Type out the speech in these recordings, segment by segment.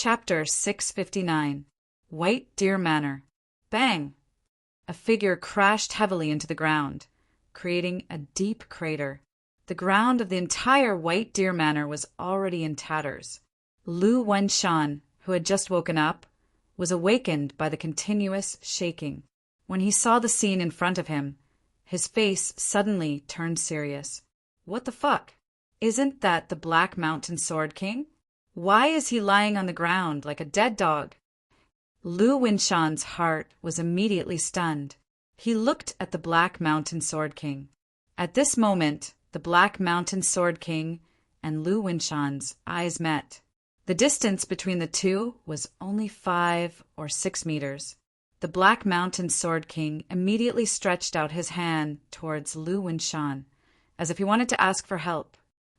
Chapter 659. White Deer Manor. Bang! A figure crashed heavily into the ground, creating a deep crater. The ground of the entire White Deer Manor was already in tatters. Lu Wenshan, who had just woken up, was awakened by the continuous shaking. When he saw the scene in front of him, his face suddenly turned serious. What the fuck? Isn't that the Black Mountain Sword King? Why is he lying on the ground like a dead dog? Lu Wenshan's heart was immediately stunned. He looked at the Black Mountain Sword King. At this moment, the Black Mountain Sword King and Lu Wenshan's eyes met. The distance between the two was only 5 or 6 meters. The Black Mountain Sword King immediately stretched out his hand towards Lu Wenshan, as if he wanted to ask for help.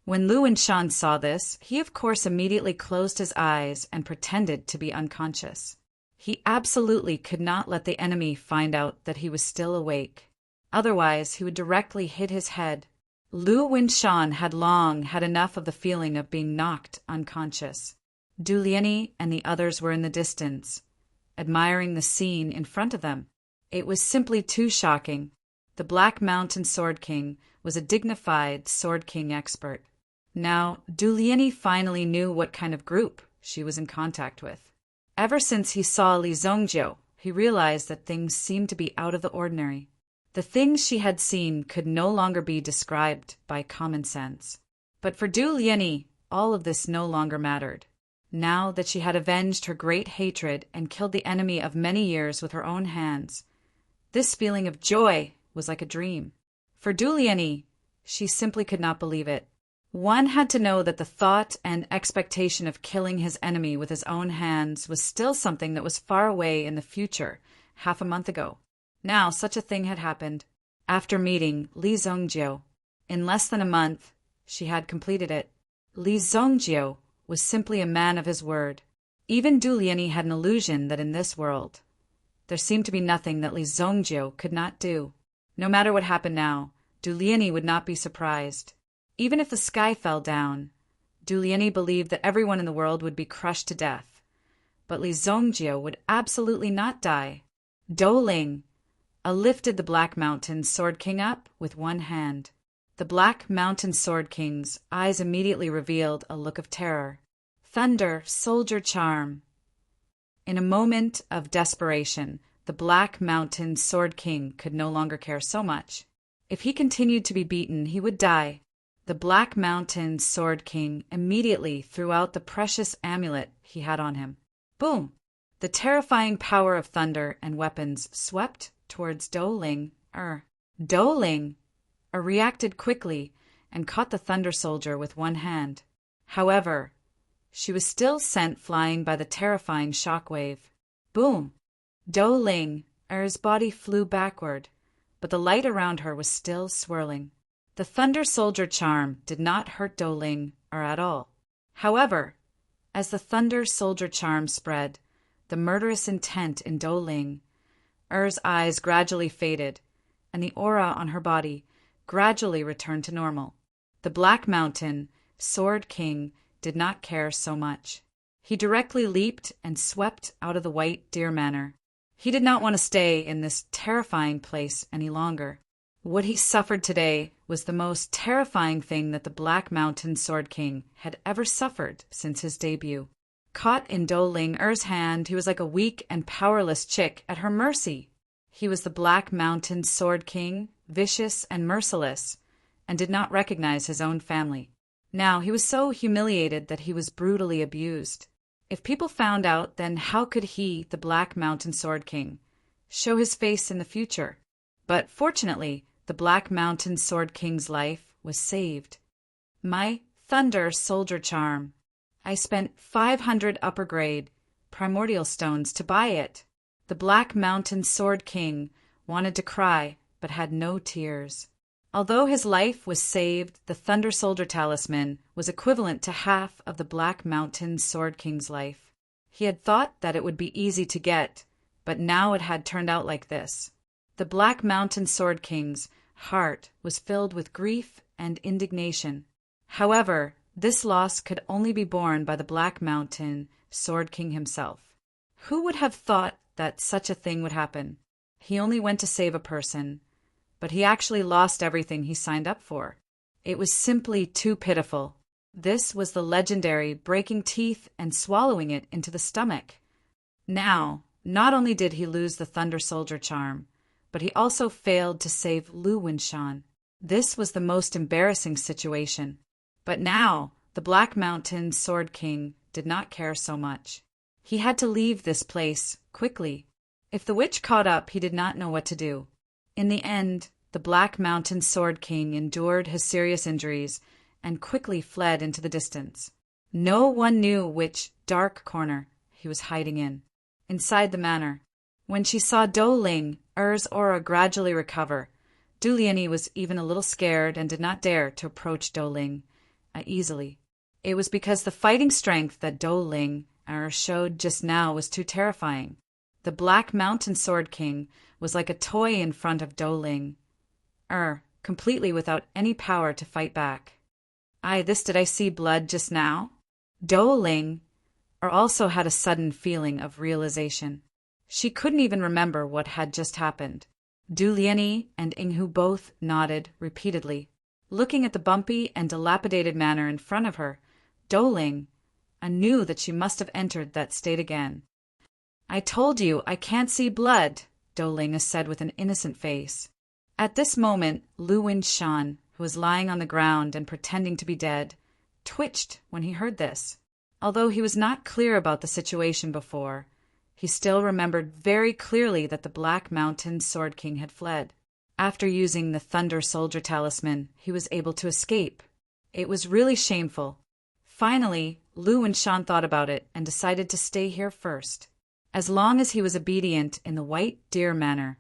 When Lu Wenshan saw this, he of course immediately closed his eyes and pretended to be unconscious. He absolutely could not let the enemy find out that he was still awake. Otherwise, he would directly hit his head. Lu Wenshan had long had enough of the feeling of being knocked unconscious. Du Lianyi and the others were in the distance, admiring the scene in front of them. It was simply too shocking. The Black Mountain Sword King was a dignified Sword King expert. Now, Du Lianyi finally knew what kind of group she was in contact with. Ever since he saw Li Zongjiu, he realized that things seemed to be out of the ordinary. The things she had seen could no longer be described by common sense. But for Du Lianyi, all of this no longer mattered. Now that she had avenged her great hatred and killed the enemy of many years with her own hands, this feeling of joy was like a dream. For Du Lianyi, she simply could not believe it. One had to know that the thought and expectation of killing his enemy with his own hands was still something that was far away in the future, half a month ago. Now such a thing had happened. After meeting Li Zongjiu, in less than a month, she had completed it. Li Zongjiu was simply a man of his word. Even Du Lianyi had an illusion that in this world, there seemed to be nothing that Li Zongjiu could not do. No matter what happened now, Du Lianyi would not be surprised. Even if the sky fell down, Du Lianyi believed that everyone in the world would be crushed to death. But Li Zongjiu would absolutely not die. Dou Ling lifted the Black Mountain Sword King up with one hand. The Black Mountain Sword King's eyes immediately revealed a look of terror. Thunder, soldier charm. In a moment of desperation, the Black Mountain Sword King could no longer care so much. If he continued to be beaten, he would die. The Black Mountain Sword King immediately threw out the precious amulet he had on him. Boom! The terrifying power of thunder and weapons swept towards Dou Ling. Dou Ling reacted quickly and caught the Thunder Soldier with one hand. However, she was still sent flying by the terrifying shockwave. Boom! Dou Ling's body flew backward, but the light around her was still swirling. The Thunder Soldier charm did not hurt Dou Ling at all. However, as the Thunder Soldier charm spread, the murderous intent in Dou Ling's eyes gradually faded, and the aura on her body gradually returned to normal. The Black Mountain Sword King did not care so much. He directly leaped and swept out of the White Deer Manor. He did not want to stay in this terrifying place any longer. What he suffered today was the most terrifying thing that the Black Mountain Sword King had ever suffered since his debut. Caught in Dou Ling's hand, he was like a weak and powerless chick at her mercy. He was the Black Mountain Sword King, vicious and merciless, and did not recognize his own family. Now he was so humiliated that he was brutally abused. If people found out, then how could he, the Black Mountain Sword King, show his face in the future? But fortunately, the Black Mountain Sword King's life was saved. My Thunder Soldier charm. I spent 500 upper grade primordial stones to buy it. The Black Mountain Sword King wanted to cry, but had no tears. Although his life was saved, the Thunder Soldier talisman was equivalent to half of the Black Mountain Sword King's life. He had thought that it would be easy to get, but now it had turned out like this. The Black Mountain Sword King's heart was filled with grief and indignation. However, this loss could only be borne by the Black Mountain Sword King himself. Who would have thought that such a thing would happen? He only went to save a person, but he actually lost everything he signed up for. It was simply too pitiful. This was the legendary breaking teeth and swallowing it into the stomach. Now, not only did he lose the Thunder Soldier charm, but he also failed to save Lu Winshan. This was the most embarrassing situation. But now, the Black Mountain Sword King did not care so much. He had to leave this place quickly. If the witch caught up, he did not know what to do. In the end, the Black Mountain Sword King endured his serious injuries and quickly fled into the distance. No one knew which dark corner he was hiding in. Inside the manor, when she saw Do Ling, Er's aura gradually recover, Du Lianyi was even a little scared and did not dare to approach Do Ling easily. It was because the fighting strength that Do Ling showed just now was too terrifying. The Black Mountain Sword King was like a toy in front of Do Ling, completely without any power to fight back. Did I see blood just now? Do Ling also had a sudden feeling of realization. She couldn't even remember what had just happened. Du Lianyi and Yinghu both nodded repeatedly. Looking at the bumpy and dilapidated manor in front of her, Do Ling knew that she must have entered that state again. "I told you I can't see blood," Do Ling said with an innocent face. At this moment, Lu Winshan, who was lying on the ground and pretending to be dead, twitched when he heard this. Although he was not clear about the situation before, he still remembered very clearly that the Black Mountain Sword King had fled. After using the Thunder Soldier talisman, he was able to escape. It was really shameful. Finally, Lu Winshan thought about it and decided to stay here first. As long as he was obedient in the White Deer Manor,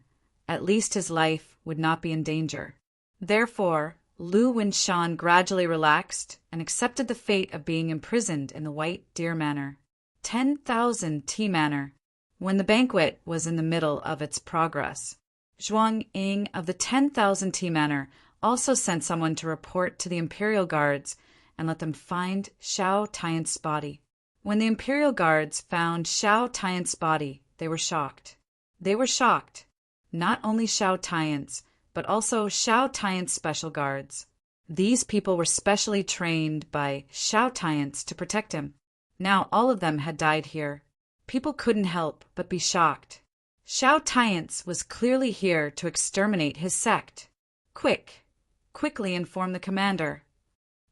at least his life would not be in danger. Therefore, Lu Winshan gradually relaxed and accepted the fate of being imprisoned in the White Deer Manor. 10,000 Tea Manor. When the banquet was in the middle of its progress, Zhuang Ying of the 10,000 Tea Manor also sent someone to report to the Imperial Guards and let them find Xiao Tian's body. When the Imperial Guards found Xiao Tian's body, they were shocked. They were shocked. Not only Xiao Tian's, but also Xiao Tian's special guards. These people were specially trained by Xiao Tian's to protect him. Now all of them had died here. People couldn't help but be shocked. Xiao Tian's was clearly here to exterminate his sect. Quickly inform the commander.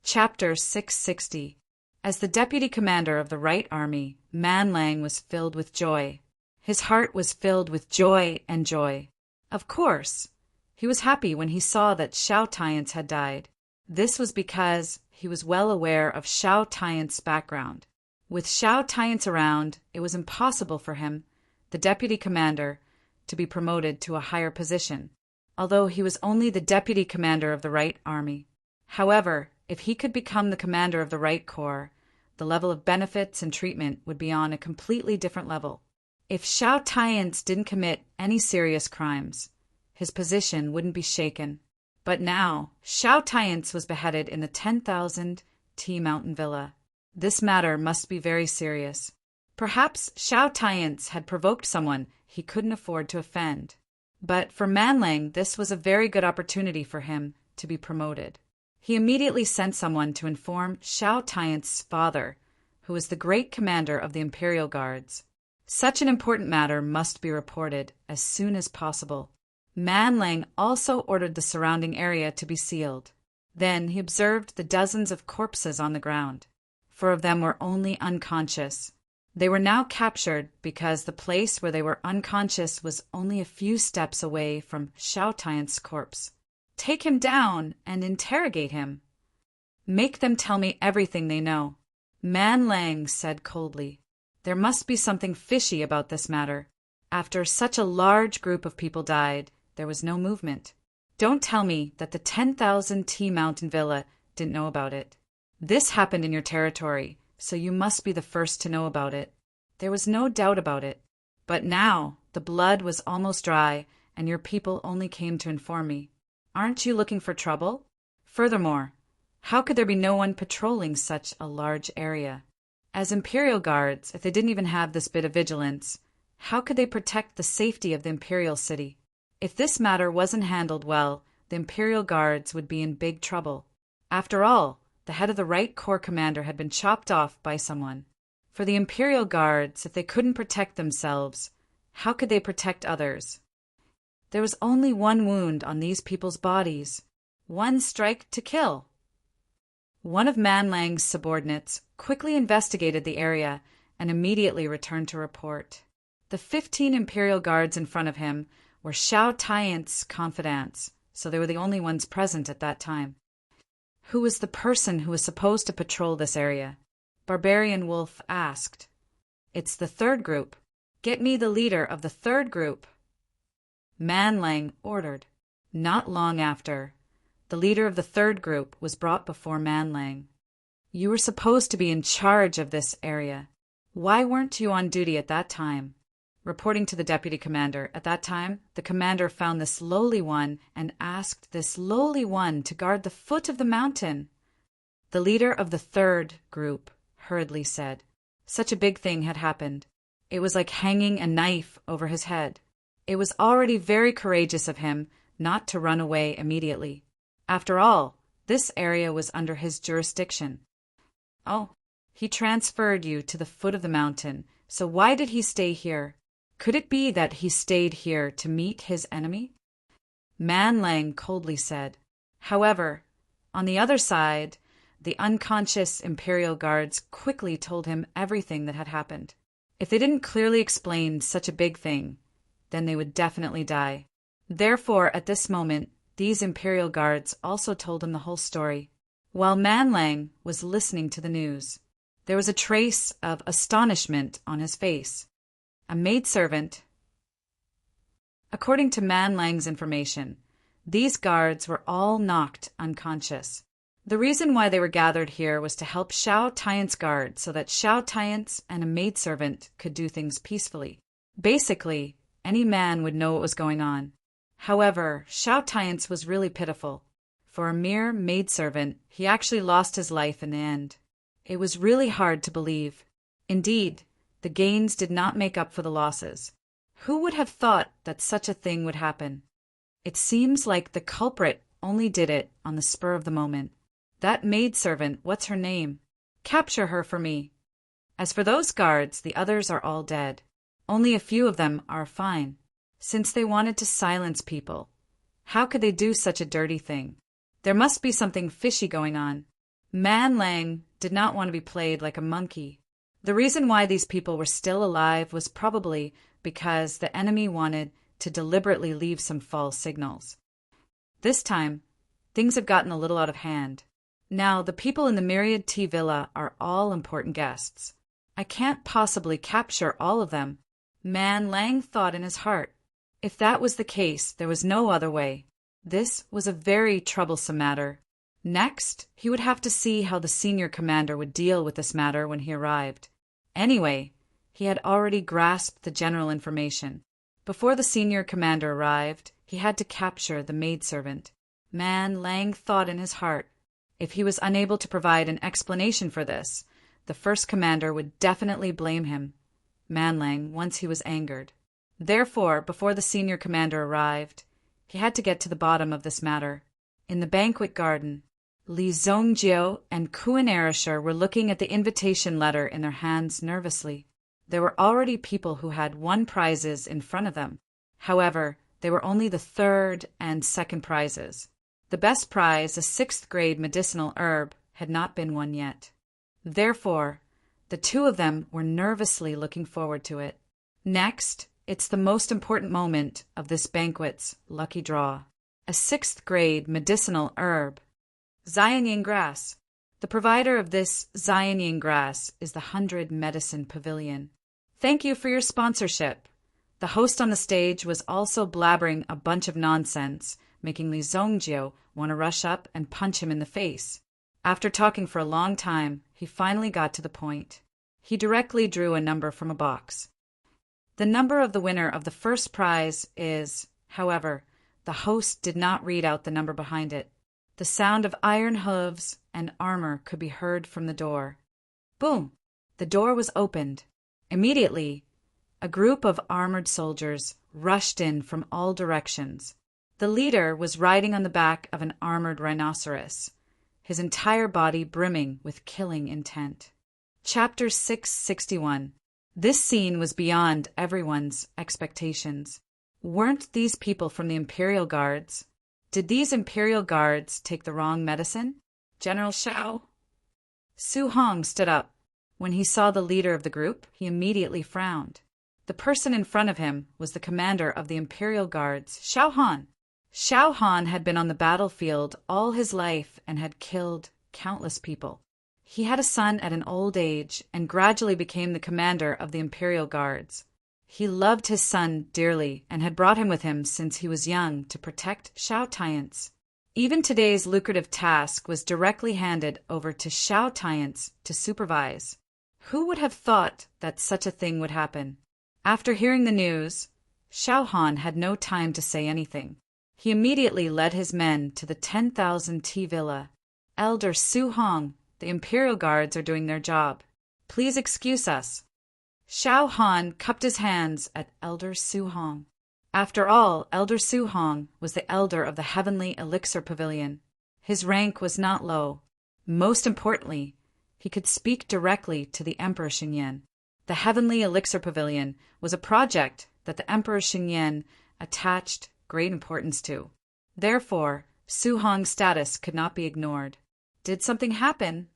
Chapter 660. As the deputy commander of the Right Army, Man Lang was filled with joy. His heart was filled with joy and joy. Of course, he was happy when he saw that Xiao Tian's had died. This was because he was well aware of Xiao Tian's background. With Xiao Tian's around, it was impossible for him, the deputy commander, to be promoted to a higher position, although he was only the deputy commander of the Right Army. However, if he could become the commander of the Right Corps, the level of benefits and treatment would be on a completely different level. If Xiao Tian's didn't commit any serious crimes, his position wouldn't be shaken. But now, Xiao Tian's was beheaded in the 10,000 Tea Mountain Villa. This matter must be very serious. Perhaps Xiao Tian's had provoked someone he couldn't afford to offend. But for Man Lang, this was a very good opportunity for him to be promoted. He immediately sent someone to inform Xiao Tian's father, who was the great commander of the Imperial Guards. Such an important matter must be reported as soon as possible. Man Lang also ordered the surrounding area to be sealed. Then he observed the dozens of corpses on the ground. 4 of them were only unconscious. They were now captured because the place where they were unconscious was only a few steps away from Xiao Tian's corpse. Take him down and interrogate him. Make them tell me everything they know. Man Lang said coldly. There must be something fishy about this matter. After such a large group of people died, there was no movement. Don't tell me that the 10,000 Tea Mountain Villa didn't know about it. This happened in your territory, so you must be the first to know about it. There was no doubt about it. But now, the blood was almost dry, and your people only came to inform me. Aren't you looking for trouble? Furthermore, how could there be no one patrolling such a large area? As Imperial guards, if they didn't even have this bit of vigilance, how could they protect the safety of the Imperial city? If this matter wasn't handled well, the Imperial guards would be in big trouble. After all, the head of the right corps commander had been chopped off by someone. For the Imperial guards, if they couldn't protect themselves, how could they protect others? There was only one wound on these people's bodies. One strike to kill. One of Man Lang's subordinates quickly investigated the area and immediately returned to report. The 15 Imperial guards in front of him were Xiao Taiyan's confidants, so they were the only ones present at that time. Who was the person who was supposed to patrol this area? Barbarian Wolf asked. It's the third group. Get me the leader of the third group. Man Lang ordered. Not long after, the leader of the third group was brought before Man Lang. You were supposed to be in charge of this area. Why weren't you on duty at that time? Reporting to the deputy commander, at that time, the commander found this lowly one and asked this lowly one to guard the foot of the mountain. The leader of the third group hurriedly said. Such a big thing had happened. It was like hanging a knife over his head. It was already very courageous of him not to run away immediately. After all, this area was under his jurisdiction. Oh, he transferred you to the foot of the mountain, so why did he stay here? Could it be that he stayed here to meet his enemy? Man Lang coldly said. However, on the other side, the unconscious Imperial guards quickly told him everything that had happened. If they didn't clearly explain such a big thing, then they would definitely die. Therefore, at this moment, these Imperial guards also told him the whole story. While Man Lang was listening to the news, there was a trace of astonishment on his face. A maidservant. According to Man Lang's information, these guards were all knocked unconscious. The reason why they were gathered here was to help Xiao Taiyan's guard so that Xiao Taiyan and a maidservant could do things peacefully. Basically, any man would know what was going on. However, Xiao Taiyan was really pitiful. For a mere maidservant, he actually lost his life in the end. It was really hard to believe. Indeed, the gains did not make up for the losses. Who would have thought that such a thing would happen? It seems like the culprit only did it on the spur of the moment. That maidservant, what's her name? Capture her for me. As for those guards, the others are all dead. Only a few of them are fine, since they wanted to silence people. How could they do such a dirty thing? There must be something fishy going on. Man Lang did not want to be played like a monkey. The reason why these people were still alive was probably because the enemy wanted to deliberately leave some false signals. This time, things have gotten a little out of hand. Now, the people in the Myriad Tea Villa are all important guests. I can't possibly capture all of them. Man Lang thought in his heart. If that was the case, there was no other way. This was a very troublesome matter. Next, he would have to see how the senior commander would deal with this matter when he arrived. Anyway, he had already grasped the general information. Before the senior commander arrived, he had to capture the maidservant. Man Lang thought in his heart. If he was unable to provide an explanation for this, the first commander would definitely blame him, Man Lang, once he was angered. Therefore, before the senior commander arrived, he had to get to the bottom of this matter. In the banquet garden, Li Zhongjiu and Kuan Erishur were looking at the invitation letter in their hands nervously. There were already people who had won prizes in front of them. However, they were only the third and second prizes. The best prize, a 6th grade medicinal herb, had not been won yet. Therefore, the two of them were nervously looking forward to it. Next, it's the most important moment of this banquet's lucky draw. A 6th grade medicinal herb. Xianying grass. The provider of this Xianying grass is the 100 Medicine Pavilion. Thank you for your sponsorship. The host on the stage was also blabbering a bunch of nonsense, making Li Zhongjiu want to rush up and punch him in the face. After talking for a long time, he finally got to the point. He directly drew a number from a box. The number of the winner of the first prize is, however, the host did not read out the number behind it. The sound of iron hooves and armor could be heard from the door. Boom! The door was opened. Immediately, a group of armored soldiers rushed in from all directions. The leader was riding on the back of an armored rhinoceros, his entire body brimming with killing intent. Chapter 661. This scene was beyond everyone's expectations. Weren't these people from the Imperial Guards? Did these Imperial Guards take the wrong medicine? General Shao? Su Hong stood up. When he saw the leader of the group, he immediately frowned. The person in front of him was the commander of the Imperial Guards, Xiao Han. Xiao Han had been on the battlefield all his life and had killed countless people. He had a son at an old age and gradually became the commander of the Imperial Guards. He loved his son dearly and had brought him with him since he was young to protect Xiao Tiance. Even today's lucrative task was directly handed over to Xiao Tiance to supervise. Who would have thought that such a thing would happen? After hearing the news, Xiao Han had no time to say anything. He immediately led his men to the 10,000 tea villa. Elder Su Hong, the Imperial Guards are doing their job. Please excuse us. Xiao Han cupped his hands at Elder Su Hong. After all, Elder Su Hong was the elder of the Heavenly Elixir Pavilion. His rank was not low. Most importantly, he could speak directly to the Emperor Xingyan. The Heavenly Elixir Pavilion was a project that the Emperor Xingyan attached great importance to. Therefore, Su Hong's status could not be ignored. Did something happen?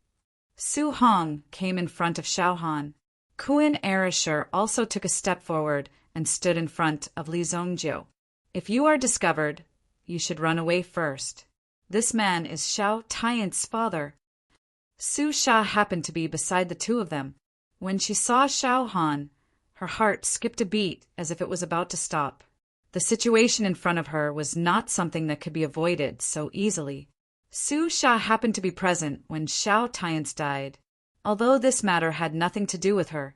Su Hong came in front of Xiao Han. Kuan Erasure also took a step forward and stood in front of Li Zongjiu. If you are discovered, you should run away first. This man is Xiao Tiance's father. Su Sha happened to be beside the two of them. When she saw Xiao Han, her heart skipped a beat as if it was about to stop. The situation in front of her was not something that could be avoided so easily. Su Sha happened to be present when Xiao Tiance died. Although this matter had nothing to do with her,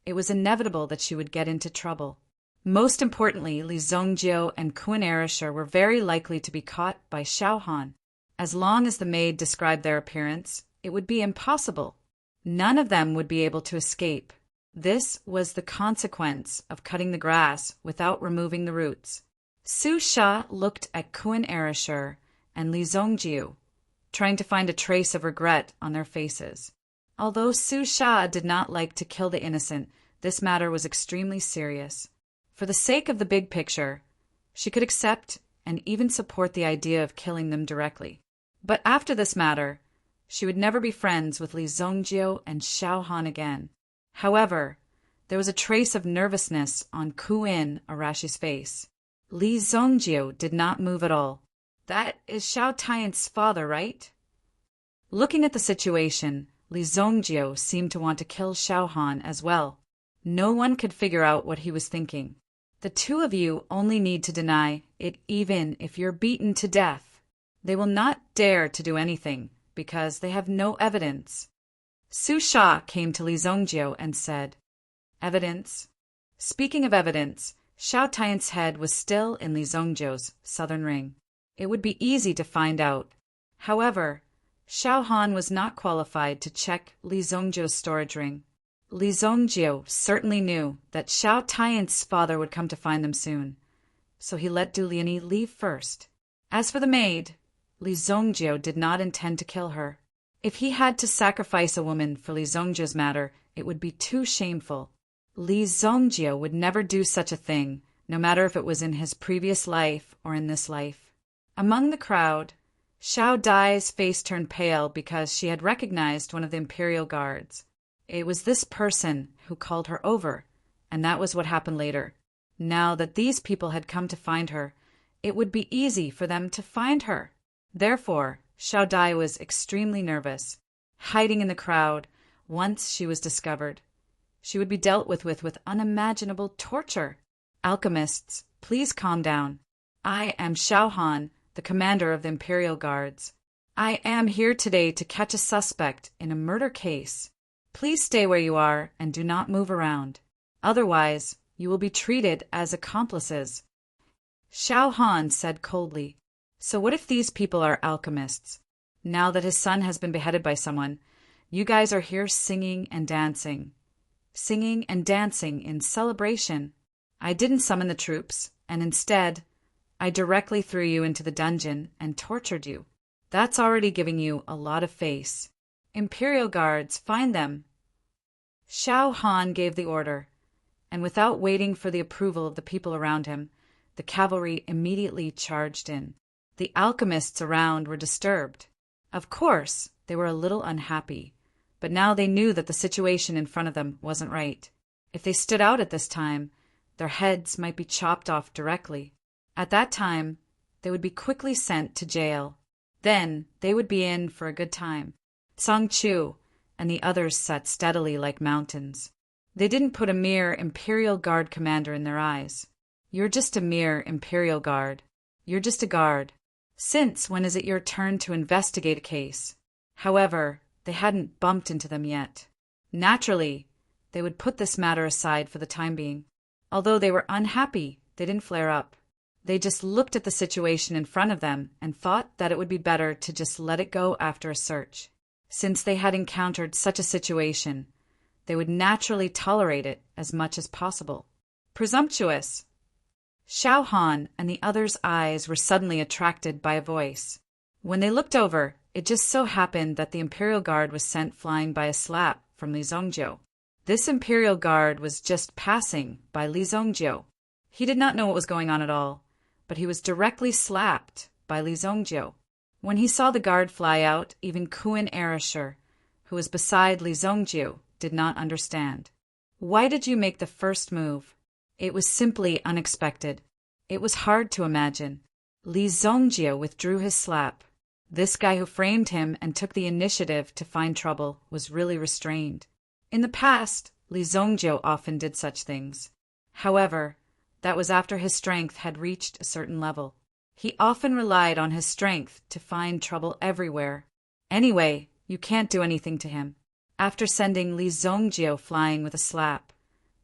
it was inevitable that she would get into trouble. Most importantly, Li Zongjiu and Kuan Erasure were very likely to be caught by Xiao Han. As long as the maid described their appearance, it would be impossible. None of them would be able to escape. This was the consequence of cutting the grass without removing the roots. Su Sha looked at Kuan Erasure and Li Zongjiu, trying to find a trace of regret on their faces. Although Su Sha did not like to kill the innocent, this matter was extremely serious. For the sake of the big picture, she could accept and even support the idea of killing them directly. But after this matter, she would never be friends with Li Zongjiu and Xiao Han again. However, there was a trace of nervousness on Kuan Erashi's face. Li Zongjiu did not move at all. That is Xiao Tiance's father, right? Looking at the situation, Li Zongjiu seemed to want to kill Xiao Han as well. No one could figure out what he was thinking. The two of you only need to deny it even if you're beaten to death. They will not dare to do anything because they have no evidence. Su Sha came to Li Zongjiu and said, "Evidence?" Speaking of evidence, Xiao Tiance's head was still in Li Zongjiu's southern ring. It would be easy to find out. However, Xiao Han was not qualified to check Li Zongjiu's storage ring. Li Zongjiu certainly knew that Xiao Tiance's father would come to find them soon, so he let Du Liani leave first. As for the maid, Li Zongjiu did not intend to kill her. If he had to sacrifice a woman for Li Zongjiu's matter, it would be too shameful. Li Zongjiu would never do such a thing, no matter if it was in his previous life or in this life. Among the crowd, Xiao Dai's face turned pale because she had recognized one of the Imperial Guards. It was this person who called her over, and that was what happened later. Now that these people had come to find her, it would be easy for them to find her. Therefore, Xiao Dai was extremely nervous, hiding in the crowd. Once she was discovered, she would be dealt with unimaginable torture. Alchemists, please calm down. I am Xiao Han, the commander of the Imperial Guards. I am here today to catch a suspect in a murder case. Please stay where you are and do not move around. Otherwise, you will be treated as accomplices. Xiao Han said coldly, "So what if these people are alchemists? Now that his son has been beheaded by someone, You guys are here singing and dancing. Singing and dancing in celebration. I didn't summon the troops, and instead, I directly threw you into the dungeon and tortured you. That's already giving you a lot of face. Imperial guards, find them." Xiao Han gave the order, and without waiting for the approval of the people around him, the cavalry immediately charged in. The alchemists around were disturbed. Of course, they were a little unhappy, but now they knew that the situation in front of them wasn't right. If they stood out at this time, their heads might be chopped off directly. At that time, they would be quickly sent to jail. Then they would be in for a good time. Song Chu and the others sat steadily like mountains. They didn't put a mere Imperial Guard commander in their eyes. You're just a mere Imperial Guard. You're just a guard. Since when is it your turn to investigate a case? However, they hadn't bumped into them yet. Naturally, they would put this matter aside for the time being. Although they were unhappy, they didn't flare up. They just looked at the situation in front of them and thought that it would be better to just let it go after a search. Since they had encountered such a situation, they would naturally tolerate it as much as possible. Presumptuous! Xiao Han and the others' eyes were suddenly attracted by a voice. When they looked over, it just so happened that the Imperial Guard was sent flying by a slap from Li Zongjiu. This Imperial Guard was just passing by Li Zongjiu. He did not know what was going on at all, but he was directly slapped by Li Zongjiu. When he saw the guard fly out, even Kuan Erasher, who was beside Li Zongjiu, did not understand. Why did you make the first move? It was simply unexpected. It was hard to imagine. Li Zongjiu withdrew his slap. This guy who framed him and took the initiative to find trouble was really restrained. In the past, Li Zongjiu often did such things. However, that was after his strength had reached a certain level. He often relied on his strength to find trouble everywhere. Anyway, you can't do anything to him. After sending Li Zongjiu flying with a slap,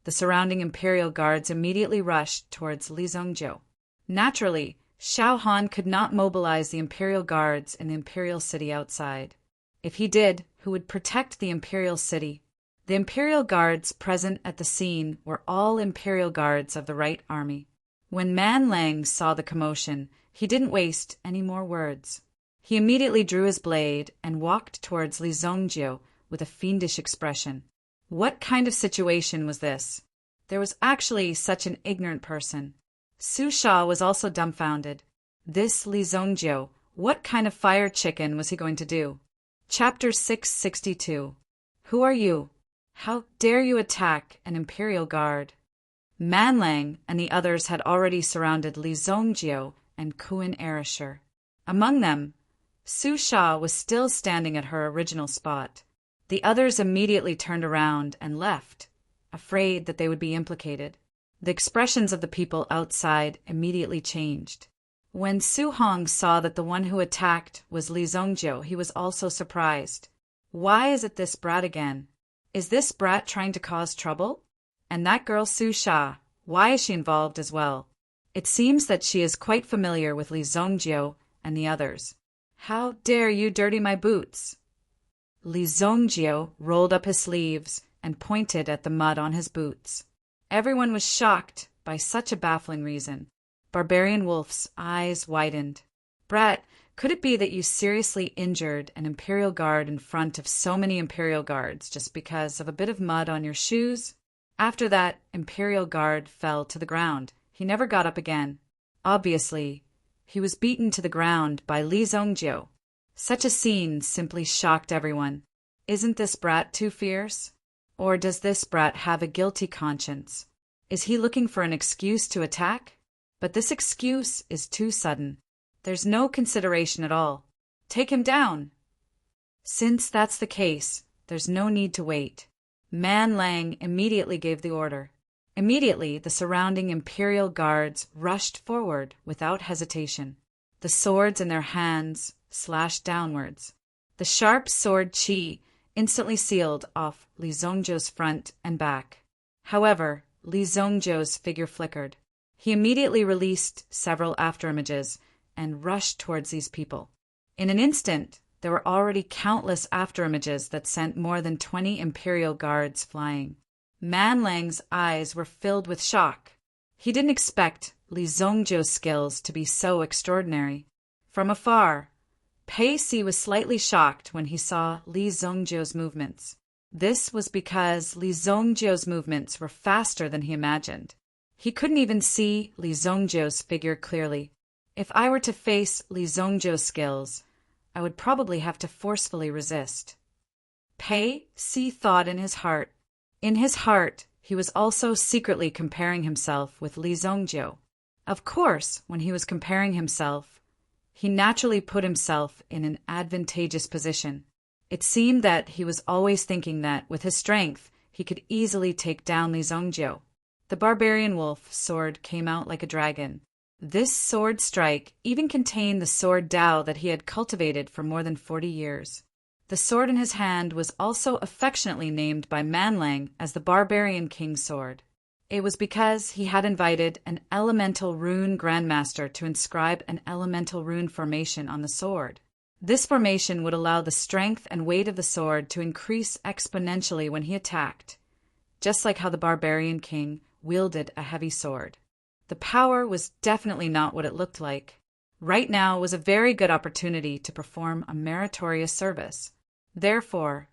the surrounding Imperial Guards immediately rushed towards Li Zongjiu. Naturally, Xiao Han could not mobilize the Imperial Guards in the Imperial City outside. If he did, who would protect the Imperial City? The Imperial Guards present at the scene were all Imperial Guards of the Right Army. When Man Lang saw the commotion, he didn't waste any more words. He immediately drew his blade and walked towards Li Zongjiu with a fiendish expression. What kind of situation was this? There was actually such an ignorant person. Su Sha was also dumbfounded. This Li Zongjiu, what kind of fire chicken was he going to do? Chapter 662. Who are you? How dare you attack an Imperial Guard? Man Lang and the others had already surrounded Li Zongjiu and Kuan Erasher. Among them, Su Sha was still standing at her original spot. The others immediately turned around and left, afraid that they would be implicated. The expressions of the people outside immediately changed. When Su Hong saw that the one who attacked was Li Zongjiu, he was also surprised. Why is it this brat again? Is this brat trying to cause trouble? And that girl Su Sha, why is she involved as well? It seems that she is quite familiar with Li Zongjiu and the others. How dare you dirty my boots? Li Zongjiu rolled up his sleeves and pointed at the mud on his boots. Everyone was shocked by such a baffling reason. Barbarian Wolf's eyes widened. Brat, could it be that you seriously injured an Imperial Guard in front of so many Imperial Guards just because of a bit of mud on your shoes? After that, Imperial Guard fell to the ground. He never got up again. Obviously, he was beaten to the ground by Li Zongjiu. Such a scene simply shocked everyone. Isn't this brat too fierce? Or does this brat have a guilty conscience? Is he looking for an excuse to attack? But this excuse is too sudden. There's no consideration at all. Take him down. Since that's the case, there's no need to wait. Man Lang immediately gave the order. Immediately, the surrounding Imperial Guards rushed forward without hesitation. The swords in their hands slashed downwards. The sharp sword qi instantly sealed off Li Zongjiu's front and back. However, Li Zongjiu's figure flickered. He immediately released several afterimages and rushed towards these people. In an instant, there were already countless afterimages that sent more than 20 Imperial guards flying. Man Lang's eyes were filled with shock. He didn't expect Li Zongjiu's skills to be so extraordinary. From afar, Pei Si was slightly shocked when he saw Li Zongjiu's movements. This was because Li Zongjiu's movements were faster than he imagined. He couldn't even see Li Zongjiu's figure clearly. If I were to face Li Zongjiu's skills, I would probably have to forcefully resist. Pei Si thought in his heart. In his heart, he was also secretly comparing himself with Li Zongjiu. Of course, when he was comparing himself, he naturally put himself in an advantageous position. It seemed that he was always thinking that, with his strength, he could easily take down Li Zongjiu. The barbarian wolf sword came out like a dragon. This sword strike even contained the sword Dao that he had cultivated for more than 40 years. The sword in his hand was also affectionately named by Man Lang as the Barbarian King's sword. It was because he had invited an elemental rune grandmaster to inscribe an elemental rune formation on the sword. This formation would allow the strength and weight of the sword to increase exponentially when he attacked, just like how the Barbarian King wielded a heavy sword. The power was definitely not what it looked like. Right now was a very good opportunity to perform a meritorious service. Therefore,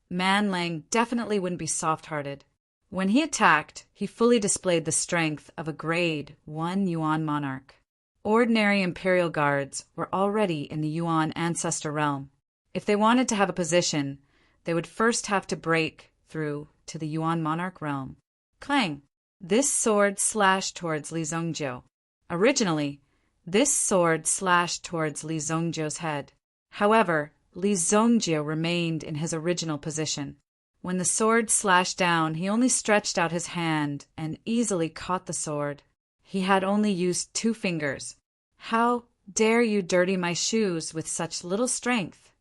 Man Lang definitely wouldn't be soft-hearted. When he attacked, he fully displayed the strength of a grade 1 Yuan monarch. Ordinary Imperial guards were already in the Yuan ancestor realm. If they wanted to have a position, they would first have to break through to the Yuan monarch realm. Clang! This sword slashed towards Li Zongjiu. Originally, this sword slashed towards Li Zongjiu's head. However, Li Zongjiu remained in his original position. When the sword slashed down, he only stretched out his hand and easily caught the sword. He had only used 2 fingers. How dare you dirty my shoes with such little strength?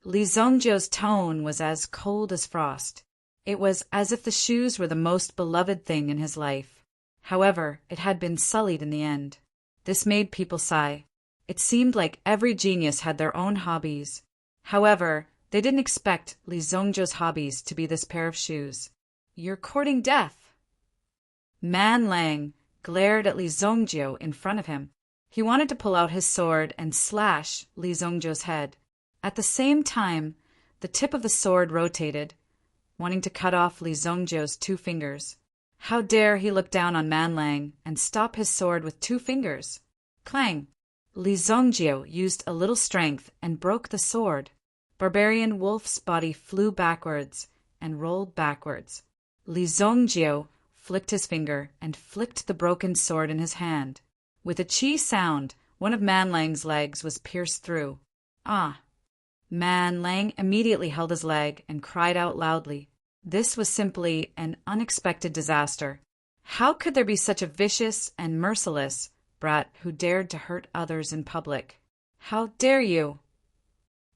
Li Zongjiu's tone was as cold as frost. It was as if the shoes were the most beloved thing in his life. However, it had been sullied in the end. This made people sigh. It seemed like every genius had their own hobbies. However, they didn't expect Li Zongjiu's hobbies to be this pair of shoes. You're courting death. Man Lang glared at Li Zongjiu in front of him. He wanted to pull out his sword and slash Li Zongjiu's head. At the same time, the tip of the sword rotated, wanting to cut off Li Zongjiu's 2 fingers. How dare he look down on Man Lang and stop his sword with 2 fingers? Clang! Li Zongjiu used a little strength and broke the sword. Barbarian Wolf's body flew backwards and rolled backwards. Li Zongjiu flicked his finger and flicked the broken sword in his hand. With a chi sound, one of Man Lang's legs was pierced through. Ah! Man Lang immediately held his leg and cried out loudly. This was simply an unexpected disaster. How could there be such a vicious and merciless brat who dared to hurt others in public? How dare you?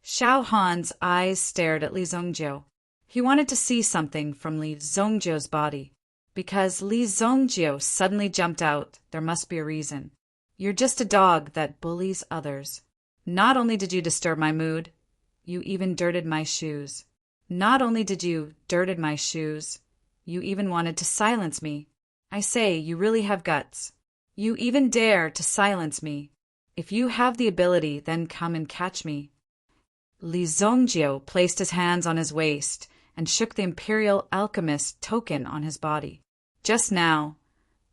Xiao Han's eyes stared at Li Zongjiu. He wanted to see something from Li Zongjiu's body. Because Li Zongjiu suddenly jumped out, there must be a reason. You're just a dog that bullies others. Not only did you disturb my mood, you even dirted my shoes. Not only did you dirted my shoes, you even wanted to silence me. I say, you really have guts. You even dare to silence me. If you have the ability, then come and catch me. Li Zongjiu placed his hands on his waist and shook the Imperial Alchemist token on his body. Just now,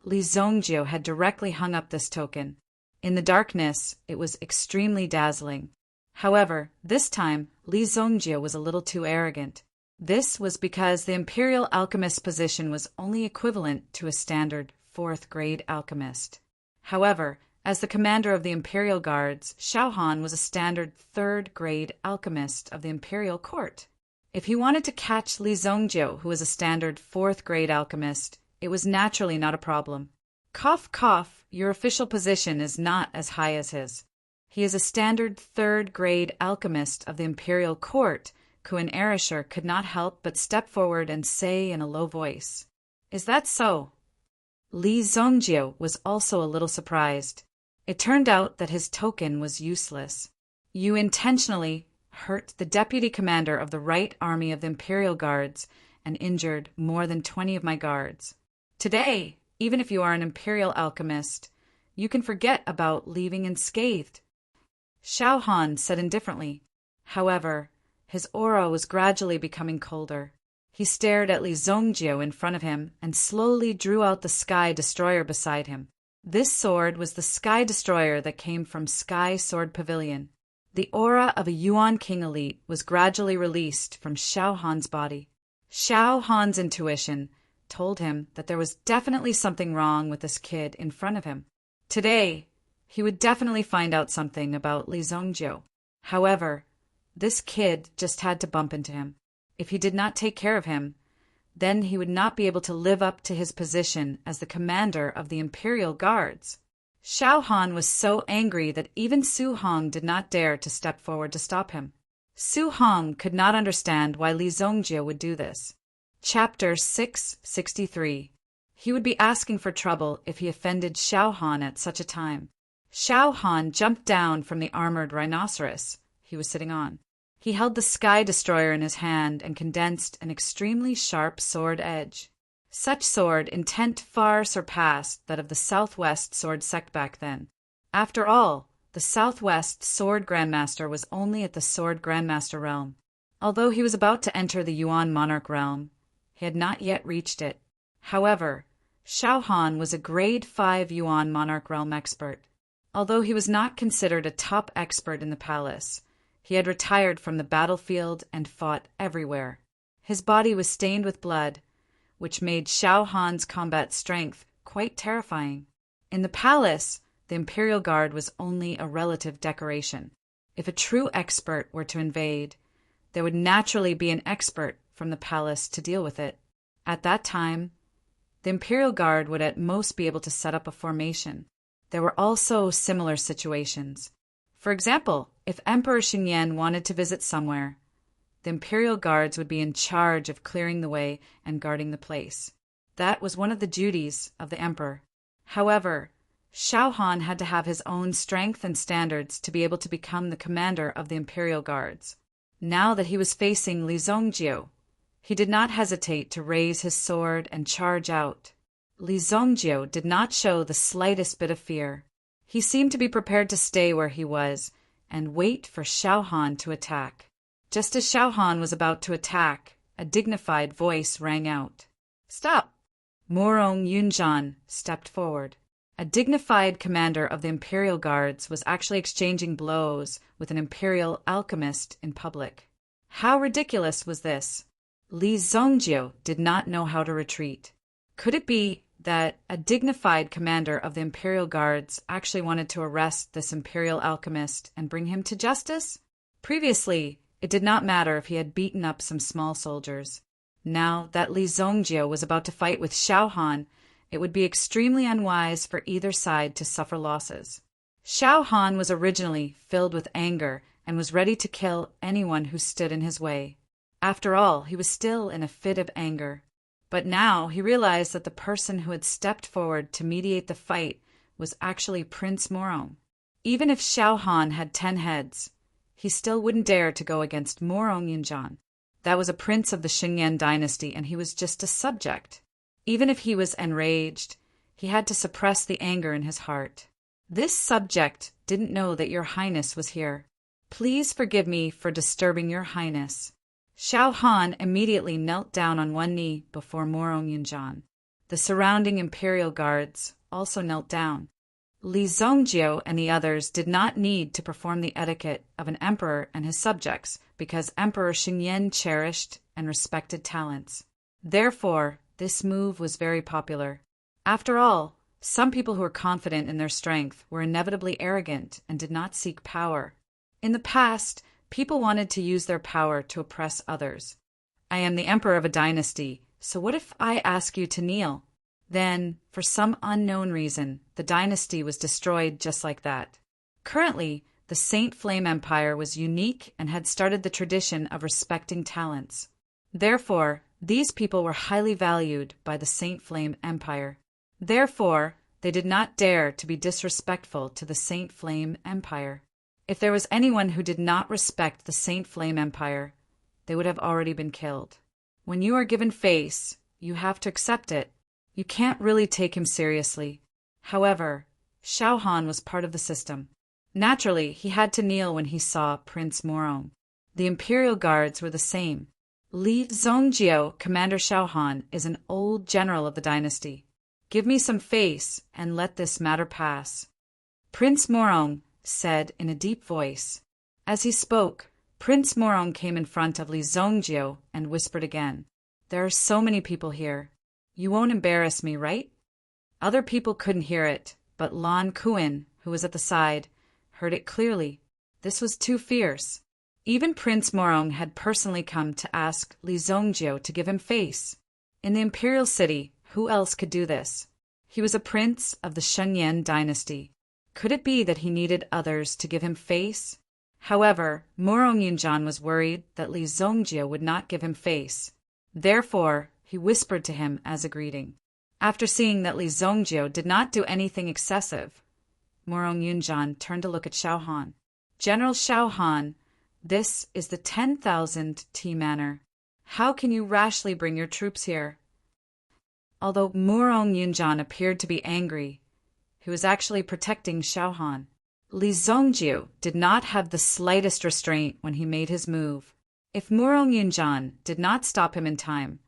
Li Zongjiu had directly hung up this token. In the darkness, it was extremely dazzling. However, this time, Li Zongjiu was a little too arrogant. This was because the Imperial Alchemist's position was only equivalent to a standard 4th-grade alchemist. However, as the commander of the Imperial Guards, Xiao Han was a standard 3rd-grade alchemist of the Imperial Court. If he wanted to catch Li Zongjiu, who was a standard 4th-grade alchemist, it was naturally not a problem. Cough, cough, your official position is not as high as his. He is a standard 3rd-grade alchemist of the Imperial Court, Kuan Erisher could not help but step forward and say in a low voice, "Is that so?" Li Zongjiu was also a little surprised. It turned out that his token was useless. You intentionally hurt the deputy commander of the right army of the Imperial Guards and injured more than 20 of my guards. Today, even if you are an Imperial alchemist, you can forget about leaving unscathed." Xiao Han said indifferently. However, his aura was gradually becoming colder. He stared at Li Zongjiu in front of him and slowly drew out the Sky Destroyer beside him. This sword was the Sky Destroyer that came from Sky Sword Pavilion. The aura of a Yuan King elite was gradually released from Xiao Han's body. Xiao Han's intuition told him that there was definitely something wrong with this kid in front of him. Today, he would definitely find out something about Li Zongjiu. However, this kid just had to bump into him. If he did not take care of him, then he would not be able to live up to his position as the commander of the Imperial Guards. Xiao Han was so angry that even Su Hong did not dare to step forward to stop him. Su Hong could not understand why Li Zongjiu would do this. Chapter 663. He would be asking for trouble if he offended Xiao Han at such a time. Xiao Han jumped down from the armored rhinoceros he was sitting on. He held the Sky Destroyer in his hand and condensed an extremely sharp sword edge. Such sword intent far surpassed that of the Southwest sword sect back then. After all, the Southwest Sword Grandmaster was only at the Sword Grandmaster realm. Although he was about to enter the Yuan Monarch realm, he had not yet reached it. However, Xiao Han was a grade 5 Yuan Monarch realm expert. Although he was not considered a top expert in the palace, he had retired from the battlefield and fought everywhere. His body was stained with blood, which made Xiao Han's combat strength quite terrifying. In the palace, the Imperial Guard was only a relative decoration. If a true expert were to invade, there would naturally be an expert from the palace to deal with it. At that time, the Imperial Guard would at most be able to set up a formation. There were also similar situations. For example, if Emperor Xingyan wanted to visit somewhere, the Imperial Guards would be in charge of clearing the way and guarding the place. That was one of the duties of the Emperor. However, Xiao Han had to have his own strength and standards to be able to become the commander of the Imperial Guards. Now that he was facing Li Zongjiu, he did not hesitate to raise his sword and charge out. Li Zongjiu did not show the slightest bit of fear. He seemed to be prepared to stay where he was and wait for Xiao Han to attack. Just as Xiao Han was about to attack, a dignified voice rang out. "Stop!" Morong Yunzhan stepped forward. A dignified commander of the Imperial Guards was actually exchanging blows with an Imperial alchemist in public. How ridiculous was this? Li Zongjiu did not know how to retreat. Could it be that a dignified commander of the Imperial Guards actually wanted to arrest this Imperial alchemist and bring him to justice? Previously, it did not matter if he had beaten up some small soldiers. Now that Li Zongjiu was about to fight with Xiao Han, it would be extremely unwise for either side to suffer losses. Xiao Han was originally filled with anger and was ready to kill anyone who stood in his way. After all, he was still in a fit of anger. But now he realized that the person who had stepped forward to mediate the fight was actually Prince Morong. Even if Xiao Han had 10 heads, he still wouldn't dare to go against Morong Yunzhan. That was a prince of the Xingyan dynasty, and he was just a subject. Even if he was enraged, he had to suppress the anger in his heart. This subject didn't know that your highness was here. Please forgive me for disturbing your highness. Xiao Han immediately knelt down on one knee before Morong Yunzhan. The surrounding Imperial Guards also knelt down. Li Zongjiu and the others did not need to perform the etiquette of an emperor and his subjects because Emperor Xingyan cherished and respected talents. Therefore, this move was very popular. After all, some people who were confident in their strength were inevitably arrogant and did not seek power. In the past, people wanted to use their power to oppress others. I am the emperor of a dynasty, so what if I ask you to kneel? Then, for some unknown reason, the dynasty was destroyed just like that. Currently, the Saint Flame Empire was unique and had started the tradition of respecting talents. Therefore, these people were highly valued by the Saint Flame Empire. Therefore, they did not dare to be disrespectful to the Saint Flame Empire. If there was anyone who did not respect the Saint Flame Empire, they would have already been killed. When you are given face, you have to accept it. You can't really take him seriously. However, Xiao Han was part of the system. Naturally, he had to kneel when he saw Prince Morong. The Imperial Guards were the same. Li Zhongjiao, Commander Xiao Han, is an old general of the dynasty. Give me some face and let this matter pass. Prince Morong said in a deep voice. As he spoke, Prince Morong came in front of Li Zhongjiao and whispered again. There are so many people here. You won't embarrass me, right? Other people couldn't hear it, but Lan Kuan, who was at the side, heard it clearly. This was too fierce. Even Prince Morong had personally come to ask Li Zhongjiao to give him face. In the imperial city, who else could do this? He was a prince of the Shunyan dynasty. Could it be that he needed others to give him face? However, Morong Yunjan was worried that Li Zhongjiao would not give him face. Therefore, he whispered to him as a greeting. After seeing that Li Zhongjiao did not do anything excessive, Morong Yunjan turned to look at Xiao Han. General Xiao Han, this is the 10,000 T Manor. How can you rashly bring your troops here? Although Morong Yunjan appeared to be angry, he was actually protecting Xiao Han. Li Zhongjiao did not have the slightest restraint when he made his move. If Morong Yunjan did not stop him in time,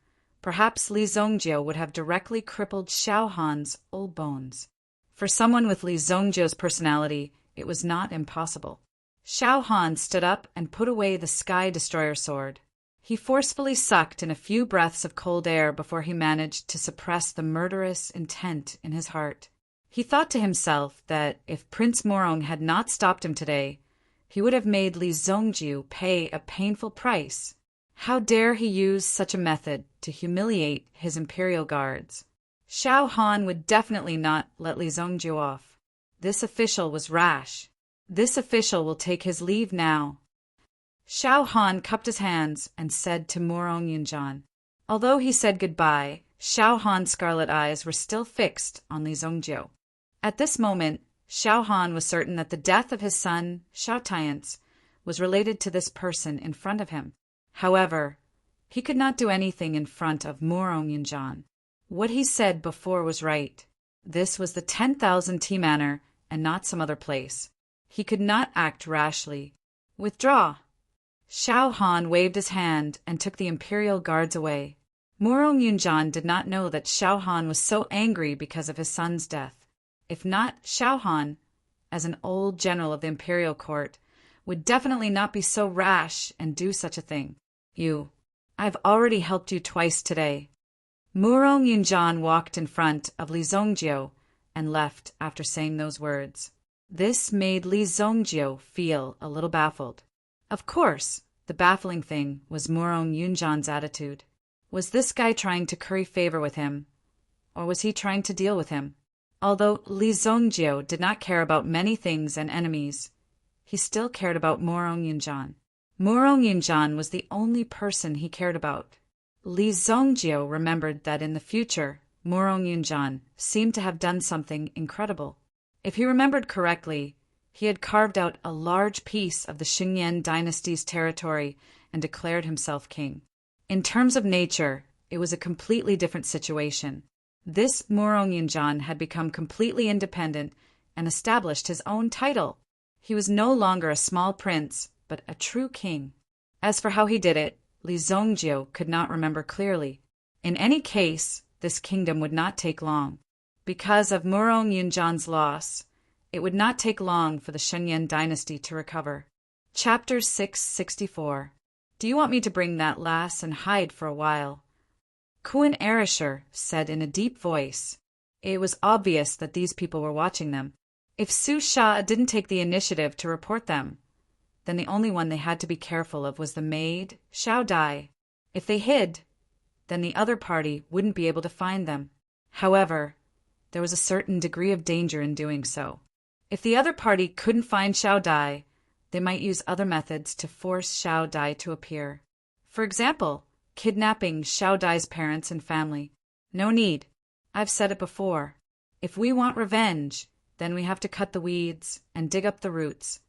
perhaps Li Zhongjiao would have directly crippled Xiao Han's old bones. For someone with Li Zhongjiao's personality, it was not impossible. Xiao Han stood up and put away the Sky Destroyer sword. He forcefully sucked in a few breaths of cold air before he managed to suppress the murderous intent in his heart. He thought to himself that if Prince Morong had not stopped him today, he would have made Li Zhongjiao pay a painful price. How dare he use such a method to humiliate his imperial guards? Xiao Han would definitely not let Li Zhongjiao off. This official was rash. This official will take his leave now. Xiao Han cupped his hands and said to Morong Yunjan. Although he said goodbye, Xiao Han's scarlet eyes were still fixed on Li Zhongjiao. At this moment, Xiao Han was certain that the death of his son, Xiao Tian's, was related to this person in front of him. However, he could not do anything in front of Morong Yunjan. What he said before was right. This was the 10,000 T Manor and not some other place. He could not act rashly. Withdraw! Xiao Han waved his hand and took the imperial guards away. Morong Yunjan did not know that Xiao Han was so angry because of his son's death. If not, Xiao Han, as an old general of the imperial court, would definitely not be so rash and do such a thing. I've already helped you twice today. Morong Yunjan walked in front of Li Zhongjiao and left after saying those words. This made Li Zhongjiao feel a little baffled. Of course, the baffling thing was Morong Yunjan's attitude. Was this guy trying to curry favor with him, or was he trying to deal with him? Although Li Zhongjiao did not care about many things and enemies, he still cared about Morong Yunjan. Morong Yunjan was the only person he cared about. Li Zhongjiao remembered that in the future, Morong Yunjan seemed to have done something incredible. If he remembered correctly, he had carved out a large piece of the Xingyan dynasty's territory and declared himself king. In terms of nature, it was a completely different situation. This Morong Yunjan had become completely independent and established his own title. He was no longer a small prince, but a true king. As for how he did it, Li Zhongjiao could not remember clearly. In any case, this kingdom would not take long. Because of Morong Yunjan's loss, it would not take long for the Shunyan dynasty to recover. Chapter 664. Do you want me to bring that lass and hide for a while? Kuan Erisher said in a deep voice. It was obvious that these people were watching them. If Su Sha didn't take the initiative to report them, then the only one they had to be careful of was the maid, Xiao Dai. If they hid, then the other party wouldn't be able to find them. However, there was a certain degree of danger in doing so. If the other party couldn't find Xiao Dai, they might use other methods to force Xiao Dai to appear. For example, kidnapping Xiao Dai's parents and family. No need. I've said it before. If we want revenge, then we have to cut the weeds and dig up the roots.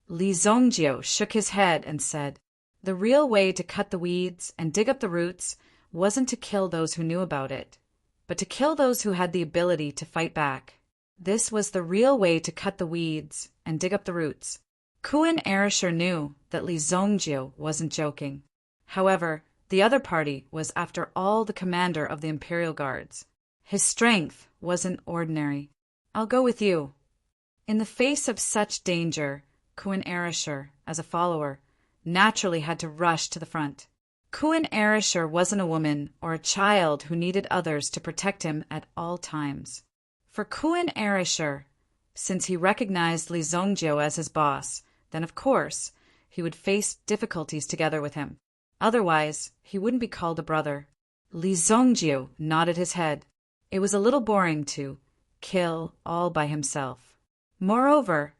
Li Zongjio shook his head and said, "The real way to cut the weeds and dig up the roots wasn't to kill those who knew about it, but to kill those who had the ability to fight back. This was the real way to cut the weeds and dig up the roots." Kun Arisher knew that Li Zongjio wasn't joking. However, the other party was, after all, the commander of the Imperial Guards. His strength wasn't ordinary. "I'll go with you." In the face of such danger, Kun Arisher, as a follower, naturally had to rush to the front. Kun Arisher wasn't a woman or a child who needed others to protect him at all times. For Kun Arisher, since he recognized Li Zongjio as his boss, then of course he would face difficulties together with him. Otherwise, he wouldn't be called a brother. Li Zongjio nodded his head. It was a little boring to kill all by himself. Moreover,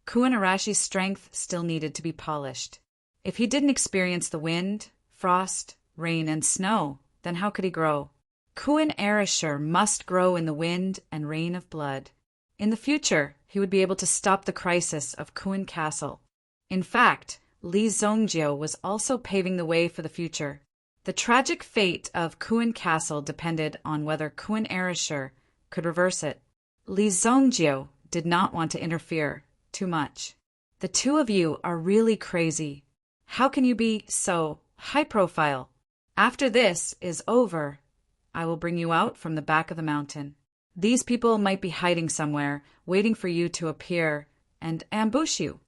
Kun Arashi's strength still needed to be polished. If he didn't experience the wind, frost, rain, and snow, then how could he grow? Kun Arisher must grow in the wind and rain of blood. In the future, he would be able to stop the crisis of Kun Castle. In fact, Li Zongjio was also paving the way for the future. The tragic fate of Kun Castle depended on whether Kun Arisher could reverse it. Li Zongjio did not want to interfere too much. "The two of you are really crazy. How can you be so high profile? After this is over, I will bring you out from the back of the mountain. These people might be hiding somewhere, waiting for you to appear and ambush you."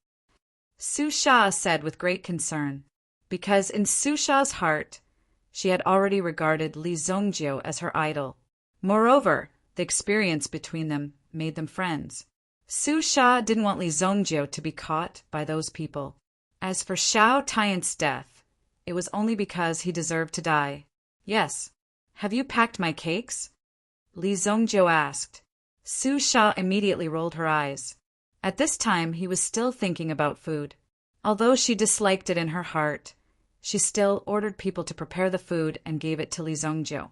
Su Sha said with great concern, because in Su Sha's heart, she had already regarded Li Zongjio as her idol. Moreover, the experience between them made them friends. Su Sha didn't want Li Zongjio to be caught by those people. As for Shao Tian's death, it was only because he deserved to die. "Yes. Have you packed my cakes?" Li Zongjio asked. Su Sha immediately rolled her eyes. At this time, he was still thinking about food. Although she disliked it in her heart, she still ordered people to prepare the food and gave it to Li Zongjio.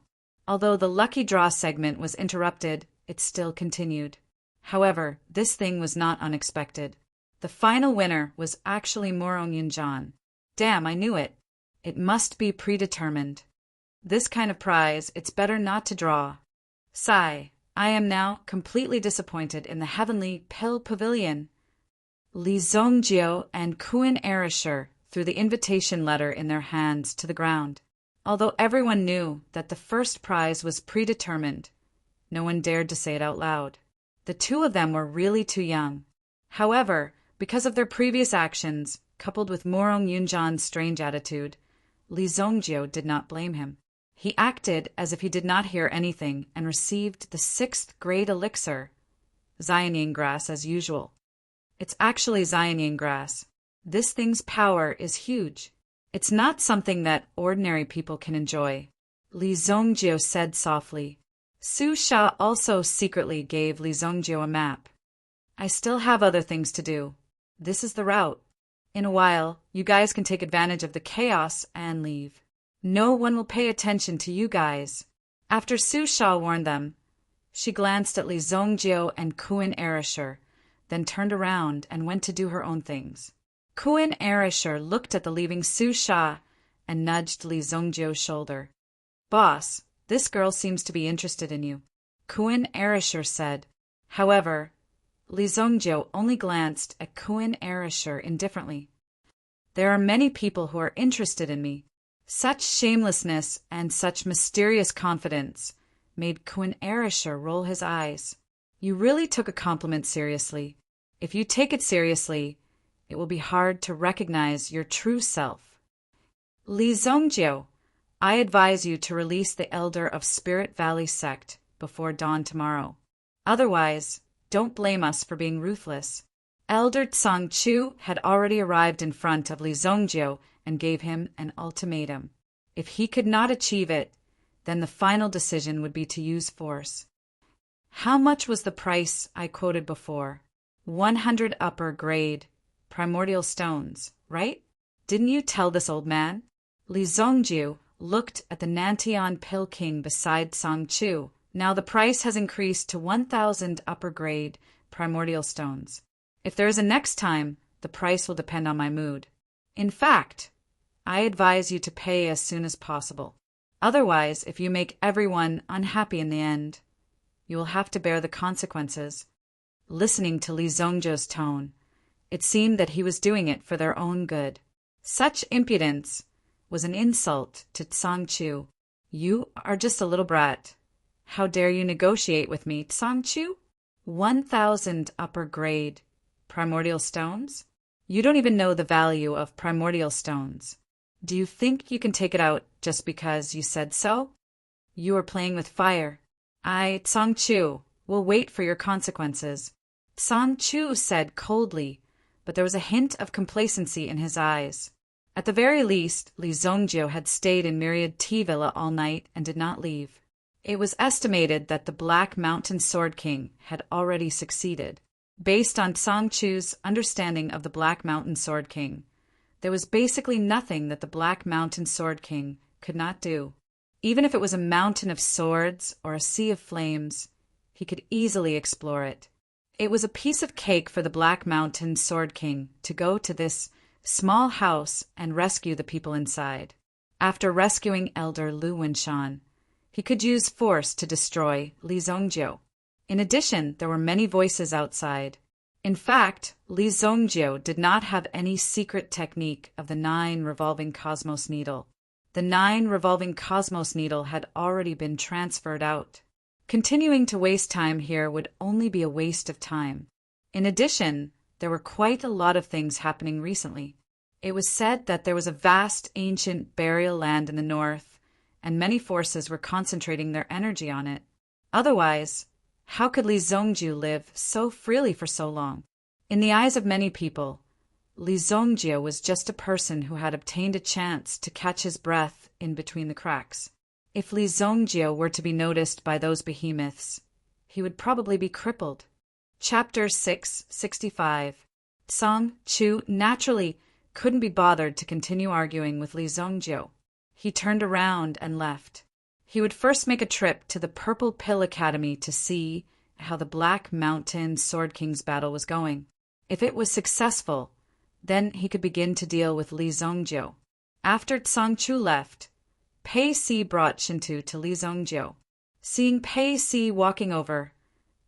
Although the lucky draw segment was interrupted, it still continued. However, this thing was not unexpected. The final winner was actually Morong Yunjan. Damn, I knew it. It must be predetermined. This kind of prize, it's better not to draw. Sigh, I am now completely disappointed in the heavenly Pill Pavilion. Li Zongjio and Kun Arisher threw the invitation letter in their hands to the ground. Although everyone knew that the first prize was predetermined, no one dared to say it out loud. The two of them were really too young. However, because of their previous actions, coupled with Morong Yunjan's strange attitude, Li Zongjio did not blame him. He acted as if he did not hear anything and received the 6th grade elixir, Xianying grass as usual. It's actually Xianying grass. This thing's power is huge. It's not something that ordinary people can enjoy. Li Zongjio said softly. Su Sha also secretly gave Li Zongjio a map. "I still have other things to do. This is the route. In a while, you guys can take advantage of the chaos and leave. No one will pay attention to you guys." After Su Sha warned them, she glanced at Li Zongjio and Kun Arisher, then turned around and went to do her own things. Kun Arisher looked at the leaving Su Sha and nudged Li Zongjio's shoulder. "Boss, this girl seems to be interested in you," Kun Arisher said. However, Li Zongjio only glanced at Kun Arisher indifferently. "There are many people who are interested in me." Such shamelessness and such mysterious confidence made Kun Arisher roll his eyes. "You really took a compliment seriously. If you take it seriously, it will be hard to recognize your true self." Li Zongjio, I advise you to release the elder of Spirit Valley sect before dawn tomorrow. Otherwise, don't blame us for being ruthless. Elder Tsang Chu had already arrived in front of Li Zongjio and gave him an ultimatum. If he could not achieve it, then the final decision would be to use force. How much was the price I quoted before? 100 upper grade primordial stones, right? Didn't you tell this old man? Li Zongjio looked at the Nantian Pill King beside Tsang Chu. Now the price has increased to 1,000 upper grade primordial stones. If there is a next time, The price will depend on my mood. In fact, I advise you to pay as soon as possible. Otherwise, if you make everyone unhappy in the end, you will have to bear the consequences." Listening to Li Zongjiu's tone, it seemed that he was doing it for their own good. Such impudence was an insult to Tsang Chu. "You are just a little brat. How dare you negotiate with me, Tsang Chu? 1,000 upper grade primordial stones? You don't even know the value of primordial stones. Do you think you can take it out just because you said so? You are playing with fire. I, Tsang Chu, will wait for your consequences." Tsang Chu said coldly, but there was a hint of complacency in his eyes. At the very least, Li Zongjiu had stayed in Myriad Tea Villa all night and did not leave. It was estimated that the Black Mountain Sword King had already succeeded. Based on Tsang Chu's understanding of the Black Mountain Sword King, there was basically nothing that the Black Mountain Sword King could not do. Even if it was a mountain of swords or a sea of flames, he could easily explore it. It was a piece of cake for the Black Mountain Sword King to go to this small house and rescue the people inside. After rescuing Elder Lu Wenshan, he could use force to destroy Li Zongjiu. In addition, there were many voices outside. In fact, Li Zongjiu did not have any secret technique of the 9 revolving cosmos needle. The 9 revolving cosmos needle had already been transferred out. Continuing to waste time here would only be a waste of time. In addition, there were quite a lot of things happening recently. It was said that there was a vast ancient burial land in the north, and many forces were concentrating their energy on it. Otherwise, how could Li Zongjiu live so freely for so long? In the eyes of many people, Li Zongjiu was just a person who had obtained a chance to catch his breath in between the cracks. If Li Zongjiu were to be noticed by those behemoths, he would probably be crippled. Chapter 665. Tsang Chu naturally couldn't be bothered to continue arguing with Li Zongjiu. He turned around and left. He would first make a trip to the Purple Pill Academy to see how the Black Mountain Sword King's battle was going. If it was successful, then he could begin to deal with Li Zongjiu. After Tsang Chu left, Pei Si brought Shintu to Li Zongjiu. Seeing Pei Si walking over,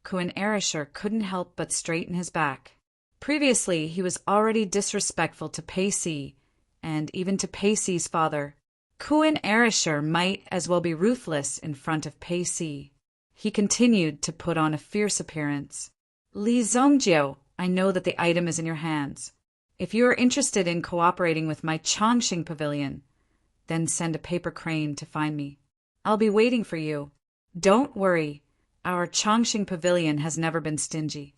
Kun Erisher couldn't help but straighten his back. Previously, he was already disrespectful to Pei Si, and even to Pei Si's father. Kun Erisher might as well be ruthless in front of Pei Si. He continued to put on a fierce appearance. "Li Zongjiu, I know that the item is in your hands. If you are interested in cooperating with my Chongqing Pavilion, then send a paper crane to find me. I'll be waiting for you. Don't worry, our Chongqing Pavilion has never been stingy."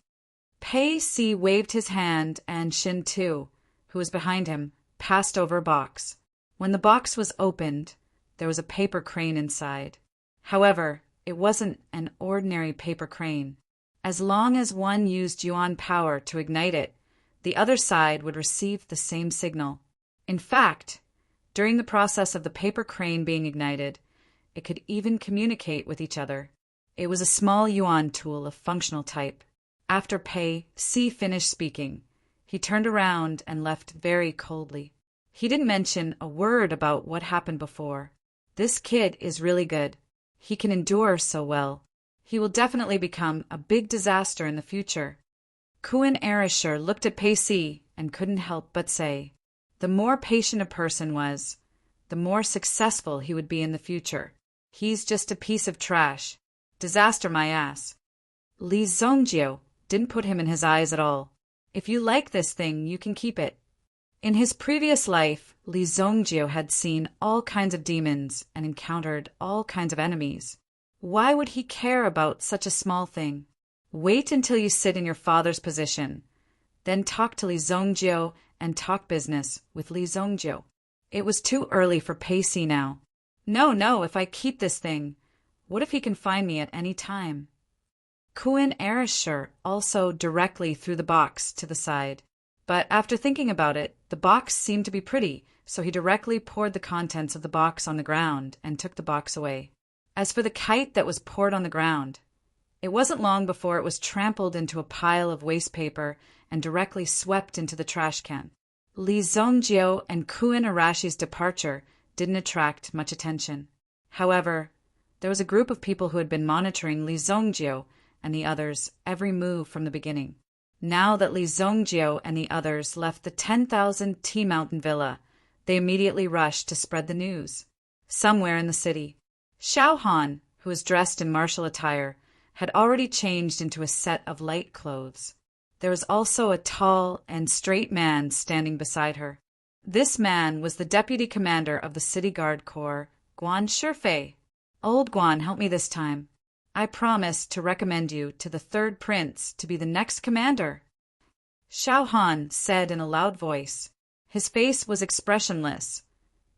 Pei Si waved his hand, and Shin Tu, who was behind him, passed over a box. When the box was opened, there was a paper crane inside. However, it wasn't an ordinary paper crane. As long as one used yuan power to ignite it, the other side would receive the same signal. In fact, during the process of the paper crane being ignited, it could even communicate with each other. It was a small yuan tool of functional type. After Pei Si finished speaking, he turned around and left very coldly. He didn't mention a word about what happened before. This kid is really good. He can endure so well. He will definitely become a big disaster in the future. Kun Erisher looked at Pei Si and couldn't help but say, the more patient a person was, the more successful he would be in the future. He's just a piece of trash. Disaster my ass. Li Zongjiu didn't put him in his eyes at all. If you like this thing, you can keep it. In his previous life, Li Zongjiu had seen all kinds of demons and encountered all kinds of enemies. Why would he care about such a small thing? Wait until you sit in your father's position. Then talk to Li Zongjiu and talk business with Li Zongjiu. It was too early for Pei Si now. No, if I keep this thing, what if he can find me at any time? Kun Erisher also directly threw the box to the side. But after thinking about it, the box seemed to be pretty, so he directly poured the contents of the box on the ground and took the box away. As for the kite that was poured on the ground, It wasn't long before it was trampled into a pile of waste paper and directly swept into the trash can. Li Zongjio and Kuin Arashi's departure didn't attract much attention. However, there was a group of people who had been monitoring Li Zongjio and the others' every move from the beginning. Now that Li Zongjio and the others left the 10,000 Tea Mountain Villa, they immediately rushed to spread the news. Somewhere in the city, Xiao Han, who was dressed in martial attire, had already changed into a set of light clothes. There was also a tall and straight man standing beside her. This man was the deputy commander of the City Guard Corps, Guan Shifei. Old Guan, help me this time. I promise to recommend you to the third prince to be the next commander. Xiao Han said in a loud voice. His face was expressionless,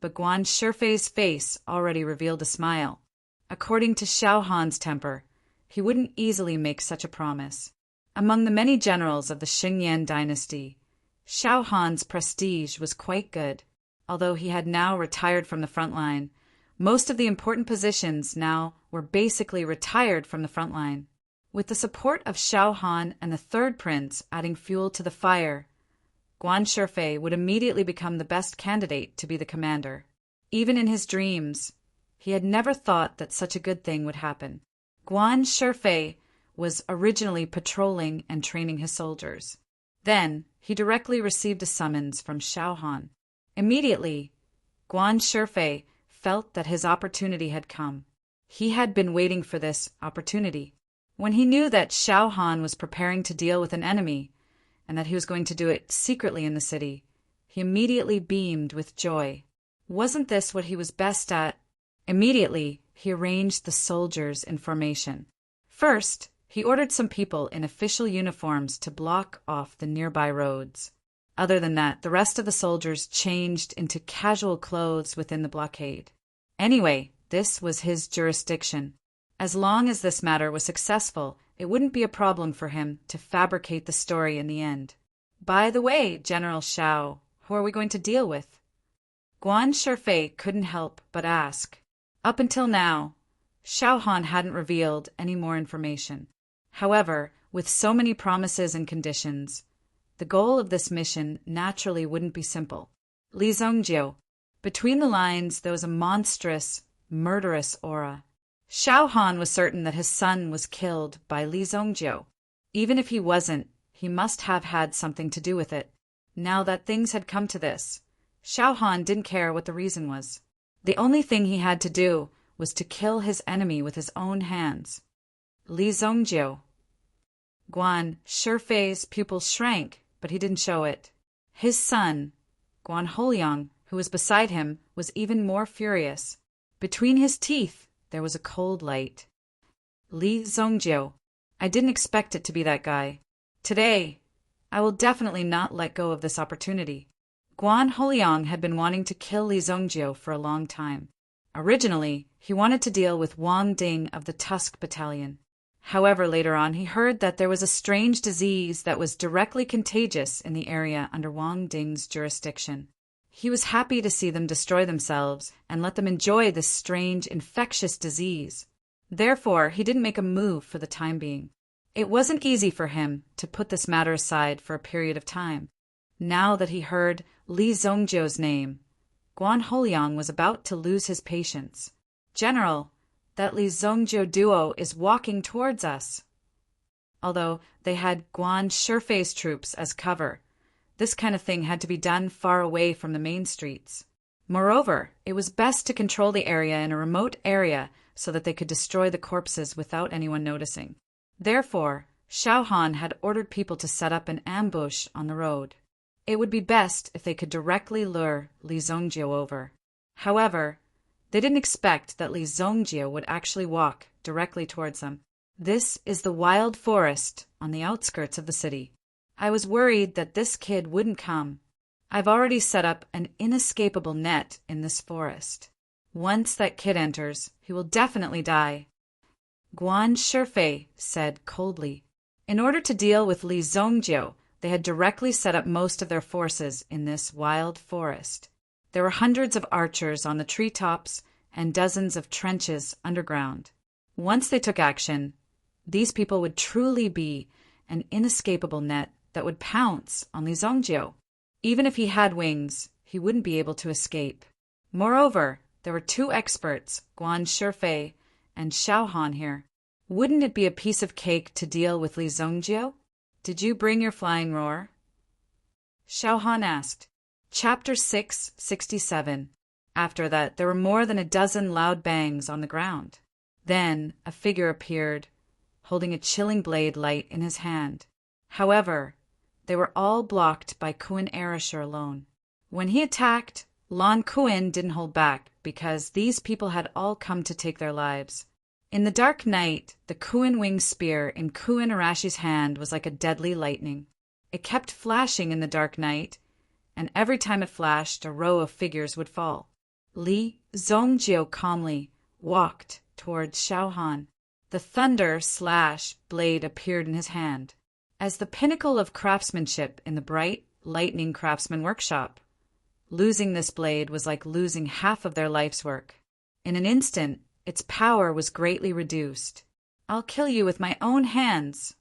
but Guan Shifei's face already revealed a smile. According to Xiao Han's temper, he wouldn't easily make such a promise. Among the many generals of the Xingyan dynasty, Xiao Han's prestige was quite good. Although he had now retired from the front line, most of the important positions now were basically retired from the front line. With the support of Xiao Han and the third prince adding fuel to the fire, Guan Shifei would immediately become the best candidate to be the commander. Even in his dreams, he had never thought that such a good thing would happen. Guan Shifei was originally patrolling and training his soldiers. Then, he directly received a summons from Xiao Han. Immediately, Guan Shifei felt that his opportunity had come. He had been waiting for this opportunity. When he knew that Xiao Han was preparing to deal with an enemy, and that he was going to do it secretly in the city, he immediately beamed with joy. Wasn't this what he was best at? Immediately, he arranged the soldiers in formation. First, he ordered some people in official uniforms to block off the nearby roads. Other than that, the rest of the soldiers changed into casual clothes within the blockade. Anyway, this was his jurisdiction. As long as this matter was successful, it wouldn't be a problem for him to fabricate the story in the end. By the way, General Xiao, who are we going to deal with? Guan Shifei couldn't help but ask. Up until now, Xiao Han hadn't revealed any more information. However, with so many promises and conditions, the goal of this mission naturally wouldn't be simple. Li Zongjio. Between the lines, there was a monstrous, murderous aura. Xiao Han was certain that his son was killed by Li Zongjio. Even if he wasn't, he must have had something to do with it. Now that things had come to this, Xiao Han didn't care what the reason was. The only thing he had to do was to kill his enemy with his own hands. Li Zongjio. Guan Shifei's pupils shrank, but he didn't show it. His son, Guan Holiang, who was beside him, was even more furious. Between his teeth, there was a cold light. Li Zongjio. I didn't expect it to be that guy. Today, I will definitely not let go of this opportunity. Guan Holiang had been wanting to kill Li Zongjio for a long time. Originally, he wanted to deal with Wang Ding of the Tusk Battalion. However, later on, he heard that there was a strange disease that was directly contagious in the area under Wang Ding's jurisdiction. He was happy to see them destroy themselves and let them enjoy this strange, infectious disease. Therefore, he didn't make a move for the time being. It wasn't easy for him to put this matter aside for a period of time. Now that he heard Li Zongjio's name, Guan Holiang was about to lose his patience. General, that Li Zongjio duo is walking towards us. Although they had Guan Shifei's troops as cover, this kind of thing had to be done far away from the main streets. Moreover, it was best to control the area in a remote area so that they could destroy the corpses without anyone noticing. Therefore, Xiao Han had ordered people to set up an ambush on the road. It would be best if they could directly lure Li Zongjio over. However, they didn't expect that Li Zongjio would actually walk directly towards them. This is the wild forest on the outskirts of the city. I was worried that this kid wouldn't come. I've already set up an inescapable net in this forest. Once that kid enters, he will definitely die. Guan Shifei said coldly. In order to deal with Li Zongjio, they had directly set up most of their forces in this wild forest. There were hundreds of archers on the treetops and dozens of trenches underground. Once they took action, These people would truly be an inescapable net that would pounce on Li Zongjiu. Even if he had wings, he wouldn't be able to escape. Moreover, there were two experts, Guan Shifei and Xiao Han here. Wouldn't it be a piece of cake to deal with Li Zongjiu? Did you bring your flying roar? Xiao Han asked. Chapter 667. After that, there were more than a dozen loud bangs on the ground. Then a figure appeared, holding a chilling blade light in his hand. However, they were all blocked by Kuan Erasure alone. When he attacked, Lan Kuan didn't hold back because these people had all come to take their lives. In the dark night, the Kuan winged spear in Kuan Arashi's hand was like a deadly lightning. It kept flashing in the dark night, and every time it flashed, a row of figures would fall. Li Zongjiu calmly walked towards Xiao Han. The thunder/slash blade appeared in his hand, as the pinnacle of craftsmanship in the bright, lightning craftsman workshop. Losing this blade was like losing half of their life's work. In an instant, its power was greatly reduced. I'll kill you with my own hands.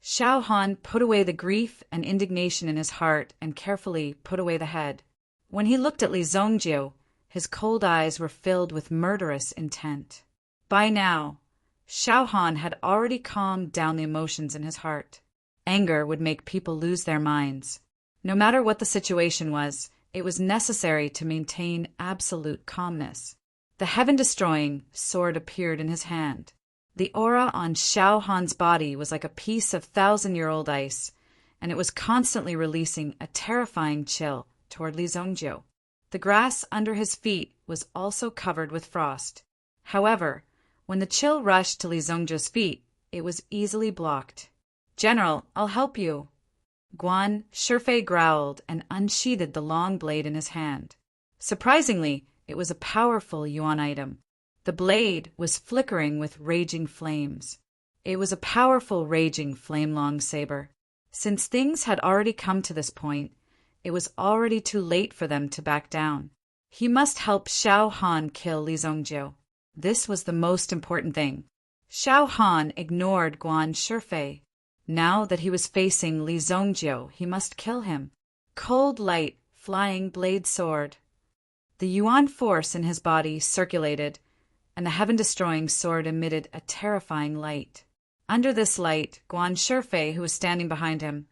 Xiao Han put away the grief and indignation in his heart and carefully put away the head. When he looked at Li Zongjiu, his cold eyes were filled with murderous intent. By now, Xiao Han had already calmed down the emotions in his heart. Anger would make people lose their minds. No matter what the situation was, it was necessary to maintain absolute calmness. The heaven-destroying sword appeared in his hand. The aura on Xiao Han's body was like a piece of thousand-year-old ice, and it was constantly releasing a terrifying chill toward Li Zongjiu. The grass under his feet was also covered with frost. However, when the chill rushed to Li Zongjiu's feet, it was easily blocked. General, I'll help you. Guan Shifei growled and unsheathed the long blade in his hand. Surprisingly, it was a powerful yuan item. The blade was flickering with raging flames. It was a powerful, raging flame-long saber. Since things had already come to this point, it was already too late for them to back down. He must help Xiao Han kill Li Zongjiu. This was the most important thing. Xiao Han ignored Guan Shifei. Now that he was facing Li Zongjiu, he must kill him. Cold light, flying blade sword. The yuan force in his body circulated, and the heaven-destroying sword emitted a terrifying light. Under this light, Guan Shifei, who was standing behind him,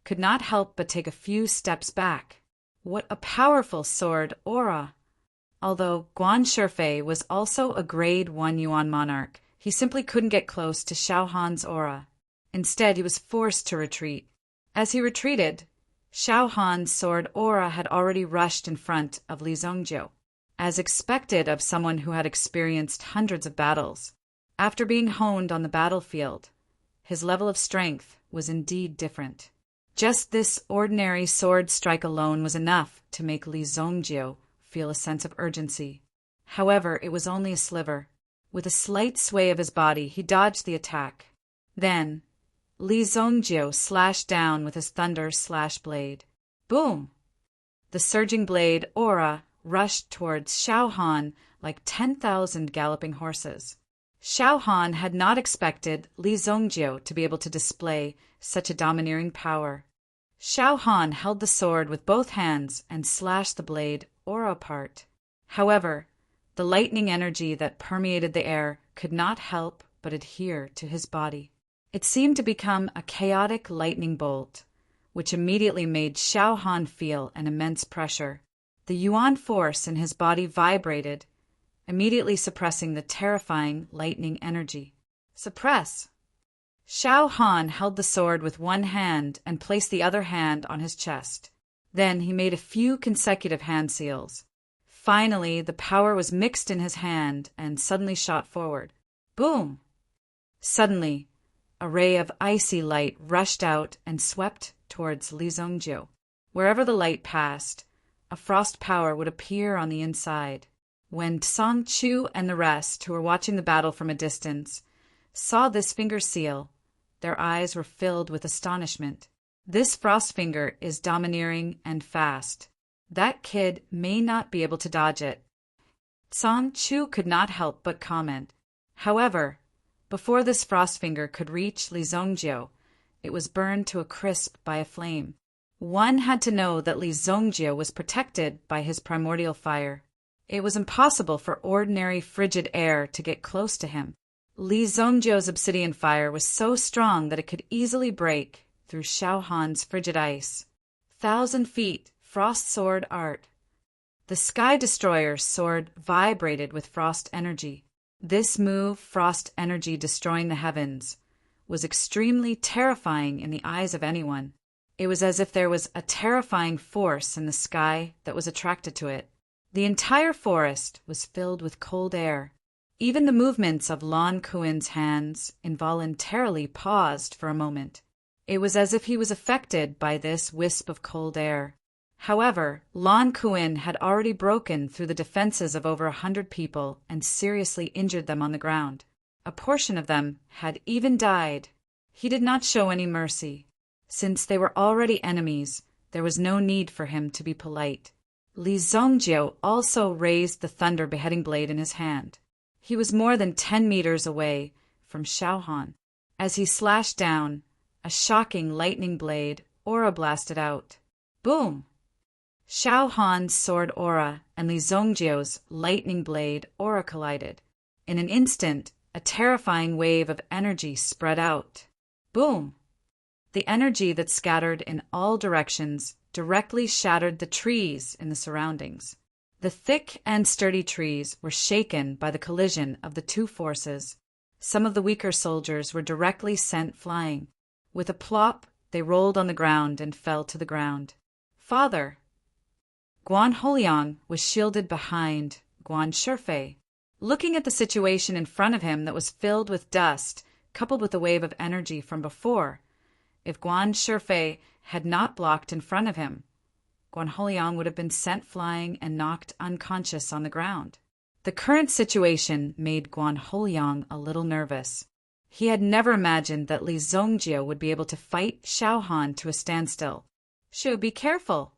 could not help but take a few steps back. What a powerful sword aura! Although Guan Shifei was also a grade 1 yuan monarch, he simply couldn't get close to Xiao Han's aura. Instead, he was forced to retreat. As he retreated, Xiao Han's sword aura had already rushed in front of Li Zongjiu, as expected of someone who had experienced hundreds of battles. After being honed on the battlefield, his level of strength was indeed different. Just this ordinary sword strike alone was enough to make Li Zongjiu feel a sense of urgency. However, it was only a sliver. With a slight sway of his body, he dodged the attack. Then, Li Zongjiu slashed down with his thunder/slash blade. Boom! The surging blade aura rushed towards Xiao Han like 10,000 galloping horses. Xiao Han had not expected Li Zongjiu to be able to display such a domineering power. Xiao Han held the sword with both hands and slashed the blade aura apart. However, the lightning energy that permeated the air could not help but adhere to his body. It seemed to become a chaotic lightning bolt, which immediately made Xiao Han feel an immense pressure. The yuan force in his body vibrated, immediately suppressing the terrifying lightning energy. Suppress! Xiao Han held the sword with one hand and placed the other hand on his chest. Then he made a few consecutive hand seals. Finally, the power was mixed in his hand and suddenly shot forward. Boom! Suddenly, a ray of icy light rushed out and swept towards Li Zongjiu. Wherever the light passed, a frost power would appear on the inside. When Song Chu and the rest, who were watching the battle from a distance, saw this finger seal, their eyes were filled with astonishment. This frost finger is domineering and fast. That kid may not be able to dodge it. Song Chu could not help but comment. However, Before this frost finger could reach Li Zongjiu, it was burned to a crisp by a flame. One had to know that Li Zongjiu was protected by his primordial fire. It was impossible for ordinary frigid air to get close to him. Li Zongjiu's obsidian fire was so strong that it could easily break through Xiao Han's frigid ice. 1,000 feet, frost sword art. The Sky Destroyer's sword vibrated with frost energy. This move, frost energy destroying the heavens, was extremely terrifying in the eyes of anyone. It was as if there was a terrifying force in the sky that was attracted to it. The entire forest was filled with cold air. Even the movements of Lan Kuin's hands involuntarily paused for a moment. It was as if he was affected by this wisp of cold air. However, Lan Kuin had already broken through the defenses of over 100 people and seriously injured them on the ground. A portion of them had even died. He did not show any mercy. Since they were already enemies, there was no need for him to be polite. Li Zongjiu also raised the thunder beheading blade in his hand. He was more than 10 meters away from Xiao Han. As he slashed down, a shocking lightning blade aura blasted out. Boom! Xiao Han's sword aura and Li Zongjiu's lightning blade aura collided. In an instant, a terrifying wave of energy spread out. Boom! The energy that scattered in all directions directly shattered the trees in the surroundings. The thick and sturdy trees were shaken by the collision of the two forces. Some of the weaker soldiers were directly sent flying. With a plop, they rolled on the ground and fell to the ground. Father! Guan Holiang was shielded behind Guan Shifei. Looking at the situation in front of him that was filled with dust, coupled with a wave of energy from before, if Guan Shifei had not blocked in front of him, Guan Holiang would have been sent flying and knocked unconscious on the ground. The current situation made Guan Holiang a little nervous. He had never imagined that Li Zongjiu would be able to fight Xiao Han to a standstill. "Shu, be careful."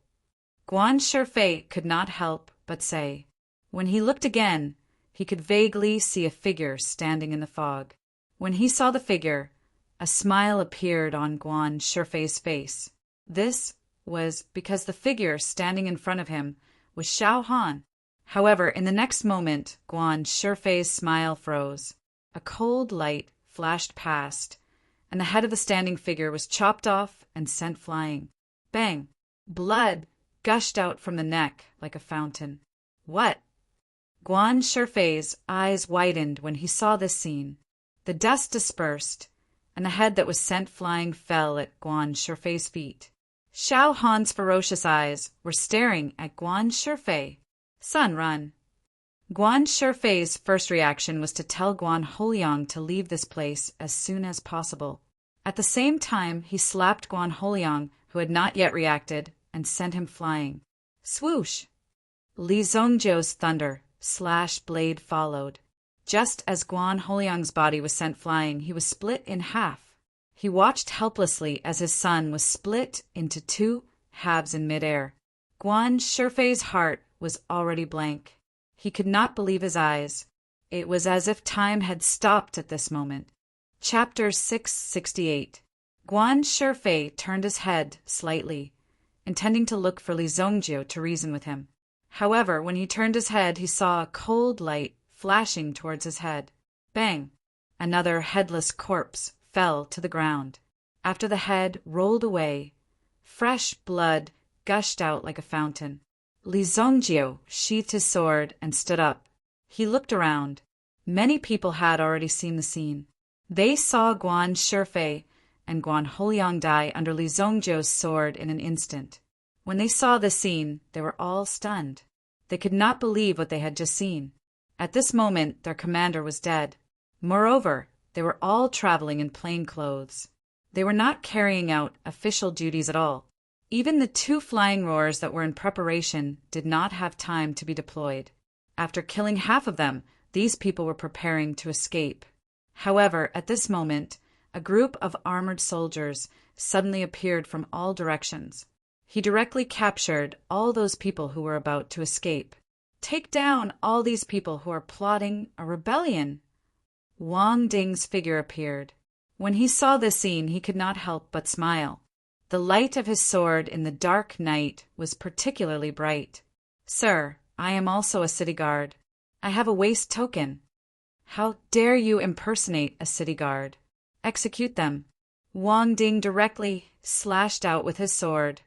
Guan Shifei could not help but say. When he looked again, he could vaguely see a figure standing in the fog. When he saw the figure, a smile appeared on Guan Shifei's face. This was because the figure standing in front of him was Xiao Han. However, in the next moment, Guan Shifei's smile froze. A cold light flashed past, and the head of the standing figure was chopped off and sent flying. Bang! Blood gushed out from the neck like a fountain. What? Guan Shifei's eyes widened when he saw this scene. The dust dispersed, and the head that was sent flying fell at Guan Shifei's feet. Xiao Han's ferocious eyes were staring at Guan Shifei. "Son, run." Guan Shifei's first reaction was to tell Guan Holiang to leave this place as soon as possible. At the same time, he slapped Guan Holiang, who had not yet reacted, and sent him flying. Swoosh! Li Zongjiu's thunder slash blade followed. Just as Guan Holiang's body was sent flying, he was split in half. He watched helplessly as his son was split into two halves in midair. Guan Shifei's heart was already blank. He could not believe his eyes. It was as if time had stopped at this moment. Chapter 668. Guan Shifei turned his head slightly, intending to look for Li Zongjiu to reason with him. However, when he turned his head, he saw a cold light flashing towards his head. Bang! Another headless corpse fell to the ground. After the head rolled away, fresh blood gushed out like a fountain. Li Zongjiu sheathed his sword and stood up. He looked around. Many people had already seen the scene. They saw Guan Shifei and Guan Holiang die under Li Zongjiu's sword in an instant. When they saw this scene, they were all stunned. They could not believe what they had just seen. At this moment, their commander was dead. Moreover, they were all traveling in plain clothes. They were not carrying out official duties at all. Even the 2 flying roars that were in preparation did not have time to be deployed. After killing half of them, these people were preparing to escape. However, at this moment, a group of armored soldiers suddenly appeared from all directions. He directly captured all those people who were about to escape. "Take down all these people who are plotting a rebellion." Wang Ding's figure appeared. When he saw this scene, he could not help but smile. The light of his sword in the dark night was particularly bright. "Sir, I am also a city guard. I have a waist token." "How dare you impersonate a city guard? Execute them." Wang Ding directly slashed out with his sword,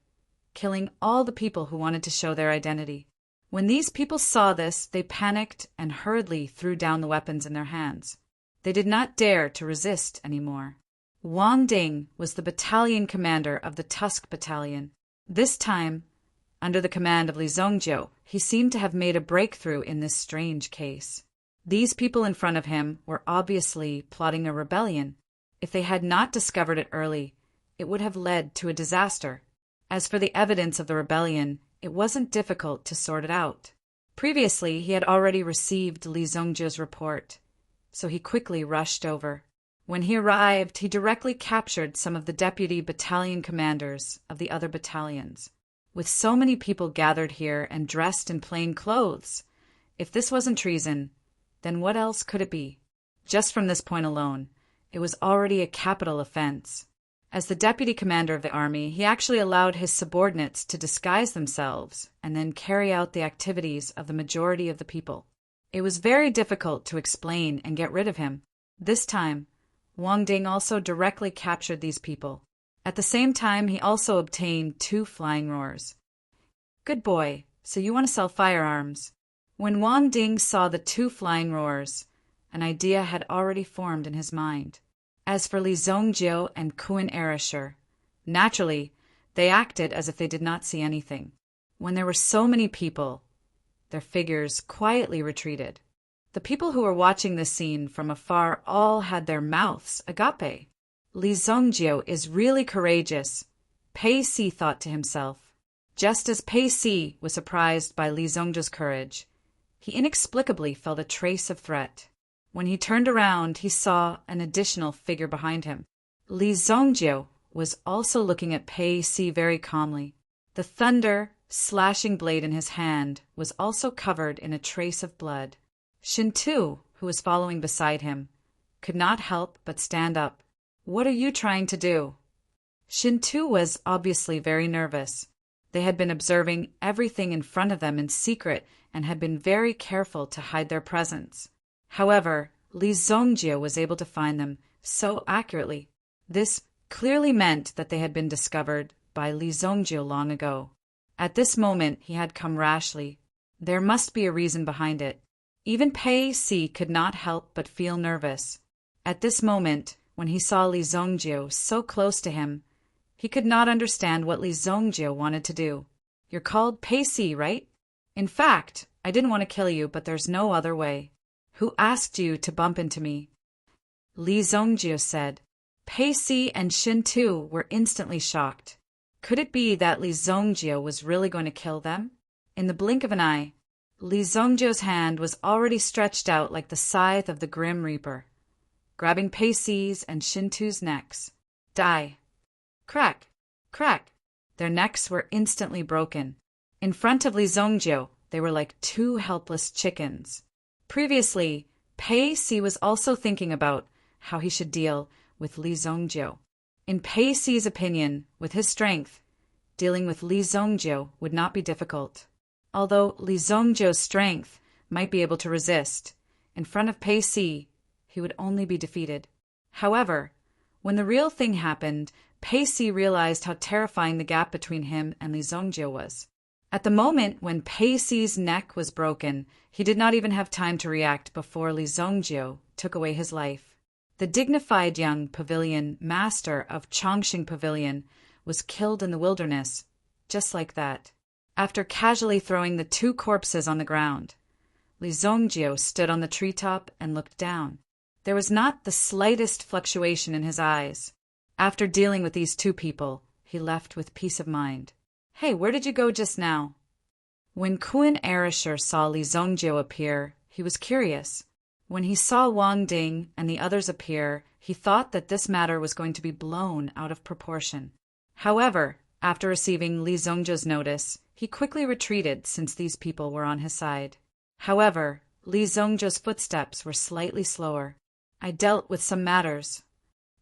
killing all the people who wanted to show their identity. When these people saw this, they panicked and hurriedly threw down the weapons in their hands. They did not dare to resist anymore. Wang Ding was the battalion commander of the Tusk Battalion. This time, under the command of Li Zongjiu, he seemed to have made a breakthrough in this strange case. These people in front of him were obviously plotting a rebellion. If they had not discovered it early, it would have led to a disaster. As for the evidence of the rebellion, it wasn't difficult to sort it out. Previously, he had already received Li Zongjiu's report, so he quickly rushed over. When he arrived, he directly captured some of the deputy battalion commanders of the other battalions. With so many people gathered here and dressed in plain clothes, if this wasn't treason, then what else could it be? Just from this point alone, it was already a capital offense. As the deputy commander of the army, he actually allowed his subordinates to disguise themselves and then carry out the activities of the majority of the people. It was very difficult to explain and get rid of him. This time, Wang Ding also directly captured these people. At the same time, he also obtained 2 flying roars. "Good boy, so you want to sell firearms." When Wang Ding saw the 2 flying roars, an idea had already formed in his mind. As for Li Zongjiu and Kun Erisher, naturally, they acted as if they did not see anything. When there were so many people, their figures quietly retreated. The people who were watching this scene from afar all had their mouths agape. Li Zongjiu is really courageous, Pei Si thought to himself. Just as Pei Si was surprised by Li Zongjiu's courage, he inexplicably felt a trace of threat. When he turned around, he saw an additional figure behind him. Li Zongjiu was also looking at Pei Si very calmly. The thunder, slashing blade in his hand was also covered in a trace of blood. Shin Tu, who was following beside him, could not help but stand up. "What are you trying to do?" Shin Tu was obviously very nervous. They had been observing everything in front of them in secret and had been very careful to hide their presence. However, Li Zongjiu was able to find them so accurately. This clearly meant that they had been discovered by Li Zongjiu long ago. At this moment, he had come rashly. There must be a reason behind it. Even Pei Si could not help but feel nervous. At this moment, when he saw Li Zongjiu so close to him, he could not understand what Li Zongjiu wanted to do. "You're called Pei Si, right? In fact, I didn't want to kill you, but there's no other way. Who asked you to bump into me?" Li Zongjiu said. Pei Si and Shin Tu were instantly shocked. Could it be that Li Zongjiu was really going to kill them? In the blink of an eye, Li Zongjiu's hand was already stretched out like the scythe of the Grim Reaper, grabbing Pei Si's and Shin Tu's necks. Die! Crack! Crack! Their necks were instantly broken. In front of Li Zongjiu, they were like 2 helpless chickens. Previously, Pei Si was also thinking about how he should deal with Li Zongjiu. In Pei Si's opinion, with his strength, dealing with Li Zongjiu would not be difficult. Although Li Zongjiu's strength might be able to resist, in front of Pei Si, he would only be defeated. However, when the real thing happened, Pei Si realized how terrifying the gap between him and Li Zongjiu was. At the moment when Pei Si's neck was broken, he did not even have time to react before Li Zongjiu took away his life. The dignified young pavilion master of Chongqing Pavilion was killed in the wilderness, just like that. After casually throwing the 2 corpses on the ground, Li Zongjiu stood on the treetop and looked down. There was not the slightest fluctuation in his eyes. After dealing with these 2 people, he left with peace of mind. "Hey, where did you go just now?" When Kun Erisher saw Li Zongjiu appear, he was curious. When he saw Wang Ding and the others appear, he thought that this matter was going to be blown out of proportion. However, after receiving Li Zongjiu's notice, he quickly retreated since these people were on his side. However, Li Zongjiu's footsteps were slightly slower. I dealt with some matters,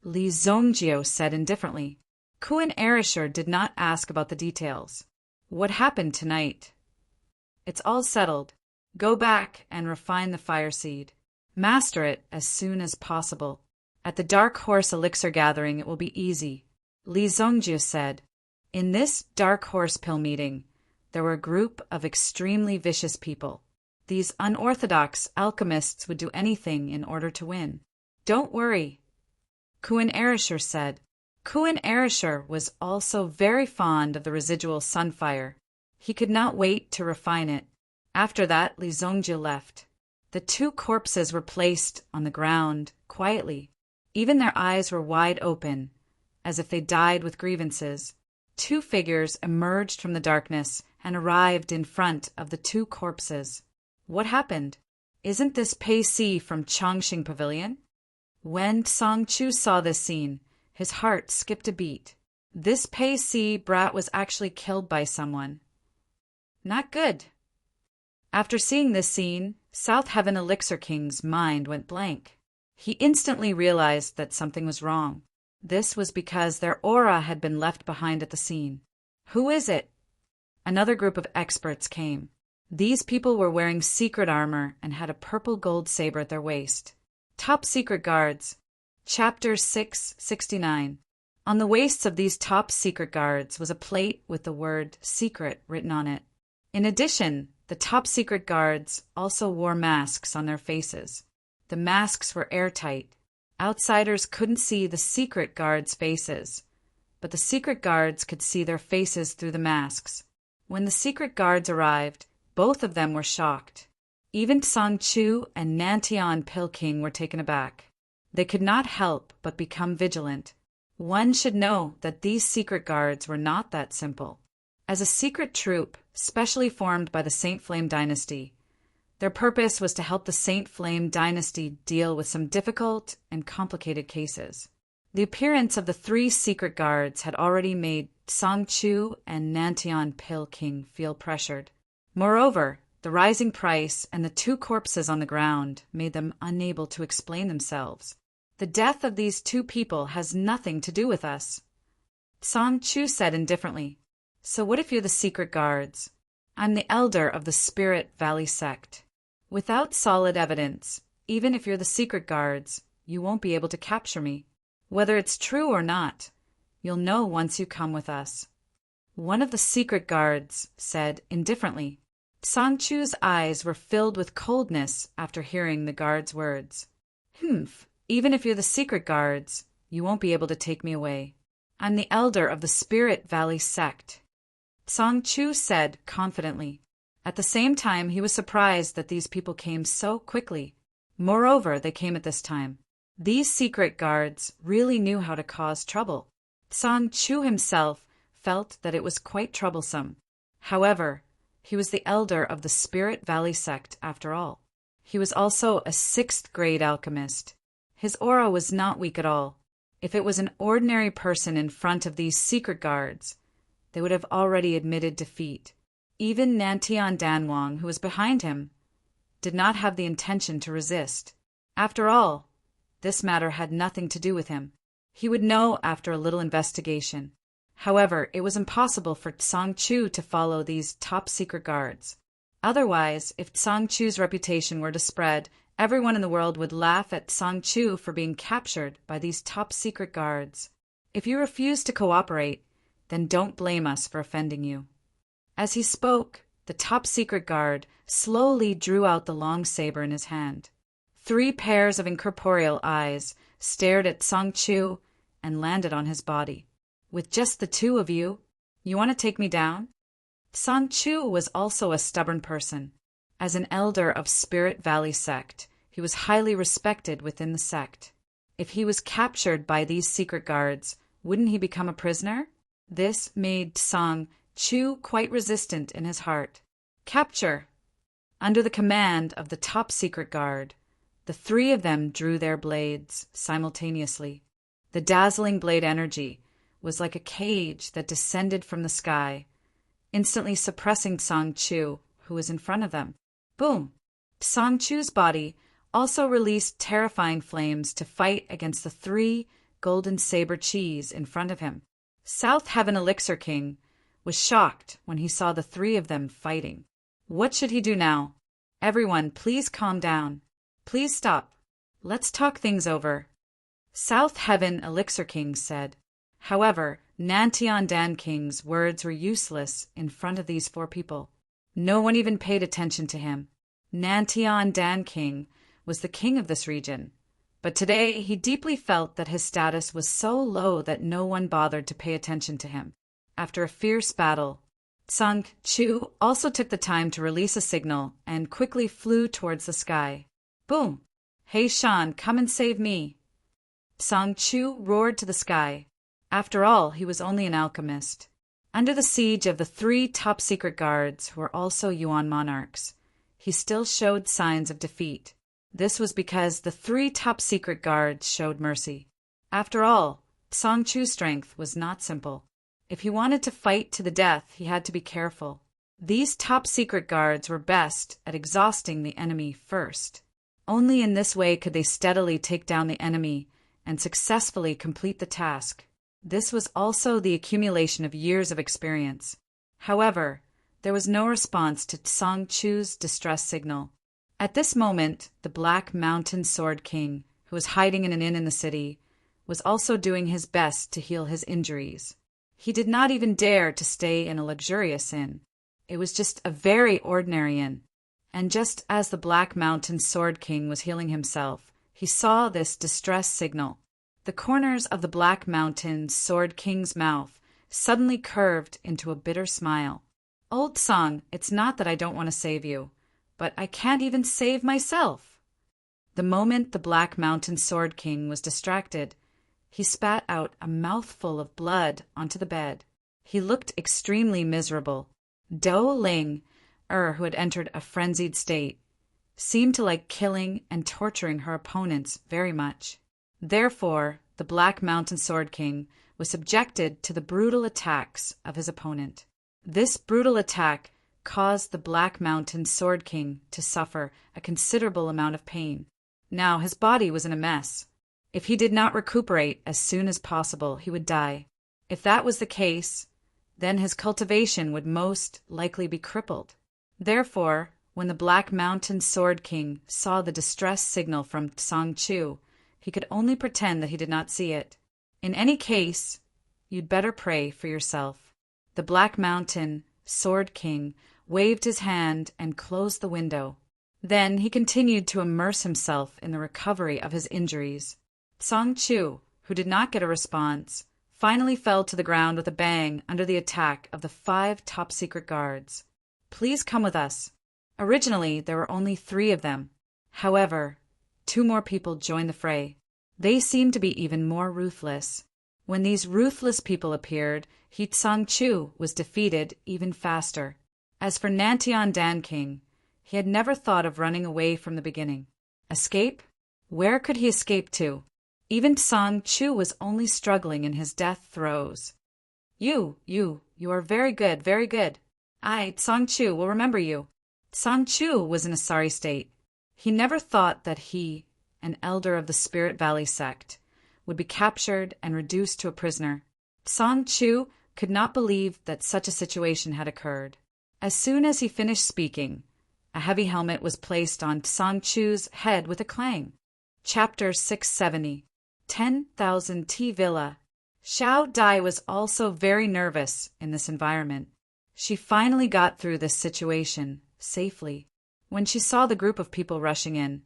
Li Zongjio said indifferently. Kun Erishur did not ask about the details. What happened tonight? It's all settled. Go back and refine the fire seed. Master it as soon as possible. At the Dark Horse Elixir Gathering it will be easy, Li Zongjie said. In this Dark Horse Pill meeting, there were a group of extremely vicious people. These unorthodox alchemists would do anything in order to win. Don't worry, Kun Erishur said. Kun Erishur was also very fond of the residual sunfire. He could not wait to refine it. After that, Li Zongjie left. The two corpses were placed on the ground, quietly. Even their eyes were wide open, as if they died with grievances. Two figures emerged from the darkness and arrived in front of the two corpses. What happened? Isn't this Pei Si from Chongqing Pavilion? When Song Chu saw this scene, his heart skipped a beat. This Pei Si brat was actually killed by someone. Not good. After seeing this scene, South Heaven Elixir King's mind went blank. He instantly realized that something was wrong. This was because their aura had been left behind at the scene. Who is it? Another group of experts came. These people were wearing secret armor and had a purple gold saber at their waist. Top secret guards. Chapter 669. On the waists of these top secret guards was a plate with the word secret written on it. In addition, the top secret guards also wore masks on their faces. The masks were airtight. Outsiders couldn't see the secret guards' faces, but the secret guards could see their faces through the masks. When the secret guards arrived, both of them were shocked. Even Song Chu and Nantian Pill King were taken aback. They could not help but become vigilant. One should know that these secret guards were not that simple. As a secret troop, specially formed by the Saint Flame dynasty, their purpose was to help the Saint Flame dynasty deal with some difficult and complicated cases. The appearance of the three secret guards had already made Song Chu and Nantian Pill King feel pressured. Moreover, the rising price and the two corpses on the ground made them unable to explain themselves. The death of these two people has nothing to do with us, Song Chu said indifferently. So what if you're the secret guards? I'm the elder of the Spirit Valley sect. Without solid evidence, even if you're the secret guards, you won't be able to capture me. Whether it's true or not, you'll know once you come with us. One of the secret guards said indifferently. Song Chu's eyes were filled with coldness after hearing the guard's words. Even if you're the secret guards, you won't be able to take me away. I'm the elder of the Spirit Valley sect, Song Chu said confidently. At the same time, he was surprised that these people came so quickly. Moreover, they came at this time. These secret guards really knew how to cause trouble. Song Chu himself felt that it was quite troublesome. However, he was the elder of the Spirit Valley sect after all. He was also a 6th grade alchemist. His aura was not weak at all. If it was an ordinary person in front of these secret guards, they would have already admitted defeat. Even Nantian Danwang, who was behind him, did not have the intention to resist. After all, this matter had nothing to do with him. He would know after a little investigation. However, it was impossible for Song Chu to follow these top secret guards. Otherwise, if Song Chu's reputation were to spread, everyone in the world would laugh at Song Chu for being captured by these top secret guards. If you refuse to cooperate, then don't blame us for offending you. As he spoke, the top secret guard slowly drew out the long saber in his hand. 3 pairs of incorporeal eyes stared at Song Chu and landed on his body. With just the two of you, you want to take me down? Song Chu was also a stubborn person. As an elder of Spirit Valley sect, he was highly respected within the sect. If he was captured by these secret guards, wouldn't he become a prisoner? This made Song Chu quite resistant in his heart. Capture! Under the command of the top secret guard, the 3 of them drew their blades simultaneously. The dazzling blade energy was like a cage that descended from the sky, instantly suppressing Song Chu, who was in front of them. Boom! Song Chu's body also released terrifying flames to fight against the 3 golden saber cheese in front of him. South Heaven Elixir King was shocked when he saw the 3 of them fighting. What should he do now? Everyone, please calm down. Please stop. Let's talk things over. South Heaven Elixir King said. However, Nantian Dan King's words were useless in front of these 4 people. No one even paid attention to him. Nantian Dan King was the king of this region, but today he deeply felt that his status was so low that no one bothered to pay attention to him. After a fierce battle, Tsang Chu also took the time to release a signal and quickly flew towards the sky. Boom! Hey Shan, come and save me! Tsang Chu roared to the sky. After all, he was only an alchemist. Under the siege of the 3 top-secret guards, who were also Yuan monarchs, he still showed signs of defeat. This was because the 3 top-secret guards showed mercy. After all, Tsang Chu's strength was not simple. If he wanted to fight to the death, he had to be careful. These top-secret guards were best at exhausting the enemy first. Only in this way could they steadily take down the enemy and successfully complete the task. This was also the accumulation of years of experience. However, there was no response to Tsang Chu's distress signal. At this moment, the Black Mountain Sword King, who was hiding in an inn in the city, was also doing his best to heal his injuries. He did not even dare to stay in a luxurious inn. It was just a very ordinary inn. And just as the Black Mountain Sword King was healing himself, he saw this distress signal. The corners of the Black Mountain Sword King's mouth suddenly curved into a bitter smile. Old Tsang, it's not that I don't want to save you, but I can't even save myself. The moment the Black Mountain Sword King was distracted, he spat out a mouthful of blood onto the bed. He looked extremely miserable. Do Ling, who had entered a frenzied state, seemed to like killing and torturing her opponents very much. Therefore, the Black Mountain Sword King was subjected to the brutal attacks of his opponent. This brutal attack caused the Black Mountain Sword King to suffer a considerable amount of pain. Now his body was in a mess. If he did not recuperate as soon as possible, he would die. If that was the case, then his cultivation would most likely be crippled. Therefore, when the Black Mountain Sword King saw the distress signal from Tsang Chu, he could only pretend that he did not see it. In any case, you'd better pray for yourself. The Black Mountain Sword King waved his hand and closed the window. Then he continued to immerse himself in the recovery of his injuries. Tsang Chu, who did not get a response, finally fell to the ground with a bang under the attack of the 5 top-secret guards. Please come with us. Originally, there were only 3 of them. However, 2 more people joined the fray. They seemed to be even more ruthless. When these ruthless people appeared, Tsang Chu was defeated even faster. As for Nantian Dan King, he had never thought of running away from the beginning. Escape? Where could he escape to? Even Tsang Chu was only struggling in his death throes. You are very good, very good. Tsang Chu will remember you. Tsang Chu was in a sorry state. He never thought that he, an elder of the Spirit Valley sect, would be captured and reduced to a prisoner. Tsang Chu could not believe that such a situation had occurred. As soon as he finished speaking, a heavy helmet was placed on Tsang Chu's head with a clang. Chapter 670. 10,000 T Villa. Xiao Dai was also very nervous in this environment. She finally got through this situation safely. When she saw the group of people rushing in,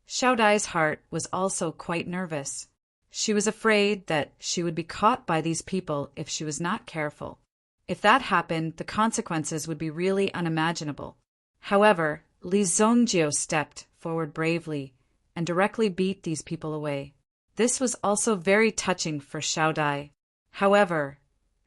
Xiao Dai's heart was also quite nervous. She was afraid that she would be caught by these people if she was not careful. If that happened, the consequences would be really unimaginable. However, Li Zongjio stepped forward bravely and directly beat these people away. This was also very touching for Xiao Dai. However,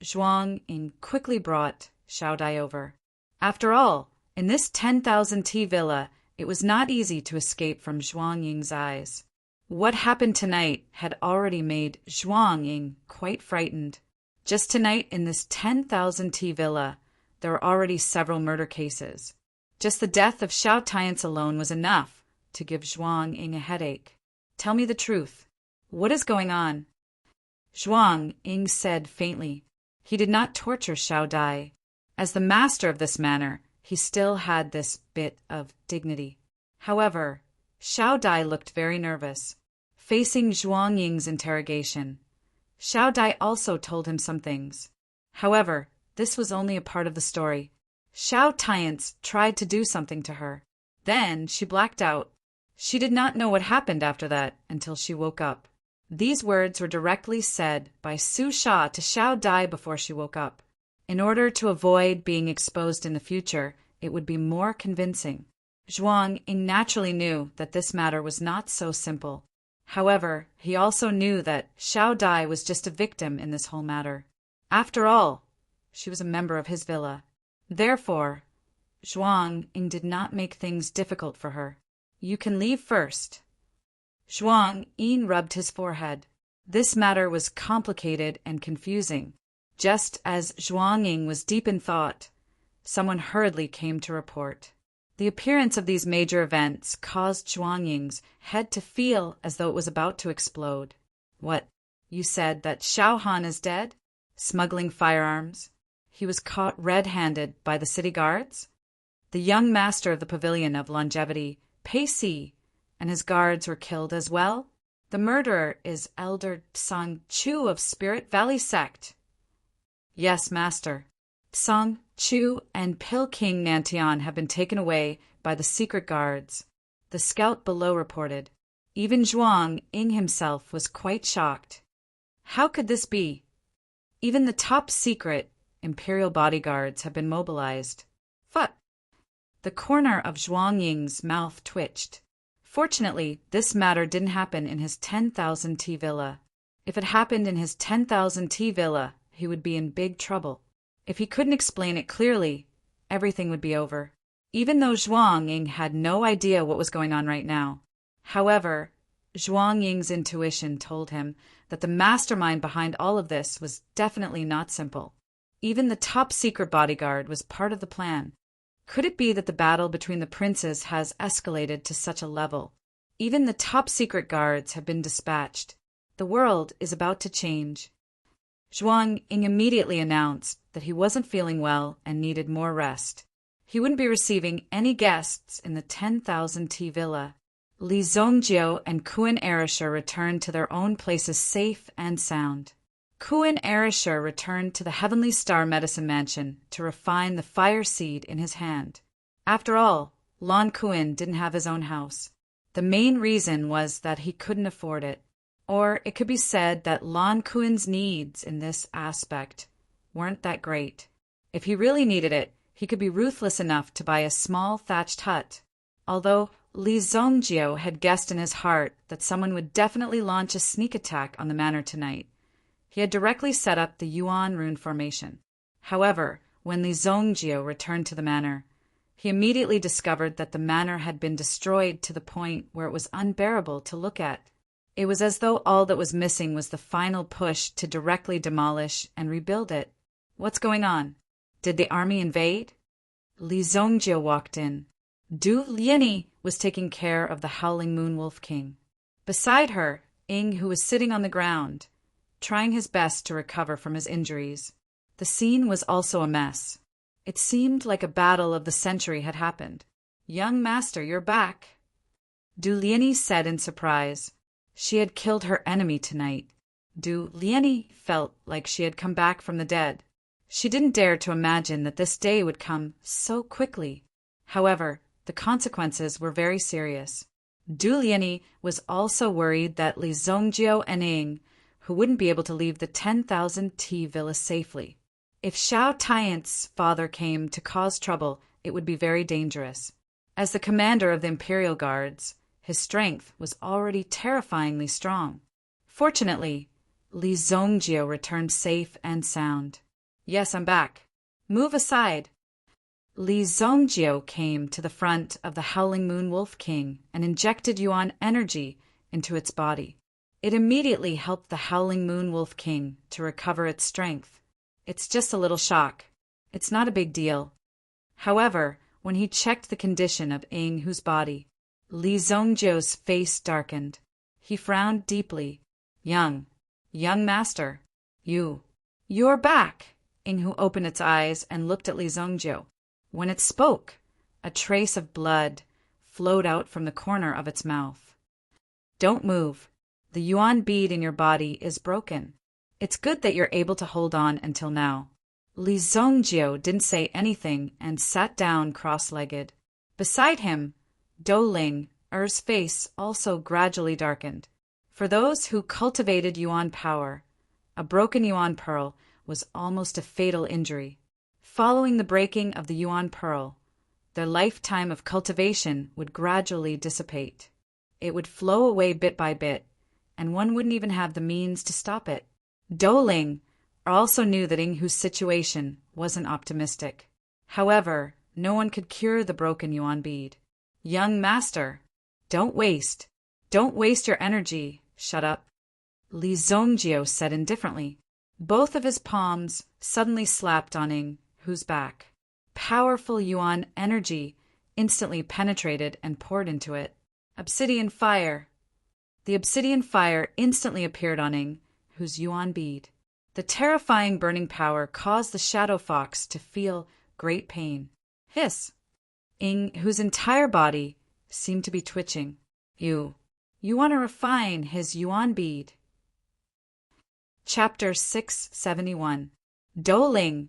Zhuang Ying quickly brought Xiao Dai over. After all, in this 10,000 T villa, it was not easy to escape from Zhuang Ying's eyes. What happened tonight had already made Zhuang Ying quite frightened. Just tonight in this 10,000 T villa, there were already several murder cases. Just the death of Xiao Tiance alone was enough to give Zhuang Ying a headache. Tell me the truth. What is going on? Zhuang Ying said faintly. He did not torture Xiao Dai. As the master of this manor, he still had this bit of dignity. However, Xiao Dai looked very nervous. Facing Zhuang Ying's interrogation, Xiao Dai also told him some things. However, this was only a part of the story. Xiao Tiance tried to do something to her. Then she blacked out. She did not know what happened after that until she woke up. These words were directly said by Su Sha to Xiao Dai before she woke up. In order to avoid being exposed in the future, it would be more convincing. Zhuang Ying naturally knew that this matter was not so simple. However, he also knew that Xiao Dai was just a victim in this whole matter. After all, she was a member of his villa. Therefore, Zhuang Ying did not make things difficult for her. You can leave first. Zhuang Ying rubbed his forehead. This matter was complicated and confusing. Just as Zhuang Ying was deep in thought, someone hurriedly came to report. The appearance of these major events caused Zhuang Ying's head to feel as though it was about to explode. What? You said that Xiao Han is dead? Smuggling firearms? He was caught red-handed by the city guards? The young master of the Pavilion of Longevity, Pei Si, and his guards were killed as well? The murderer is Elder Tsang Chu of Spirit Valley Sect. Yes, master. Tsang Chu and Pil King Nantian have been taken away by the secret guards, the scout below reported. Even Zhuang Ying himself was quite shocked. How could this be? Even the top secret imperial bodyguards have been mobilized. What? The corner of Zhuang Ying's mouth twitched. Fortunately, this matter didn't happen in his 10,000 T villa. If it happened in his 10,000 T villa, he would be in big trouble. If he couldn't explain it clearly, everything would be over. Even though Zhuang Ying had no idea what was going on right now. However, Zhuang Ying's intuition told him that the mastermind behind all of this was definitely not simple. Even the top secret bodyguard was part of the plan. Could it be that the battle between the princes has escalated to such a level? Even the top secret guards have been dispatched. The world is about to change. Zhuang Ying immediately announced that he wasn't feeling well and needed more rest. He wouldn't be receiving any guests in the 10,000 T villa. Li Zhongjiu and Kuan Erisher returned to their own places safe and sound. Kuan Erisher returned to the Heavenly Star Medicine Mansion to refine the fire seed in his hand. After all, Lan Kuan didn't have his own house. The main reason was that he couldn't afford it. Or it could be said that Lan Kuan's needs in this aspect weren't that great. If he really needed it, he could be ruthless enough to buy a small thatched hut. Although Li Zhongjiu had guessed in his heart that someone would definitely launch a sneak attack on the manor tonight, he had directly set up the Yuan rune formation. However, when Li Zhongjiu returned to the manor, he immediately discovered that the manor had been destroyed to the point where it was unbearable to look at. It was as though all that was missing was the final push to directly demolish and rebuild it. What's going on? Did the army invade? Li Zhongjiu walked in. Du Liani was taking care of the Howling Moon Wolf King. Beside her, Ying, who was sitting on the ground, trying his best to recover from his injuries. The scene was also a mess. It seemed like a battle of the century had happened. Young master, you're back. Du Liani said in surprise. She had killed her enemy tonight. Du Liani felt like she had come back from the dead. She didn't dare to imagine that this day would come so quickly. However, the consequences were very serious. Du Liani was also worried that Li Zhongjiu and Ying, who wouldn't be able to leave the 10,000 T villa safely. If Xiao Tiance's father came to cause trouble, it would be very dangerous. As the commander of the Imperial Guards, his strength was already terrifyingly strong. Fortunately, Li Zhongjiu returned safe and sound. Yes, I'm back. Move aside. Li Zhongjiu came to the front of the Howling Moon Wolf King and injected Yuan energy into its body. It immediately helped the Howling Moon Wolf King to recover its strength. It's just a little shock. It's not a big deal. However, when he checked the condition of Ying Hu's body, Li Zongjiu's face darkened. He frowned deeply. Young master, you're back. Yinghu opened its eyes and looked at Li Zongjiu. When it spoke, a trace of blood flowed out from the corner of its mouth. Don't move. The yuan bead in your body is broken. It's good that you're able to hold on until now. Li Zongjiu didn't say anything and sat down cross-legged. Beside him, Douling Er's face also gradually darkened. For those who cultivated yuan power, a broken yuan pearl was almost a fatal injury. Following the breaking of the yuan pearl, their lifetime of cultivation would gradually dissipate. It would flow away bit by bit, and one wouldn't even have the means to stop it. Douling also knew that Yinghu's situation wasn't optimistic. However, no one could cure the broken yuan bead. Young master, don't waste your energy. Shut up. Li Zongjiu said indifferently. Both of his palms suddenly slapped on Yinghu's back. Powerful yuan energy instantly penetrated and poured into it. Obsidian fire. The obsidian fire instantly appeared on Yinghu's yuan bead. The terrifying burning power caused the shadow fox to feel great pain. Hiss! Yinghu's entire body seemed to be twitching. You want to refine his yuan bead. Chapter 671. Douling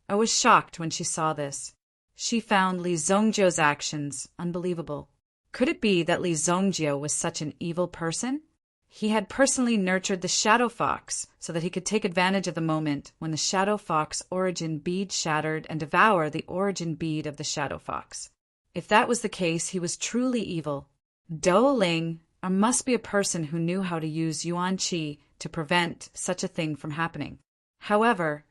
was shocked when she saw this. She found Li Zongjiu's actions unbelievable. Could it be that Li Zongjiu was such an evil person? He had personally nurtured the shadow fox so that he could take advantage of the moment when the shadow fox origin bead shattered and devour the origin bead of the shadow fox. If that was the case, he was truly evil. Douling must be a person who knew how to use yuan qi to prevent such a thing from happening. However,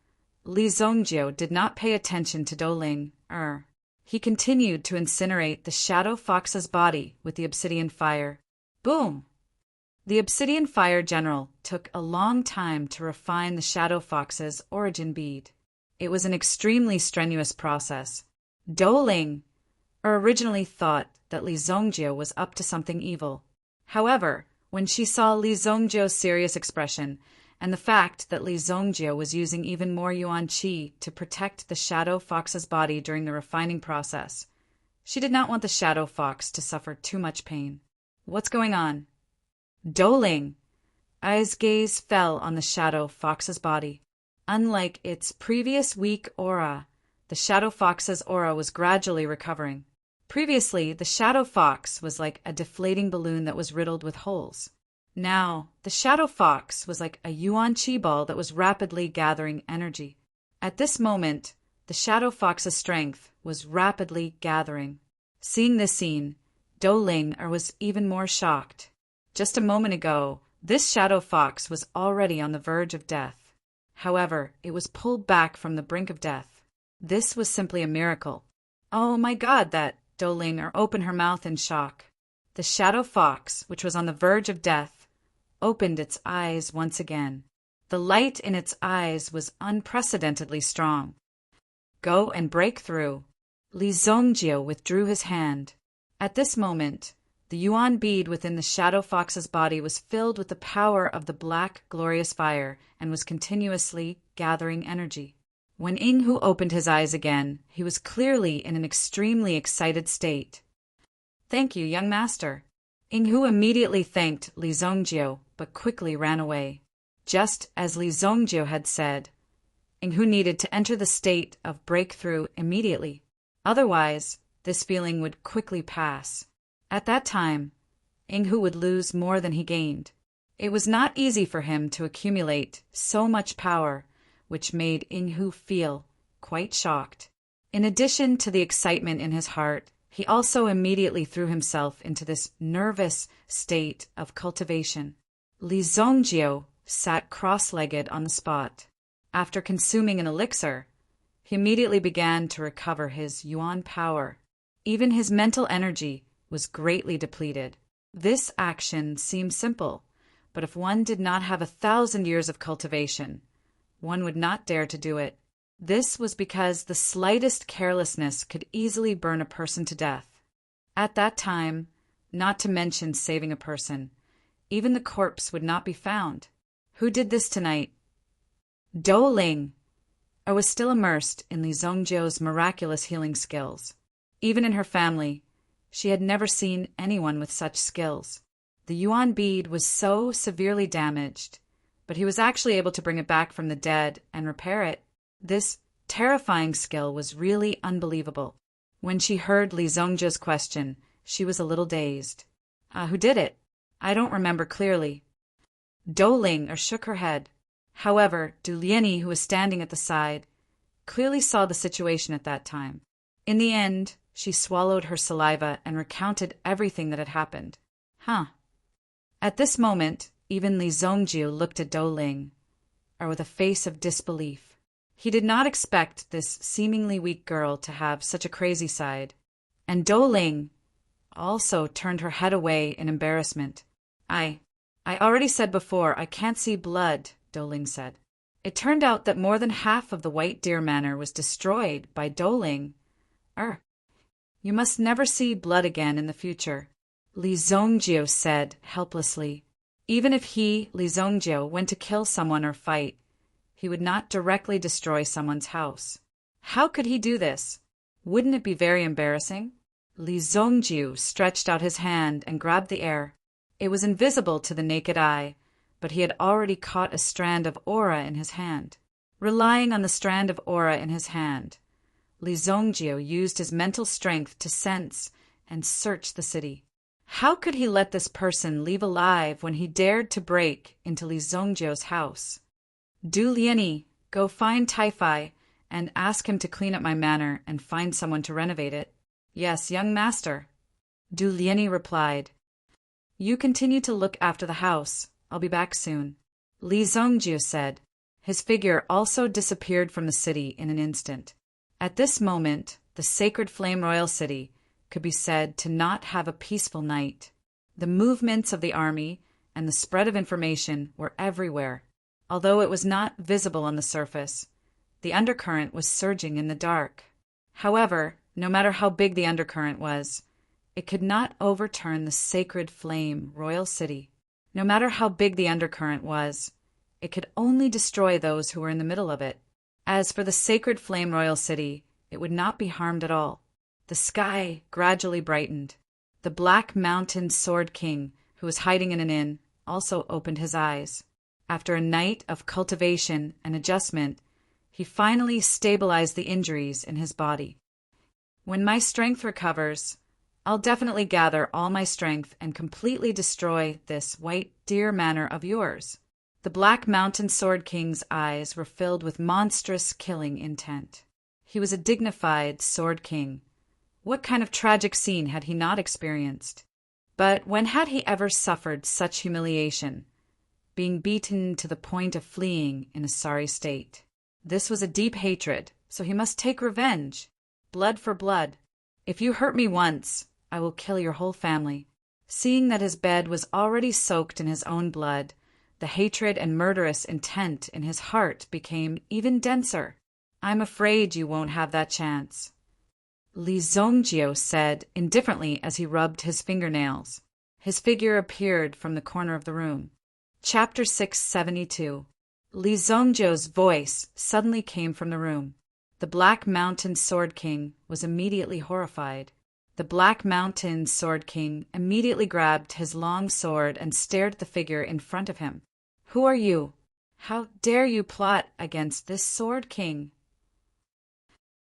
Li Zongjiu did not pay attention to Douling. He continued to incinerate the shadow fox's body with the obsidian fire. Boom! The obsidian fire general took a long time to refine the shadow fox's origin bead. It was an extremely strenuous process. Douling originally thought that Li Zongjiu was up to something evil. However, when she saw Li Zongjiu's serious expression and the fact that Li Zongjiu was using even more yuan qi to protect the shadow fox's body during the refining process, she did not want the shadow fox to suffer too much pain. What's going on? Douling Ai's gaze fell on the shadow fox's body. Unlike its previous weak aura, the shadow fox's aura was gradually recovering. Previously, the shadow fox was like a deflating balloon that was riddled with holes. Now, the shadow fox was like a yuan qi ball that was rapidly gathering energy. At this moment, the shadow fox's strength was rapidly gathering. Seeing this scene, Douling was even more shocked. Just a moment ago, this shadow fox was already on the verge of death. However, it was pulled back from the brink of death. This was simply a miracle. Oh my God, that Douling opened her mouth in shock. The shadow fox, which was on the verge of death, opened its eyes once again. The light in its eyes was unprecedentedly strong. Go and break through. Li Zongjiu withdrew his hand. At this moment, the yuan bead within the shadow fox's body was filled with the power of the black, glorious fire and was continuously gathering energy. When Yinghu opened his eyes again, he was clearly in an extremely excited state. Thank you, young master. Yinghu immediately thanked Li Zongjiu, but quickly ran away. Just as Li Zongjiu had said, Yinghu needed to enter the state of breakthrough immediately. Otherwise, this feeling would quickly pass. At that time, Yinghu would lose more than he gained. It was not easy for him to accumulate so much power, which made Yinghu feel quite shocked. In addition to the excitement in his heart, he also immediately threw himself into this nervous state of cultivation. Li Zongjiu sat cross-legged on the spot. After consuming an elixir, he immediately began to recover his yuan power. Even his mental energy was greatly depleted. This action seemed simple, but if one did not have 1,000 years of cultivation, one would not dare to do it. This was because the slightest carelessness could easily burn a person to death. At that time, not to mention saving a person. Even the corpse would not be found. Who did this tonight? Dou Ling! I was still immersed in Li Zongjiu's miraculous healing skills. Even in her family, she had never seen anyone with such skills. The yuan bead was so severely damaged, but he was actually able to bring it back from the dead and repair it. This terrifying skill was really unbelievable. When she heard Li Zongjiu's question, she was a little dazed. Who did it? I don't remember clearly. Dou Ling shook her head. However, Du Lianyi, who was standing at the side, clearly saw the situation at that time. In the end, she swallowed her saliva and recounted everything that had happened. At this moment, even Li Zongjiu looked at Dou Ling, with a face of disbelief. He did not expect this seemingly weak girl to have such a crazy side. And Dou Ling also turned her head away in embarrassment. I already said before, I can't see blood, Dou Ling said. It turned out that more than half of the White Deer Manor was destroyed by Dou Ling. You must never see blood again in the future, Li Zongjiu said helplessly. Even if he, Li Zongjiu, went to kill someone or fight, he would not directly destroy someone's house. How could he do this? Wouldn't it be very embarrassing? Li Zongjiu stretched out his hand and grabbed the air. It was invisible to the naked eye, but he had already caught a strand of aura in his hand. Relying on the strand of aura in his hand, Li Zongjiu used his mental strength to sense and search the city. How could he let this person leave alive when he dared to break into Li Zongjiu's house? Du Lianyi, go find Taifai and ask him to clean up my manor and find someone to renovate it. Yes, young master. Du Lianyi replied. You continue to look after the house. I'll be back soon. Li Zongjiu said. His figure also disappeared from the city in an instant. At this moment, the sacred Flame Royal City could be said to not have a peaceful night. The movements of the army and the spread of information were everywhere. Although it was not visible on the surface, the undercurrent was surging in the dark. However, no matter how big the undercurrent was, it could not overturn the sacred Flame Royal City. No matter how big the undercurrent was, it could only destroy those who were in the middle of it. As for the sacred Flame Royal City, it would not be harmed at all. The sky gradually brightened. The Black Mountain Sword King, who was hiding in an inn, also opened his eyes. After a night of cultivation and adjustment, he finally stabilized the injuries in his body. When my strength recovers, I'll definitely gather all my strength and completely destroy this White Deer Manor of yours. The Black Mountain Sword King's eyes were filled with monstrous killing intent. He was a dignified Sword King. What kind of tragic scene had he not experienced? But when had he ever suffered such humiliation, being beaten to the point of fleeing in a sorry state? This was a deep hatred, so he must take revenge. Blood for blood. If you hurt me once, I will kill your whole family. Seeing that his bed was already soaked in his own blood, the hatred and murderous intent in his heart became even denser. I'm afraid you won't have that chance, Li Zongjiu said indifferently as he rubbed his fingernails. His figure appeared from the corner of the room. Chapter 672. Li Zongjiu's voice suddenly came from the room. The Black Mountain Sword King was immediately horrified. The Black Mountain Sword King immediately grabbed his long sword and stared at the figure in front of him. Who are you? How dare you plot against this Sword King?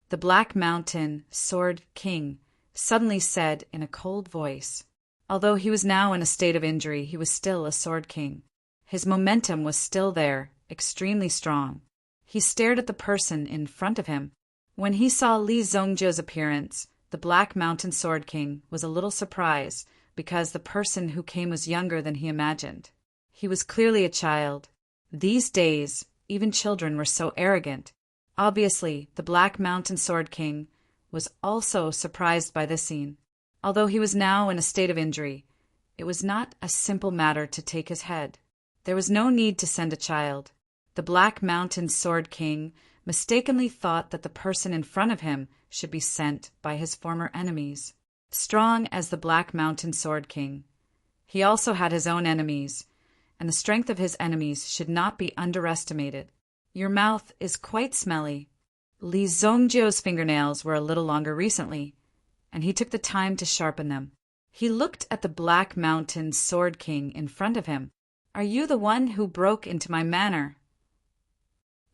The Black Mountain Sword King suddenly said in a cold voice. Although he was now in a state of injury, he was still a Sword King. His momentum was still there, extremely strong. He stared at the person in front of him. When he saw Li Zongjiu's appearance, the Black Mountain Sword King was a little surprised because the person who came was younger than he imagined. He was clearly a child. These days, even children were so arrogant. Obviously, the Black Mountain Sword King was also surprised by this scene. Although he was now in a state of injury, it was not a simple matter to take his head. There was no need to send a child. The Black Mountain Sword King mistakenly thought that the person in front of him should be sent by his former enemies. strong as the Black Mountain Sword King. He also had his own enemies, and the strength of his enemies should not be underestimated. Your mouth is quite smelly. Li Zongjiu's fingernails were a little longer recently, and he took the time to sharpen them. He looked at the Black Mountain Sword King in front of him. Are you the one who broke into my manor?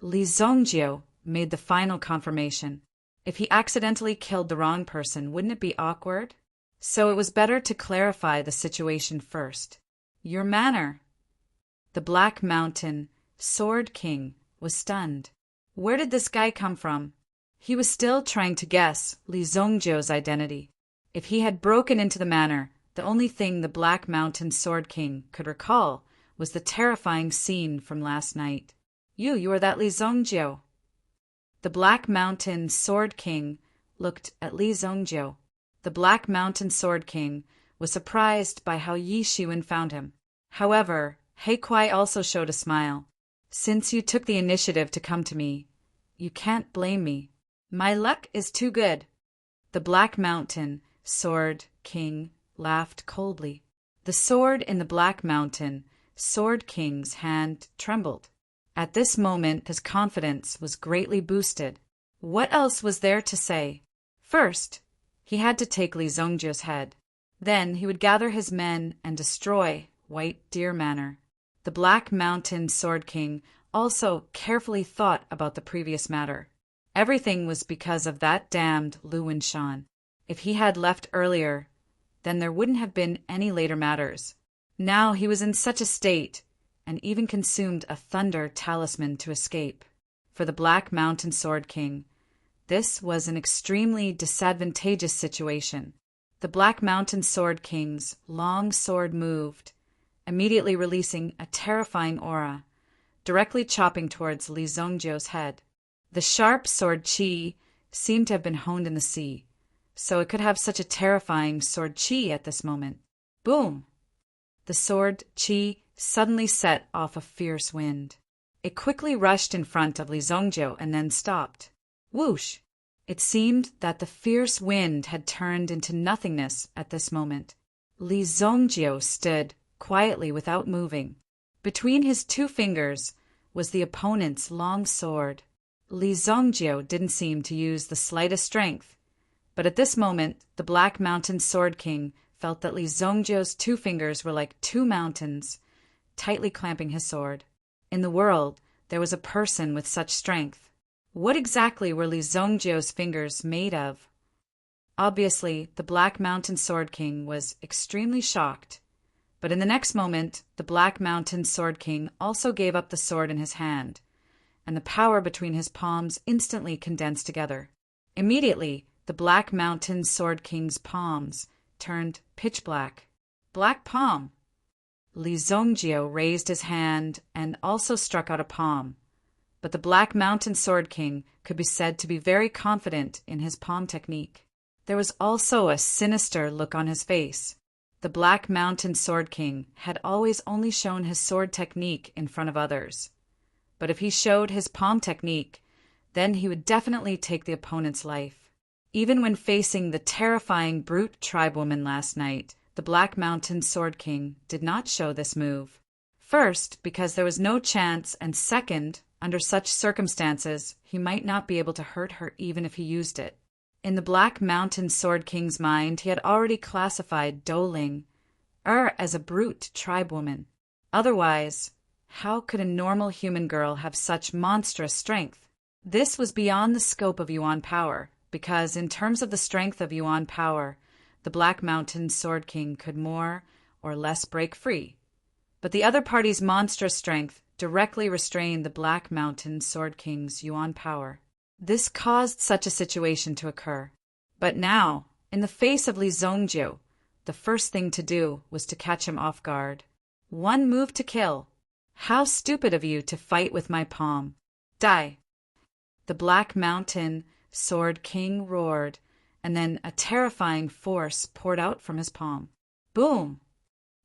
Li Zongjiu made the final confirmation. If he accidentally killed the wrong person, wouldn't it be awkward? So it was better to clarify the situation first. Your manor. The Black Mountain Sword King was stunned. Where did this guy come from? He was still trying to guess Li Zongjiu's identity. If he had broken into the manor, the only thing the Black Mountain Sword King could recall was the terrifying scene from last night. You are that Li Zongjiu. The Black Mountain Sword King looked at Li Zongjiu. The Black Mountain Sword King was surprised by how Yi Shiwen found him. However, He Kuai also showed a smile. Since you took the initiative to come to me, you can't blame me. My luck is too good. The Black Mountain Sword King laughed coldly. The sword in the Black Mountain Sword King's hand trembled. At this moment, his confidence was greatly boosted. What else was there to say? First, he had to take Li Zongjiu's head. Then he would gather his men and destroy White Deer Manor. The Black Mountain Sword King also carefully thought about the previous matter. Everything was because of that damned Lu Winshan. If he had left earlier, then there wouldn't have been any later matters. Now he was in such a state, and even consumed a thunder talisman to escape. For the Black Mountain Sword King, this was an extremely disadvantageous situation. The Black Mountain Sword King's long sword moved, immediately releasing a terrifying aura, directly chopping towards Li Zongjiu's head. The sharp sword qi seemed to have been honed in the sea, so it could have such a terrifying sword qi at this moment. Boom! The sword qi suddenly set off a fierce wind. It quickly rushed in front of Li Zongjiu and then stopped. Whoosh! It seemed that the fierce wind had turned into nothingness at this moment. Li Zongjiu stood quietly without moving. Between his two fingers was the opponent's long sword. Li Zongjiu didn't seem to use the slightest strength, but at this moment the Black Mountain Sword King felt that Li Zongjiu's two fingers were like two mountains, tightly clamping his sword. In the world, there was a person with such strength. What exactly were Li Zongjiu's fingers made of? Obviously, the Black Mountain Sword King was extremely shocked, but in the next moment, the Black Mountain Sword King also gave up the sword in his hand, and the power between his palms instantly condensed together. Immediately, the Black Mountain Sword King's palms turned pitch black. Black palm! Li Zongjiu raised his hand and also struck out a palm, but the Black Mountain Sword King could be said to be very confident in his palm technique. There was also a sinister look on his face. The Black Mountain Sword King had always only shown his sword technique in front of others, but if he showed his palm technique, then he would definitely take the opponent's life. Even when facing the terrifying brute tribewoman last night, the Black Mountain Sword King did not show this move. First, because there was no chance, and second, under such circumstances, he might not be able to hurt her even if he used it. In the Black Mountain Sword King's mind, he had already classified Douling as a brute tribewoman. Otherwise, how could a normal human girl have such monstrous strength? This was beyond the scope of Yuan power, because in terms of the strength of Yuan power, the Black Mountain Sword King could more or less break free. But the other party's monstrous strength directly restrained the Black Mountain Sword King's Yuan power. This caused such a situation to occur. But now, in the face of Li Zongjiu, the first thing to do was to catch him off guard. One move to kill. How stupid of you to fight with my palm. Die! The Black Mountain Sword King roared, and then a terrifying force poured out from his palm. Boom!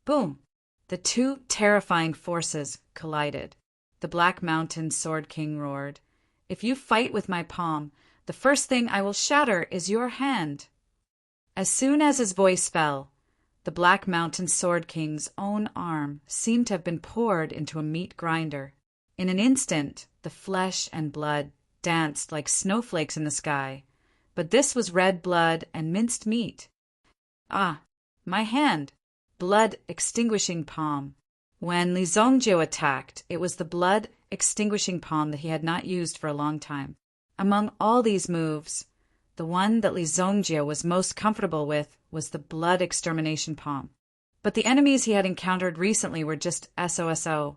Boom! The two terrifying forces collided. The Black Mountain Sword King roared, "If you fight with my palm, the first thing I will shatter is your hand." As soon as his voice fell, the Black Mountain Sword King's own arm seemed to have been poured into a meat grinder. In an instant, the flesh and blood danced like snowflakes in the sky, but this was red blood and minced meat. Ah, my hand! Blood-extinguishing palm. When Li Zongjiu attacked, it was the blood-extinguishing palm that he had not used for a long time. Among all these moves, the one that Li Zongjiu was most comfortable with was the blood extermination palm. But the enemies he had encountered recently were just SOSO,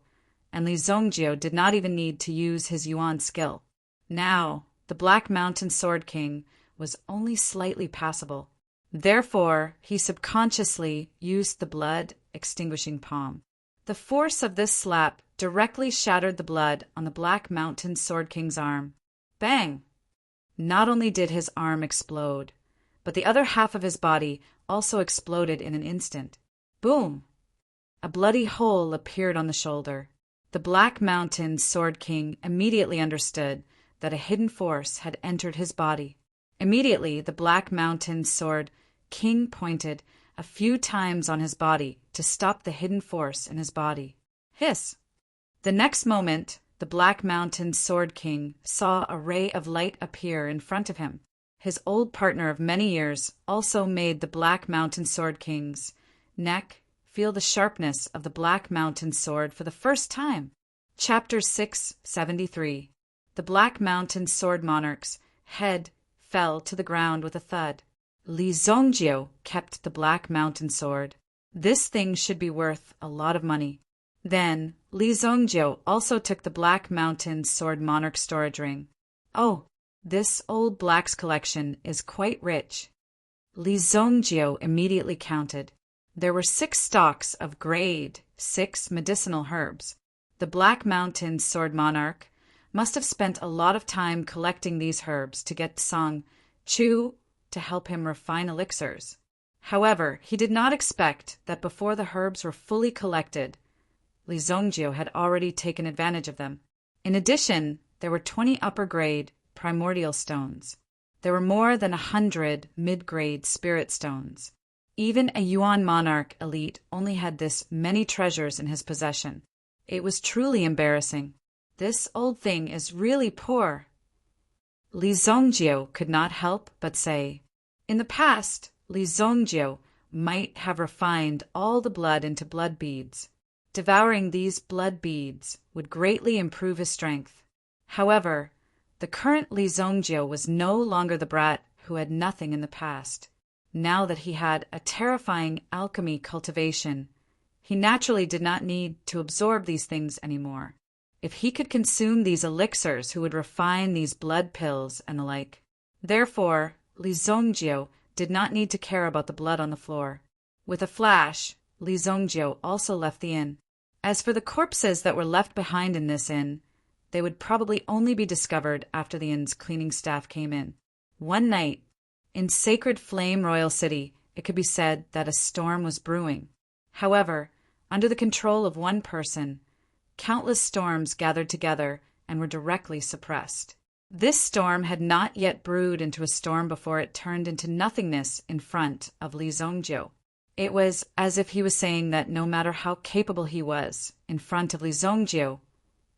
and Li Zongjiu did not even need to use his Yuan skill. Now, the Black Mountain Sword King was only slightly passable. Therefore, he subconsciously used the blood-extinguishing palm. The force of this slap directly shattered the blood on the Black Mountain Sword King's arm. Bang! Not only did his arm explode, but the other half of his body also exploded in an instant. Boom! A bloody hole appeared on the shoulder. The Black Mountain Sword King immediately understood that a hidden force had entered his body. Immediately, the Black Mountain Sword King pointed a few times on his body to stop the hidden force in his body. Hiss! The next moment, the Black Mountain Sword King saw a ray of light appear in front of him. His old partner of many years also made the Black Mountain Sword King's neck feel the sharpness of the Black Mountain Sword for the first time. Chapter 673. The Black Mountain Sword Monarch's head fell to the ground with a thud. Li Zongjiu kept the Black Mountain Sword. This thing should be worth a lot of money. Then, Li Zongjiu also took the Black Mountain Sword Monarch storage ring. Oh, this old Black's collection is quite rich. Li Zongjiu immediately counted. There were 6 stalks of grade 6 medicinal herbs. The Black Mountain Sword Monarch must have spent a lot of time collecting these herbs to get Song Chu to help him refine elixirs. However, he did not expect that before the herbs were fully collected, Li Zongjiu had already taken advantage of them. In addition, there were 20 upper-grade primordial stones. There were more than 100 mid-grade spirit stones. Even a Yuan monarch elite only had this many treasures in his possession. It was truly embarrassing. This old thing is really poor. Li Zongjiu could not help but say. In the past, Li Zongjiu might have refined all the blood into blood beads. Devouring these blood beads would greatly improve his strength. However, the current Li Zongjiu was no longer the brat who had nothing in the past. Now that he had a terrifying alchemy cultivation, he naturally did not need to absorb these things anymore. If he could consume these elixirs who would refine these blood pills and the like. Therefore, Li Zongjiu did not need to care about the blood on the floor. With a flash, Li Zongjiu also left the inn. As for the corpses that were left behind in this inn, they would probably only be discovered after the inn's cleaning staff came in. One night, in Sacred Flame Royal City, it could be said that a storm was brewing. However, under the control of one person, countless storms gathered together and were directly suppressed. This storm had not yet brewed into a storm before it turned into nothingness in front of Li Zongjiu. It was as if he was saying that no matter how capable he was in front of Li Zongjiu,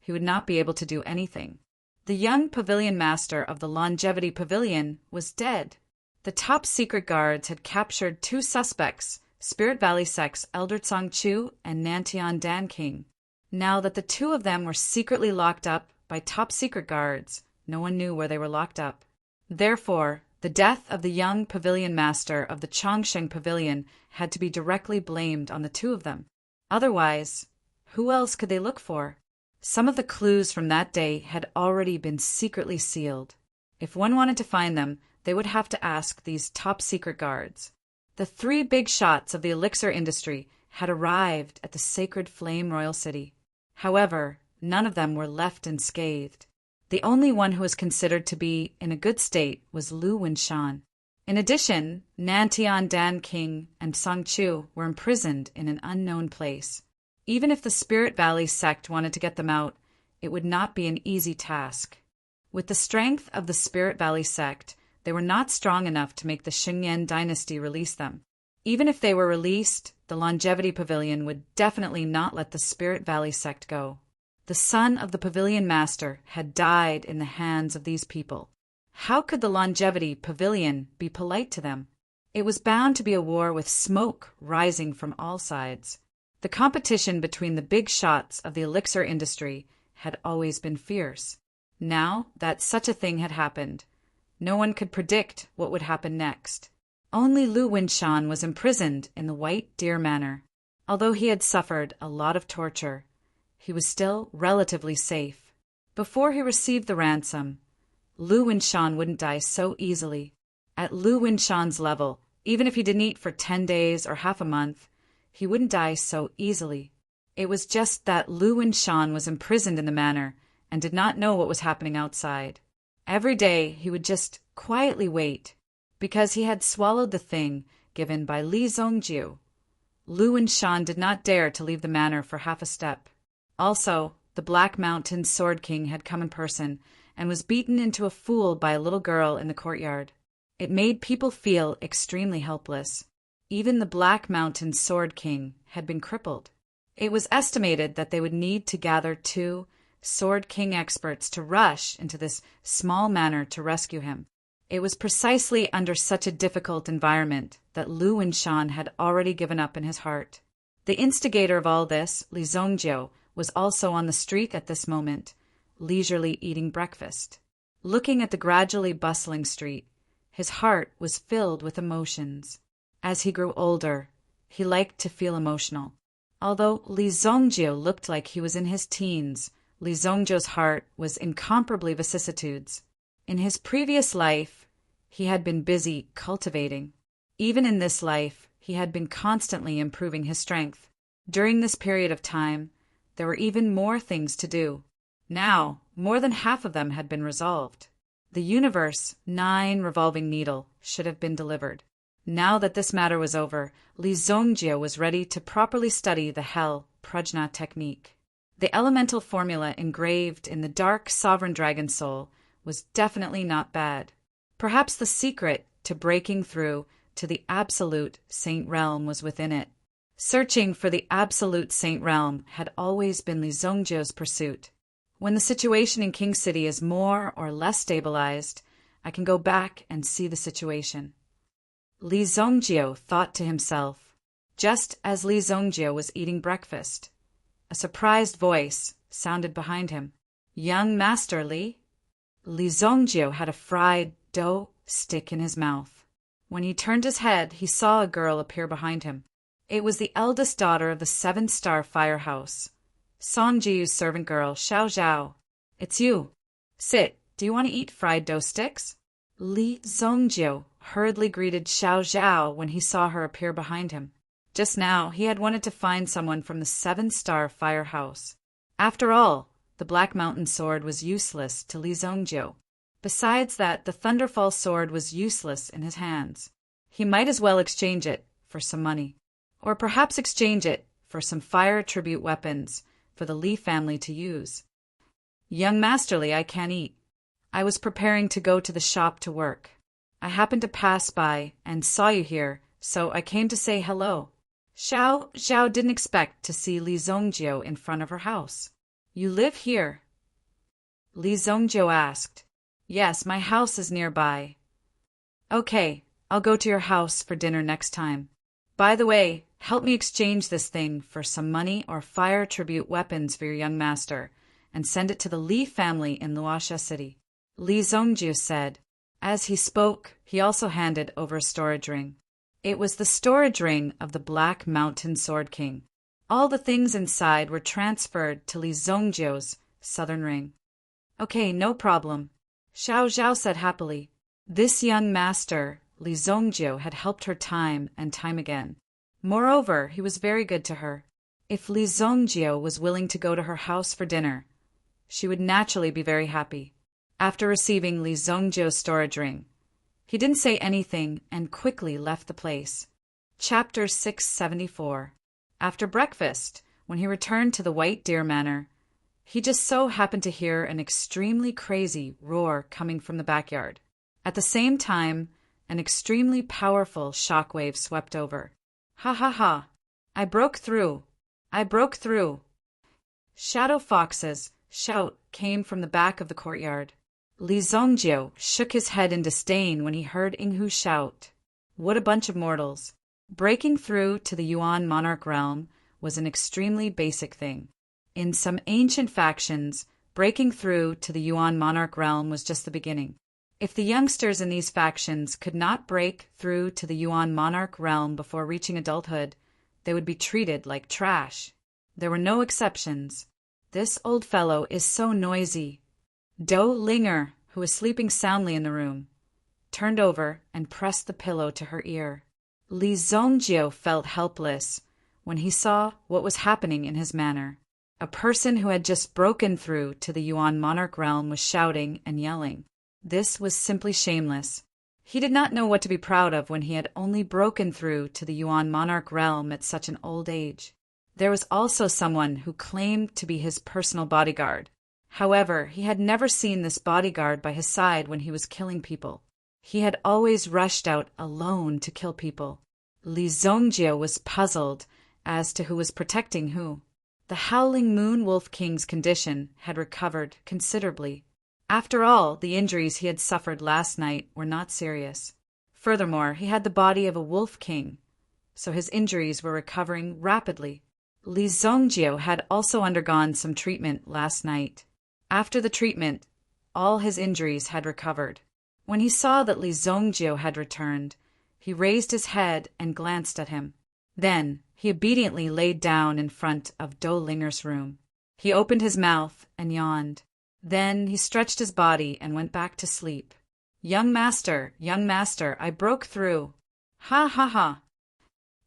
he would not be able to do anything. The young pavilion master of the Longevity Pavilion was dead. The top secret guards had captured 2 suspects, Spirit Valley Sect's Elder Song Chu and Nantian Dan King. Now that the 2 of them were secretly locked up by top secret guards, no one knew where they were locked up. Therefore, the death of the young pavilion master of the Chongsheng Pavilion had to be directly blamed on the 2 of them. Otherwise, who else could they look for? Some of the clues from that day had already been secretly sealed. If one wanted to find them, they would have to ask these top secret guards. The 3 big shots of the elixir industry had arrived at the Sacred Flame Royal City. However, none of them were left unscathed. The only one who was considered to be in a good state was Lu Winshan. In addition, Nantian Dan King and Song Chu were imprisoned in an unknown place. Even if the Spirit Valley sect wanted to get them out, it would not be an easy task. With the strength of the Spirit Valley sect, They were not strong enough to make the Shingyan dynasty release them. Even if they were released, the Longevity Pavilion would definitely not let the Spirit Valley sect go. The son of the Pavilion Master had died in the hands of these people. How could the Longevity Pavilion be polite to them? It was bound to be a war with smoke rising from all sides. The competition between the big shots of the elixir industry had always been fierce. Now that such a thing had happened, no one could predict what would happen next. Only Lu Winshan was imprisoned in the White Deer Manor. Although he had suffered a lot of torture, he was still relatively safe. Before he received the ransom, Lu Winshan wouldn't die so easily. At Lu Winshan's level, even if he didn't eat for 10 days or half a month, he wouldn't die so easily. It was just that Lu Winshan was imprisoned in the manor and did not know what was happening outside. Every day he would just quietly wait, because he had swallowed the thing given by Li Zongjiu. Lu Winshan did not dare to leave the manor for half a step. Also, the Black Mountain Sword King had come in person and was beaten into a fool by a little girl in the courtyard. It made people feel extremely helpless. Even the Black Mountain Sword King had been crippled. It was estimated that they would need to gather 2 Sword King experts to rush into this small manor to rescue him. It was precisely under such a difficult environment that Lu Winshan had already given up in his heart. The instigator of all this, Li Zongjiu, was also on the street at this moment, leisurely eating breakfast. Looking at the gradually bustling street, his heart was filled with emotions. As he grew older, he liked to feel emotional. Although Li Zongjiu looked like he was in his teens, Li Zongjiu's heart was incomparably vicissitudes. In his previous life, he had been busy cultivating. Even in this life, he had been constantly improving his strength. During this period of time, there were even more things to do. Now, more than half of them had been resolved. The universe 9 revolving needle should have been delivered. Now that this matter was over, Li Zongjiu was ready to properly study the Hell Prajna technique. The elemental formula engraved in the dark sovereign dragon soul was definitely not bad. Perhaps the secret to breaking through to the absolute saint realm was within it. Searching for the absolute saint realm had always been Li Zongjiu's pursuit. When the situation in King City is more or less stabilized, I can go back and see the situation. Li Zongjiu thought to himself, just as Li Zongjiu was eating breakfast. A surprised voice sounded behind him. "Young Master Li?" Li Zongjiu had a fried dough stick in his mouth. When he turned his head, he saw a girl appear behind him. It was the eldest daughter of the 7-star firehouse, Songjiu's servant girl, Xiao Zhao. "It's you. Sit. Do you want to eat fried dough sticks?" Li Zongjiu hurriedly greeted Xiao Zhao when he saw her appear behind him. Just now, he had wanted to find someone from the 7-star firehouse. After all, the Black Mountain sword was useless to Li Zongjiu. Besides that, the Thunderfall sword was useless in his hands. He might as well exchange it for some money. Or perhaps exchange it for some fire tribute weapons for the Li family to use. "Young Master Li, I can't eat. I was preparing to go to the shop to work. I happened to pass by and saw you here, so I came to say hello." Xiao Zhao didn't expect to see Li Zongjiu in front of her house. "You live here?" Li Zongjiu asked. "Yes, my house is nearby." "Okay, I'll go to your house for dinner next time. By the way, help me exchange this thing for some money or fire tribute weapons for your young master, and send it to the Li family in Luoxia City," Li Zongjiu said. As he spoke, he also handed over a storage ring. It was the storage ring of the Black Mountain Sword King. All the things inside were transferred to Li Zongjiu's southern ring. "Okay, no problem," Xiao Zhao said happily. This young master, Li Zongjiu, had helped her time and time again. Moreover, he was very good to her. If Li Zongjiu was willing to go to her house for dinner, she would naturally be very happy. After receiving Li Zongjiu's storage ring, he didn't say anything and quickly left the place. Chapter 674. After breakfast, when he returned to the White Deer Manor, he just so happened to hear an extremely crazy roar coming from the backyard. At the same time, an extremely powerful shockwave swept over. Ha ha ha! I broke through! I broke through! Shadow Fox's shout came from the back of the courtyard. Li Zongjio shook his head in disdain when he heard Inghu's shout. What a bunch of mortals! Breaking through to the Yuan monarch realm was an extremely basic thing. In some ancient factions, breaking through to the Yuan monarch realm was just the beginning. If the youngsters in these factions could not break through to the Yuan monarch realm before reaching adulthood, they would be treated like trash. There were no exceptions. This old fellow is so noisy. Do Linger, who was sleeping soundly in the room, turned over and pressed the pillow to her ear. Li Zongjio felt helpless when he saw what was happening in his manor. A person who had just broken through to the Yuan monarch realm was shouting and yelling. This was simply shameless. He did not know what to be proud of when he had only broken through to the Yuan monarch realm at such an old age. There was also someone who claimed to be his personal bodyguard. However, he had never seen this bodyguard by his side when he was killing people. He had always rushed out alone to kill people. Li Zongjio was puzzled as to who was protecting who. The Howling Moon Wolf King's condition had recovered considerably. After all, the injuries he had suffered last night were not serious. Furthermore, he had the body of a Wolf King, so his injuries were recovering rapidly. Li Zongjio had also undergone some treatment last night. After the treatment, all his injuries had recovered. When he saw that Li Zongjio had returned, he raised his head and glanced at him. Then he obediently laid down in front of Do Linger's room. He opened his mouth and yawned. Then he stretched his body and went back to sleep. Young master, I broke through. Ha ha ha!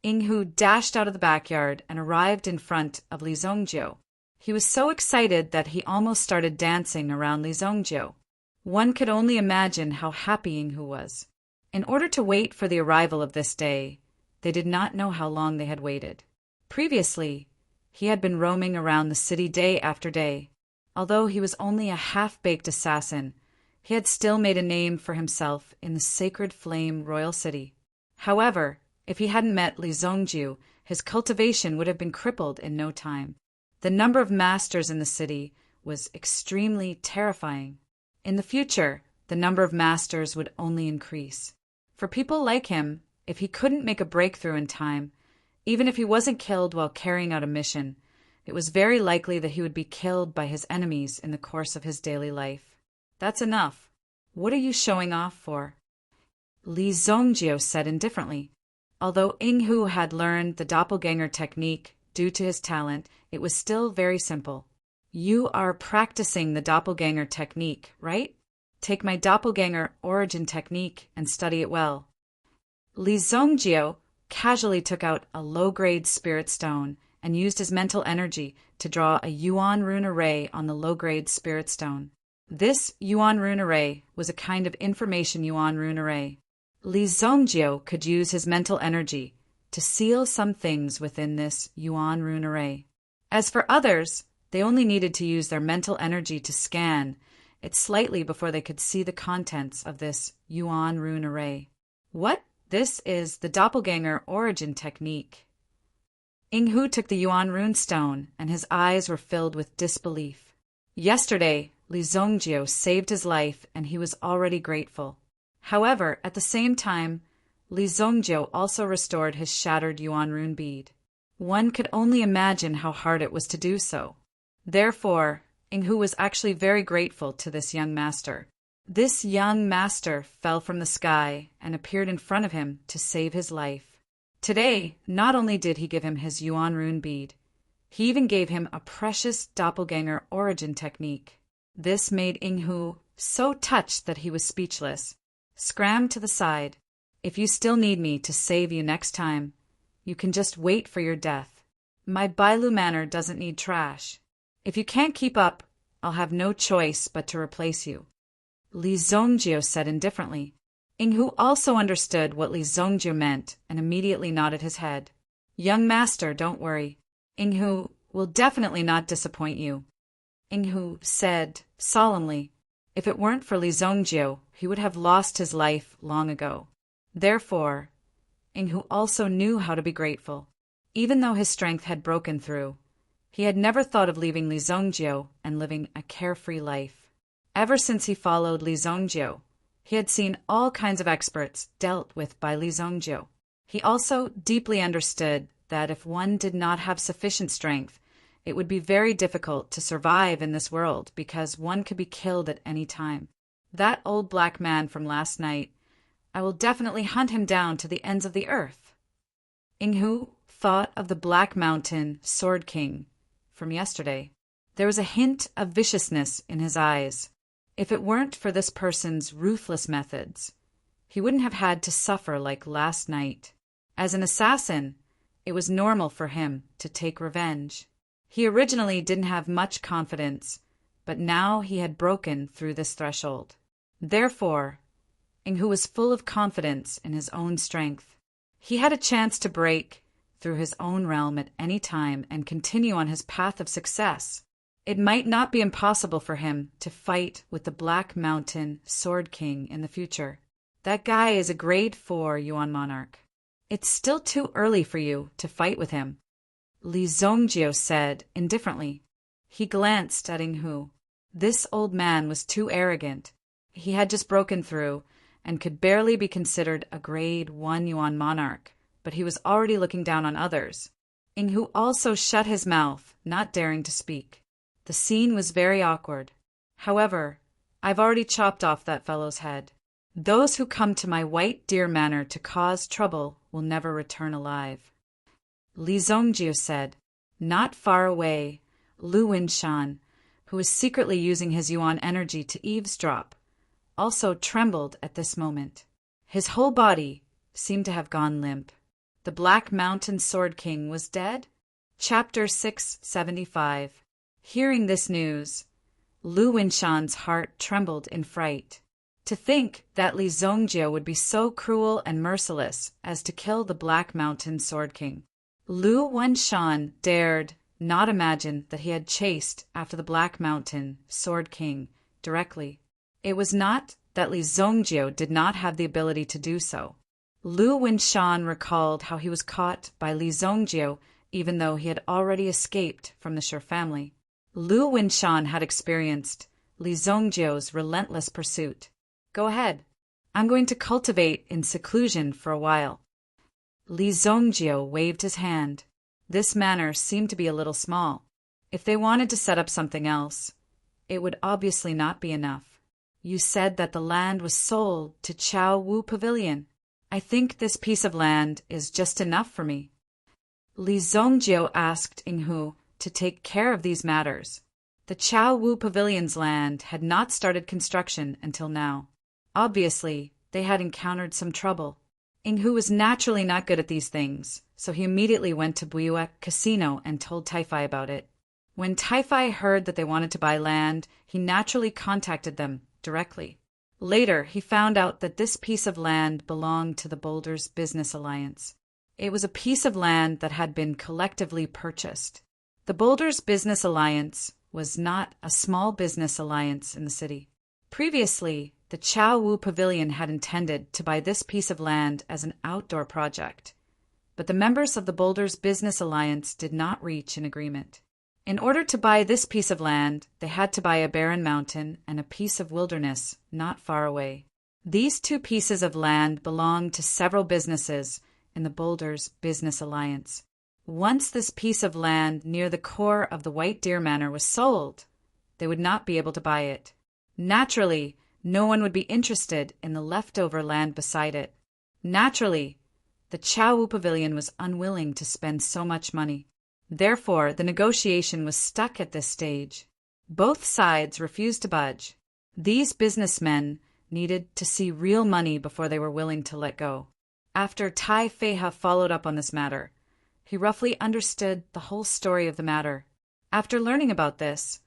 Inghu dashed out of the backyard and arrived in front of Li Zongjio. He was so excited that he almost started dancing around Li Zongjio. One could only imagine how happy Inghu was. In order to wait for the arrival of this day, they did not know how long they had waited. Previously, he had been roaming around the city day after day. Although he was only a half-baked assassin, he had still made a name for himself in the Sacred Flame Royal City. However, if he hadn't met Li Zongjio, his cultivation would have been crippled in no time. The number of masters in the city was extremely terrifying. In the future, the number of masters would only increase. For people like him, if he couldn't make a breakthrough in time, even if he wasn't killed while carrying out a mission, it was very likely that he would be killed by his enemies in the course of his daily life. That's enough. What are you showing off for? Li Zongjio said indifferently. Although Inghu had learned the doppelganger technique due to his talent, it was still very simple. You are practicing the doppelganger technique, right? Take my doppelganger origin technique and study it well. Li Zongjio casually took out a low-grade spirit stone and used his mental energy to draw a Yuan rune array on the low-grade spirit stone. This Yuan rune array was a kind of information Yuan rune array. Li Zongjio could use his mental energy to seal some things within this Yuan rune array. As for others, they only needed to use their mental energy to scan it slightly before they could see the contents of this Yuan rune array. What? This is the doppelganger origin technique. Inghu took the Yuan rune stone, and his eyes were filled with disbelief. Yesterday, Li Zongjio saved his life, and he was already grateful. However, at the same time, Li Zongjio also restored his shattered Yuan rune bead. One could only imagine how hard it was to do so. Therefore, Inghu was actually very grateful to this young master. This young master fell from the sky and appeared in front of him to save his life. Today, not only did he give him his Yuan rune bead, he even gave him a precious doppelganger origin technique. This made Inghu so touched that he was speechless. Scram to the side. If you still need me to save you next time, you can just wait for your death. My Bailu Manor doesn't need trash. If you can't keep up, I'll have no choice but to replace you. Li Zongjio said indifferently. Inghu also understood what Li Zongjio meant and immediately nodded his head. Young master, don't worry. Inghu will definitely not disappoint you. Inghu said solemnly, If it weren't for Li Zongjio, he would have lost his life long ago. Therefore, Inghu also knew how to be grateful. Even though his strength had broken through, he had never thought of leaving Li Zongjio and living a carefree life. Ever since he followed Li Zongjio, he had seen all kinds of experts dealt with by Li Zongjio. He also deeply understood that if one did not have sufficient strength, it would be very difficult to survive in this world because one could be killed at any time. That old black man from last night, I will definitely hunt him down to the ends of the earth. Inghu thought of the Black Mountain Sword King from yesterday. There was a hint of viciousness in his eyes. If it weren't for this person's ruthless methods, he wouldn't have had to suffer like last night. As an assassin, it was normal for him to take revenge. He originally didn't have much confidence, but now he had broken through this threshold. Therefore, Inghu was full of confidence in his own strength. He had a chance to break through his own realm at any time and continue on his path of success. It might not be impossible for him to fight with the Black Mountain Sword King in the future. That guy is a grade 4 Yuan monarch. It's still too early for you to fight with him, Li Zongjio said indifferently. He glanced at Inghu. This old man was too arrogant. He had just broken through and could barely be considered a grade 1 Yuan monarch, but he was already looking down on others. Inghu also shut his mouth, not daring to speak. The scene was very awkward. However, I've already chopped off that fellow's head. Those who come to my White Deer Manor to cause trouble will never return alive. Li Zongjio said. Not far away, Lu Winshan, who was secretly using his Yuan energy to eavesdrop, also trembled at this moment. His whole body seemed to have gone limp. The Black Mountain Sword King was dead? Chapter 675. Hearing this news, Lu Winshan's heart trembled in fright. To think that Li Zongjio would be so cruel and merciless as to kill the Black Mountain Sword King. Lu Winshan dared not imagine that he had chased after the Black Mountain Sword King directly. It was not that Li Zongjio did not have the ability to do so. Lu Winshan recalled how he was caught by Li Zongjio even though he had already escaped from the Shi family. Lu Winshan had experienced Li Zongjio's relentless pursuit. Go ahead. I'm going to cultivate in seclusion for a while. Li Zongjio waved his hand. This manor seemed to be a little small. If they wanted to set up something else, it would obviously not be enough. You said that the land was sold to Chao Wu Pavilion. I think this piece of land is just enough for me. Li Zongjio asked Inghu to take care of these matters. The Chao Wu Pavilion's land had not started construction until now. Obviously, they had encountered some trouble. Inghu was naturally not good at these things, so he immediately went to Buiuec Casino and told Taifai about it. When Taifai heard that they wanted to buy land, he naturally contacted them directly. Later, he found out that this piece of land belonged to the Boulders Business Alliance. It was a piece of land that had been collectively purchased. The Boulders Business Alliance was not a small business alliance in the city. Previously, the Chao Wu Pavilion had intended to buy this piece of land as an outdoor project, but the members of the Boulders Business Alliance did not reach an agreement. In order to buy this piece of land, they had to buy a barren mountain and a piece of wilderness not far away. These two pieces of land belonged to several businesses in the Boulders Business Alliance. Once this piece of land near the core of the White Deer Manor was sold, they would not be able to buy it. Naturally, no one would be interested in the leftover land beside it. Naturally, the Chao Wu Pavilion was unwilling to spend so much money. Therefore, the negotiation was stuck at this stage. Both sides refused to budge. These businessmen needed to see real money before they were willing to let go. After Tai Feiha followed up on this matter, he roughly understood the whole story of the matter. After learning about this,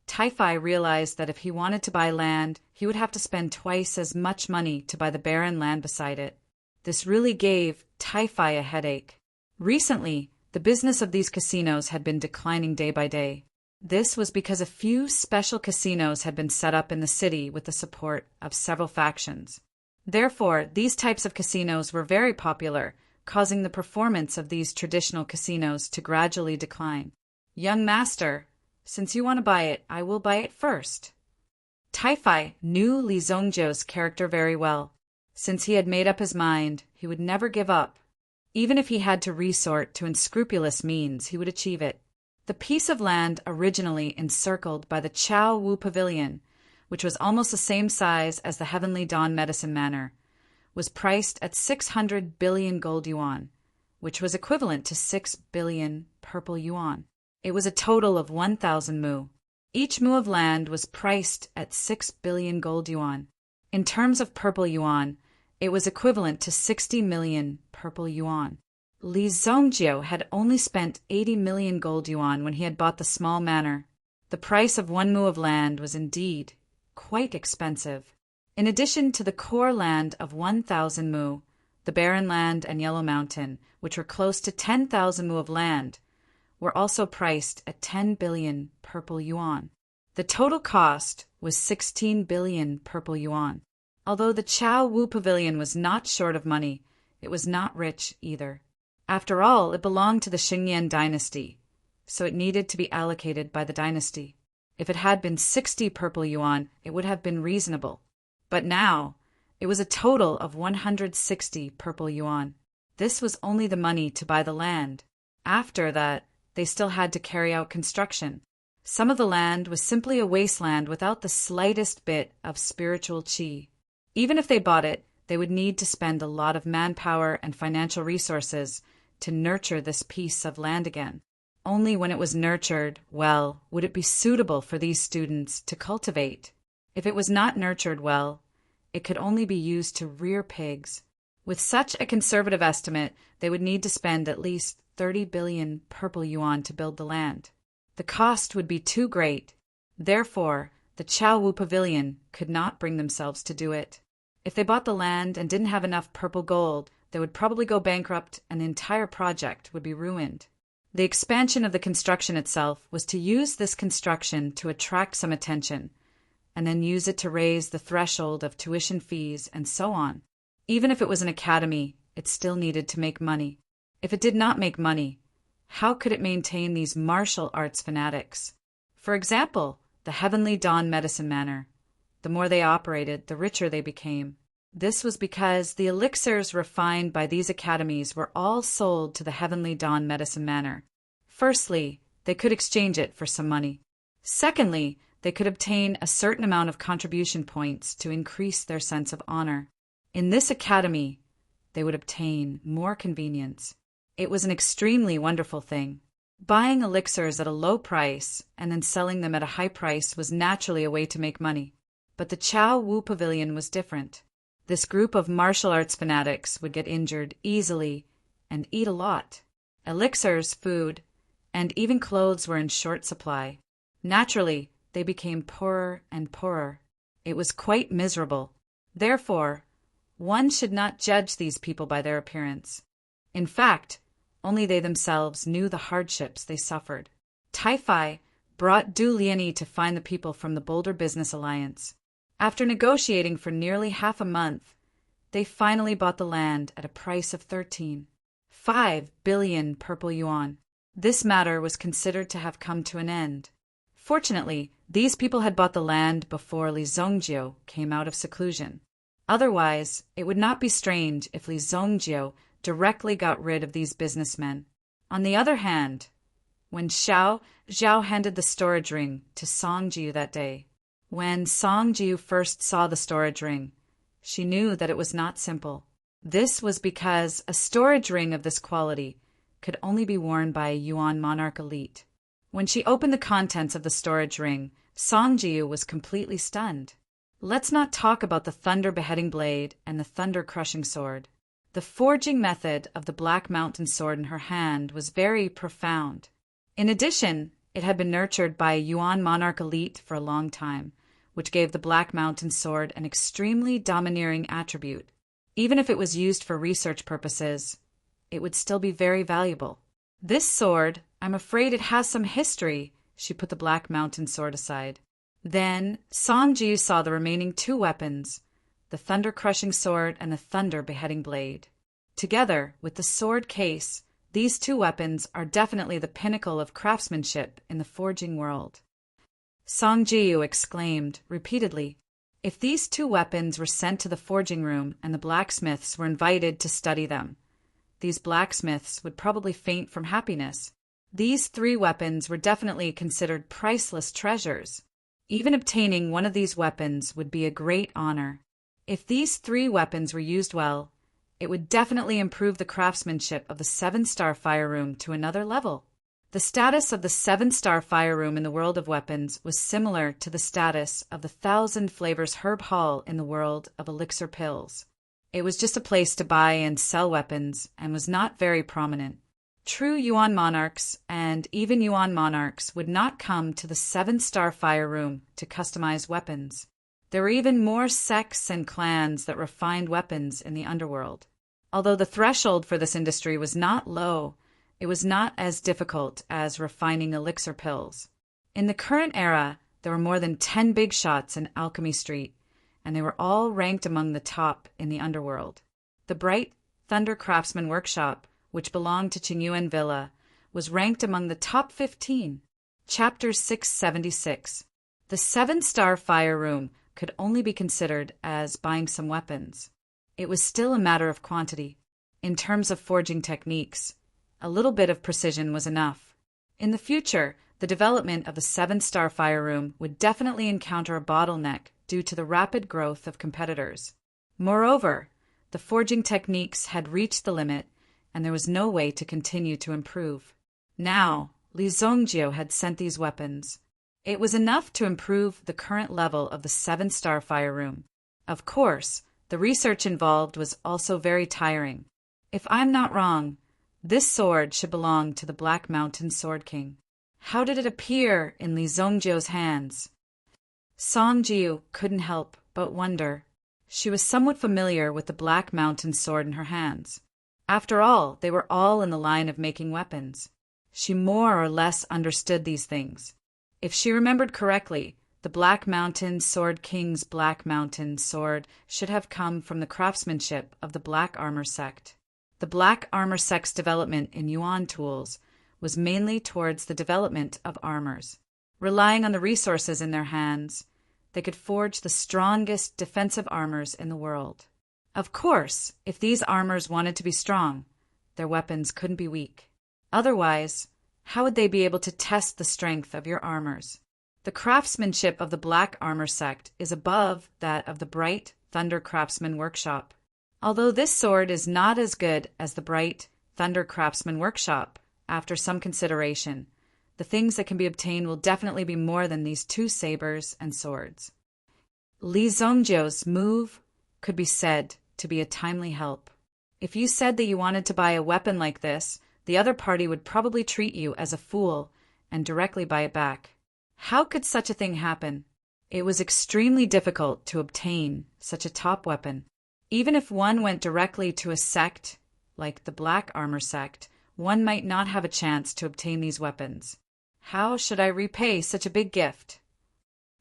Taifai realized that if he wanted to buy land, he would have to spend twice as much money to buy the barren land beside it. This really gave Taifai a headache. Recently, the business of these casinos had been declining day by day. This was because a few special casinos had been set up in the city with the support of several factions. Therefore, these types of casinos were very popular, causing the performance of these traditional casinos to gradually decline. Young master, since you want to buy it, I will buy it first. Taifai knew Li Zongjiu's character very well. Since he had made up his mind, he would never give up. Even if he had to resort to unscrupulous means, he would achieve it. The piece of land originally encircled by the Chao Wu Pavilion, which was almost the same size as the Heavenly Dawn Medicine Manor, was priced at 600 billion gold yuan, which was equivalent to 6 billion purple yuan. It was a total of 1,000 mu. Each mu of land was priced at 6 billion gold yuan. In terms of purple yuan, it was equivalent to 60 million purple yuan. Li Zongjiu had only spent 80 million gold yuan when he had bought the small manor. The price of 1 mu of land was indeed quite expensive. In addition to the core land of 1,000 mu, the Barren Land and Yellow Mountain, which were close to 10,000 mu of land, were also priced at 10 billion purple yuan. The total cost was 16 billion purple yuan. Although the Chao Wu Pavilion was not short of money, it was not rich either. After all, it belonged to the Xingyan dynasty, so it needed to be allocated by the dynasty. If it had been 60 purple yuan, it would have been reasonable. But now, it was a total of 160 purple yuan. This was only the money to buy the land. After that, they still had to carry out construction. Some of the land was simply a wasteland without the slightest bit of spiritual qi. Even if they bought it, they would need to spend a lot of manpower and financial resources to nurture this piece of land again. Only when it was nurtured, well, would it be suitable for these students to cultivate. If it was not nurtured well, it could only be used to rear pigs. With such a conservative estimate, they would need to spend at least 30 billion purple yuan to build the land. The cost would be too great. Therefore, the Chao Wu Pavilion could not bring themselves to do it. If they bought the land and didn't have enough purple gold, they would probably go bankrupt and the entire project would be ruined. The expansion of the construction itself was to use this construction to attract some attention, and then use it to raise the threshold of tuition fees and so on. Even if it was an academy, it still needed to make money. If it did not make money, how could it maintain these martial arts fanatics? For example, the Heavenly Dawn Medicine Manor. The more they operated, the richer they became. This was because the elixirs refined by these academies were all sold to the Heavenly Dawn Medicine Manor. Firstly, they could exchange it for some money. Secondly, they could obtain a certain amount of contribution points to increase their sense of honor. In this academy, they would obtain more convenience. It was an extremely wonderful thing. Buying elixirs at a low price and then selling them at a high price was naturally a way to make money. But the Chao Wu Pavilion was different. This group of martial arts fanatics would get injured easily and eat a lot. Elixirs, food, and even clothes were in short supply. Naturally, they became poorer and poorer. It was quite miserable. Therefore, one should not judge these people by their appearance. In fact, only they themselves knew the hardships they suffered. Taifai brought Du Liani to find the people from the Boulder Business Alliance. After negotiating for nearly half a month, they finally bought the land at a price of 13.5 billion purple yuan. This matter was considered to have come to an end. Fortunately, these people had bought the land before Li Zongjiu came out of seclusion. Otherwise, it would not be strange if Li Zongjiu directly got rid of these businessmen. On the other hand, when Zhao handed the storage ring to Songjiu that day, when Songjiu first saw the storage ring, she knew that it was not simple. This was because a storage ring of this quality could only be worn by a Yuan monarch elite. When she opened the contents of the storage ring, Songjiu was completely stunned. Let's not talk about the thunder beheading blade and the thunder crushing sword. The forging method of the Black Mountain sword in her hand was very profound. In addition, it had been nurtured by a Yuan monarch elite for a long time, which gave the Black Mountain sword an extremely domineering attribute. Even if it was used for research purposes, it would still be very valuable. This sword, I'm afraid it has some history, she put the Black Mountain sword aside. Then Song Jiu saw the remaining two weapons, the thunder-crushing sword and the thunder-beheading blade. Together with the sword case, these two weapons are definitely the pinnacle of craftsmanship in the forging world. Song Jiu exclaimed repeatedly. If these two weapons were sent to the forging room and the blacksmiths were invited to study them, these blacksmiths would probably faint from happiness. These three weapons were definitely considered priceless treasures. Even obtaining one of these weapons would be a great honor. If these three weapons were used well, it would definitely improve the craftsmanship of the 7-star fire room to another level. The status of the 7-star fire room in the world of weapons was similar to the status of the 1,000 Flavors Herb Hall in the world of elixir pills. It was just a place to buy and sell weapons and was not very prominent. True Yuan monarchs and even Yuan monarchs would not come to the 7-star fire room to customize weapons. There were even more sects and clans that refined weapons in the underworld. Although the threshold for this industry was not low, it was not as difficult as refining elixir pills. In the current era, there were more than 10 big shots in Alchemy Street, and they were all ranked among the top in the underworld. The Bright Thunder Craftsman Workshop, which belonged to Qingyuan Villa, was ranked among the top 15. Chapter 676. The 7-star fire room could only be considered as buying some weapons. It was still a matter of quantity. In terms of forging techniques, a little bit of precision was enough. In the future, the development of the 7-star fire room would definitely encounter a bottleneck due to the rapid growth of competitors. Moreover, the forging techniques had reached the limit, and there was no way to continue to improve. Now, Li Zongjiu had sent these weapons. It was enough to improve the current level of the 7-star fire room. Of course, the research involved was also very tiring. If I'm not wrong, this sword should belong to the Black Mountain Sword King. How did it appear in Li Zongjiu's hands? Song Jiu couldn't help but wonder. She was somewhat familiar with the Black Mountain sword in her hands. After all, they were all in the line of making weapons. She more or less understood these things. If she remembered correctly, the Black Mountain Sword King's Black Mountain sword should have come from the craftsmanship of the Black Armor sect. The Black Armor sect's development in Yuan tools was mainly towards the development of armors. Relying on the resources in their hands, they could forge the strongest defensive armors in the world. Of course, if these armors wanted to be strong, their weapons couldn't be weak. Otherwise, how would they be able to test the strength of your armors? The craftsmanship of the Black Armor sect is above that of the Bright Thunder Craftsman Workshop. Although this sword is not as good as the Bright Thunder Craftsman Workshop, after some consideration, the things that can be obtained will definitely be more than these two sabers and swords. Li Zongjiu's move could be said to be a timely help. If you said that you wanted to buy a weapon like this, the other party would probably treat you as a fool and directly buy it back. How could such a thing happen? It was extremely difficult to obtain such a top weapon. Even if one went directly to a sect, like the Black Armor sect, one might not have a chance to obtain these weapons. How should I repay such a big gift?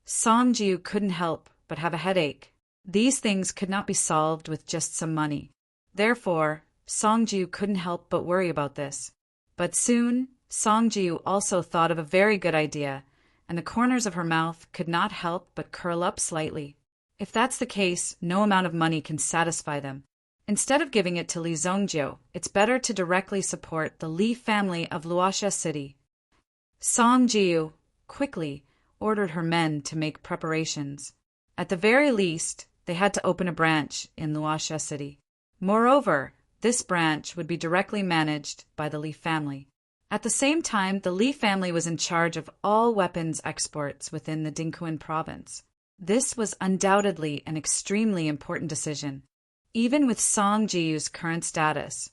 Song Jiu couldn't help but have a headache. These things could not be solved with just some money. Therefore, Song Jiu couldn't help but worry about this. But soon, Song Jiu also thought of a very good idea, and the corners of her mouth could not help but curl up slightly. If that's the case, no amount of money can satisfy them. Instead of giving it to Li Zongjiu, it's better to directly support the Li family of Luoxia City. Song Jiu quickly ordered her men to make preparations. At the very least, they had to open a branch in Luoxia City. Moreover, this branch would be directly managed by the Li family. At the same time, the Li family was in charge of all weapons exports within the Dingquan province. This was undoubtedly an extremely important decision. Even with Song Jiu's current status,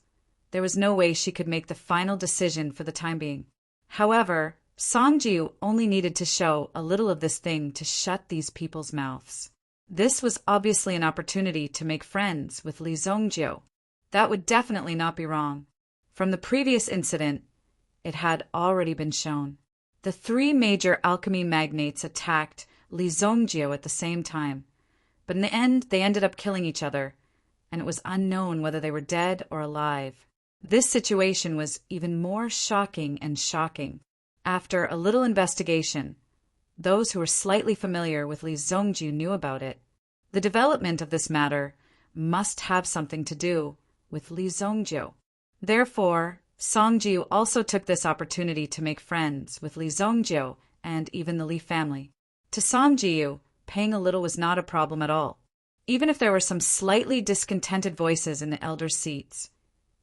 there was no way she could make the final decision for the time being. However, Song Jiu only needed to show a little of this thing to shut these people's mouths. This was obviously an opportunity to make friends with Li Zongjiu. That would definitely not be wrong. From the previous incident, it had already been shown. The three major alchemy magnates attacked Li Zongjio at the same time, but in the end they ended up killing each other, and it was unknown whether they were dead or alive. This situation was even more shocking and shocking. After a little investigation, those who were slightly familiar with Li Zongjiu knew about it. The development of this matter must have something to do with Li Zongjiu. Therefore, Songjiu also took this opportunity to make friends with Li Zongjiu and even the Li family. To Songjiu, paying a little was not a problem at all. Even if there were some slightly discontented voices in the elder seats,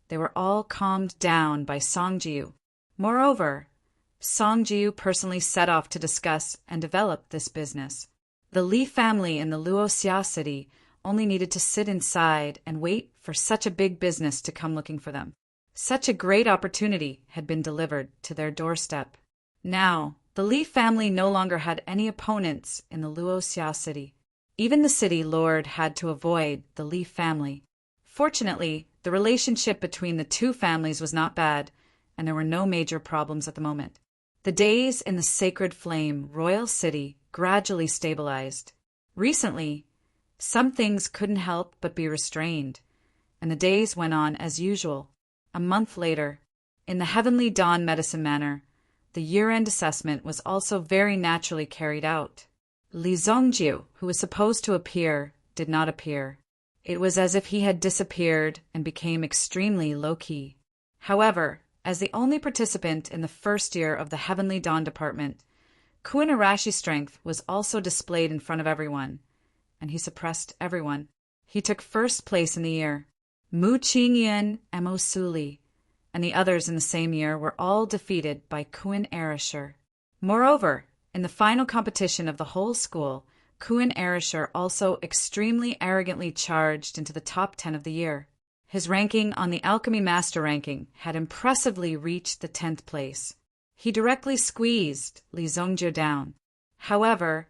they were all calmed down by Songjiu. Moreover, Songjiu personally set off to discuss and develop this business. The Li family in the Luoxia city only needed to sit inside and wait for such a big business to come looking for them. Such a great opportunity had been delivered to their doorstep. Now, the Li family no longer had any opponents in the Luoxia city. Even the city lord had to avoid the Li family. Fortunately, the relationship between the two families was not bad, and there were no major problems at the moment. The days in the Sacred Flame royal city gradually stabilized. Recently, some things couldn't help but be restrained, and the days went on as usual. A month later, in the Heavenly Dawn Medicine Manor, the year-end assessment was also very naturally carried out. Li Zongjiu, who was supposed to appear, did not appear. It was as if he had disappeared and became extremely low-key. However, as the only participant in the first year of the Heavenly Dawn Department, Kuin Arashi's strength was also displayed in front of everyone, and he suppressed everyone. He took first place in the year. Mu Qingyan and Mo Suli and the others in the same year were all defeated by Kuin Arashir. Moreover, in the final competition of the whole school, Kuin Arashir also extremely arrogantly charged into the top 10 of the year. His ranking on the Alchemy Master ranking had impressively reached the 10th place. He directly squeezed Li Zongjiu down. However,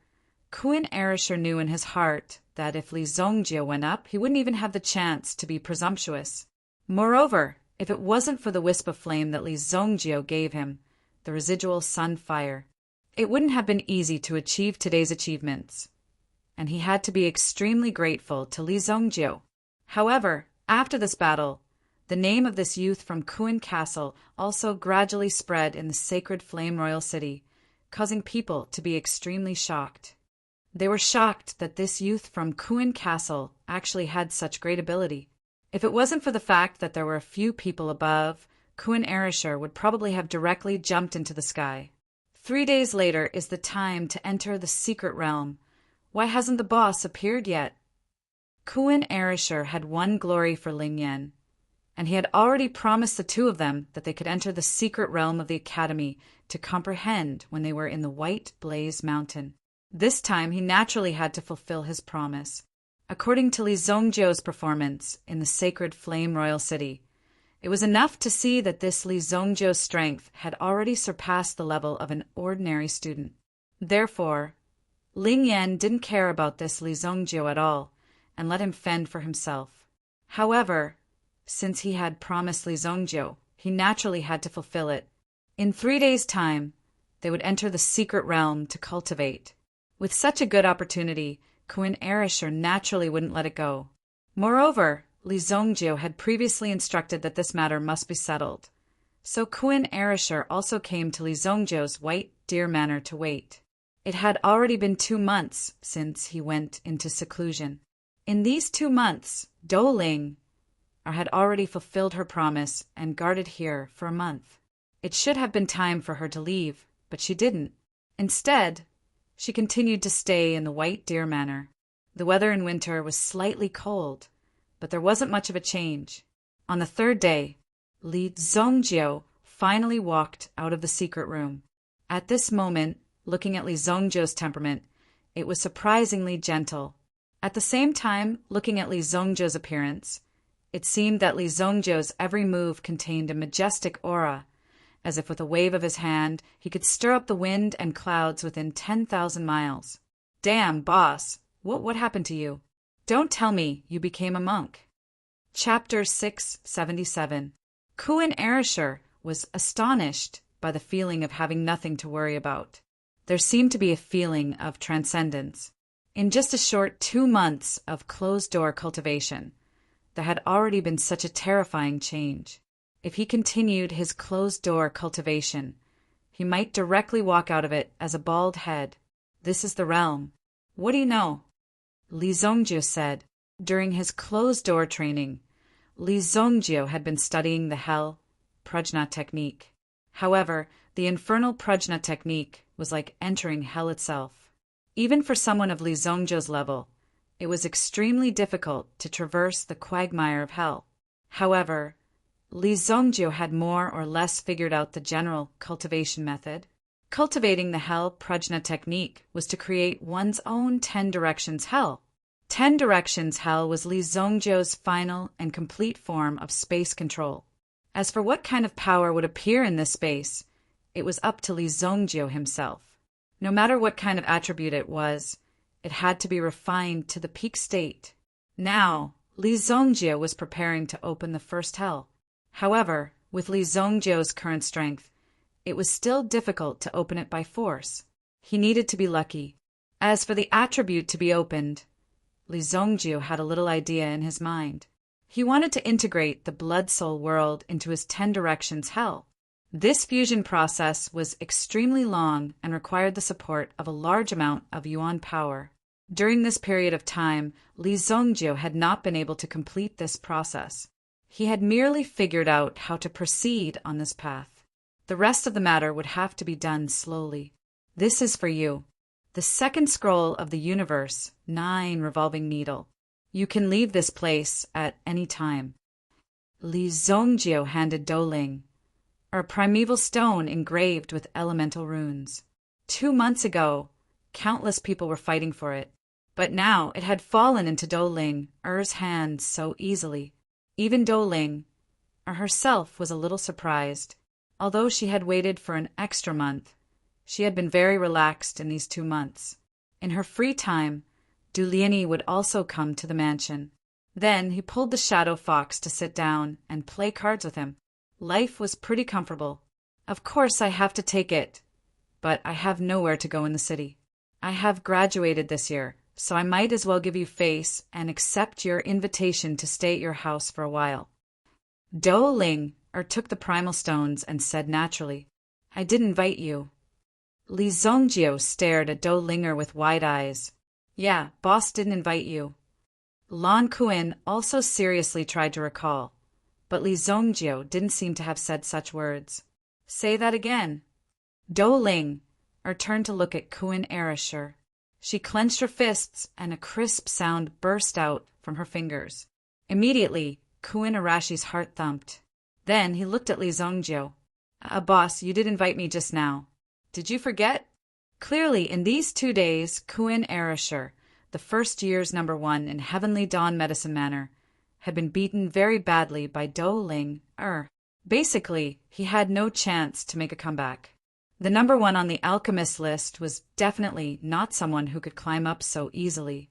Kuin Arashir knew in his heart that if Li Zongjiu went up, he wouldn't even have the chance to be presumptuous. Moreover, if it wasn't for the wisp of flame that Li Zongjiu gave him, the residual sun fire, it wouldn't have been easy to achieve today's achievements, and he had to be extremely grateful to Li Zongjiu. However, after this battle, the name of this youth from Kuin Castle also gradually spread in the Sacred Flame Royal City, causing people to be extremely shocked. They were shocked that this youth from Kuin Castle actually had such great ability. If it wasn't for the fact that there were a few people above, Kuin Arashir would probably have directly jumped into the sky. 3 days later is the time to enter the secret realm. Why hasn't the boss appeared yet? Kuin Arashir had won glory for Ling Yan, and he had already promised the two of them that they could enter the secret realm of the academy to comprehend when they were in the White Blaze Mountain. This time he naturally had to fulfill his promise. According to Li Zongjiu's performance in the Sacred Flame Royal City, it was enough to see that this Li Zongjiu's strength had already surpassed the level of an ordinary student. Therefore, Ling Yan didn't care about this Li Zongjiu at all and let him fend for himself. However, since he had promised Li Zongjiu, he naturally had to fulfill it. In 3 days' time, they would enter the secret realm to cultivate. With such a good opportunity, Kuin Arashir naturally wouldn't let it go. Moreover, Li Zongjiu had previously instructed that this matter must be settled. So Kuin Arashir also came to Li Zongjiu's White Deer Manor to wait. It had already been 2 months since he went into seclusion. In these 2 months, Douling had already fulfilled her promise and guarded here for a month. It should have been time for her to leave, but she didn't. Instead, she continued to stay in the White Deer Manor. The weather in winter was slightly cold, but there wasn't much of a change. On the 3rd day, Li Zongjiu finally walked out of the secret room. At this moment, looking at Li Zongjiu's temperament, it was surprisingly gentle. At the same time, looking at Li Zongjiu's appearance, it seemed that Li Zongjiu's every move contained a majestic aura, as if with a wave of his hand he could stir up the wind and clouds within 10,000 miles. Damn, boss, what happened to you? Don't tell me you became a monk. Chapter 677. Kuin Arashir was astonished by the feeling of having nothing to worry about. There seemed to be a feeling of transcendence. In just a short 2 months of closed-door cultivation, there had already been such a terrifying change. If he continued his closed-door cultivation, he might directly walk out of it as a bald head. This is the realm. What do you know? Li Zongjio said. During his closed-door training, Li Zongjio had been studying the Hell Prajna technique. However, the infernal Prajna technique was like entering hell itself. Even for someone of Li Zongjio's level, it was extremely difficult to traverse the quagmire of hell. However, Li Zongjio had more or less figured out the general cultivation method. Cultivating the Hell Prajna technique was to create one's own 10 directions hell. 10 directions hell was Li Zongjio's final and complete form of space control. As for what kind of power would appear in this space, it was up to Li Zongjio himself. No matter what kind of attribute it was, it had to be refined to the peak state. Now, Li Zongjio was preparing to open the first hell. However, with Li Zongjio's current strength, it was still difficult to open it by force. He needed to be lucky. As for the attribute to be opened, Li Zongjio had a little idea in his mind. He wanted to integrate the blood-soul world into his 10 directions hell. This fusion process was extremely long and required the support of a large amount of yuan power. During this period of time, Li Zongjio had not been able to complete this process. He had merely figured out how to proceed on this path. The rest of the matter would have to be done slowly. This is for you. The second scroll of the universe, 9 revolving needle. You can leave this place at any time. Li Zongjio handed Douling a primeval stone engraved with elemental runes. 2 months ago, countless people were fighting for it, but now it had fallen into Douling Er's hands so easily. Even Douling herself was a little surprised. Although she had waited for an extra month, she had been very relaxed in these 2 months. In her free time, Duliani would also come to the mansion. Then he pulled the shadow fox to sit down and play cards with him. Life was pretty comfortable. Of course I have to take it, but I have nowhere to go in the city. I have graduated this year, so I might as well give you face and accept your invitation to stay at your house for a while. Douling took the primal stones and said naturally, I didn't invite you. Li Zongjio stared at Doulinger with wide eyes. Yeah, boss didn't invite you. Lan Kuan also seriously tried to recall, but Li Zongjio didn't seem to have said such words. Say that again. Douling turned to look at Kuan Erasher. She clenched her fists and a crisp sound burst out from her fingers. Immediately, Kuan Arashi's heart thumped. Then he looked at Li Zongjio. Boss, you did invite me just now. Did you forget? Clearly, in these 2 days, Kuan Erasher, the first year's #1 in Heavenly Dawn Medicine Manor, had been beaten very badly by Douling Basically, he had no chance to make a comeback. The #1 on the alchemist list was definitely not someone who could climb up so easily.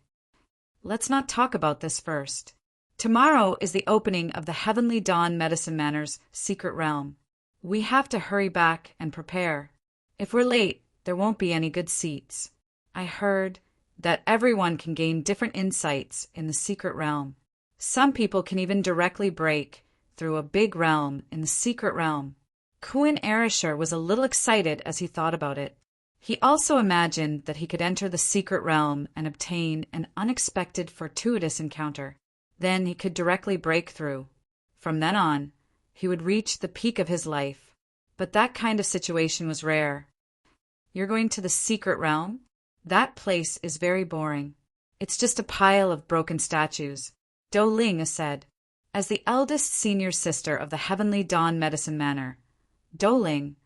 Let's not talk about this first. Tomorrow is the opening of the Heavenly Dawn Medicine Manor's secret realm. We have to hurry back and prepare. If we're late, there won't be any good seats. I heard that everyone can gain different insights in the secret realm. Some people can even directly break through a big realm in the secret realm. Kuan Erasher was a little excited as he thought about it. He also imagined that he could enter the secret realm and obtain an unexpected fortuitous encounter. Then he could directly break through. From then on, he would reach the peak of his life. But that kind of situation was rare. You're going to the secret realm? That place is very boring. It's just a pile of broken statues, Douling said. As the eldest senior sister of the Heavenly Dawn Medicine Manor, Douling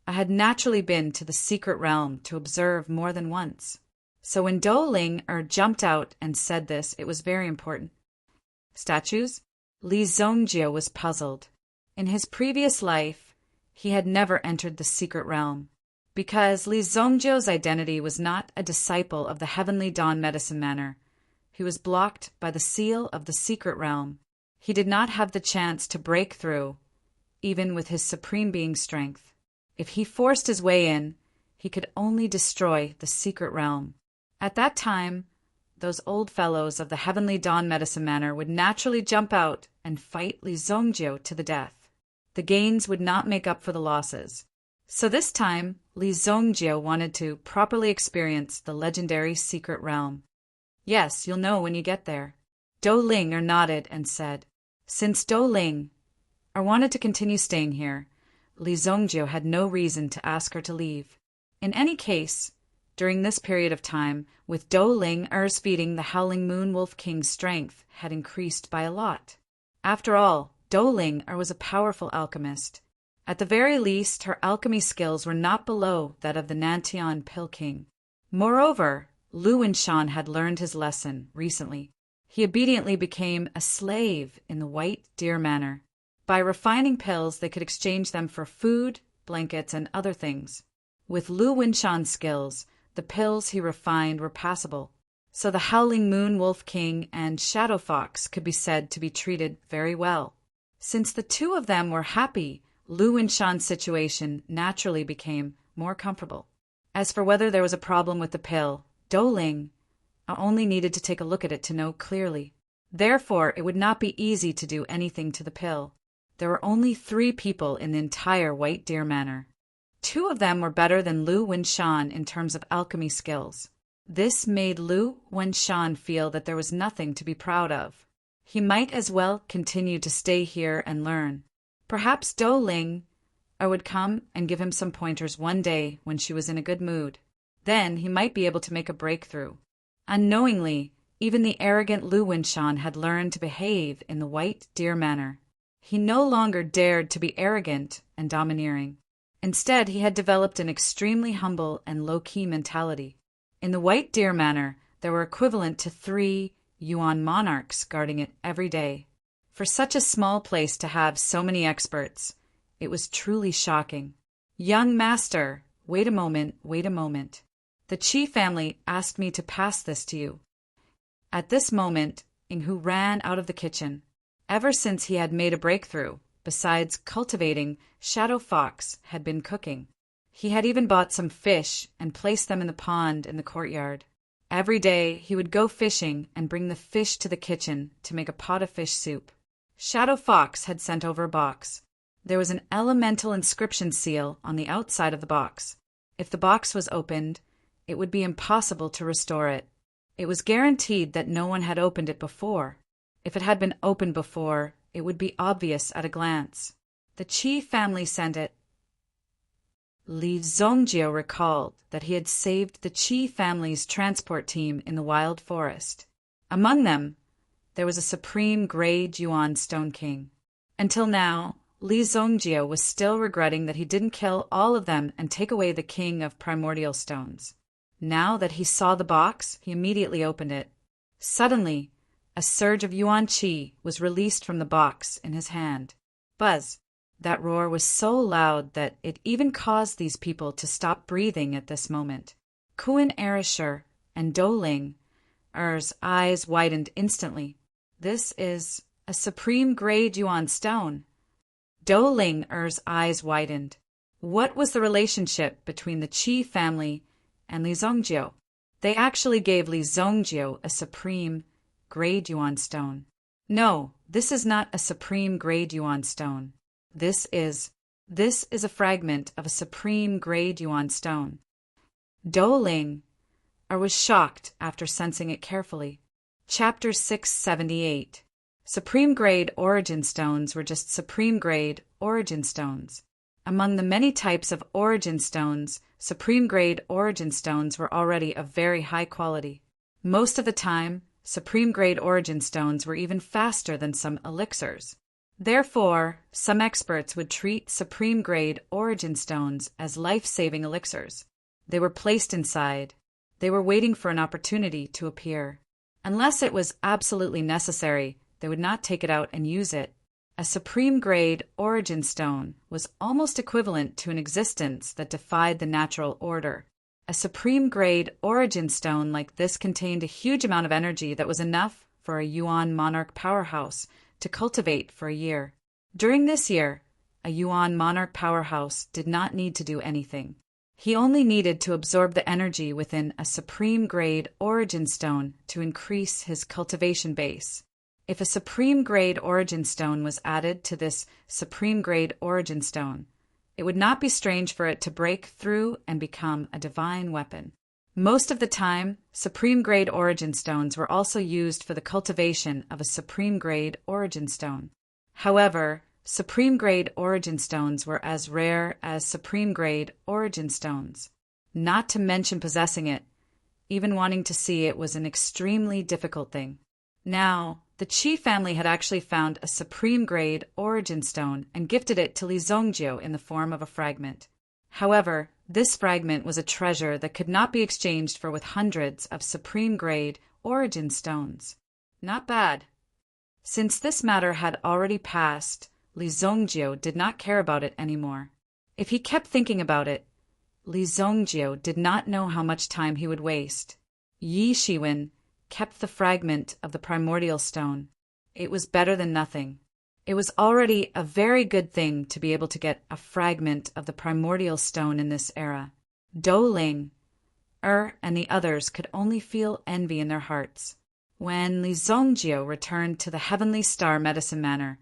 had naturally been to the secret realm to observe more than once. So when Douling jumped out and said this, it was very important. Statues? Li Zongjio was puzzled. In his previous life, he had never entered the secret realm. Because Li Zongjio's identity was not a disciple of the Heavenly Dawn Medicine Manor, he was blocked by the seal of the secret realm. He did not have the chance to break through, even with his supreme being strength. If he forced his way in, he could only destroy the secret realm. At that time, those old fellows of the Heavenly Dawn Medicine Manor would naturally jump out and fight Li Zongjio to the death. The gains would not make up for the losses. So this time, Li Zongjio wanted to properly experience the legendary secret realm. Yes, you'll know when you get there. Dou Ling nodded and said, since Dou Ling wanted to continue staying here, Li Zongjio had no reason to ask her to leave. In any case, during this period of time, with Dou Ling's feeding, the Howling Moon Wolf King's strength had increased by a lot. After all, Dou Ling was a powerful alchemist. At the very least, her alchemy skills were not below that of the Nantian Pill King. Moreover, Lu Winshan had learned his lesson recently. He obediently became a slave in the White Deer Manor. By refining pills, they could exchange them for food, blankets, and other things. With Lu Winshan's skills, the pills he refined were passable, so the Howling Moon Wolf King and Shadow Fox could be said to be treated very well. Since the two of them were happy, Lu Winshan's situation naturally became more comfortable. As for whether there was a problem with the pill, Dou Ling only needed to take a look at it to know clearly. Therefore, it would not be easy to do anything to the pill. There were only 3 people in the entire White Deer Manor. 2 of them were better than Lu Winshan in terms of alchemy skills. This made Lu Winshan feel that there was nothing to be proud of. He might as well continue to stay here and learn. Perhaps Dou Ling would come and give him some pointers one day when she was in a good mood. Then he might be able to make a breakthrough. Unknowingly, even the arrogant Lu Winshan had learned to behave in the White Deer Manor. He no longer dared to be arrogant and domineering. Instead, he had developed an extremely humble and low-key mentality. In the White Deer Manor, there were equivalent to 3 Yuan monarchs guarding it every day. For such a small place to have so many experts, it was truly shocking. Young master, wait a moment. The Qi family asked me to pass this to you. At this moment, Yinghu ran out of the kitchen. Ever since he had made a breakthrough, besides cultivating, Shadow Fox had been cooking. He had even bought some fish and placed them in the pond in the courtyard. Every day he would go fishing and bring the fish to the kitchen to make a pot of fish soup. Shadow Fox had sent over a box. There was an elemental inscription seal on the outside of the box. If the box was opened, it would be impossible to restore it. It was guaranteed that no one had opened it before. If it had been opened before, it would be obvious at a glance. The Qi family sent it. Li Zongjio recalled that he had saved the Qi family's transport team in the wild forest. Among them, there was a supreme grade Yuan Stone King. Until now, Li Zongjio was still regretting that he didn't kill all of them and take away the king of primordial stones. Now that he saw the box, he immediately opened it. Suddenly, a surge of Yuan Qi was released from the box in his hand. Buzz! That roar was so loud that it even caused these people to stop breathing at this moment. Kuan Erisher and Dou Ling's eyes widened instantly. This is a supreme grade Yuan stone. Dou Ling's eyes widened. What was the relationship between the Qi family and Li Zongjio? They actually gave Li Zongjio a supreme grade Yuan stone. No, this is not a supreme grade Yuan stone. This is a fragment of a supreme grade Yuan stone. Dou Ling was shocked after sensing it carefully. Chapter 678. Supreme grade origin stones were just supreme grade origin stones. Among the many types of origin stones, supreme grade origin stones were already of very high quality. Most of the time, supreme grade origin stones were even faster than some elixirs. Therefore, some experts would treat supreme grade origin stones as life-saving elixirs. They were placed inside. They were waiting for an opportunity to appear. Unless it was absolutely necessary, they would not take it out and use it. A supreme grade origin stone was almost equivalent to an existence that defied the natural order. A supreme grade origin stone like this contained a huge amount of energy that was enough for a Yuan monarch powerhouse to cultivate for a year. During this year, a Yuan monarch powerhouse, did not need to do anything. He only needed to absorb the energy within a supreme-grade origin stone to increase his cultivation base. If a supreme-grade origin stone was added to this supreme-grade origin stone, it would not be strange for it to break through and become a divine weapon. Most of the time, supreme-grade origin stones were also used for the cultivation of a supreme-grade origin stone. However, supreme-grade origin stones were as rare as supreme-grade origin stones. Not to mention possessing it, even wanting to see it was an extremely difficult thing. Now, the Qi family had actually found a supreme-grade origin stone and gifted it to Li Zongjiu in the form of a fragment. However, this fragment was a treasure that could not be exchanged for with hundreds of supreme-grade origin stones. Not bad. Since this matter had already passed, Li Zongjiu did not care about it anymore. If he kept thinking about it, Li Zongjiu did not know how much time he would waste. Yi Shiwen kept the fragment of the primordial stone. It was better than nothing. It was already a very good thing to be able to get a fragment of the primordial stone in this era. Dou Ling, and the others could only feel envy in their hearts. When Li Zongjiu returned to the Heavenly Star Medicine Manor,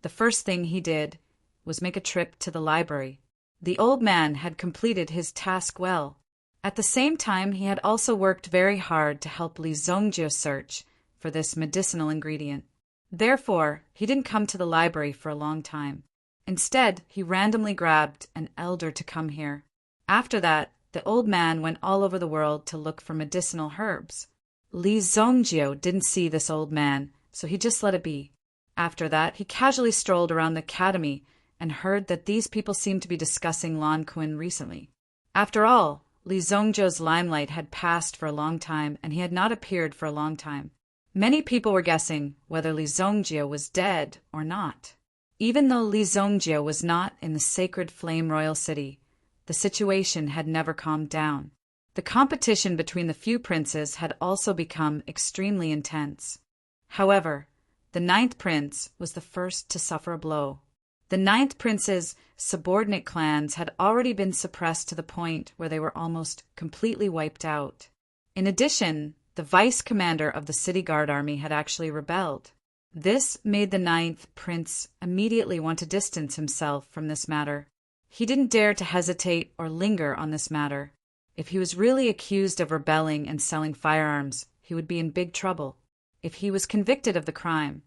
the first thing he did was make a trip to the library. The old man had completed his task well. At the same time, he had also worked very hard to help Li Zongjiu search for this medicinal ingredient. Therefore, he didn't come to the library for a long time. Instead, he randomly grabbed an elder to come here. After that, the old man went all over the world to look for medicinal herbs. Li Zongjiu didn't see this old man, so he just let it be. After that, he casually strolled around the academy and heard that these people seemed to be discussing Lan Kun recently. After all, Li Zongjiu's limelight had passed for a long time, and he had not appeared for a long time. Many people were guessing whether Li Zongjiu was dead or not. Even though Li Zongjiu was not in the sacred Flame Royal City, the situation had never calmed down. The competition between the few princes had also become extremely intense. However, the 9th prince was the first to suffer a blow. The 9th prince's subordinate clans had already been suppressed to the point where they were almost completely wiped out. In addition, the vice commander of the city guard army had actually rebelled. This made the 9th prince immediately want to distance himself from this matter. He didn't dare to hesitate or linger on this matter. If he was really accused of rebelling and selling firearms, he would be in big trouble. If he was convicted of the crime,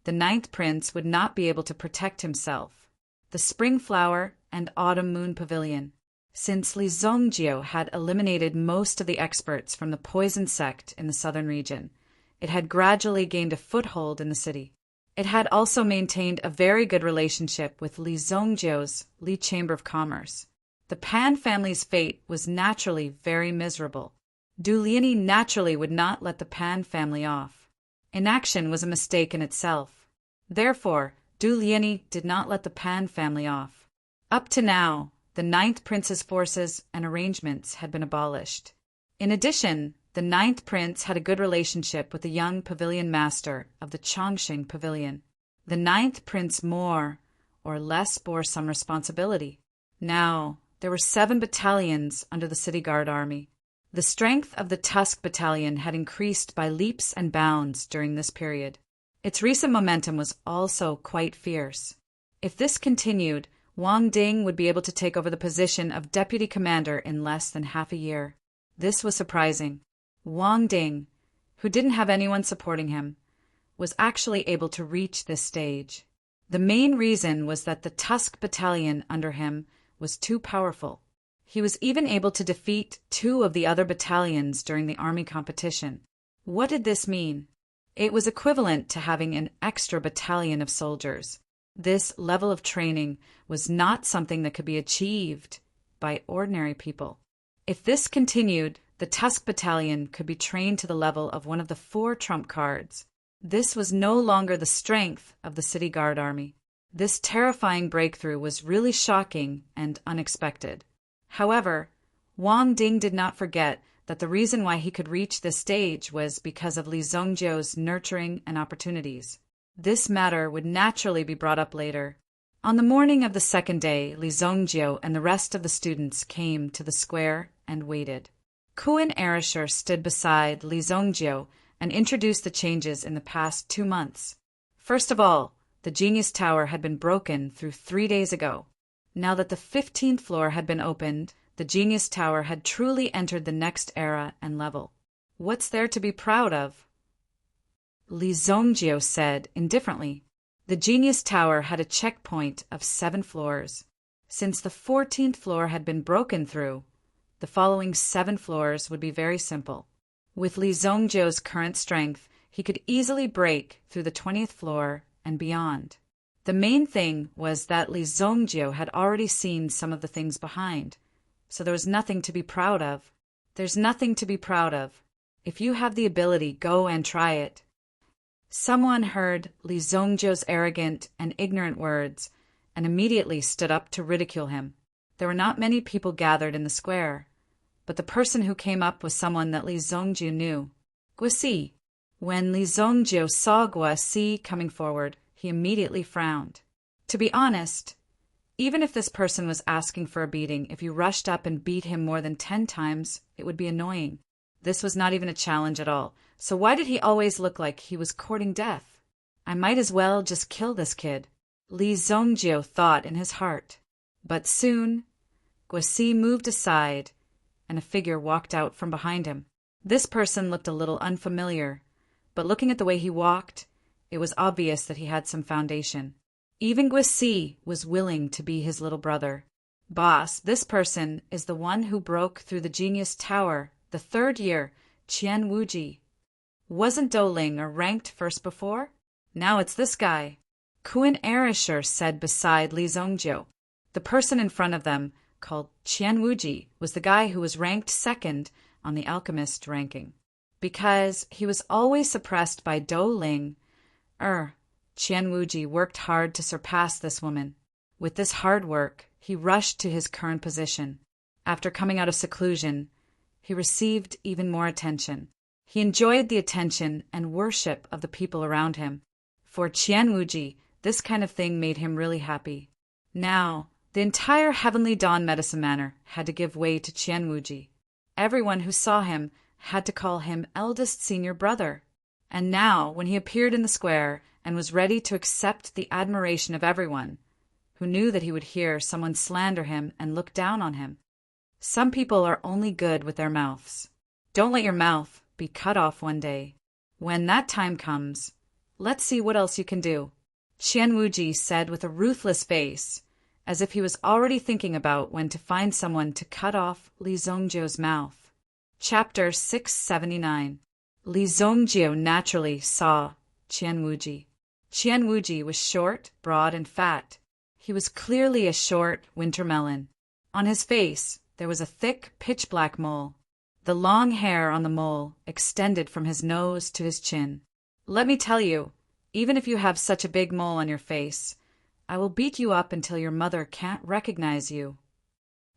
the 9th prince would not be able to protect himself. The Spring Flower and Autumn Moon Pavilion. Since Li Zongjiu had eliminated most of the experts from the poison sect in the southern region, it had gradually gained a foothold in the city. It had also maintained a very good relationship with Li Zongjiu's Li Chamber of Commerce. The Pan family's fate was naturally very miserable. Du Liani naturally would not let the Pan family off. Inaction was a mistake in itself. Therefore, Du Liani did not let the Pan family off. Up to now, the 9th prince's forces and arrangements had been abolished. In addition, the 9th prince had a good relationship with the young pavilion master of the Chongqing Pavilion. The 9th prince more or less bore some responsibility. Now, there were 7 battalions under the city guard army. The strength of the Tusk Battalion had increased by leaps and bounds during this period. Its recent momentum was also quite fierce. If this continued, Wang Ding would be able to take over the position of deputy commander in less than half a year. This was surprising. Wang Ding, who didn't have anyone supporting him, was actually able to reach this stage. The main reason was that the Tusk Battalion under him was too powerful. He was even able to defeat 2 of the other battalions during the army competition. What did this mean? It was equivalent to having an extra battalion of soldiers. This level of training was not something that could be achieved by ordinary people. If this continued, the Tusk Battalion could be trained to the level of one of the 4 trump cards. This was no longer the strength of the city guard army. This terrifying breakthrough was really shocking and unexpected. However, Wang Ding did not forget that the reason why he could reach this stage was because of Li Zongjiu's nurturing and opportunities. This matter would naturally be brought up later. On the morning of the second day, Li Zongjio and the rest of the students came to the square and waited. Kuan Erasure stood beside Li Zongjio and introduced the changes in the past 2 months. First of all, the Genius Tower had been broken through 3 days ago. Now that the 15th floor had been opened, the Genius Tower had truly entered the next era and level. What's there to be proud of? Li Zongjio said indifferently. The Genius Tower had a checkpoint of 7 floors. Since the 14th floor had been broken through, the following 7 floors would be very simple. With Li Zongjio's current strength, he could easily break through the 20th floor and beyond. The main thing was that Li Zongjio had already seen some of the things behind, so there was nothing to be proud of. There's nothing to be proud of. If you have the ability, go and try it. Someone heard Li Zongjio's arrogant and ignorant words and immediately stood up to ridicule him. There were not many people gathered in the square, but the person who came up was someone that Li Zongjio knew. Guasi. When Li Zongjio saw Guasi coming forward, he immediately frowned. To be honest, even if this person was asking for a beating, if you rushed up and beat him more than 10 times, it would be annoying. This was not even a challenge at all. So why did he always look like he was courting death? I might as well just kill this kid, Li Zongjio thought in his heart. But soon, Guasi moved aside, and a figure walked out from behind him. This person looked a little unfamiliar, but looking at the way he walked, it was obvious that he had some foundation. Even Guasi was willing to be his little brother. Boss, this person is the one who broke through the Genius Tower the 3rd year, Qian Wuji. Wasn't Dou Ling ranked first before? Now it's this guy. Kuan Erasure said beside Li Zongjio. The person in front of them, called Qian Wuji, was the guy who was ranked 2nd on the alchemist ranking. Because he was always suppressed by Dou Ling, Qian Wuji worked hard to surpass this woman. With this hard work, he rushed to his current position. After coming out of seclusion, he received even more attention. He enjoyed the attention and worship of the people around him. For Qian Wuji, this kind of thing made him really happy. Now, the entire Heavenly Dawn Medicine Manor had to give way to Qian Wuji. Everyone who saw him had to call him eldest senior brother. And now, when he appeared in the square and was ready to accept the admiration of everyone, who knew that he would hear someone slander him and look down on him. Some people are only good with their mouths. Don't let your mouth be cut off one day. When that time comes, let's see what else you can do, Qian Wuji said with a ruthless face, as if he was already thinking about when to find someone to cut off Li Zongjio's mouth. Chapter 679. Li Zongjio naturally saw Qian Wuji. Qian Wuji was short, broad, and fat. He was clearly a short winter melon. On his face, there was a thick, pitch-black mole. The long hair on the mole extended from his nose to his chin. Let me tell you, even if you have such a big mole on your face, I will beat you up until your mother can't recognize you.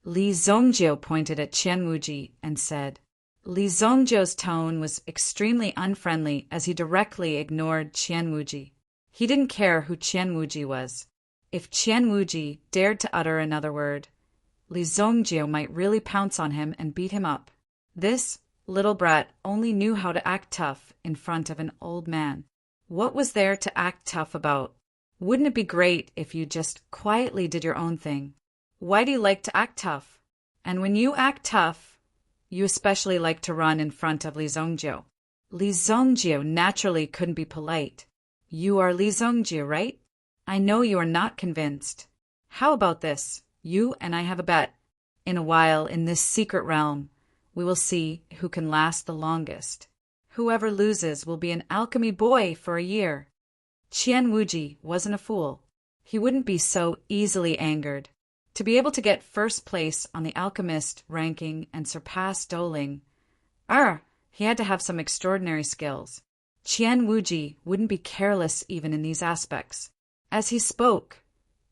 Li Zongjio pointed at Qian Wuji and said. Li Zongjio's tone was extremely unfriendly as he directly ignored Qian Wuji. He didn't care who Qian Wuji was. If Qian Wuji dared to utter another word, Li Zongjio might really pounce on him and beat him up. This little brat only knew how to act tough in front of an old man. What was there to act tough about? Wouldn't it be great if you just quietly did your own thing? Why do you like to act tough? And when you act tough, you especially like to run in front of Li Zongjio. Li Zongjio naturally couldn't be polite. You are Li Zongjio, right? I know you are not convinced. How about this? You and I have a bet. In a while, in this secret realm, we will see who can last the longest. Whoever loses will be an alchemy boy for a year. Qian Wuji wasn't a fool. He wouldn't be so easily angered. To be able to get first place on the alchemist ranking and surpass Dou Ling, he had to have some extraordinary skills. Qian Wuji wouldn't be careless even in these aspects. As he spoke,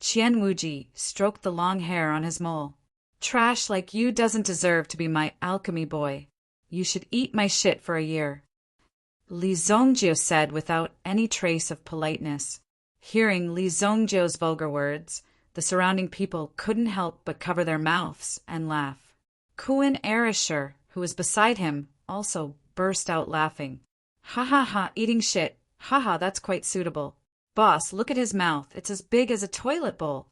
Qian Wuji stroked the long hair on his mole. Trash like you doesn't deserve to be my alchemy boy. You should eat my shit for a year. Li Zongjio said without any trace of politeness. Hearing Li Zongjio's vulgar words, The surrounding people couldn't help but cover their mouths and laugh. Kuan Arisher, who was beside him, also burst out laughing. Ha ha ha, eating shit. Ha ha, that's quite suitable. Boss, look at his mouth. It's as big as a toilet bowl.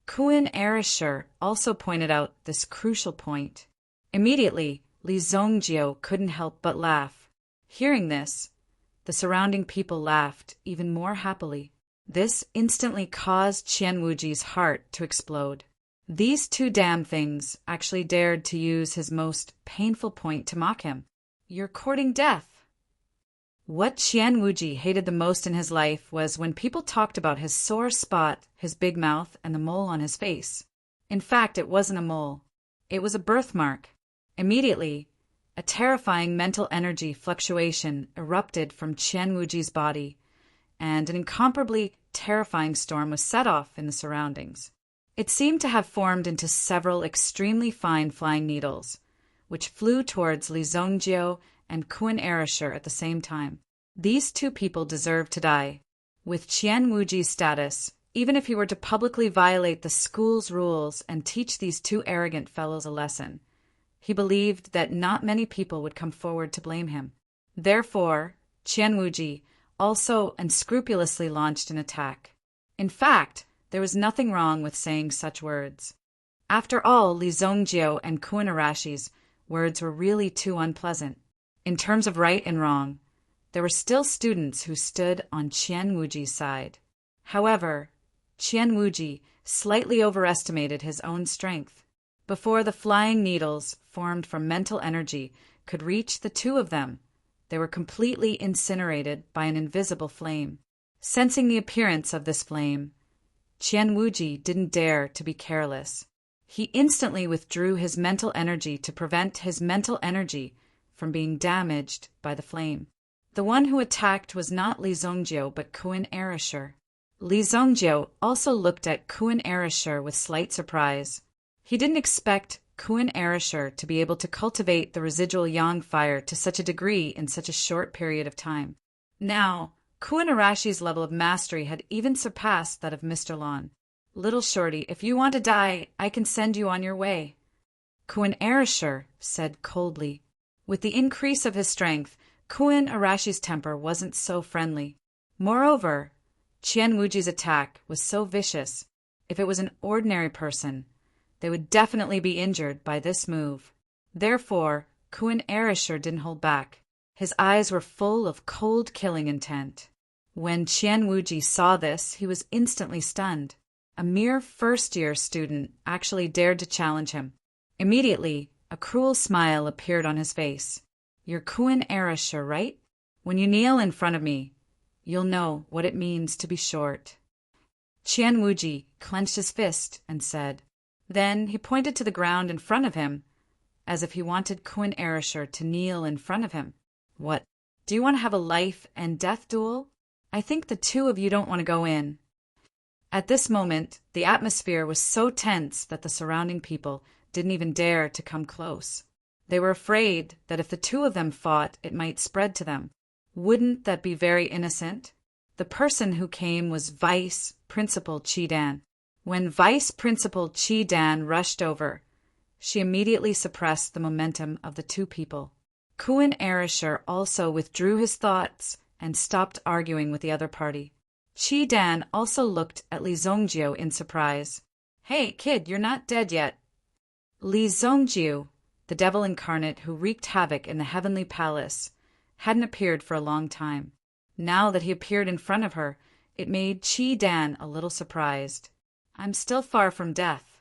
Kuan Arisher also pointed out this crucial point. Immediately, Li Zongjio couldn't help but laugh. Hearing this, the surrounding people laughed even more happily. This instantly caused Qian Wuji's heart to explode. These two damn things actually dared to use his most painful point to mock him. You're courting death. What Qian Wuji hated the most in his life was when people talked about his sore spot, his big mouth, and the mole on his face. In fact, it wasn't a mole. It was a birthmark. Immediately, a terrifying mental energy fluctuation erupted from Qian Wuji's body, and an incomparably terrifying storm was set off in the surroundings. It seemed to have formed into several extremely fine flying needles, which flew towards Li Zongjio and Kuan Arisher at the same time. These two people deserved to die. With Qian Wuji's status, even if he were to publicly violate the school's rules and teach these two arrogant fellows a lesson, he believed that not many people would come forward to blame him. Therefore, Qian Wuji also unscrupulously launched an attack. In fact, there was nothing wrong with saying such words. After all, Li Zongjio and Kuan Arashi's words were really too unpleasant. In terms of right and wrong, there were still students who stood on Qian Wuji's side. However, Qian Wuji slightly overestimated his own strength. Before the flying needles, formed from mental energy, could reach the two of them, they were completely incinerated by an invisible flame. Sensing the appearance of this flame, Qian Wuji didn't dare to be careless. He instantly withdrew his mental energy to prevent his mental energy from being damaged by the flame. The one who attacked was not Li Zongjio but Kuan Arisher. Li Zongjio also looked at Kuan Arisher with slight surprise. He didn't expect Kuan Arisher to be able to cultivate the residual yang fire to such a degree in such a short period of time. Now, Kuan Arashi's level of mastery had even surpassed that of Mr. Lon. Little shorty, if you want to die, I can send you on your way. Kuan Arisher said coldly. With the increase of his strength, Kuan Arashi's temper wasn't so friendly. Moreover, Qian Wuji's attack was so vicious, if it was an ordinary person, they would definitely be injured by this move. Therefore, Kuan Arisher didn't hold back. His eyes were full of cold killing intent. When Qian Wuji saw this, he was instantly stunned. A mere first-year student actually dared to challenge him. Immediately, a cruel smile appeared on his face. You're Kuan Arisher, right? When you kneel in front of me, you'll know what it means to be short. Qian Wuji clenched his fist and said. Then he pointed to the ground in front of him, as if he wanted Kuan Arisher to kneel in front of him. What? Do you want to have a life and death duel? I think the two of you don't want to go in. At this moment, the atmosphere was so tense that the surrounding people didn't even dare to come close. They were afraid that if the two of them fought, it might spread to them. Wouldn't that be very innocent? The person who came was Vice Principal Qi Dan. When Vice Principal Qi Dan rushed over, she immediately suppressed the momentum of the two people. Kuan Arisher also withdrew his thoughts and stopped arguing with the other party. Qi Dan also looked at Li Zongjio in surprise. Hey, kid, you're not dead yet. Li Zongjio, the devil incarnate who wreaked havoc in the heavenly palace, hadn't appeared for a long time. Now that he appeared in front of her, it made Qi Dan a little surprised. I'm still far from death,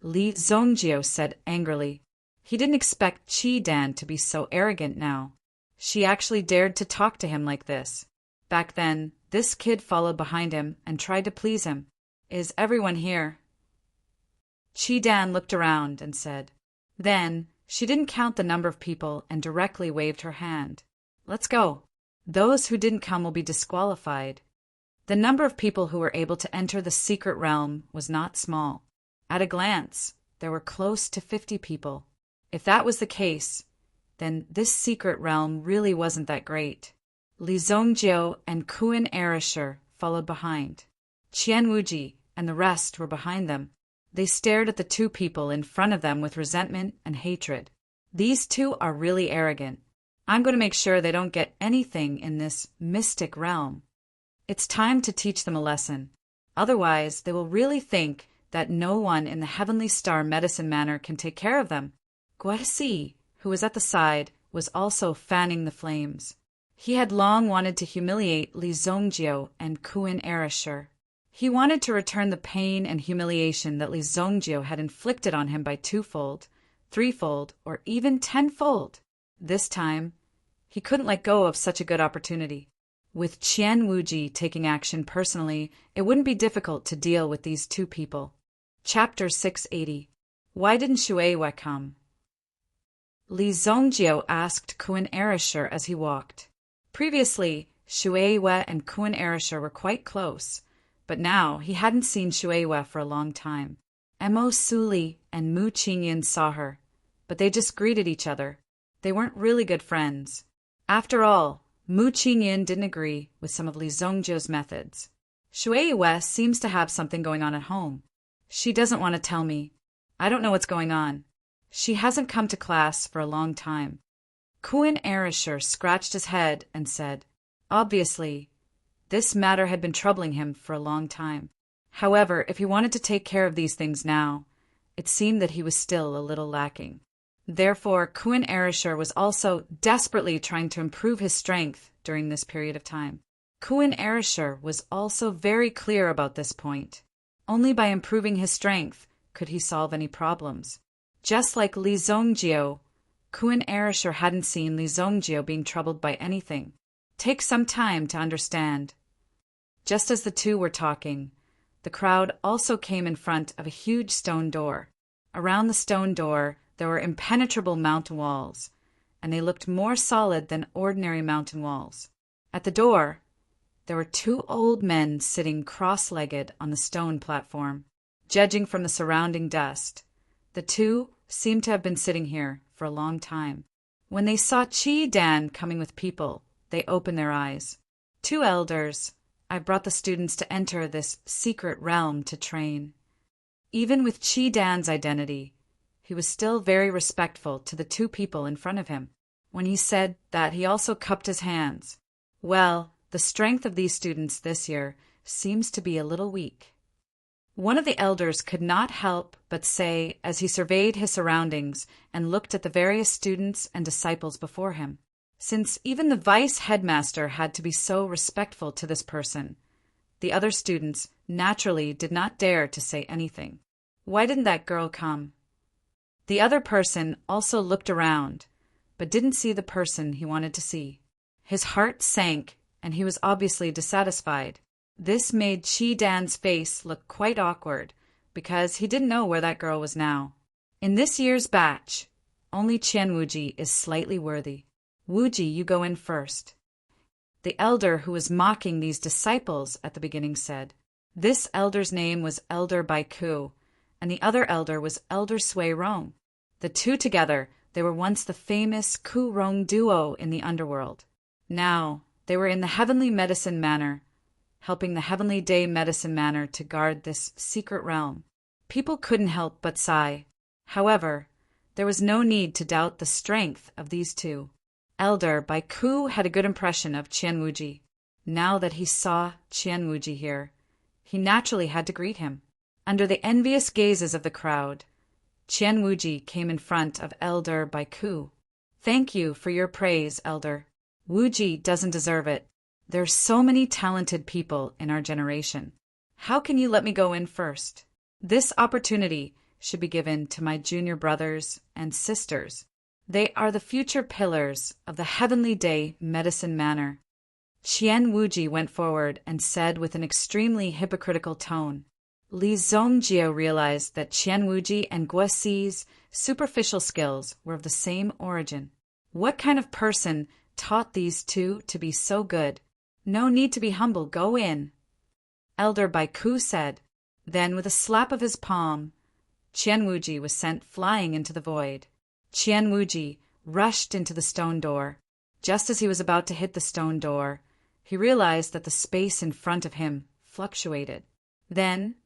Li Zongjio said angrily. He didn't expect Qi Dan to be so arrogant now. She actually dared to talk to him like this. Back then, this kid followed behind him and tried to please him. Is everyone here? Qi Dan looked around and said. Then, she didn't count the number of people and directly waved her hand. Let's go. Those who didn't come will be disqualified. The number of people who were able to enter the secret realm was not small. At a glance, there were close to 50 people. If that was the case, then this secret realm really wasn't that great. Li Zongjio and Kuan Arisher followed behind. Qian Wuji and the rest were behind them. They stared at the two people in front of them with resentment and hatred. These two are really arrogant. I'm going to make sure they don't get anything in this mystic realm. It's time to teach them a lesson. Otherwise, they will really think that no one in the Heavenly Star Medicine Manor can take care of them. Guasi, who was at the side, was also fanning the flames. He had long wanted to humiliate Li Zongjio and Kuin Erishur. He wanted to return the pain and humiliation that Li Zongjio had inflicted on him by twofold, threefold, or even tenfold. This time, he couldn't let go of such a good opportunity. With Qian Wuji taking action personally, it wouldn't be difficult to deal with these two people. Chapter 680. Why didn't Shueihua come? Li Zongjio asked Kuin Erishur as he walked. Previously, Shueihua and Kuin Erishur were quite close, but now he hadn't seen Shueihua for a long time. Mo Suli and Mu Qingyan saw her, but they just greeted each other. They weren't really good friends. After all, Mu Qingyan didn't agree with some of Li Zongjio's methods. Shueihua seems to have something going on at home. She doesn't want to tell me. I don't know what's going on. She hasn't come to class for a long time. Kuin Erishur scratched his head and said, obviously, this matter had been troubling him for a long time. However, if he wanted to take care of these things now, it seemed that he was still a little lacking. Therefore, Kuin Erishur was also desperately trying to improve his strength during this period of time. Kuin Erishur was also very clear about this point. Only by improving his strength could he solve any problems. Just like Li Zongjio, Kuin Erishur hadn't seen Li Zongjio being troubled by anything. Take some time to understand. Just as the two were talking, the crowd also came in front of a huge stone door. Around the stone door, there were impenetrable mountain walls, and they looked more solid than ordinary mountain walls. At the door, there were two old men sitting cross-legged on the stone platform. Judging from the surrounding dust, the two seemed to have been sitting here for a long time. When they saw Qi Dan coming with people, they opened their eyes. Two elders, I've brought the students to enter this secret realm to train. Even with Qi Dan's identity, he was still very respectful to the two people in front of him. When he said that, he also cupped his hands. Well, the strength of these students this year seems to be a little weak. One of the elders could not help but say as he surveyed his surroundings and looked at the various students and disciples before him. Since even the vice headmaster had to be so respectful to this person, the other students naturally did not dare to say anything. Why didn't that girl come? The other person also looked around, but didn't see the person he wanted to see. His heart sank, and he was obviously dissatisfied. This made Qi Dan's face look quite awkward, because he didn't know where that girl was now. In this year's batch, only Qian Wuji is slightly worthy. Wuji, you go in first. The elder who was mocking these disciples at the beginning said. This elder's name was Elder Baiku, and the other elder was Elder Sui Rong. The two together, they were once the famous Ku Rong duo in the underworld. Now, they were in the Heavenly Medicine Manor, helping the Heavenly Day Medicine Manor to guard this secret realm. People couldn't help but sigh. However, there was no need to doubt the strength of these two. Elder Baiku had a good impression of Qian Wuji. Now that he saw Qian Wuji here, he naturally had to greet him. Under the envious gazes of the crowd, Qian Wuji came in front of Elder Baiku. Thank you for your praise, Elder. Wuji doesn't deserve it. There's so many talented people in our generation. How can you let me go in first? This opportunity should be given to my junior brothers and sisters. They are the future pillars of the Heavenly Day Medicine Manor. Qian Wuji went forward and said with an extremely hypocritical tone. Li Zongjio realized that Qian Wuji and Guosi's superficial skills were of the same origin. What kind of person taught these two to be so good? No need to be humble, go in. Elder Baiku said. Then with a slap of his palm, Qian Wuji was sent flying into the void. Qian Wuji rushed into the stone door. Just as he was about to hit the stone door, he realized that the space in front of him fluctuated. Then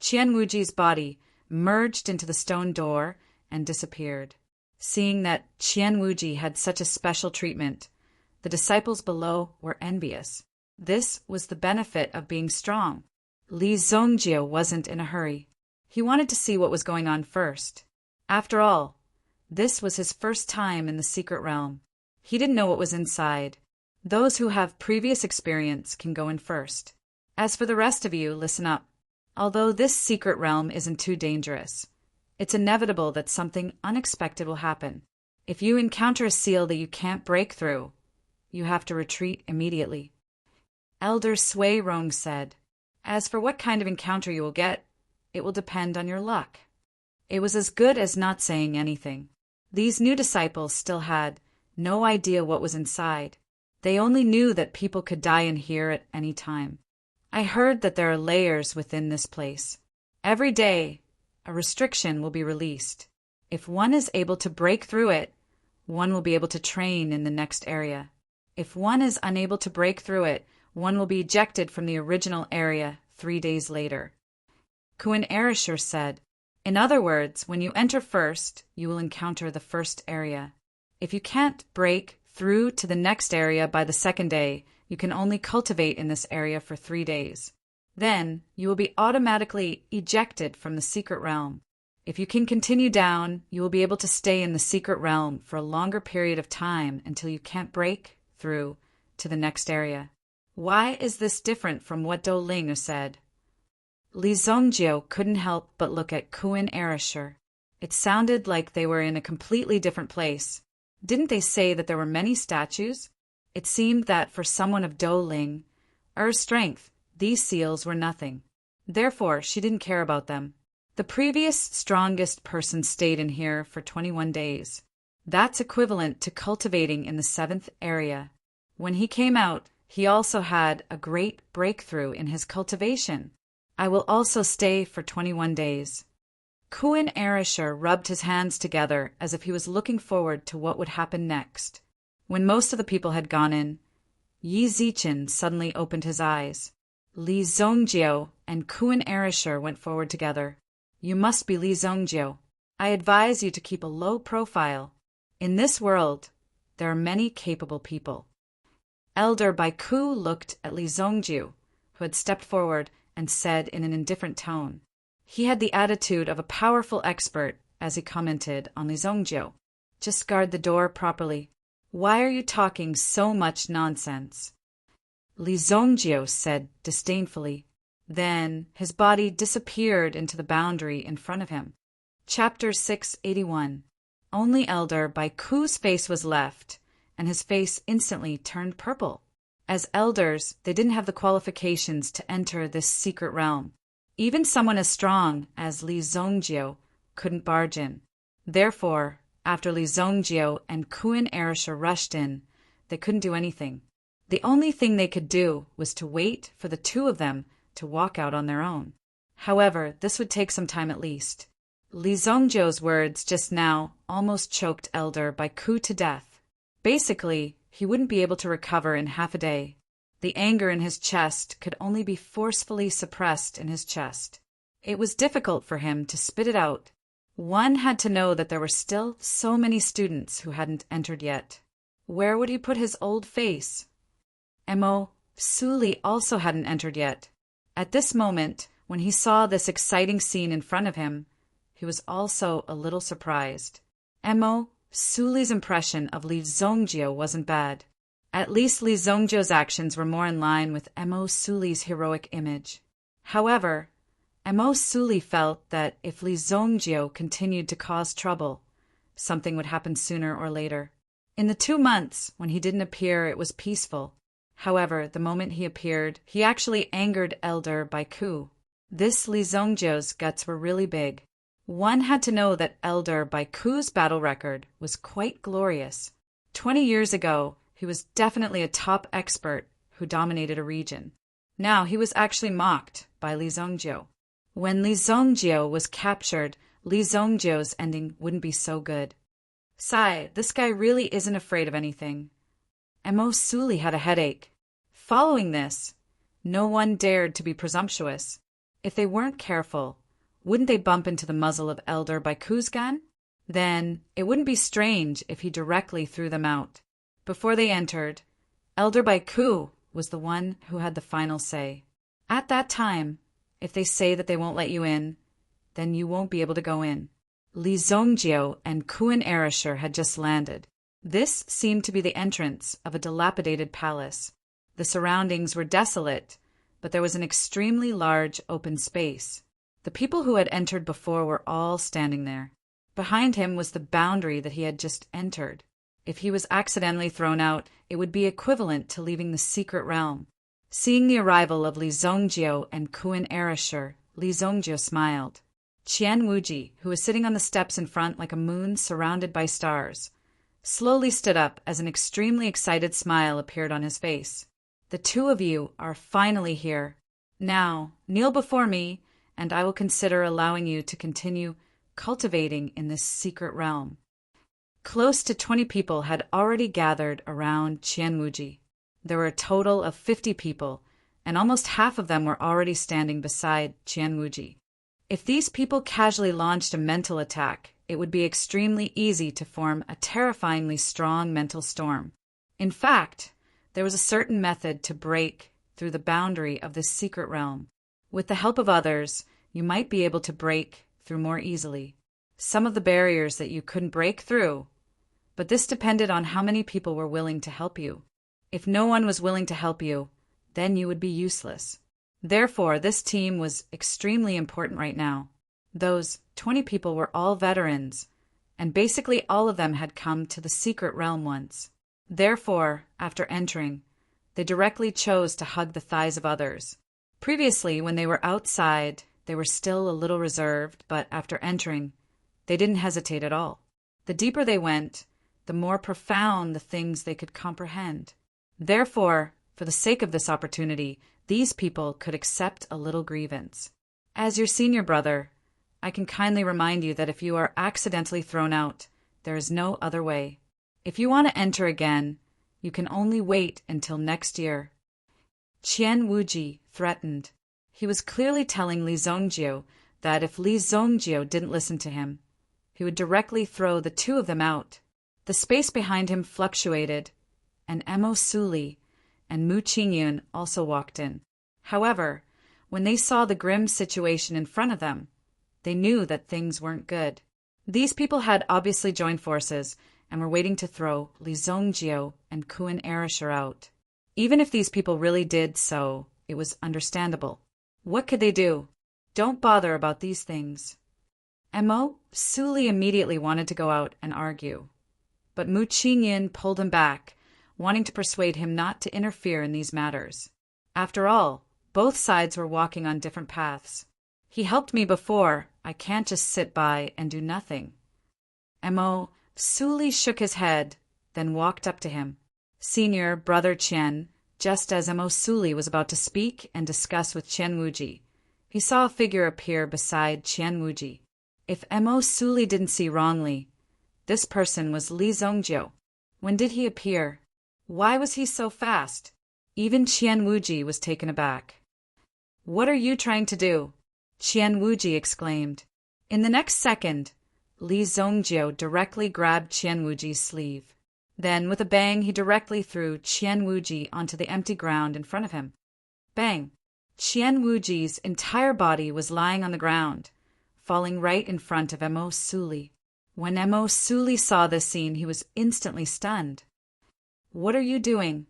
Qian Wuji's body merged into the stone door and disappeared. Seeing that Qian Wuji had such a special treatment, the disciples below were envious. This was the benefit of being strong. Li Zongjie wasn't in a hurry. He wanted to see what was going on first. After all, this was his first time in the secret realm. He didn't know what was inside. Those who have previous experience can go in first. As for the rest of you, listen up. Although this secret realm isn't too dangerous, it's inevitable that something unexpected will happen. If you encounter a seal that you can't break through, you have to retreat immediately. Elder Sui Rong said, "As for what kind of encounter you will get, it will depend on your luck." It was as good as not saying anything. These new disciples still had no idea what was inside. They only knew that people could die in here at any time. I heard that there are layers within this place. Every day, a restriction will be released. If one is able to break through it, one will be able to train in the next area. If one is unable to break through it, one will be ejected from the original area 3 days later. Kuan Erishur said, "In other words, when you enter first, you will encounter the first area. If you can't break through to the next area by the second day, you can only cultivate in this area for 3 days. Then, you will be automatically ejected from the secret realm. If you can continue down, you will be able to stay in the secret realm for a longer period of time until you can't break through to the next area." Why is this different from what Do Ling said? Li Zongjie couldn't help but look at Kuan Erishur. It sounded like they were in a completely different place. Didn't they say that there were many statues? It seemed that for someone of Do Ling, strength, these seals were nothing. Therefore, she didn't care about them. The previous strongest person stayed in here for 21 days. That's equivalent to cultivating in the 7th area. When he came out, he also had a great breakthrough in his cultivation. I will also stay for 21 days. Kuan Erishur rubbed his hands together as if he was looking forward to what would happen next. When most of the people had gone in, Yi Zichen suddenly opened his eyes. Li Zongjie and Kuan Erishur went forward together. "You must be Li Zongjie. I advise you to keep a low profile. In this world, there are many capable people." Elder Baiku looked at Li Zongjie, who had stepped forward, and said in an indifferent tone. He had the attitude of a powerful expert as he commented on Li Zongjie. "Just guard the door properly. Why are you talking so much nonsense?" Li Zongjie said disdainfully. Then his body disappeared into the boundary in front of him. Chapter 681. Only Elder Baiku's face was left, and his face instantly turned purple. As elders, they didn't have the qualifications to enter this secret realm. Even someone as strong as Li Zongjie couldn't barge in. Therefore, after Li Zongjie and Kuan Erishur rushed in, they couldn't do anything. The only thing they could do was to wait for the two of them to walk out on their own. However, this would take some time at least. Li Zongjie's words just now almost choked Elder Baiku to death. Basically, he wouldn't be able to recover in half a day. The anger in his chest could only be forcefully suppressed in his chest. It was difficult for him to spit it out. One had to know that there were still so many students who hadn't entered yet. Where would he put his old face? Mo Suli also hadn't entered yet. At this moment, when he saw this exciting scene in front of him, he was also a little surprised. Mo Suli's impression of Li Zongjie wasn't bad. At least Li Zongjie's actions were more in line with Mo Suli's heroic image. However, Mo Suli felt that if Li Zongjie continued to cause trouble, something would happen sooner or later. In the 2 months when he didn't appear, it was peaceful. However, the moment he appeared, he actually angered Elder Baiku. This Li Zongjie's guts were really big. One had to know that Elder Baiku's battle record was quite glorious. 20 years ago, he was definitely a top expert who dominated a region. Now he was actually mocked by Li Zongjie. When Li Zongjie was captured, Li Zongjie's ending wouldn't be so good. Sai, this guy really isn't afraid of anything. Mo Suli had a headache. Following this, no one dared to be presumptuous. If they weren't careful, wouldn't they bump into the muzzle of Elder Baiku's gun? Then it wouldn't be strange if he directly threw them out. Before they entered, Elder Baiku was the one who had the final say. At that time, if they say that they won't let you in, then you won't be able to go in. Li Zongjio and Kuan Erasher had just landed. This seemed to be the entrance of a dilapidated palace. The surroundings were desolate, but there was an extremely large open space. The people who had entered before were all standing there. Behind him was the boundary that he had just entered. If he was accidentally thrown out, it would be equivalent to leaving the secret realm. Seeing the arrival of Li Zongjio and Kuan Erasher, Li Zongjio smiled. Qian Wuji, who was sitting on the steps in front like a moon surrounded by stars, slowly stood up as an extremely excited smile appeared on his face. The two of you are finally here. Now, kneel before me, and I will consider allowing you to continue cultivating in this secret realm. Close to 20 people had already gathered around Qian Wuji. There were a total of 50 people, and almost half of them were already standing beside Qian Wuji. If these people casually launched a mental attack, it would be extremely easy to form a terrifyingly strong mental storm. In fact, there was a certain method to break through the boundary of this secret realm. With the help of others, you might be able to break through more easily. Some of the barriers that you couldn't break through, but this depended on how many people were willing to help you. If no one was willing to help you, then you would be useless. Therefore, this team was extremely important right now. Those 20 people were all veterans, and basically all of them had come to the secret realm once. Therefore, after entering, they directly chose to hug the thighs of others. Previously, when they were outside, they were still a little reserved, but after entering, they didn't hesitate at all. The deeper they went, the more profound the things they could comprehend. Therefore, for the sake of this opportunity, these people could accept a little grievance. As your senior brother, I can kindly remind you that if you are accidentally thrown out, there is no other way. If you want to enter again, you can only wait until next year. Qian Wuji threatened. He was clearly telling Li Zongjio that if Li Zongjio didn't listen to him, he would directly throw the two of them out. The space behind him fluctuated, and Emo Suli and Mu Qingyun also walked in. However, when they saw the grim situation in front of them, they knew that things weren't good. These people had obviously joined forces and were waiting to throw Li Zongjio and Kuan Erasher out. Even if these people really did so, it was understandable. What could they do? Don't bother about these things. Emo Suli immediately wanted to go out and argue, but Mu Qingyun pulled him back, wanting to persuade him not to interfere in these matters. After all, both sides were walking on different paths. He helped me before, I can't just sit by and do nothing. Emo Suli shook his head, then walked up to him. Senior Brother Qian, just as Emo Suli was about to speak and discuss with Qian Wuji, he saw a figure appear beside Qian Wuji. If Emo Suli didn't see wrongly, this person was Li Zongjio. When did he appear? Why was he so fast? Even Qian Wuji was taken aback. What are you trying to do? Qian Wuji exclaimed. In the next second, Li Zongjio directly grabbed Qian Wuji's sleeve. Then, with a bang, he directly threw Qian Wuji onto the empty ground in front of him. Bang! Qian Wuji's entire body was lying on the ground, falling right in front of Emo Suli. When Emo Suli saw this scene, he was instantly stunned. What are you doing?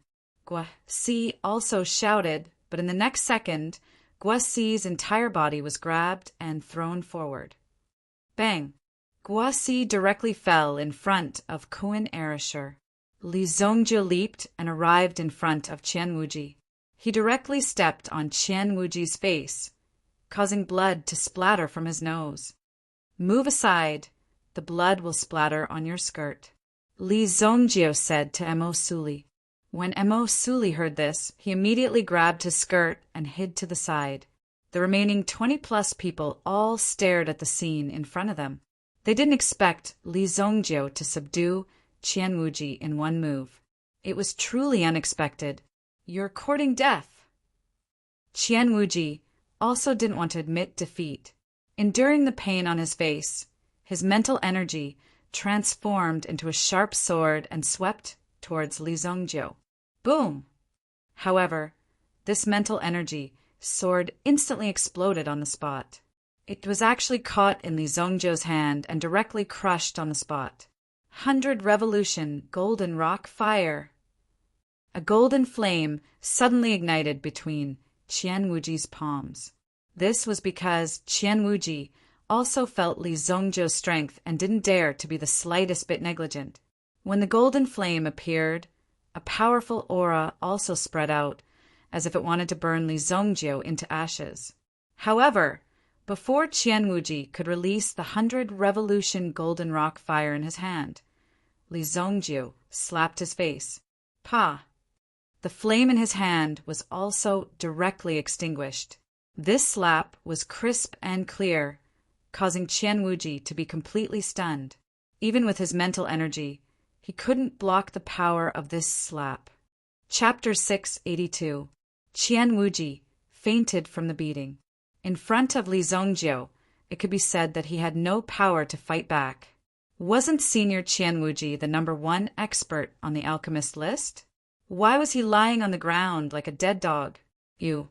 Guasi also shouted, but in the next second, Guasi's entire body was grabbed and thrown forward. Bang! Guasi directly fell in front of Kuan Erasher. Li Zongjio leaped and arrived in front of Qian Wuji. He directly stepped on Qian Wuji's face, causing blood to splatter from his nose. Move aside, the blood will splatter on your skirt, Li Zongjio said to Emo Suli. When Emo Suli heard this, he immediately grabbed his skirt and hid to the side. The remaining 20-plus people all stared at the scene in front of them. They didn't expect Li Zongjio to subdue Qian Wuji in one move. It was truly unexpected. You're courting death. Qian Wuji also didn't want to admit defeat. Enduring the pain on his face, his mental energy transformed into a sharp sword and swept towards Li Zongjiu. Boom! However, this mental energy sword instantly exploded on the spot. It was actually caught in Li Zongjiu's hand and directly crushed on the spot. 100 Revolution Golden Rock Fire! A golden flame suddenly ignited between Qian Wuji's palms. This was because Qian Wuji also felt Li Zongjiu's strength and didn't dare to be the slightest bit negligent. When the golden flame appeared, a powerful aura also spread out, as if it wanted to burn Li Zongjiu into ashes. However, before Qian Wuji could release the 100 Revolution Golden Rock Fire in his hand, Li Zongjiu slapped his face. Pa! The flame in his hand was also directly extinguished. This slap was crisp and clear, causing Qian Wuji to be completely stunned. Even with his mental energy, he couldn't block the power of this slap. Chapter 682. Qian Wuji fainted from the beating. In front of Li Zongjiu, it could be said that he had no power to fight back. Wasn't Senior Qian Wuji the #1 expert on the alchemist list? Why was he lying on the ground like a dead dog? You,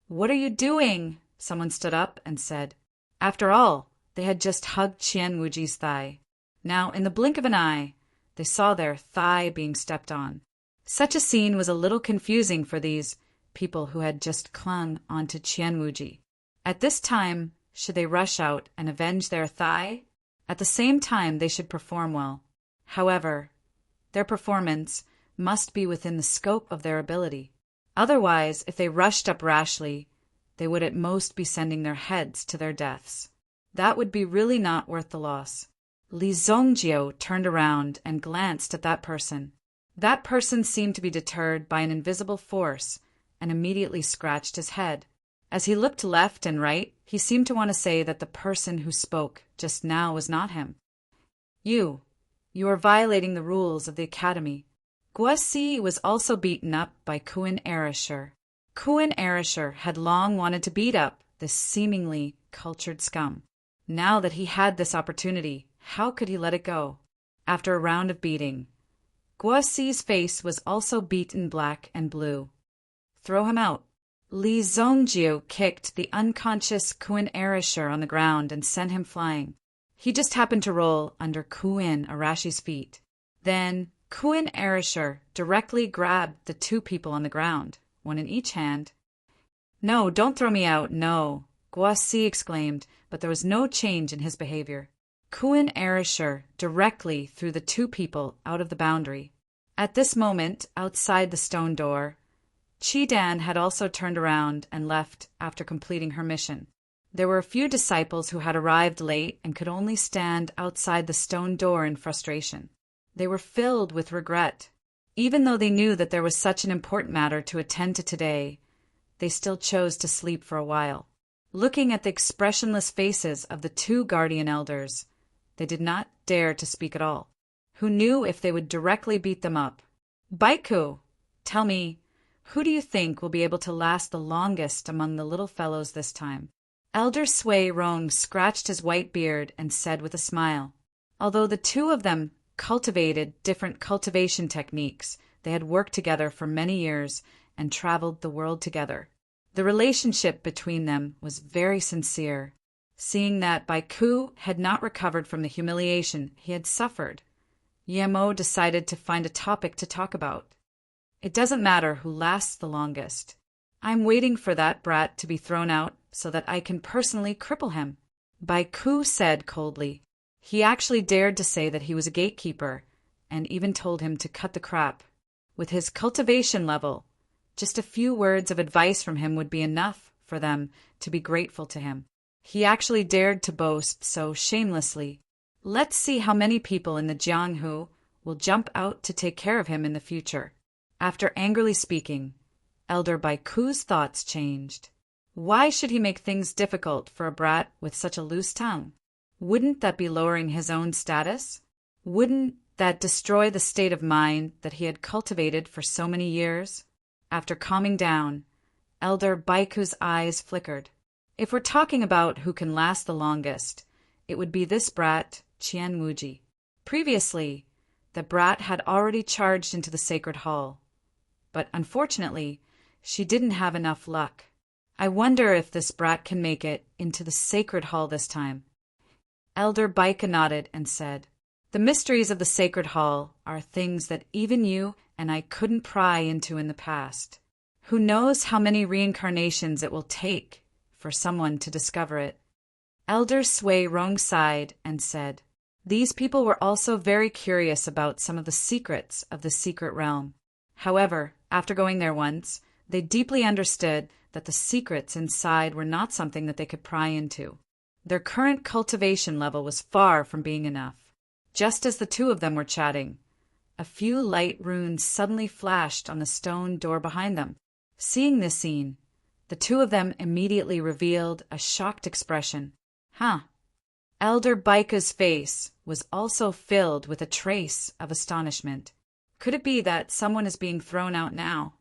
what are you doing? Someone stood up and said. After all, they had just hugged Qian Wuji's thigh. Now, in the blink of an eye, they saw their thigh being stepped on. Such a scene was a little confusing for these people who had just clung onto Qian Wuji. At this time, should they rush out and avenge their thigh? At the same time, they should perform well. However, their performance must be within the scope of their ability. Otherwise, if they rushed up rashly, they would at most be sending their heads to their deaths. That would be really not worth the loss. Li Zongjiu turned around and glanced at that person. That person seemed to be deterred by an invisible force and immediately scratched his head. As he looked left and right, he seemed to want to say that the person who spoke just now was not him. You are violating the rules of the academy. Guosi was also beaten up by Kuan Erisher. Kuan Erisher had long wanted to beat up this seemingly cultured scum. Now that he had this opportunity, how could he let it go? After a round of beating, Guosi's face was also beaten black and blue. Throw him out. Li Zongjiu kicked the unconscious Kuan Erisher on the ground and sent him flying. He just happened to roll under Kuan Arashi's feet. Then Kuan Erisher directly grabbed the two people on the ground, one in each hand. No, don't throw me out, no, Guosi exclaimed, but there was no change in his behavior. Kuan Erisher directly threw the two people out of the boundary. At this moment, outside the stone door, Qidan had also turned around and left after completing her mission. There were a few disciples who had arrived late and could only stand outside the stone door in frustration. They were filled with regret. Even though they knew that there was such an important matter to attend to today, they still chose to sleep for a while. Looking at the expressionless faces of the two guardian elders, they did not dare to speak at all. Who knew if they would directly beat them up? Baiku, tell me, who do you think will be able to last the longest among the little fellows this time? Elder Sui Rong scratched his white beard and said with a smile. Although the two of them cultivated different cultivation techniques, they had worked together for many years and traveled the world together. The relationship between them was very sincere. Seeing that Baiku had not recovered from the humiliation he had suffered, Yemo decided to find a topic to talk about. It doesn't matter who lasts the longest. I'm waiting for that brat to be thrown out so that I can personally cripple him, Baiku said coldly. He actually dared to say that he was a gatekeeper, and even told him to cut the crap. With his cultivation level, just a few words of advice from him would be enough for them to be grateful to him. He actually dared to boast so shamelessly. Let's see how many people in the Jianghu will jump out to take care of him in the future. After angrily speaking, Elder Baiku's thoughts changed. Why should he make things difficult for a brat with such a loose tongue? Wouldn't that be lowering his own status? Wouldn't that destroy the state of mind that he had cultivated for so many years? After calming down, Elder Baiku's eyes flickered. If we're talking about who can last the longest, it would be this brat, Qian Wuji. Previously, the brat had already charged into the sacred hall. But unfortunately, she didn't have enough luck. I wonder if this brat can make it into the sacred hall this time. Elder Baika nodded and said, "The mysteries of the sacred hall are things that even you and I couldn't pry into in the past. Who knows how many reincarnations it will take for someone to discover it?" Elder Sui Rong sighed and said, "These people were also very curious about some of the secrets of the secret realm. However, after going there once, they deeply understood that the secrets inside were not something that they could pry into. Their current cultivation level was far from being enough." Just as the two of them were chatting, a few light runes suddenly flashed on the stone door behind them. Seeing this scene, the two of them immediately revealed a shocked expression. Huh. Elder Baika's face was also filled with a trace of astonishment. Could it be that someone is being thrown out now?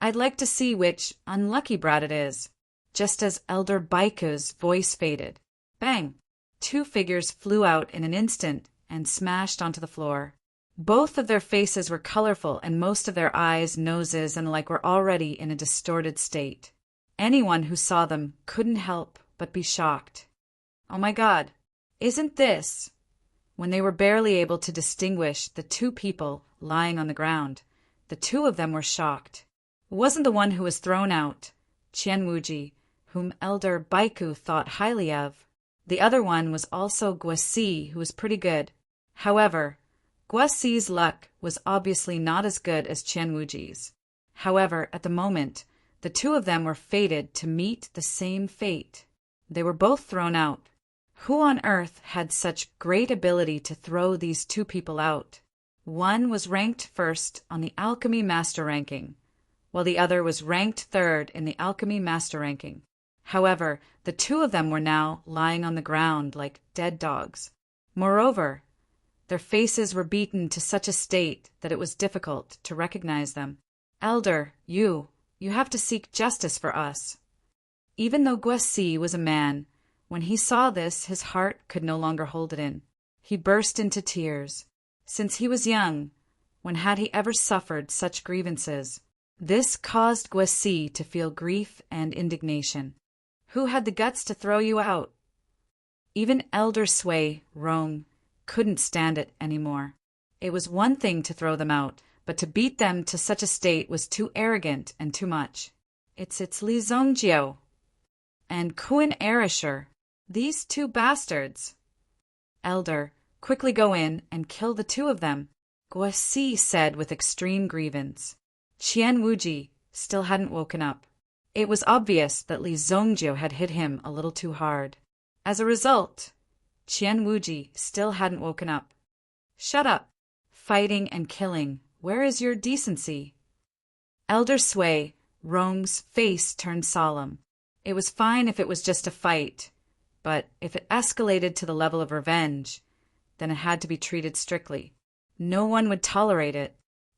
I'd like to see which unlucky brat it is. Just as Elder Baika's voice faded, bang! Two figures flew out in an instant and smashed onto the floor. Both of their faces were colorful, and most of their eyes, noses, and like were already in a distorted state. Anyone who saw them couldn't help but be shocked. Oh my God, isn't this? When they were barely able to distinguish the two people lying on the ground, the two of them were shocked. It wasn't the one who was thrown out, Qian Wuji, whom Elder Baiku thought highly of. The other one was also Guasi, who was pretty good. However, Guasi's luck was obviously not as good as Qian Wuji's. However, at the moment, the two of them were fated to meet the same fate. They were both thrown out. Who on earth had such great ability to throw these two people out? One was ranked first on the Alchemy Master ranking, while the other was ranked third in the Alchemy Master ranking. However, the two of them were now lying on the ground like dead dogs. Moreover, their faces were beaten to such a state that it was difficult to recognize them. Elder, you have to seek justice for us. Even though Guasi was a man, when he saw this, his heart could no longer hold it in. He burst into tears. Since he was young, when had he ever suffered such grievances? This caused Guasi to feel grief and indignation. Who had the guts to throw you out? Even Elder Sui Rong couldn't stand it anymore. It was one thing to throw them out, but to beat them to such a state was too arrogant and too much. It's Li Zongjiao and Kuan Erisher, these two bastards. Elder, quickly go in and kill the two of them, Guasi said with extreme grievance. Qian Wuji still hadn't woken up. It was obvious that Li Zongjiao had hit him a little too hard. As a result, Qian Wuji still hadn't woken up. Shut up. Fighting and killing. Where is your decency? Elder Sui Rong's face turned solemn. It was fine if it was just a fight, but if it escalated to the level of revenge, then it had to be treated strictly. No one would tolerate it.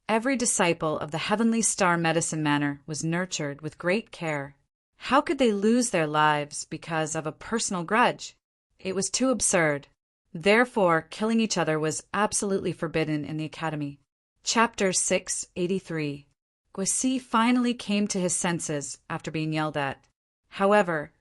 Every disciple of the Heavenly Star Medicine Manor was nurtured with great care. How could they lose their lives because of a personal grudge? It was too absurd. Therefore, killing each other was absolutely forbidden in the academy. Chapter 683. Guasi finally came to his senses after being yelled at. However,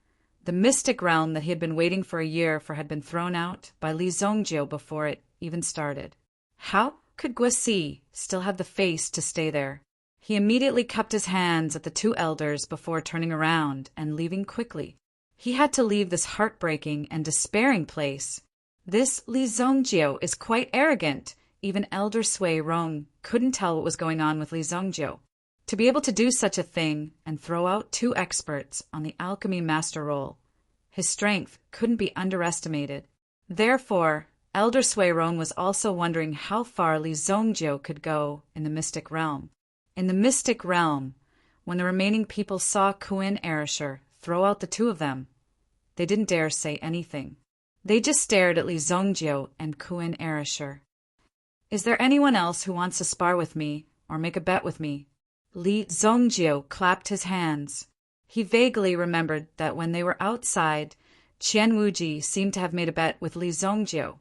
the mystic realm that he had been waiting for a year for had been thrown out by Li Zongjiao before it even started. How could Guasi still have the face to stay there? He immediately cupped his hands at the two elders before turning around and leaving quickly. He had to leave this heartbreaking and despairing place. This Li Zongjiao is quite arrogant. Even Elder Sui Rong couldn't tell what was going on with Li Zongjiao. To be able to do such a thing and throw out two experts on the alchemy master role, his strength couldn't be underestimated. Therefore, Elder Sui Rong was also wondering how far Li Zongjiao could go in the mystic realm. In the mystic realm, when the remaining people saw Kuan Erisher throw out the two of them, they didn't dare say anything. They just stared at Li Zongjiao and Kuan Erisher. Is there anyone else who wants to spar with me or make a bet with me? Li Zongjiao clapped his hands. He vaguely remembered that when they were outside, Qian Wuji seemed to have made a bet with Li Zongjiu,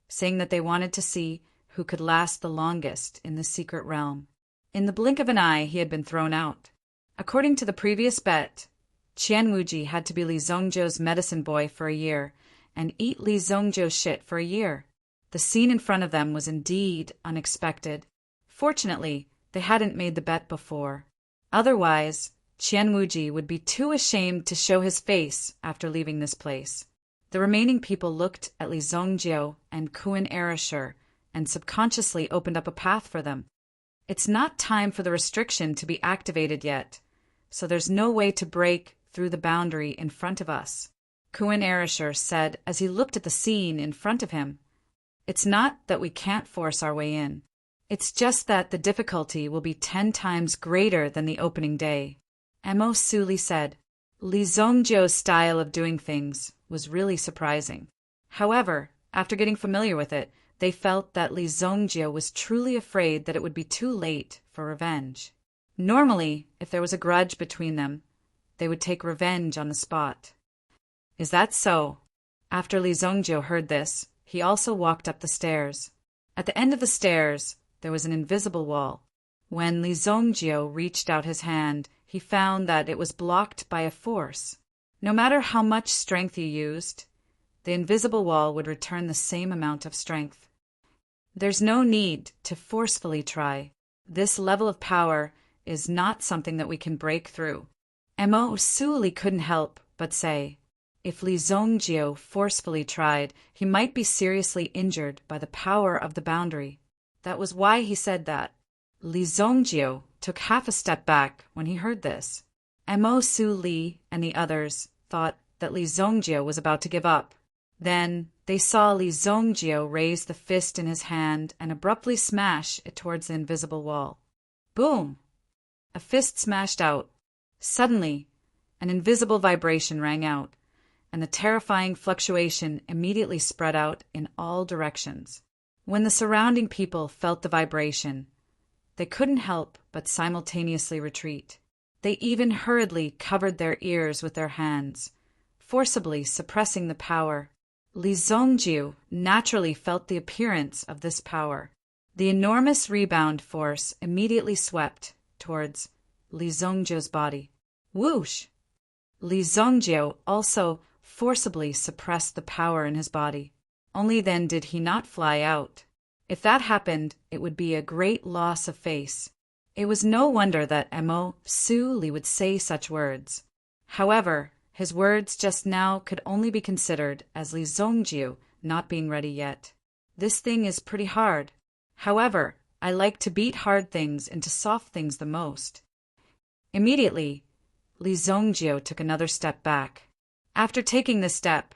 saying that they wanted to see who could last the longest in the secret realm. In the blink of an eye, he had been thrown out. According to the previous bet, Qian Wuji had to be Li Zongjiu's medicine boy for a year and eat Li Zongjiu's shit for a year. The scene in front of them was indeed unexpected. Fortunately, they hadn't made the bet before. Otherwise, Qian Wuji would be too ashamed to show his face after leaving this place. The remaining people looked at Li Zongjiu and Kuan Erasure and subconsciously opened up a path for them. It's not time for the restriction to be activated yet, so there's no way to break through the boundary in front of us, Kuan Erasure said as he looked at the scene in front of him. It's not that we can't force our way in. It's just that the difficulty will be 10 times greater than the opening day. Mo Suli said. Li Zongjiu's style of doing things was really surprising. However, after getting familiar with it, they felt that Li Zongjiu was truly afraid that it would be too late for revenge. Normally, if there was a grudge between them, they would take revenge on the spot. Is that so? After Li Zongjiu heard this, he also walked up the stairs. At the end of the stairs, there was an invisible wall. When Li Zongjiu reached out his hand, he found that it was blocked by a force. No matter how much strength he used, the invisible wall would return the same amount of strength. There's no need to forcefully try. This level of power is not something that we can break through. Mo Suli couldn't help but say, if Li Zongjiu forcefully tried, he might be seriously injured by the power of the boundary. That was why he said that. Li Zongjiu took half a step back when he heard this. Mo Suli and the others thought that Li Zongjiu was about to give up. Then they saw Li Zongjiu raise the fist in his hand and abruptly smash it towards the invisible wall. Boom! A fist smashed out. Suddenly, an invisible vibration rang out, and the terrifying fluctuation immediately spread out in all directions. When the surrounding people felt the vibration, they couldn't help but simultaneously retreat. They even hurriedly covered their ears with their hands, forcibly suppressing the power. Li Zongjiu naturally felt the appearance of this power. The enormous rebound force immediately swept towards Li Zongjiu's body. Whoosh! Li Zongjiu also forcibly suppressed the power in his body. Only then did he not fly out. If that happened, it would be a great loss of face. It was no wonder that Mo Suli would say such words. However, his words just now could only be considered as Li Zongjiu not being ready yet. This thing is pretty hard. However, I like to beat hard things into soft things the most. Immediately, Li Zongjiu took another step back. After taking this step,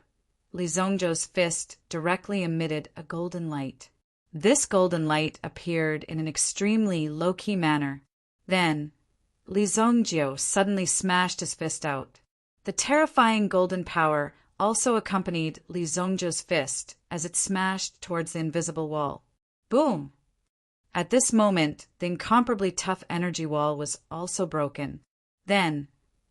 Li Zongjiu's fist directly emitted a golden light. This golden light appeared in an extremely low-key manner. Then, Li Zongjiu suddenly smashed his fist out. The terrifying golden power also accompanied Li Zongjiu's fist as it smashed towards the invisible wall. Boom! At this moment, the incomparably tough energy wall was also broken. Then,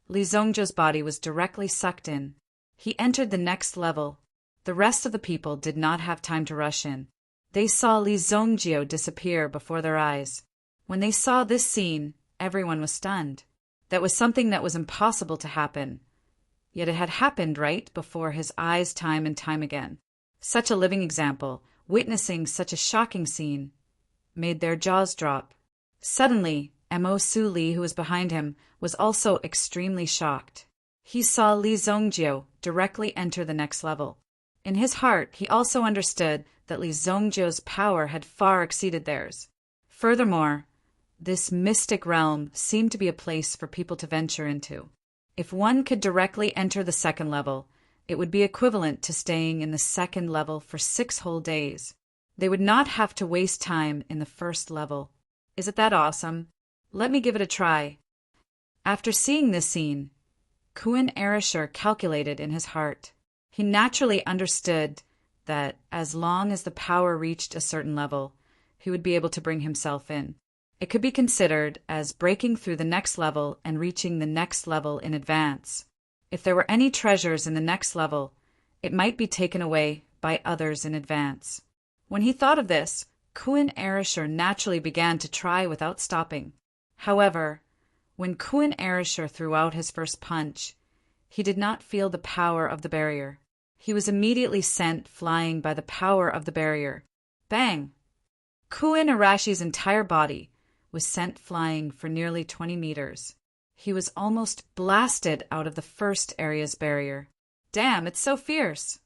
Li Zongjiu's body was directly sucked in. He entered the next level. The rest of the people did not have time to rush in. They saw Li Zongjiu disappear before their eyes. When they saw this scene, everyone was stunned. That was something that was impossible to happen. Yet it had happened right before his eyes time and time again. Such a living example, witnessing such a shocking scene, made their jaws drop. Suddenly, Mo Suli, who was behind him, was also extremely shocked. He saw Li Zongjiu directly enter the next level. In his heart, he also understood that Li Zongjiu's power had far exceeded theirs. Furthermore, this mystic realm seemed to be a place for people to venture into. If one could directly enter the second level, it would be equivalent to staying in the second level for 6 whole days. They would not have to waste time in the first level. Isn't that awesome? Let me give it a try. After seeing this scene, Kuan Erasure calculated in his heart. He naturally understood that as long as the power reached a certain level, he would be able to bring himself in. It could be considered as breaking through the next level and reaching the next level in advance. If there were any treasures in the next level, it might be taken away by others in advance. When he thought of this, Kuin Erishur naturally began to try without stopping. However, when Kuin Erishur threw out his first punch, he did not feel the power of the barrier. He was immediately sent flying by the power of the barrier. Bang! Kuin Arashi's entire body was sent flying for nearly 20 meters. He was almost blasted out of the first area's barrier. Damn, it's so fierce!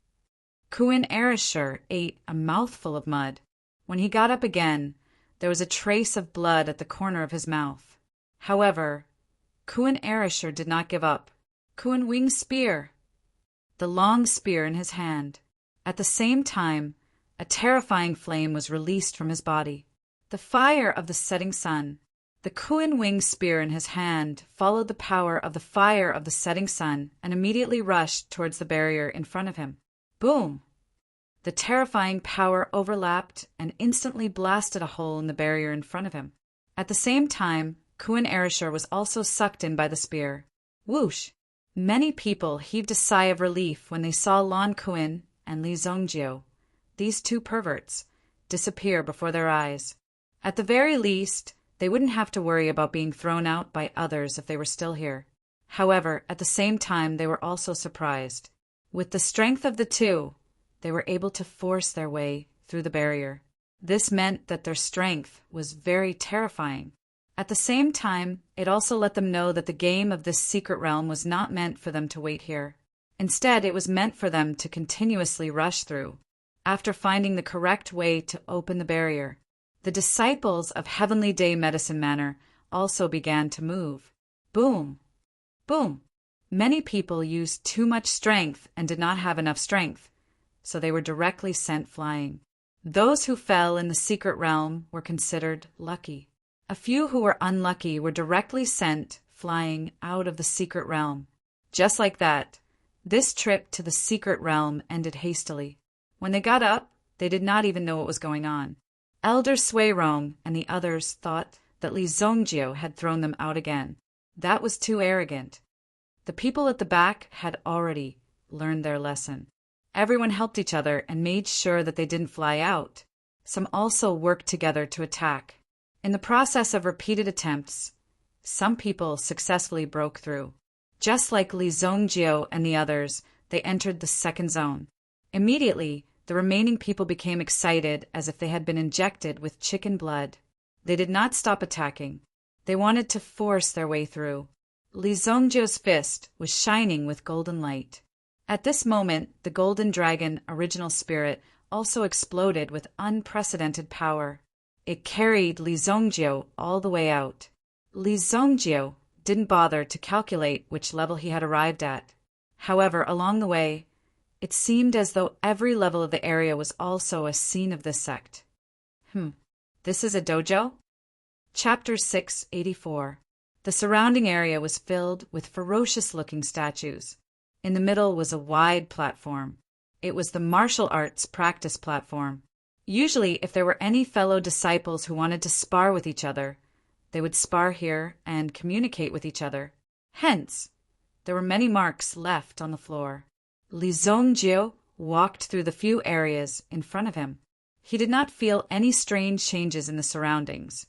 Kuin Erishur ate a mouthful of mud. When he got up again, there was a trace of blood at the corner of his mouth. However, Kuin Erishur did not give up. Kuin Wing's spear, the long spear in his hand. At the same time, a terrifying flame was released from his body. The fire of the setting sun. The Kuin Wing spear in his hand followed the power of the fire of the setting sun and immediately rushed towards the barrier in front of him. Boom! The terrifying power overlapped and instantly blasted a hole in the barrier in front of him. At the same time, Kuin Erishur was also sucked in by the spear. Whoosh! Many people heaved a sigh of relief when they saw Lan Kuin and Li Zongjio, these two perverts, disappear before their eyes. At the very least, they wouldn't have to worry about being thrown out by others if they were still here. However, at the same time, they were also surprised. With the strength of the two, they were able to force their way through the barrier. This meant that their strength was very terrifying. At the same time, it also let them know that the game of this secret realm was not meant for them to wait here. Instead, it was meant for them to continuously rush through. After finding the correct way to open the barrier, the disciples of Heavenly Day Medicine Manor also began to move. Boom! Boom! Many people used too much strength and did not have enough strength, so they were directly sent flying. Those who fell in the secret realm were considered lucky. A few who were unlucky were directly sent flying out of the secret realm. Just like that, this trip to the secret realm ended hastily. When they got up, they did not even know what was going on. Elder Suirong and the others thought that Li Zongjio had thrown them out again. That was too arrogant. The people at the back had already learned their lesson. Everyone helped each other and made sure that they didn't fly out. Some also worked together to attack. In the process of repeated attempts, some people successfully broke through. Just like Li Zongjio and the others, they entered the second zone. Immediately, the remaining people became excited as if they had been injected with chicken blood. They did not stop attacking. They wanted to force their way through. Li Zongjio's fist was shining with golden light. At this moment, the Golden Dragon original spirit also exploded with unprecedented power. It carried Li Zongjio all the way out. Li Zongjio didn't bother to calculate which level he had arrived at. However, along the way, it seemed as though every level of the area was also a scene of this sect. This is a dojo? Chapter 684. The surrounding area was filled with ferocious-looking statues. In the middle was a wide platform. It was the martial arts practice platform. Usually, if there were any fellow disciples who wanted to spar with each other, they would spar here and communicate with each other. Hence, there were many marks left on the floor. Li Zongjio walked through the few areas in front of him. He did not feel any strange changes in the surroundings,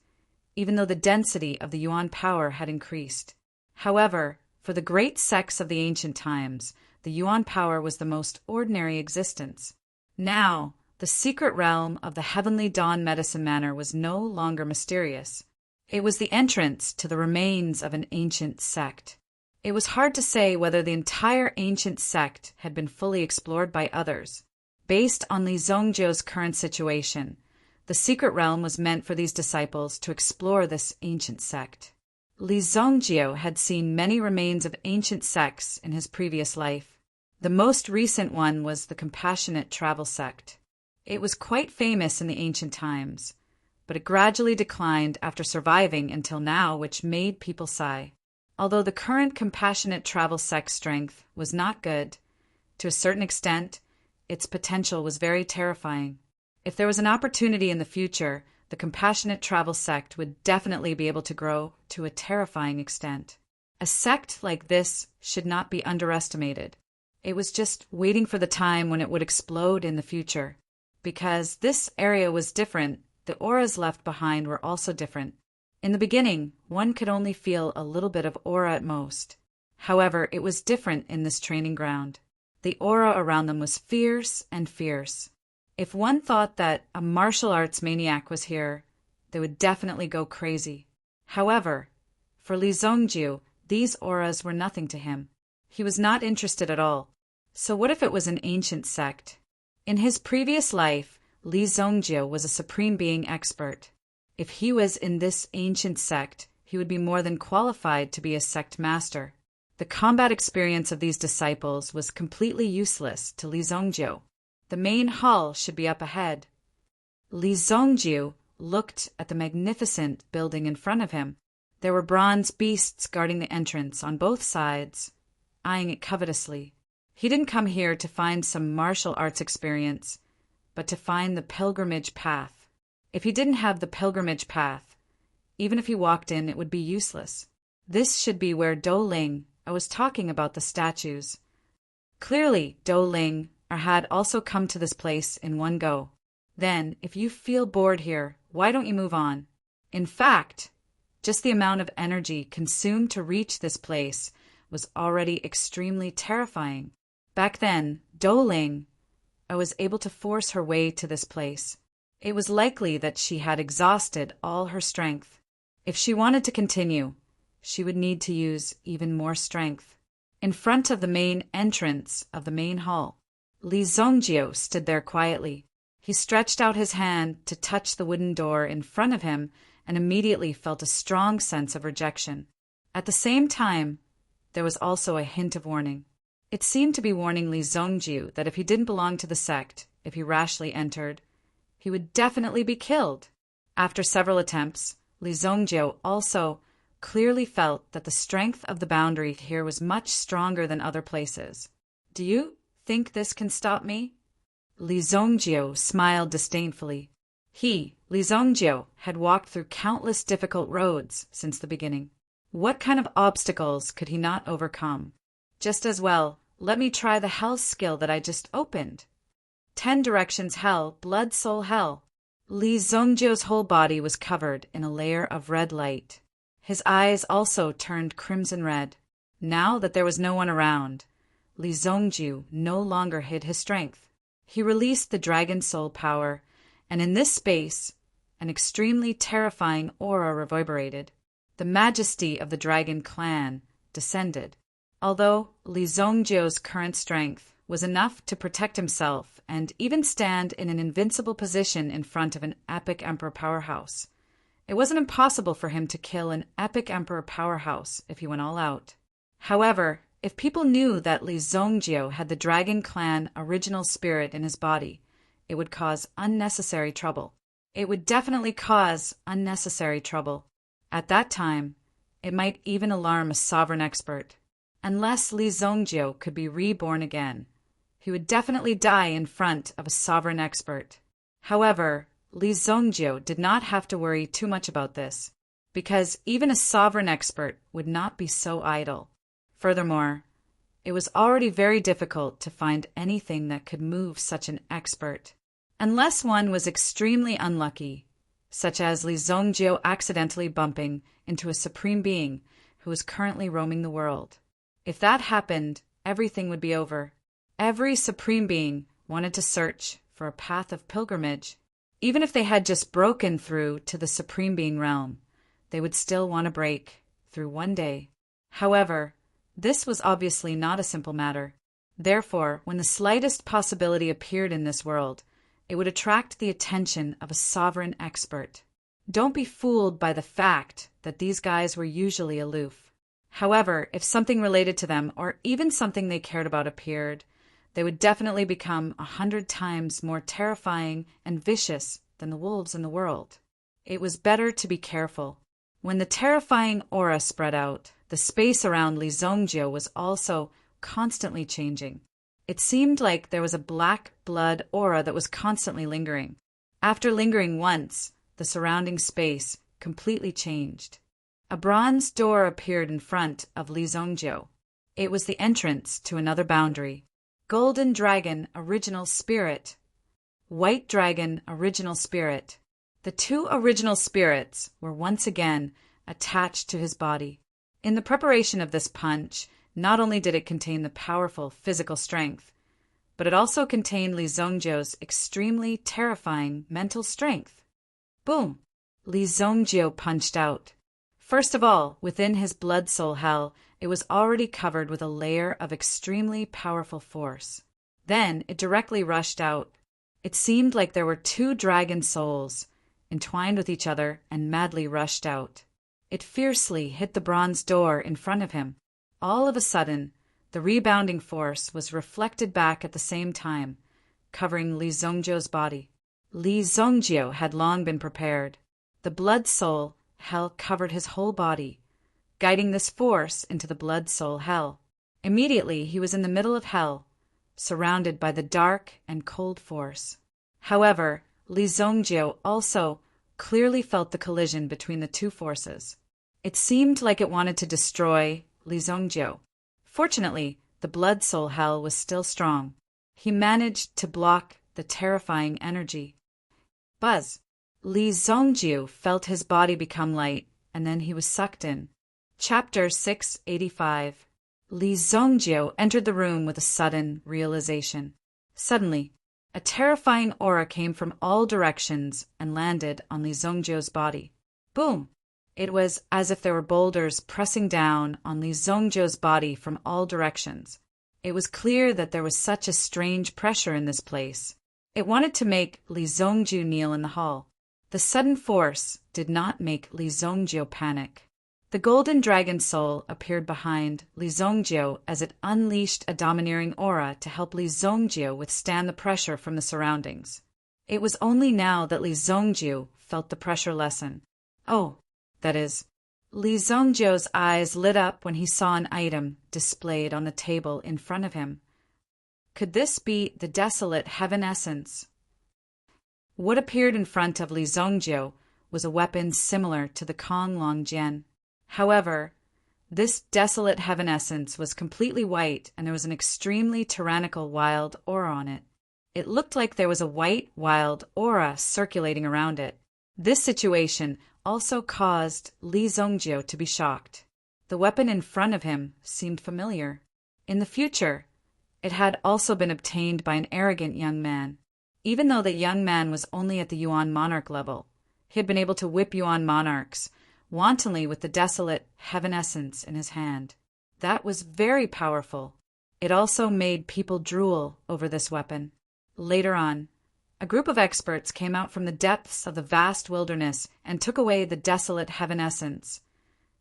even though the density of the Yuan power had increased. However, for the great sects of the ancient times, the Yuan power was the most ordinary existence. Now, the secret realm of the Heavenly Dawn Medicine Manor was no longer mysterious. It was the entrance to the remains of an ancient sect. It was hard to say whether the entire ancient sect had been fully explored by others. Based on Li Zongjio's current situation, the secret realm was meant for these disciples to explore this ancient sect. Li Zongjio had seen many remains of ancient sects in his previous life. The most recent one was the Compassionate Travel Sect. It was quite famous in the ancient times, but it gradually declined after surviving until now, which made people sigh. Although the current Compassionate Travel Sect strength was not good, to a certain extent, its potential was very terrifying. If there was an opportunity in the future, the compassionate travel sect would definitely be able to grow to a terrifying extent. A sect like this should not be underestimated. It was just waiting for the time when it would explode in the future. Because this area was different, the auras left behind were also different. In the beginning, one could only feel a little bit of aura at most. However, it was different in this training ground. The aura around them was fierce and fierce. If one thought that a martial arts maniac was here, they would definitely go crazy. However, for Li Zongjiu, these auras were nothing to him. He was not interested at all. So what if it was an ancient sect? In his previous life, Li Zongjiu was a supreme being expert. If he was in this ancient sect, he would be more than qualified to be a sect master. The combat experience of these disciples was completely useless to Li Zongjiu. The main hall should be up ahead. Li Zongjiu looked at the magnificent building in front of him. There were bronze beasts guarding the entrance on both sides, eyeing it covetously. He didn't come here to find some martial arts experience, but to find the pilgrimage path. If he didn't have the pilgrimage path, even if he walked in, it would be useless. This should be where Do Ling, I was talking about the statues. Clearly, Do Ling had also come to this place in one go. Then, if you feel bored here, why don't you move on? In fact, just the amount of energy consumed to reach this place was already extremely terrifying. Back then, Do Ling was able to force her way to this place. It was likely that she had exhausted all her strength. If she wanted to continue, she would need to use even more strength. In front of the main entrance of the main hall, Li Zongjiu stood there quietly. He stretched out his hand to touch the wooden door in front of him and immediately felt a strong sense of rejection. At the same time, there was also a hint of warning. It seemed to be warning Li Zongjiu that if he didn't belong to the sect, if he rashly entered, he would definitely be killed. After several attempts, Li Zongjiu also clearly felt that the strength of the boundary here was much stronger than other places. Do you think this can stop me? Li Zongjiu smiled disdainfully. He, Li Zongjiu, had walked through countless difficult roads since the beginning. What kind of obstacles could he not overcome? Just as well, let me try the hell skill that I just opened. 10 directions hell, blood soul hell. Li Zongjiu's whole body was covered in a layer of red light. His eyes also turned crimson red. Now that there was no one around, Li Zongjiu no longer hid his strength. He released the dragon soul power, and in this space, an extremely terrifying aura reverberated. The majesty of the dragon clan descended. Although Li Zongjiu's current strength was enough to protect himself and even stand in an invincible position in front of an epic emperor powerhouse, it wasn't impossible for him to kill an epic emperor powerhouse if he went all out. However, if people knew that Li Zongjiu had the dragon clan original spirit in his body, it would cause unnecessary trouble. It would definitely cause unnecessary trouble. At that time, it might even alarm a sovereign expert. Unless Li Zongjiu could be reborn again, he would definitely die in front of a sovereign expert. However, Li Zongjiu did not have to worry too much about this, because even a sovereign expert would not be so idle. Furthermore, it was already very difficult to find anything that could move such an expert, unless one was extremely unlucky, such as Li Zongjiu accidentally bumping into a supreme being who was currently roaming the world. If that happened, everything would be over. Every supreme being wanted to search for a path of pilgrimage. Even if they had just broken through to the supreme being realm, they would still want to break through one day. However, this was obviously not a simple matter. Therefore, when the slightest possibility appeared in this world, it would attract the attention of a sovereign expert. Don't be fooled by the fact that these guys were usually aloof. However, if something related to them or even something they cared about appeared, they would definitely become 100 times more terrifying and vicious than the wolves in the world. It was better to be careful. When the terrifying aura spread out, the space around Li Zongjiu was also constantly changing. It seemed like there was a black blood aura that was constantly lingering. After lingering once, the surrounding space completely changed. A bronze door appeared in front of Li Zongjiu. It was the entrance to another boundary. Golden Dragon Original Spirit. White Dragon Original Spirit. The two original spirits were once again attached to his body. In the preparation of this punch, not only did it contain the powerful physical strength, but it also contained Li Zongjiu's extremely terrifying mental strength. Boom! Li Zongjiu punched out. First of all, within his blood soul hell, it was already covered with a layer of extremely powerful force. Then it directly rushed out. It seemed like there were two dragon souls, entwined with each other, and madly rushed out. It fiercely hit the bronze door in front of him. All of a sudden, the rebounding force was reflected back at the same time, covering Li Zongjiu's body. Li Zongjiu had long been prepared. The blood soul hell covered his whole body, guiding this force into the blood soul hell. Immediately he was in the middle of hell, surrounded by the dark and cold force. However, Li Zongjiu also clearly felt the collision between the two forces. It seemed like it wanted to destroy Li Zongjiu. Fortunately, the blood soul hell was still strong. He managed to block the terrifying energy. Buzz! Li Zongjiu felt his body become light, and then he was sucked in. Chapter 685. Li Zongjiu entered the room with a sudden realization. Suddenly, a terrifying aura came from all directions and landed on Li Zongjiu's body. Boom! It was as if there were boulders pressing down on Li Zongjiu's body from all directions. It was clear that there was such a strange pressure in this place. It wanted to make Li Zongjiu kneel in the hall. The sudden force did not make Li Zongjiu panic. The golden dragon soul appeared behind Li Zongjiu as it unleashed a domineering aura to help Li Zongjiu withstand the pressure from the surroundings. It was only now that Li Zongjiu felt the pressure lessen. Oh, that is, Li Zongjiu's eyes lit up when he saw an item displayed on the table in front of him. Could this be the desolate heaven essence? What appeared in front of Li Zongjiu was a weapon similar to the Kong Long Jian. However, this desolate heaven essence was completely white, and there was an extremely tyrannical wild aura on it. It looked like there was a white wild aura circulating around it. This situation also caused Li Zongjiu to be shocked. The weapon in front of him seemed familiar. In the future, it had also been obtained by an arrogant young man. Even though the young man was only at the Yuan monarch level, he had been able to whip Yuan monarchs wantonly with the desolate heaven essence in his hand. That was very powerful. It also made people drool over this weapon. Later on, a group of experts came out from the depths of the vast wilderness and took away the desolate heaven essence,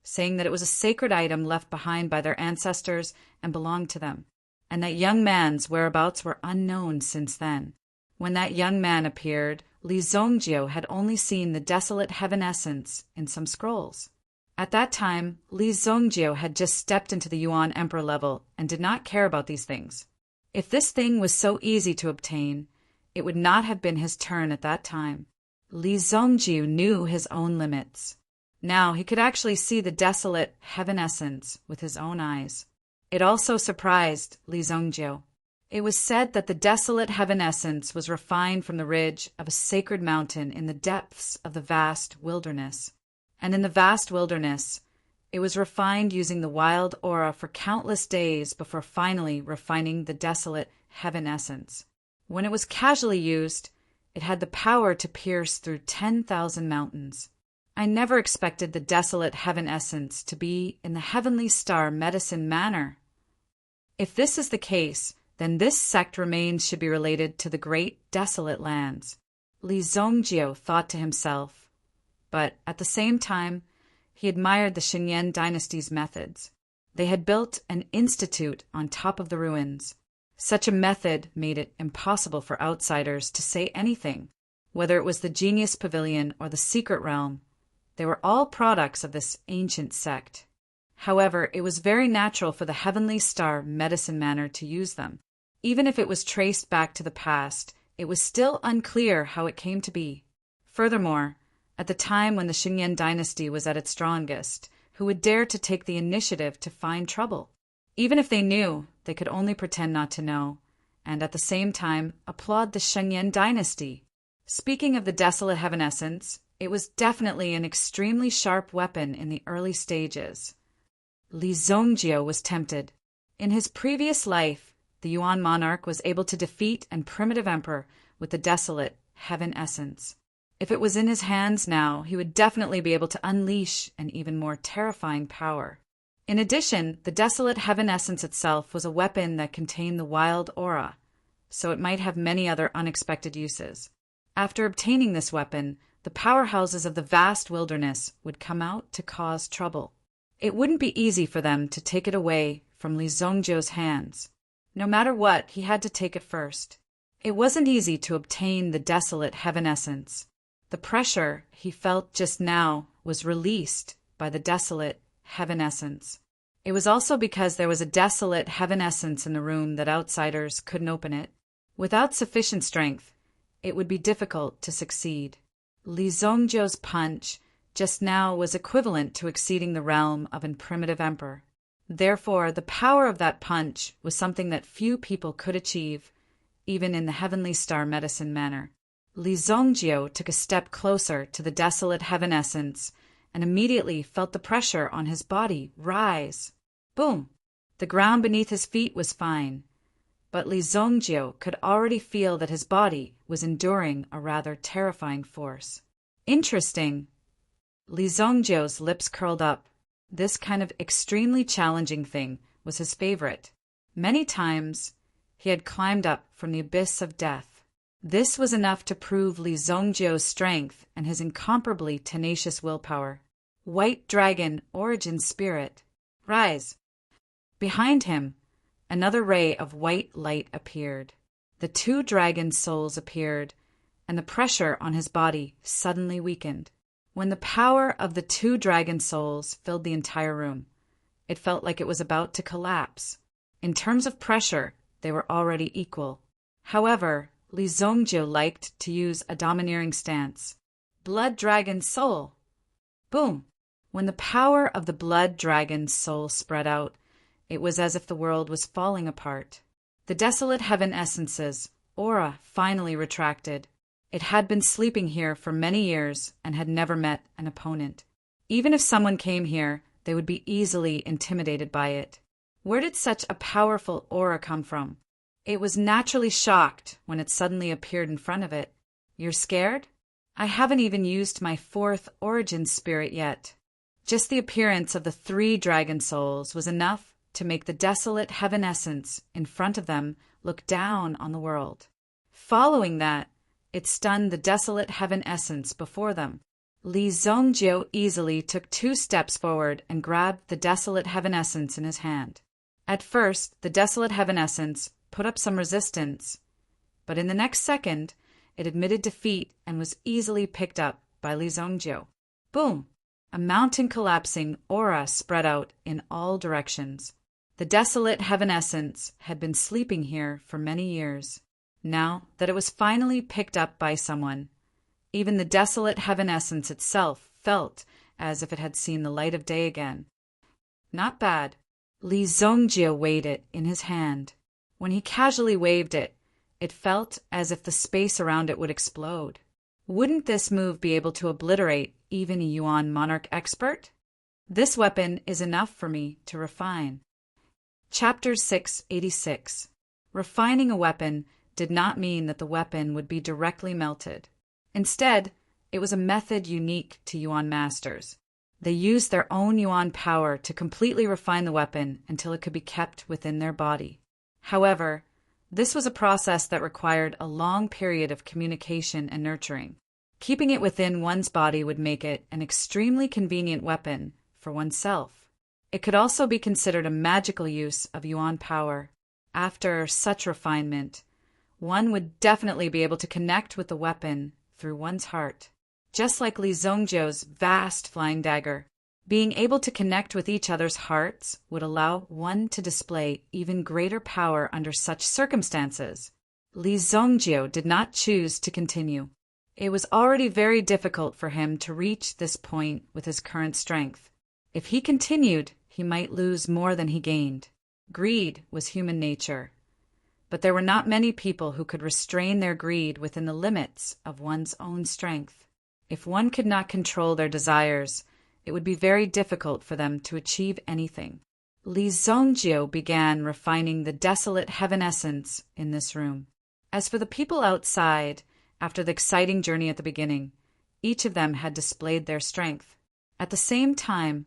saying that it was a sacred item left behind by their ancestors and belonged to them, and that young man's whereabouts were unknown since then. When that young man appeared, Li Zongjiu had only seen the desolate heaven essence in some scrolls. At that time, Li Zongjiu had just stepped into the Yuan Emperor level and did not care about these things. If this thing was so easy to obtain, it would not have been his turn at that time. Li Zongjiu knew his own limits. Now he could actually see the desolate heaven essence with his own eyes. It also surprised Li Zongjiu. It was said that the desolate heaven essence was refined from the ridge of a sacred mountain in the depths of the vast wilderness. And in the vast wilderness, it was refined using the wild aura for countless days before finally refining the desolate heaven essence. When it was casually used, it had the power to pierce through 10,000 mountains. I never expected the desolate heaven essence to be in the heavenly star medicine manner. If this is the case, then this sect remains should be related to the great desolate lands. Li Zongjiu thought to himself, but at the same time, he admired the Xinyan dynasty's methods. They had built an institute on top of the ruins. Such a method made it impossible for outsiders to say anything, whether it was the Genius Pavilion or the Secret Realm. They were all products of this ancient sect. However, it was very natural for the Heavenly Star medicine manner to use them. Even if it was traced back to the past, it was still unclear how it came to be. Furthermore, at the time when the Xingyan dynasty was at its strongest, who would dare to take the initiative to find trouble. Even if they knew, they could only pretend not to know, and at the same time applaud the Xingyan dynasty. Speaking of the desolate heaven essence, it was definitely an extremely sharp weapon in the early stages. Li Zhongjiu was tempted. In his previous life, the Yuan monarch was able to defeat an primitive emperor with the desolate heaven essence. If it was in his hands now, he would definitely be able to unleash an even more terrifying power. In addition, the desolate heaven essence itself was a weapon that contained the wild aura, so it might have many other unexpected uses. After obtaining this weapon, the powerhouses of the vast wilderness would come out to cause trouble. It wouldn't be easy for them to take it away from Li Zhongjiu's hands. No matter what, he had to take it first. It wasn't easy to obtain the desolate heaven essence. The pressure he felt just now was released by the desolate heaven essence. It was also because there was a desolate heaven essence in the room that outsiders couldn't open it. Without sufficient strength, it would be difficult to succeed. Li Zhongjiu's punch just now was equivalent to exceeding the realm of a primitive emperor. Therefore, the power of that punch was something that few people could achieve, even in the heavenly star medicine manner. Li Zhongjiu took a step closer to the desolate heaven essence and immediately felt the pressure on his body rise. Boom! The ground beneath his feet was fine, but Li Zhongjiu could already feel that his body was enduring a rather terrifying force. Interesting. Li Zhongjiu's lips curled up. This kind of extremely challenging thing was his favorite. Many times he had climbed up from the abyss of death. This was enough to prove Li Zhongjiu's strength and his incomparably tenacious willpower. White Dragon Origin Spirit, rise! Behind him, another ray of white light appeared. The two dragon souls appeared, and the pressure on his body suddenly weakened. When the power of the two dragon souls filled the entire room, it felt like it was about to collapse. In terms of pressure, they were already equal. However, Li Zhongjiu liked to use a domineering stance. Blood Dragon Soul! Boom! When the power of the Blood Dragon Soul spread out, it was as if the world was falling apart. The desolate heaven essence's aura finally retracted. It had been sleeping here for many years and had never met an opponent. Even if someone came here, they would be easily intimidated by it. Where did such a powerful aura come from? It was naturally shocked when it suddenly appeared in front of it. You're scared? I haven't even used my fourth origin spirit yet. Just the appearance of the three dragon souls was enough to make the desolate heaven essence in front of them look down on the world. Following that, it stunned the desolate heaven essence before them. Li Zhongjiu easily took 2 steps forward and grabbed the desolate heaven essence in his hand. At first, the desolate heaven essence put up some resistance, but in the next second, it admitted defeat and was easily picked up by Li Zhongjiu. Boom! A mountain collapsing aura spread out in all directions. The desolate heaven essence had been sleeping here for many years. Now that it was finally picked up by someone, even the desolate heaven essence itself felt as if it had seen the light of day again. Not bad. Li Zhongjiu weighed it in his hand. When he casually waved it, it felt as if the space around it would explode. Wouldn't this move be able to obliterate even a Yuan monarch expert? This weapon is enough for me to refine. Chapter 686. Refining a weapon did not mean that the weapon would be directly melted. Instead, it was a method unique to Yuan masters. They used their own Yuan power to completely refine the weapon until it could be kept within their body. However, this was a process that required a long period of communication and nurturing. Keeping it within one's body would make it an extremely convenient weapon for oneself. It could also be considered a magical use of Yuan power. After such refinement, one would definitely be able to connect with the weapon through one's heart. Just like Li Zhongjiu's vast flying dagger, being able to connect with each other's hearts would allow one to display even greater power under such circumstances. Li Zhongjiu did not choose to continue. It was already very difficult for him to reach this point with his current strength. If he continued, he might lose more than he gained. Greed was human nature. But there were not many people who could restrain their greed within the limits of one's own strength. If one could not control their desires, it would be very difficult for them to achieve anything. Li Zongjio began refining the desolate heaven essence in this room. As for the people outside, after the exciting journey at the beginning, each of them had displayed their strength. At the same time,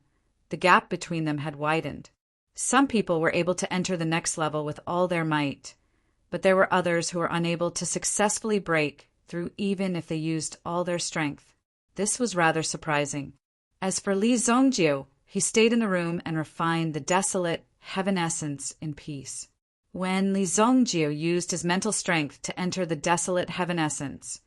the gap between them had widened. Some people were able to enter the next level with all their might, but there were others who were unable to successfully break through even if they used all their strength. This was rather surprising. As for Li Zongjio, he stayed in the room and refined the desolate heaven essence in peace. When Li Zongjio used his mental strength to enter the desolate heaven essence,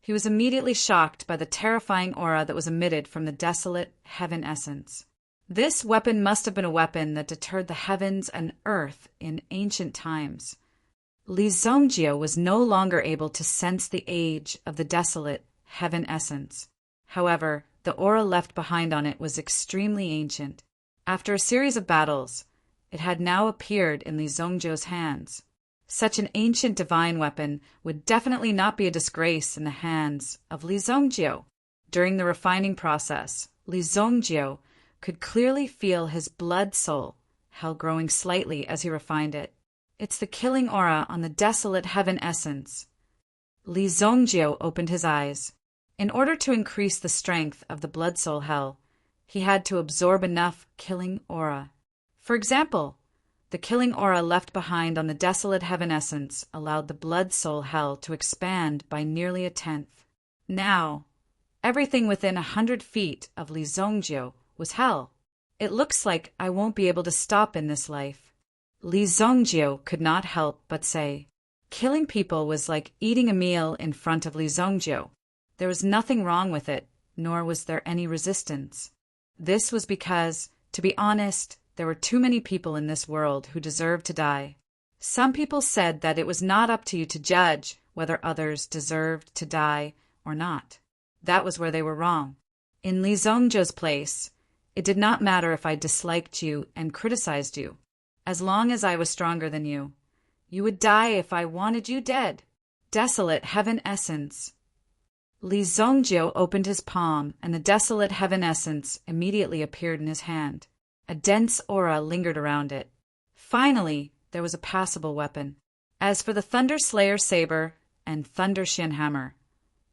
he was immediately shocked by the terrifying aura that was emitted from the desolate heaven essence. This weapon must have been a weapon that deterred the heavens and earth in ancient times. Li Zongjio was no longer able to sense the age of the desolate heaven essence. However, the aura left behind on it was extremely ancient. After a series of battles, it had now appeared in Li Zongjio's hands. Such an ancient divine weapon would definitely not be a disgrace in the hands of Li Zongjio. During the refining process, Li Zongjio could clearly feel his blood soul hell growing slightly as he refined it. It's the killing aura on the desolate heaven essence. Li Zongjio opened his eyes. In order to increase the strength of the blood soul hell, he had to absorb enough killing aura. For example, the killing aura left behind on the desolate heaven essence allowed the blood soul hell to expand by nearly 1/10. Now, everything within 100 feet of Li Zongjio was hell. It looks like I won't be able to stop in this life. Li Zongjio could not help but say. Killing people was like eating a meal in front of Li Zongjio. There was nothing wrong with it, nor was there any resistance. This was because, to be honest, there were too many people in this world who deserved to die. Some people said that it was not up to you to judge whether others deserved to die or not. That was where they were wrong. In Li Zongjio's place, it did not matter if I disliked you and criticized you. As long as I was stronger than you, you would die if I wanted you dead. Desolate heaven essence. Li Zongjio opened his palm, and the desolate heaven essence immediately appeared in his hand. A dense aura lingered around it. Finally, there was a passable weapon. As for the Thunder Slayer saber and Thunder Shin hammer,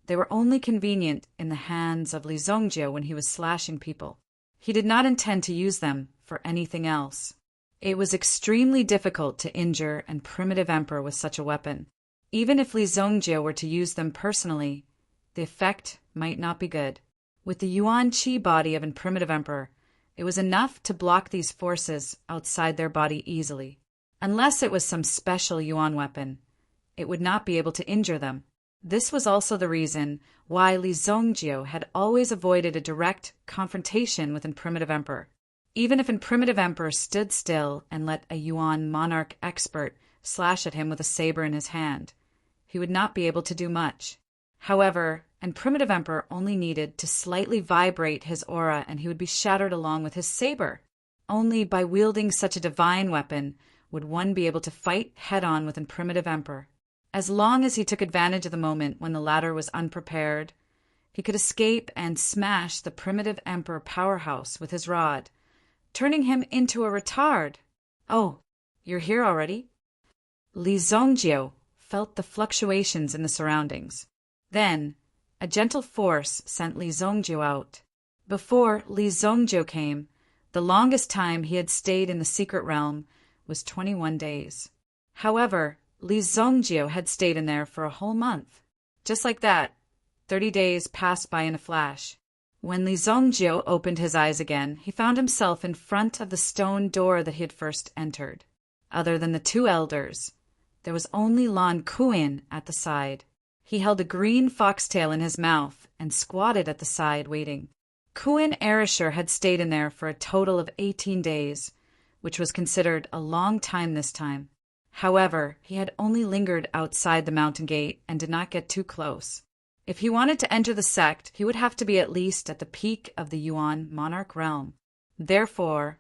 they were only convenient in the hands of Li Zongjio when he was slashing people. He did not intend to use them for anything else. It was extremely difficult to injure an primitive emperor with such a weapon. Even if Li Zongjio were to use them personally, the effect might not be good. With the Yuan Qi body of an primitive emperor, it was enough to block these forces outside their body easily. Unless it was some special Yuan weapon, it would not be able to injure them. This was also the reason why Li Zongjio had always avoided a direct confrontation with an primitive emperor. Even if an primitive emperor stood still and let a Yuan monarch expert slash at him with a saber in his hand, he would not be able to do much. However, an primitive emperor only needed to slightly vibrate his aura and he would be shattered along with his saber. Only by wielding such a divine weapon would one be able to fight head-on with an primitive emperor. As long as he took advantage of the moment when the latter was unprepared, he could escape and smash the primitive emperor powerhouse with his rod, turning him into a retard. Oh, you're here already? Li Zongjio felt the fluctuations in the surroundings. Then, a gentle force sent Li Zongjio out. Before Li Zongjio came, the longest time he had stayed in the secret realm was 21 days. However, Li Zongjio had stayed in there for a whole month. Just like that, 30 days passed by in a flash. When Li Zongjio opened his eyes again, he found himself in front of the stone door that he had first entered. Other than the two elders, there was only Lan Kuin at the side. He held a green foxtail in his mouth and squatted at the side waiting. Kuin Erisher had stayed in there for a total of 18 days, which was considered a long time this time. However, he had only lingered outside the mountain gate and did not get too close. If he wanted to enter the sect, he would have to be at least at the peak of the Yuan monarch realm. Therefore,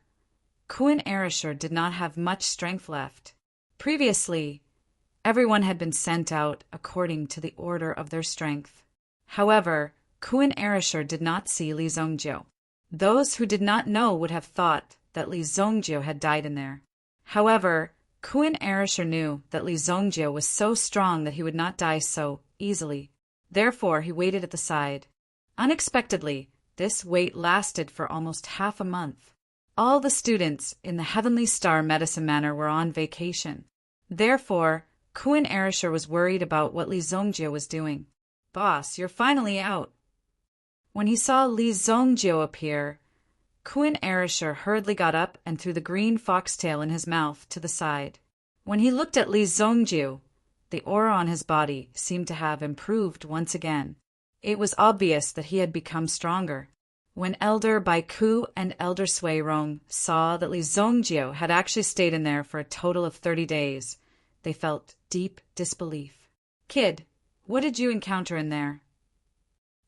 Kuan Erishur did not have much strength left. Previously, everyone had been sent out according to the order of their strength. However, Kuan Erishur did not see Li Zongjiu. Those who did not know would have thought that Li Zongjiu had died in there. However, Kuan Erishur knew that Li Zongjiu was so strong that he would not die so easily. Therefore, he waited at the side. Unexpectedly, this wait lasted for almost half a month. All the students in the Heavenly Star Medicine Manor were on vacation. Therefore, Kuan Erishur was worried about what Li Zongjiu was doing. "Boss, you're finally out." When he saw Li Zongjiu appear, Kuan Erishur hurriedly got up and threw the green foxtail in his mouth to the side. When he looked at Li Zongjiu, the aura on his body seemed to have improved once again. It was obvious that he had become stronger. When Elder Baiku and Elder Sui Rong saw that Li Zongjiu had actually stayed in there for a total of 30 days, they felt deep disbelief. "Kid, what did you encounter in there?"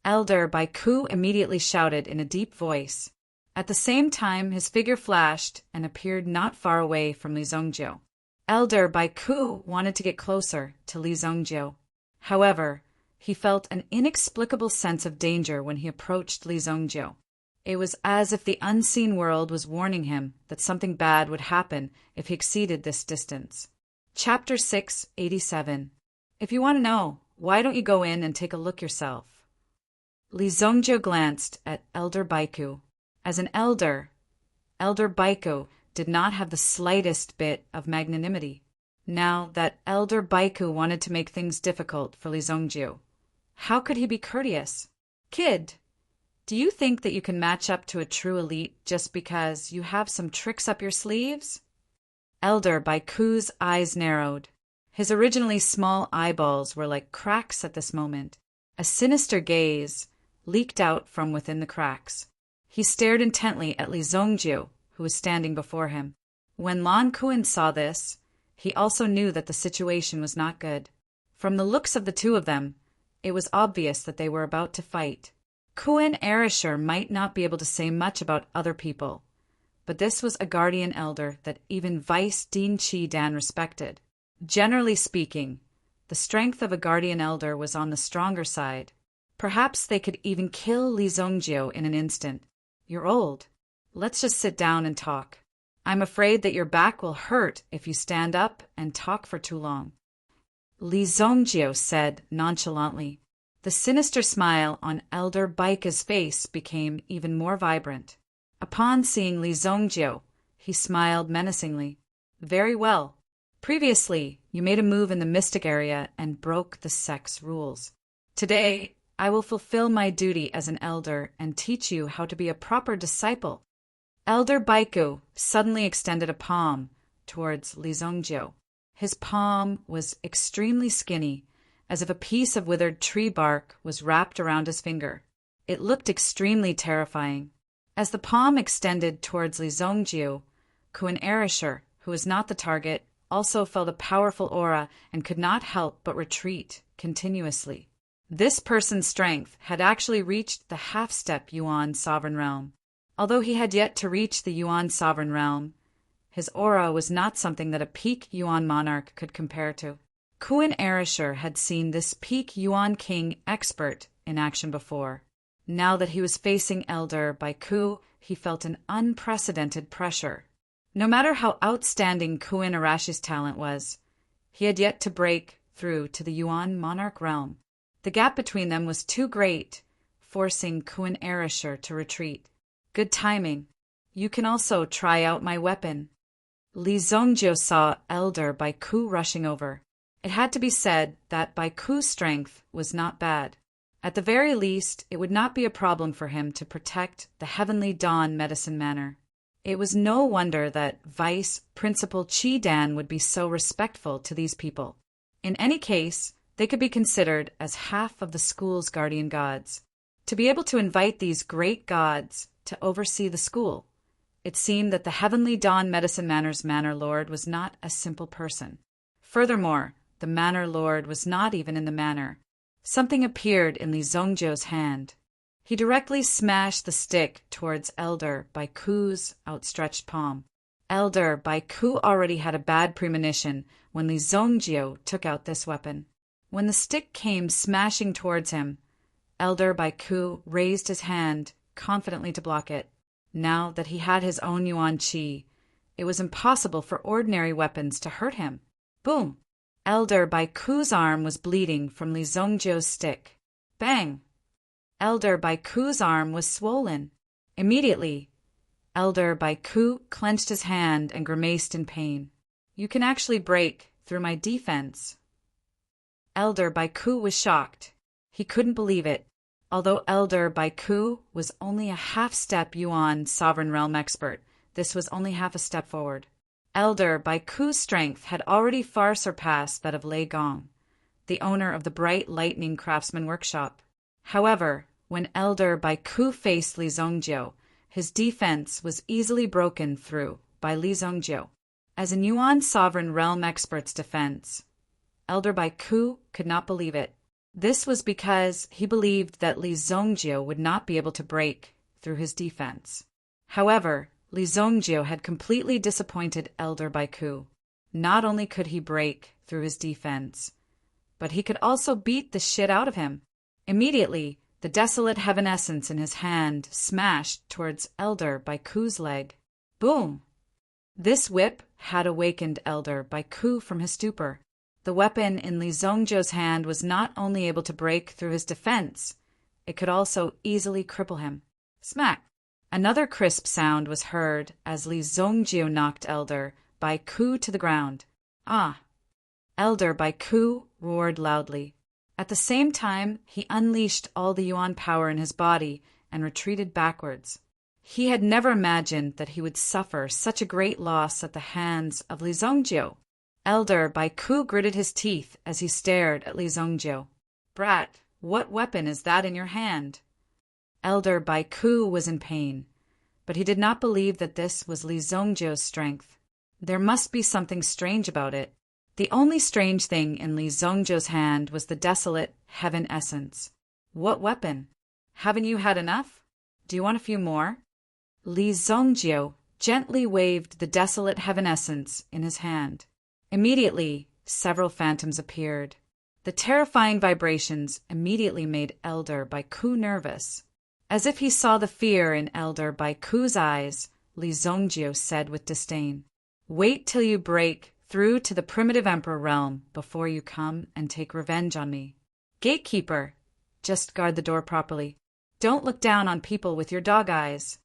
Elder Baiku immediately shouted in a deep voice. At the same time, his figure flashed and appeared not far away from Li Zongjiu. Elder Baiku wanted to get closer to Li Zongjiu. However, he felt an inexplicable sense of danger when he approached Li Zongjiu. It was as if the unseen world was warning him that something bad would happen if he exceeded this distance. Chapter 687. If you want to know, why don't you go in and take a look yourself? Li Zongjiu glanced at Elder Baiku. As an elder, Elder Baiku did not have the slightest bit of magnanimity. Now that Elder Baiku wanted to make things difficult for Li Zongjiu, how could he be courteous? "Kid, do you think that you can match up to a true elite just because you have some tricks up your sleeves?" Elder Baiku's eyes narrowed. His originally small eyeballs were like cracks at this moment. A sinister gaze leaked out from within the cracks. He stared intently at Li Zongjiu, who was standing before him. When Lan Kuan saw this, he also knew that the situation was not good. From the looks of the two of them, it was obvious that they were about to fight. Kuan Erishur might not be able to say much about other people, but this was a guardian elder that even Vice Dean Chi Dan respected. Generally speaking, the strength of a guardian elder was on the stronger side. Perhaps they could even kill Li Zongjiu in an instant. "You're old. Let's just sit down and talk. I'm afraid that your back will hurt if you stand up and talk for too long," Li Zongjiu said nonchalantly. The sinister smile on Elder Baika's face became even more vibrant. Upon seeing Li Zongjiu, he smiled menacingly. "Very well. Previously, you made a move in the mystic area and broke the sect's rules. Today, I will fulfill my duty as an elder and teach you how to be a proper disciple." Elder Baiku suddenly extended a palm towards Li Zongjiu. His palm was extremely skinny, as if a piece of withered tree bark was wrapped around his finger. It looked extremely terrifying. As the palm extended towards Li Zongjiu, Kuan Erishur, who was not the target, also felt a powerful aura and could not help but retreat continuously. This person's strength had actually reached the half-step Yuan sovereign realm. Although he had yet to reach the Yuan sovereign realm, his aura was not something that a peak Yuan monarch could compare to. Kuan Erishur had seen this peak Yuan king expert in action before. Now that he was facing Elder Baiku, he felt an unprecedented pressure. No matter how outstanding Kuan Arashi's talent was, he had yet to break through to the Yuan monarch realm. The gap between them was too great, forcing Kuan Erishur to retreat. "Good timing. You can also try out my weapon." Li Zongjiu saw Elder Baiku rushing over. It had to be said that Baiku's strength was not bad. At the very least, it would not be a problem for him to protect the Heavenly Dawn Medicine Manor. It was no wonder that Vice Principal Chi Dan would be so respectful to these people. In any case, they could be considered as half of the school's guardian gods. To be able to invite these great gods to oversee the school, it seemed that the Heavenly Dawn Medicine Manor's Manor Lord was not a simple person. Furthermore, the Manor Lord was not even in the manor. Something appeared in Li Zongjiu's hand. He directly smashed the stick towards Elder Bai Ku's outstretched palm. Elder Bai Ku already had a bad premonition when Li Zongjiu took out this weapon. When the stick came smashing towards him, Elder Bai Ku raised his hand confidently to block it. Now that he had his own Yuan Qi, it was impossible for ordinary weapons to hurt him. Boom! Elder Bai Ku's arm was bleeding from Li Zongjiu's stick. Bang! Elder Bai Ku's arm was swollen. Immediately, Elder Bai Ku clenched his hand and grimaced in pain. You can actually break through my defense. Elder Bai Ku was shocked. He couldn't believe it. Although Elder Bai Ku was only a half-step Yuan sovereign realm expert, this was only half a step forward. Elder Bai Ku's strength had already far surpassed that of Lei Gong, the owner of the Bright Lightning Craftsman Workshop. However, when Elder Bai Ku faced Li Zongjiu, his defense was easily broken through by Li Zongjiu. As a Yuan sovereign realm expert's defense, Elder Bai Ku could not believe it. This was because he believed that Li Zongjiu would not be able to break through his defense. However, Li Zongjiu had completely disappointed Elder Bai Ku. Not only could he break through his defense, but he could also beat the shit out of him. Immediately, the desolate heaven essence in his hand smashed towards Elder Bai Ku's leg. Boom! This whip had awakened Elder Bai Ku from his stupor. The weapon in Li Zongjiu's hand was not only able to break through his defense, it could also easily cripple him. Smack! Another crisp sound was heard as Li Zongjiu knocked Elder Bai Ku to the ground. Ah! Elder Bai Ku roared loudly. At the same time, he unleashed all the Yuan power in his body and retreated backwards. He had never imagined that he would suffer such a great loss at the hands of Li Zongjiu. Elder Bai Ku gritted his teeth as he stared at Li Zongjiu. Brat, what weapon is that in your hand? Elder Bai Ku was in pain, but he did not believe that this was Li Zongjiu's strength. There must be something strange about it. The only strange thing in Li Zongjiu's hand was the desolate heaven essence. What weapon? Haven't you had enough? Do you want a few more? Li Zongjiu gently waved the desolate heaven essence in his hand. Immediately, several phantoms appeared. The terrifying vibrations immediately made Elder Bai Ku nervous. As if he saw the fear in Elder Bai Ku's eyes, Li Zongjiu said with disdain, "Wait till you break through to the primitive emperor realm before you come and take revenge on me. Gatekeeper, just guard the door properly. Don't look down on people with your dog eyes."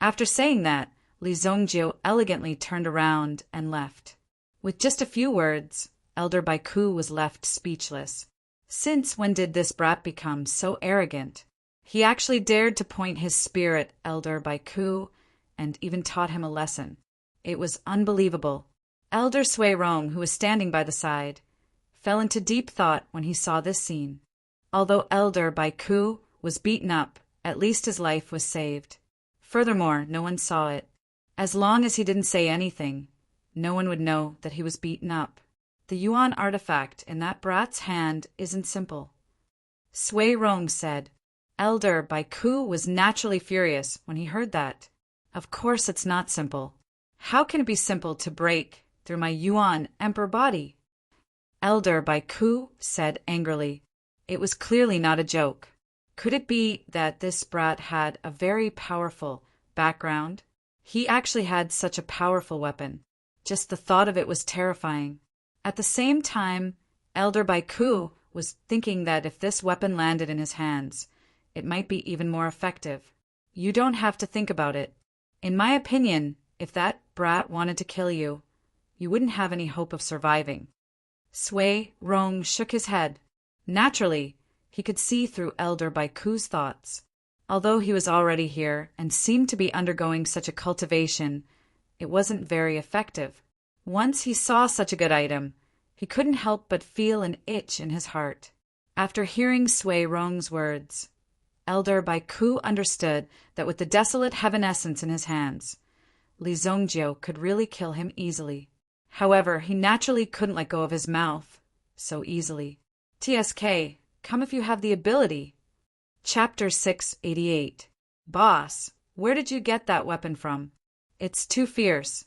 After saying that, Li Zongjiu elegantly turned around and left. With just a few words, Elder Bai Ku was left speechless. Since when did this brat become so arrogant? He actually dared to point his spear at Elder Bai Ku and even taught him a lesson. It was unbelievable. Elder Sui Rong, who was standing by the side, fell into deep thought when he saw this scene. Although Elder Bai Ku was beaten up, at least his life was saved. Furthermore, no one saw it. As long as he didn't say anything, no one would know that he was beaten up. The Yuan artifact in that brat's hand isn't simple. Sui Rong said. Elder Bai Ku was naturally furious when he heard that. Of course it's not simple. How can it be simple to break through my Yuan emperor body? Elder Bai Ku said angrily. It was clearly not a joke. Could it be that this brat had a very powerful background? He actually had such a powerful weapon. Just the thought of it was terrifying. At the same time, Elder Bai Ku was thinking that if this weapon landed in his hands, it might be even more effective. You don't have to think about it. In my opinion, if that brat wanted to kill you, you wouldn't have any hope of surviving. Sui Rong shook his head. Naturally, he could see through Elder Bai Ku's thoughts. Although he was already here and seemed to be undergoing such a cultivation, it wasn't very effective. Once he saw such a good item, he couldn't help but feel an itch in his heart. After hearing Sui Rong's words, Elder Bai Ku understood that with the desolate heaven essence in his hands, Li Zongjiu could really kill him easily. However, he naturally couldn't let go of his mouth so easily. TSK, Come if you have the ability. Chapter 688. Boss, where did you get that weapon from? It's too fierce.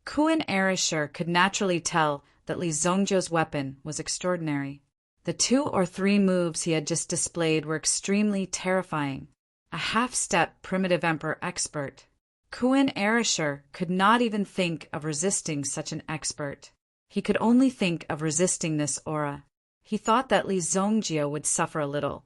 Kuan Erishur could naturally tell that Li Zongjiu's weapon was extraordinary. The 2 or 3 moves he had just displayed were extremely terrifying. A half-step primitive emperor expert. Kuan Erishur could not even think of resisting such an expert. He could only think of resisting this aura. He thought that Li Zongjiu would suffer a little.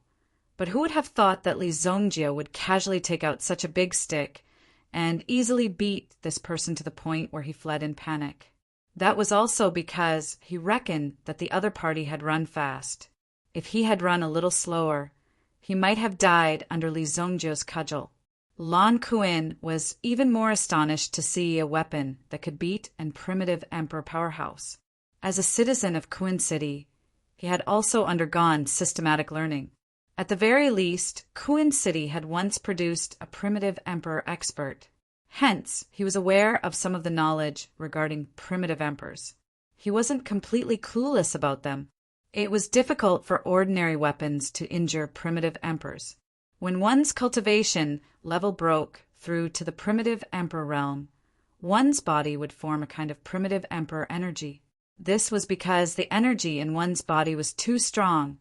But who would have thought that Li Zongjiu would casually take out such a big stick and easily beat this person to the point where he fled in panic? That was also because he reckoned that the other party had run fast. If he had run a little slower, he might have died under Li Zongjiu's cudgel. Lan Kuan was even more astonished to see a weapon that could beat an primitive emperor powerhouse. As a citizen of Kuan City, he had also undergone systematic learning. At the very least, Kuan City had once produced a primitive emperor expert. Hence, he was aware of some of the knowledge regarding primitive emperors. He wasn't completely clueless about them. It was difficult for ordinary weapons to injure primitive emperors. When one's cultivation level broke through to the primitive emperor realm, one's body would form a kind of primitive emperor energy. This was because the energy in one's body was too strong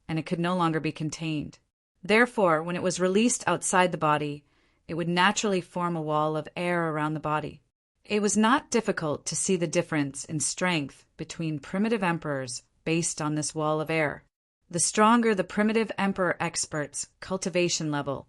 and it could no longer be contained. Therefore, when it was released outside the body, it would naturally form a wall of air around the body. It was not difficult to see the difference in strength between primitive emperors based on this wall of air. The stronger the primitive emperor expert's cultivation level,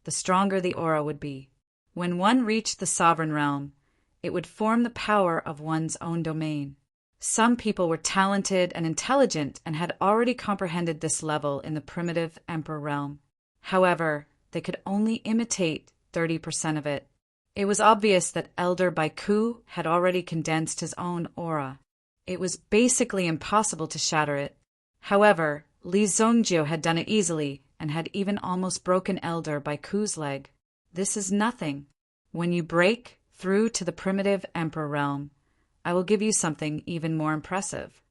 the stronger the aura would be. When one reached the sovereign realm, it would form the power of one's own domain. Some people were talented and intelligent and had already comprehended this level in the primitive emperor realm. However, they could only imitate 30% of it. It was obvious that Elder Baiku had already condensed his own aura. It was basically impossible to shatter it. However, Li Zongjiu had done it easily and had even almost broken Elder Baiku's leg. This is nothing. When you break through to the primitive emperor realm, I will give you something even more impressive.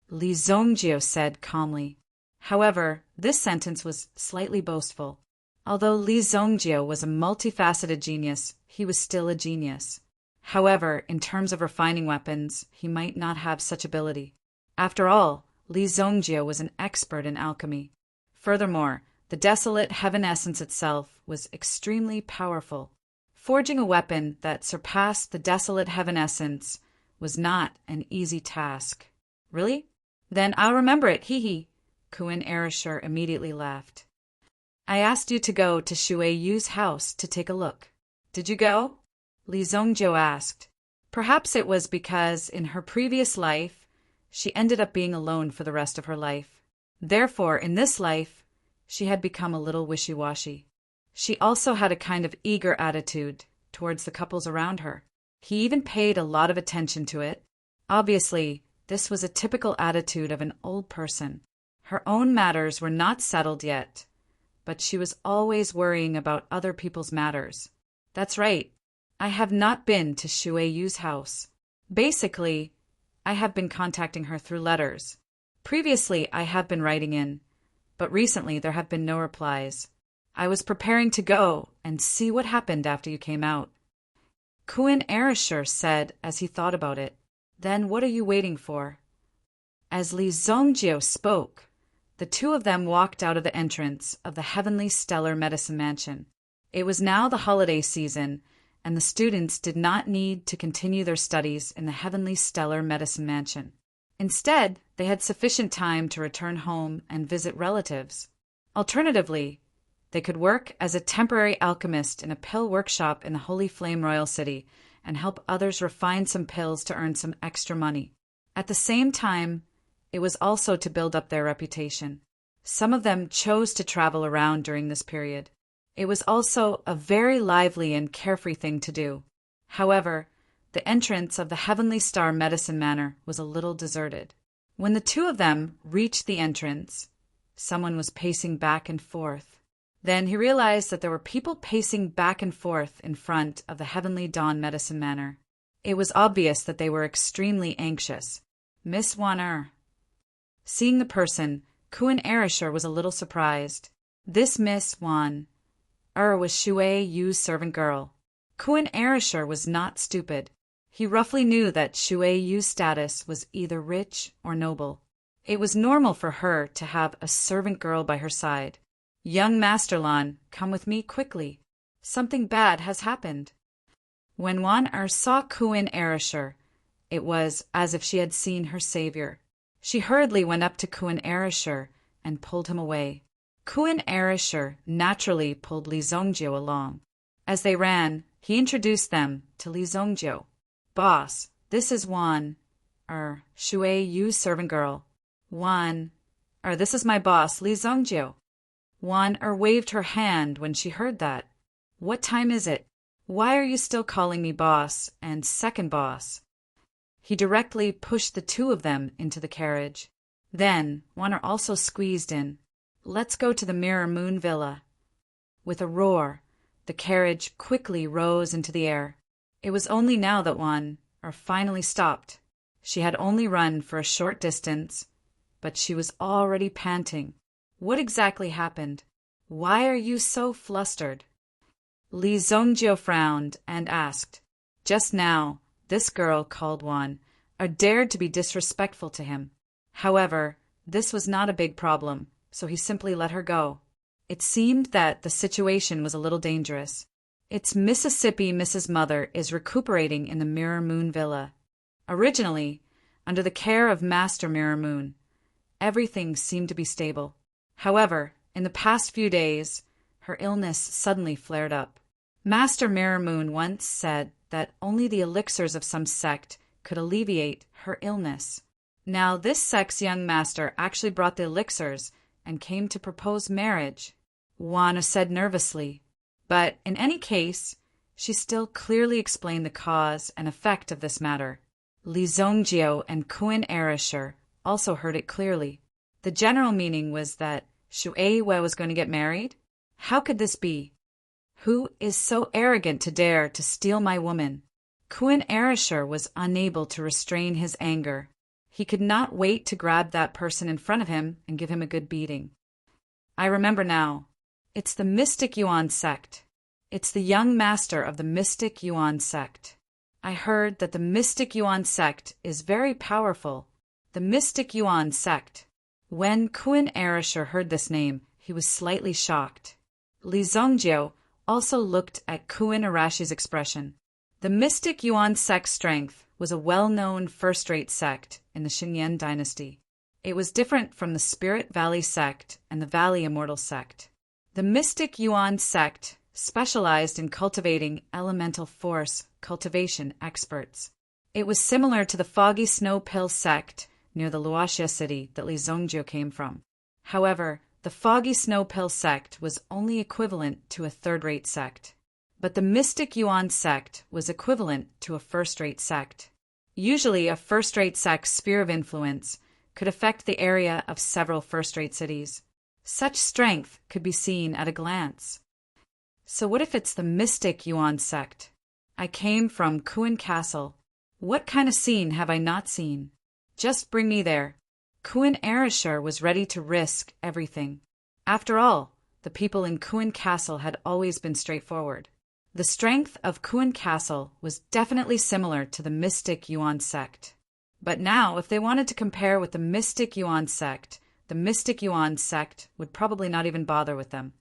Li Zongjiu said calmly. However, this sentence was slightly boastful. Although Li Zongjiu was a multifaceted genius, he was still a genius. However, in terms of refining weapons, he might not have such ability. After all, Li Zongjiu was an expert in alchemy. Furthermore, the desolate heaven essence itself was extremely powerful. Forging a weapon that surpassed the desolate heaven essence was not an easy task. Really? Then I'll remember it, hee. Kuan Erishur immediately laughed. I asked you to go to Shui Yu's house to take a look. Did you go? Li Zongjiu asked. Perhaps it was because in her previous life, she ended up being alone for the rest of her life. Therefore, in this life, she had become a little wishy-washy. She also had a kind of eager attitude towards the couples around her. He even paid a lot of attention to it. Obviously, this was a typical attitude of an old person. Her own matters were not settled yet, but she was always worrying about other people's matters. That's right. I have not been to Shui Yu's house. Basically, I have been contacting her through letters. Previously, I have been writing in, but recently there have been no replies. I was preparing to go and see what happened after you came out. Kuan Erishur said as he thought about it. Then what are you waiting for? As Li Zongjiu spoke, the 2 of them walked out of the entrance of the Heavenly Stellar Medicine Mansion. It was now the holiday season, and the students did not need to continue their studies in the Heavenly Stellar Medicine Mansion. Instead, they had sufficient time to return home and visit relatives. Alternatively, they could work as a temporary alchemist in a pill workshop in the Holy Flame Royal City and help others refine some pills to earn some extra money. At the same time, it was also to build up their reputation. Some of them chose to travel around during this period. It was also a very lively and carefree thing to do. However, the entrance of the Heavenly Star Medicine Manor was a little deserted. When the 2 of them reached the entrance, someone was pacing back and forth. Then he realized that there were people pacing back and forth in front of the Heavenly Dawn Medicine Manor. It was obvious that they were extremely anxious. Miss Wanner. Seeing the person, Kuan Erishur was a little surprised. This Miss Wan was Shui Yu's servant girl. Kuan Erishur was not stupid. He roughly knew that Shui Yu's status was either rich or noble. It was normal for her to have a servant girl by her side. Young Master Lan, come with me quickly. Something bad has happened. When Wan saw Kuan Erishur, it was as if she had seen her savior. She hurriedly went up to Kuan Erishur and pulled him away. Kuan Erishur naturally pulled Li Zongjiu along. As they ran, he introduced them to Li Zongjiu. Boss, this is Wan, Shui Yu's servant girl. Wan, this is my boss, Li Zongjiu. Wan waved her hand when she heard that. What time is it? Why are you still calling me boss and second boss? He directly pushed the two of them into the carriage. Then Wan also squeezed in. Let's go to the Mirror Moon Villa. With a roar, the carriage quickly rose into the air. It was only now that Wan finally stopped. She had only run for a short distance, but she was already panting. What exactly happened? Why are you so flustered? Li Zongjiu frowned and asked. Just now, this girl called Wan dared to be disrespectful to him. However, this was not a big problem, so he simply let her go. It seemed that the situation was a little dangerous. It's Mississippi Mrs. Mother is recuperating in the Mirror Moon Villa. Originally, under the care of Master Mirror Moon, everything seemed to be stable. However, in the past few days, her illness suddenly flared up. Master Mirror Moon once said that only the elixirs of some sect could alleviate her illness. Now this sect's young master actually brought the elixirs and came to propose marriage, Wan said nervously. But in any case, she still clearly explained the cause and effect of this matter. Li Zongjiu and Kuan Erishur also heard it clearly. The general meaning was that Shui Wei was going to get married? How could this be? Who is so arrogant to dare to steal my woman? Kuan Erishur was unable to restrain his anger. He could not wait to grab that person in front of him and give him a good beating. I remember now. It's the Mystic Yuan sect. It's the young master of the Mystic Yuan sect. I heard that the Mystic Yuan sect is very powerful. The Mystic Yuan sect. When Kuan Erishur heard this name, he was slightly shocked. Li Zongjiu also looked at Kuan Erishur's expression. The Mystic Yuan sect's strength was a well-known first-rate sect in the Xingyan dynasty. It was different from the Spirit Valley sect and the Valley Immortal sect. The Mystic Yuan sect specialized in cultivating elemental force cultivation experts. It was similar to the Foggy Snow Pill sect near the Luoxia city that Li Zongjiu came from. However, the Foggy Snow Pill sect was only equivalent to a third-rate sect. But the Mystic Yuan sect was equivalent to a first-rate sect. Usually, a first-rate sect's sphere of influence could affect the area of several first-rate cities. Such strength could be seen at a glance. So what if it's the Mystic Yuan sect? I came from Kuan Castle. What kind of scene have I not seen? Just bring me there. Kuan Erishur was ready to risk everything. After all, the people in Kuan Castle had always been straightforward. The strength of Kuan Castle was definitely similar to the Mystic Yuan sect. But now, if they wanted to compare with the Mystic Yuan sect, the Mystic Yuan sect would probably not even bother with them.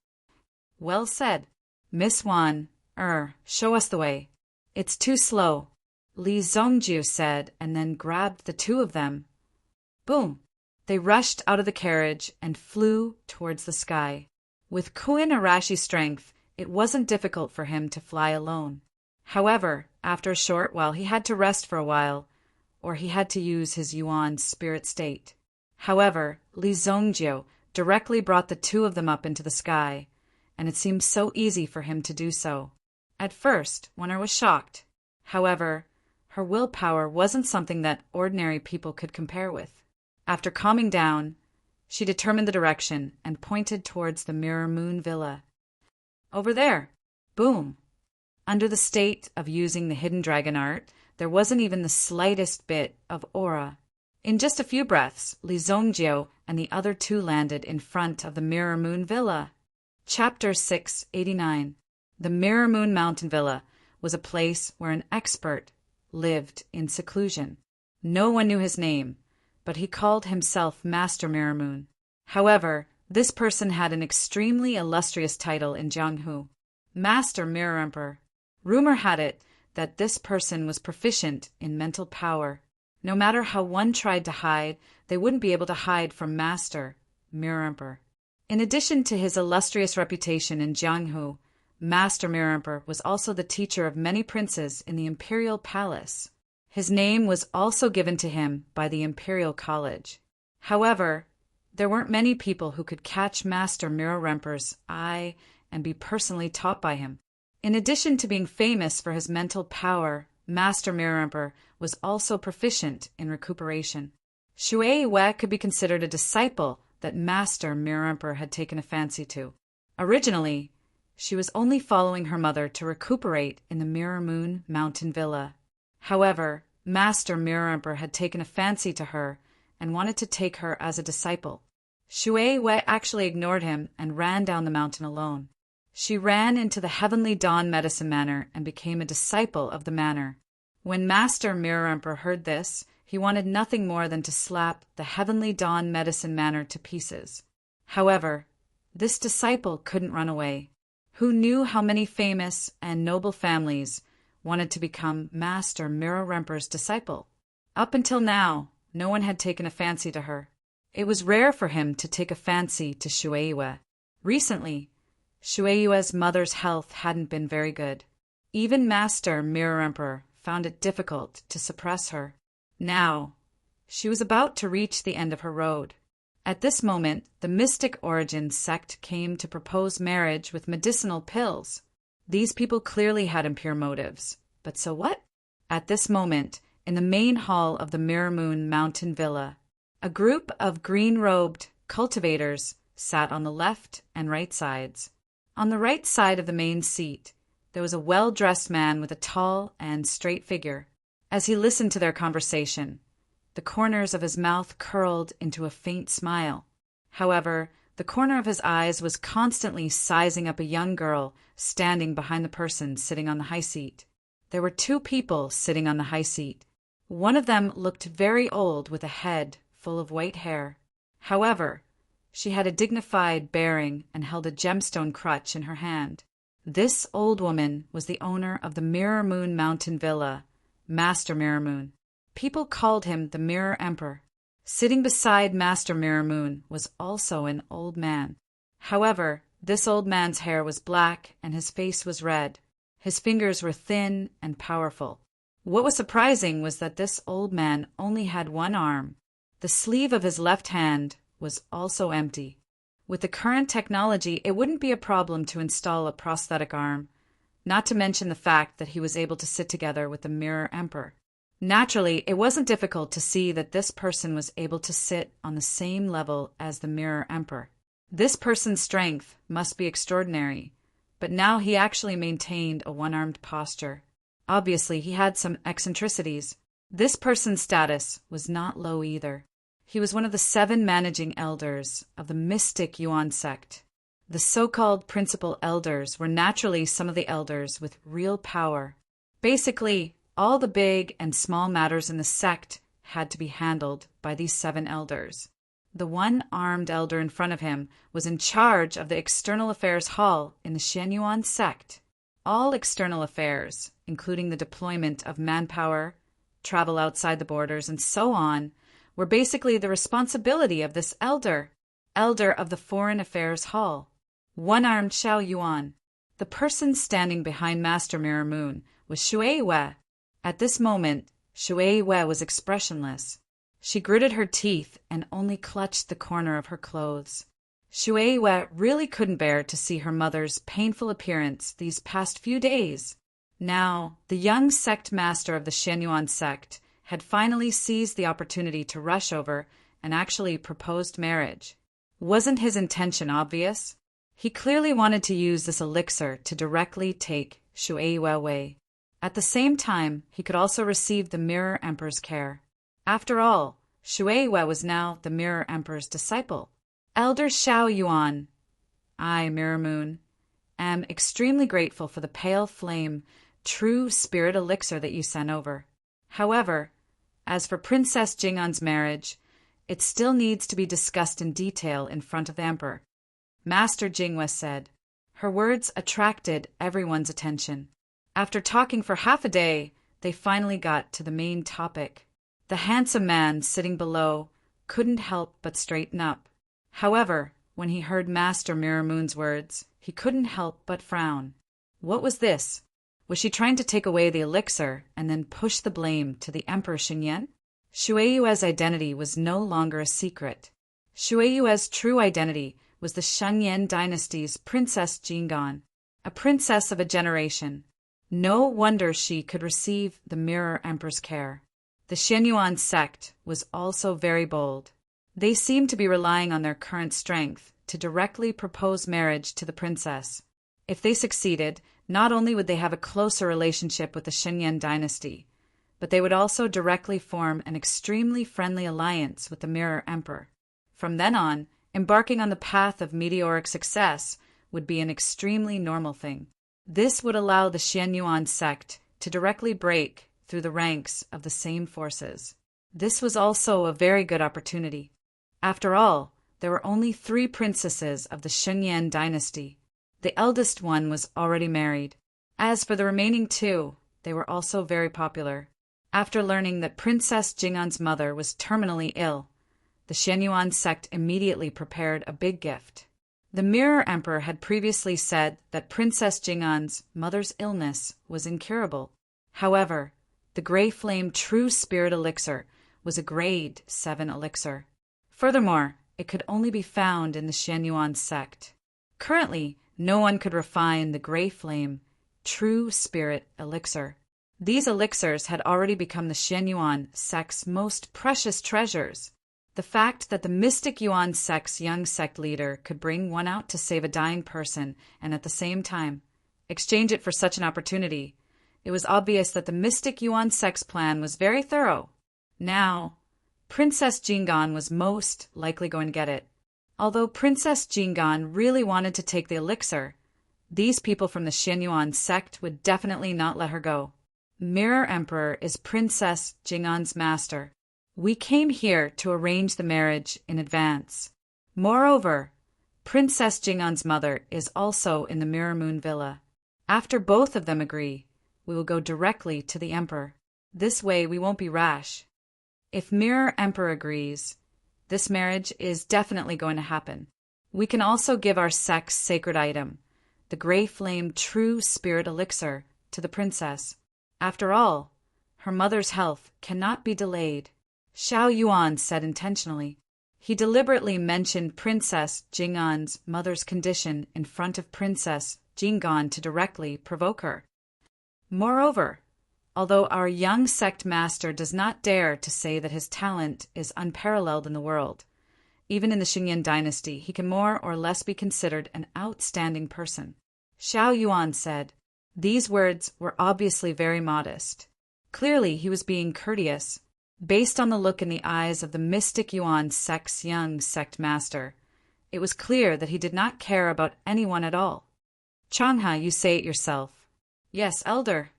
Well said. Miss Wan, show us the way. It's too slow, Li Zongjiu said, and then grabbed the two of them. Boom! They rushed out of the carriage and flew towards the sky. With Kuan Erishur's strength, it wasn't difficult for him to fly alone. However, after a short while he had to rest for a while, or he had to use his Yuan spirit state. However, Li Zongjiu directly brought the two of them up into the sky, and it seemed so easy for him to do so. At first, Wan was shocked. However, her willpower wasn't something that ordinary people could compare with. After calming down, she determined the direction and pointed towards the Mirror Moon Villa. Over there. Boom. Under the state of using the hidden dragon art, there wasn't even the slightest bit of aura. In just a few breaths, Li Zongjiu and the other two landed in front of the Mirror Moon Villa. Chapter 689. The Mirror Moon Mountain Villa was a place where an expert lived in seclusion. No one knew his name, but he called himself Master Mirror Moon. However, this person had an extremely illustrious title in Jianghu, Master Mirror Emperor. Rumor had it that this person was proficient in mental power. No matter how one tried to hide, they wouldn't be able to hide from Master Mirror Emperor. In addition to his illustrious reputation in Jianghu, Master Mirror Emperor was also the teacher of many princes in the imperial palace. His name was also given to him by the Imperial College. However, there weren't many people who could catch Master Mirror Emperor's eye and be personally taught by him. In addition to being famous for his mental power, Master Mirror Emperor was also proficient in recuperation. Shui Wei could be considered a disciple that Master Mirror Emperor had taken a fancy to. Originally, she was only following her mother to recuperate in the Mirror Moon Mountain Villa. However, Master Mirror Emperor had taken a fancy to her and wanted to take her as a disciple. Shui Wei actually ignored him and ran down the mountain alone. She ran into the Heavenly Dawn Medicine Manor and became a disciple of the manor. When Master Mirror Emperor heard this, he wanted nothing more than to slap the Heavenly Dawn Medicine Manor to pieces. However, this disciple couldn't run away. Who knew how many famous and noble families wanted to become Master Mirror Emperor's disciple? Up until now, no one had taken a fancy to her. It was rare for him to take a fancy to Shui Yue. Recently, Shui Yue's mother's health hadn't been very good. Even Master Mirror Emperor found it difficult to suppress her. Now, she was about to reach the end of her road. At this moment, the Mystic Origin sect came to propose marriage with medicinal pills. These people clearly had impure motives. But so what? At this moment, in the main hall of the Mirror Moon Mountain Villa, a group of green-robed cultivators sat on the left and right sides. On the right side of the main seat, there was a well-dressed man with a tall and straight figure. As he listened to their conversation, the corners of his mouth curled into a faint smile. However, the corner of his eyes was constantly sizing up a young girl standing behind the person sitting on the high seat. There were two people sitting on the high seat. One of them looked very old with a head full of white hair. However, she had a dignified bearing and held a gemstone crutch in her hand. This old woman was the owner of the Mirror Moon Mountain Villa, Master Mirror Moon. People called him the Mirror Emperor. Sitting beside Master Mirror Moon was also an old man. However, this old man's hair was black and his face was red. His fingers were thin and powerful. What was surprising was that this old man only had one arm. The sleeve of his left hand was also empty. With the current technology, it wouldn't be a problem to install a prosthetic arm, not to mention the fact that he was able to sit together with the Mirror Emperor. Naturally, it wasn't difficult to see that this person was able to sit on the same level as the Mirror Emperor. This person's strength must be extraordinary, but now he actually maintained a one-armed posture. Obviously, he had some eccentricities. This person's status was not low either. He was one of the 7 managing elders of the Mystic Yuan sect. The so-called principal elders were naturally some of the elders with real power. Basically, all the big and small matters in the sect had to be handled by these 7 elders. The one-armed elder in front of him was in charge of the External Affairs Hall in the Shenyuan sect. All external affairs, including the deployment of manpower, travel outside the borders, and so on, were basically the responsibility of this elder of the Foreign Affairs Hall. One-armed Xiao Yuan. The person standing behind Master Mirror Moon was Shui Yue. At this moment, Shui Yue was expressionless. She gritted her teeth and only clutched the corner of her clothes. Shui Yue really couldn't bear to see her mother's painful appearance these past few days. Now, the young sect master of the Shenyuan sect had finally seized the opportunity to rush over and actually proposed marriage. Wasn't his intention obvious? He clearly wanted to use this elixir to directly take Shui Yue away. At the same time, he could also receive the Mirror Emperor's care. After all, Shuai was now the Mirror Emperor's disciple. Elder Xiao Yuan, I, Mirror Moon, am extremely grateful for the pale flame, true spirit elixir that you sent over. However, as for Princess Jingan's marriage, it still needs to be discussed in detail in front of the Emperor, Master Jingwe said. Her words attracted everyone's attention. After talking for half a day, they finally got to the main topic. The handsome man sitting below couldn't help but straighten up. However, when he heard Master Mirror Moon's words, he couldn't help but frown. What was this? Was she trying to take away the elixir and then push the blame to the Emperor Xinyan? Shueiyue's identity was no longer a secret. Shueiyue's true identity was the Shunyan dynasty's Princess Jingan, a princess of a generation. No wonder she could receive the Mirror Emperor's care. The Xianyuan sect was also very bold. They seemed to be relying on their current strength to directly propose marriage to the princess. If they succeeded, not only would they have a closer relationship with the Xinyan dynasty, but they would also directly form an extremely friendly alliance with the Mirror Emperor. From then on, embarking on the path of meteoric success would be an extremely normal thing. This would allow the Xianyuan sect to directly break through the ranks of the same forces. This was also a very good opportunity. After all, there were only 3 princesses of the Xinyan dynasty. The eldest one was already married. As for the remaining 2, they were also very popular. After learning that Princess Jingan's mother was terminally ill, the Xianyuan sect immediately prepared a big gift. The Mirror Emperor had previously said that Princess Jingan's mother's illness was incurable. However, the Grey Flame True Spirit Elixir was a grade 7 elixir. Furthermore, it could only be found in the Xianyuan sect. Currently, no one could refine the Grey Flame True Spirit Elixir. These elixirs had already become the Xianyuan sect's most precious treasures. The fact that the Mystic Yuan sect's young sect leader could bring one out to save a dying person and at the same time exchange it for such an opportunity, it was obvious that the Mystic Yuan sect's plan was very thorough. Now, Princess Jingan was most likely going to get it. Although Princess Jingan really wanted to take the elixir, these people from the Xianyuan sect would definitely not let her go. Mirror Emperor is Princess Jingan's master. We came here to arrange the marriage in advance. Moreover, Princess Jingan's mother is also in the Mirror Moon Villa. After both of them agree, we will go directly to the Emperor. This way we won't be rash. If Mirror Emperor agrees, this marriage is definitely going to happen. We can also give our sect's sacred item, the Grey Flame True Spirit Elixir, to the princess. After all, her mother's health cannot be delayed. Xiao Yuan said intentionally. He deliberately mentioned Princess Jingan's mother's condition in front of Princess Jingan to directly provoke her. Moreover, although our young sect master does not dare to say that his talent is unparalleled in the world, even in the Xinyan dynasty he can more or less be considered an outstanding person. Xiao Yuan said. These words were obviously very modest. Clearly he was being courteous. Based on the look in the eyes of the Mystic Yuan sect's young sect master, it was clear that he did not care about anyone at all. Changha, you say it yourself. Yes, Elder.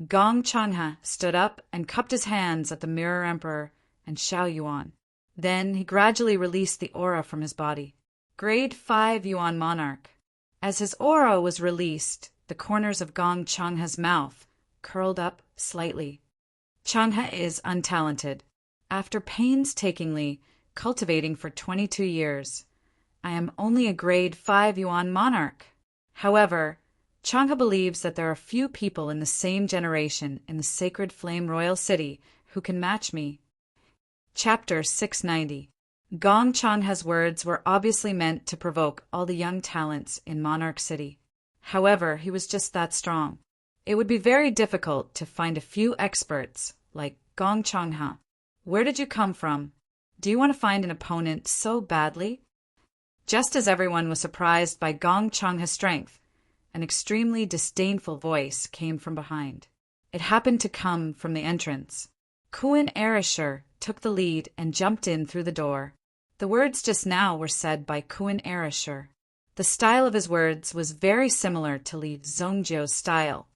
Gong Changha stood up and cupped his hands at the Mirror Emperor and Xiao Yuan. Then he gradually released the aura from his body. Grade 5 Yuan Monarch. As his aura was released, the corners of Gong Changha's mouth curled up slightly. Changha is untalented. After painstakingly cultivating for 22 years, I am only a grade 5 Yuan Monarch. However, Changha believes that there are few people in the same generation in the Sacred Flame Royal City who can match me. Chapter 690. Gong Changha's words were obviously meant to provoke all the young talents in Monarch City. However, he was just that strong. It would be very difficult to find a few experts like Gong Changha. Where did you come from? Do you want to find an opponent so badly? Just as everyone was surprised by Gong Changha's strength, an extremely disdainful voice came from behind. It happened to come from the entrance. Kuan Erishur took the lead and jumped in through the door. The words just now were said by Kuan Erishur. The style of his words was very similar to Li Zhongjio's style.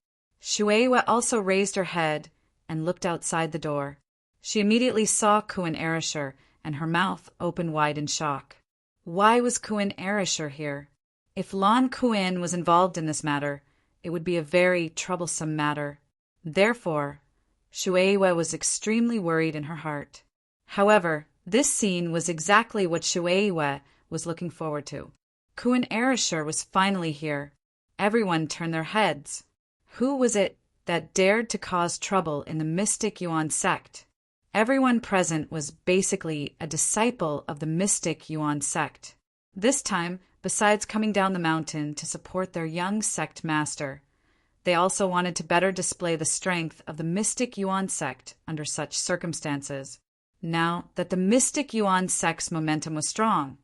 Shueisha also raised her head and looked outside the door. She immediately saw Kuan Erishur, and her mouth opened wide in shock. Why was Kuan Erishur here? If Lan Kuan was involved in this matter, it would be a very troublesome matter. Therefore, Shueisha was extremely worried in her heart. However, this scene was exactly what Shueisha was looking forward to. Kuan Erishur was finally here. Everyone turned their heads. Who was it that dared to cause trouble in the mystic Yuan sect? Everyone present was basically a disciple of the mystic Yuan sect. This time, besides coming down the mountain to support their young sect master, they also wanted to better display the strength of the mystic Yuan sect under such circumstances. Now that the mystic Yuan sect's momentum was strong,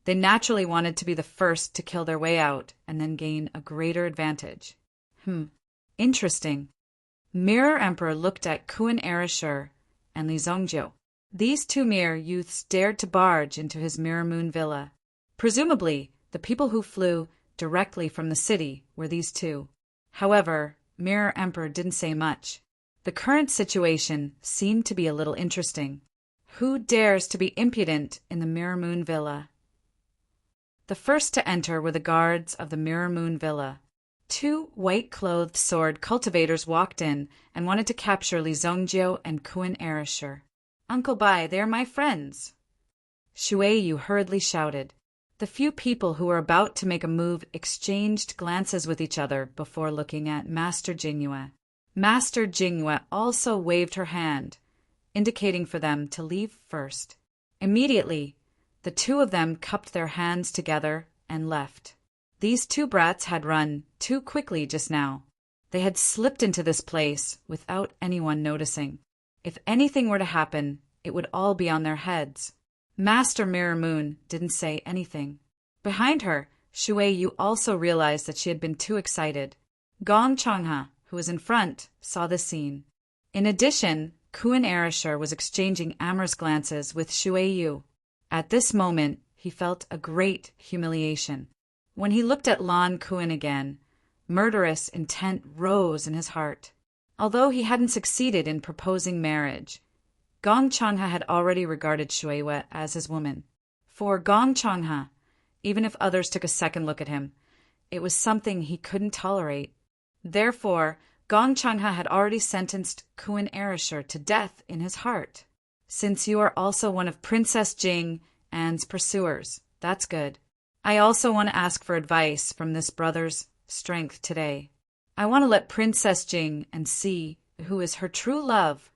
they naturally wanted to be the first to kill their way out and then gain a greater advantage. Interesting. Mirror Emperor looked at Kuan Erishur and Li Zhongjio. These two mirror youths dared to barge into his Mirror Moon villa. Presumably, the people who flew directly from the city were these two. However, Mirror Emperor didn't say much. The current situation seemed to be a little interesting. Who dares to be impudent in the Mirror Moon villa? The first to enter were the guards of the Mirror Moon villa. Two white-clothed sword cultivators walked in and wanted to capture Li Zhongjio and Kuan Erishur. "Uncle Bai, they are my friends!" Shueisha hurriedly shouted. The few people who were about to make a move exchanged glances with each other before looking at Master Jingyue. Master Jingyue also waved her hand, indicating for them to leave first. Immediately, the two of them cupped their hands together and left. These two brats had run too quickly just now. They had slipped into this place without anyone noticing. If anything were to happen, it would all be on their heads. Master Mirror Moon didn't say anything. Behind her, Shueisha also realized that she had been too excited. Gong Changha, who was in front, saw this scene. In addition, Kuan Erishur was exchanging amorous glances with Shueisha. At this moment, he felt a great humiliation. When he looked at Lan Kuan again, murderous intent rose in his heart. Although he hadn't succeeded in proposing marriage, Gong Changha had already regarded Shueisha as his woman. For Gong Changha, even if others took a second look at him, it was something he couldn't tolerate. Therefore, Gong Changha had already sentenced Kuan Erishur to death in his heart. Since you are also one of Princess Jing Anne's pursuers, that's good. I also want to ask for advice from this brother's strength today. I want to let Princess Jing and see who is her true love.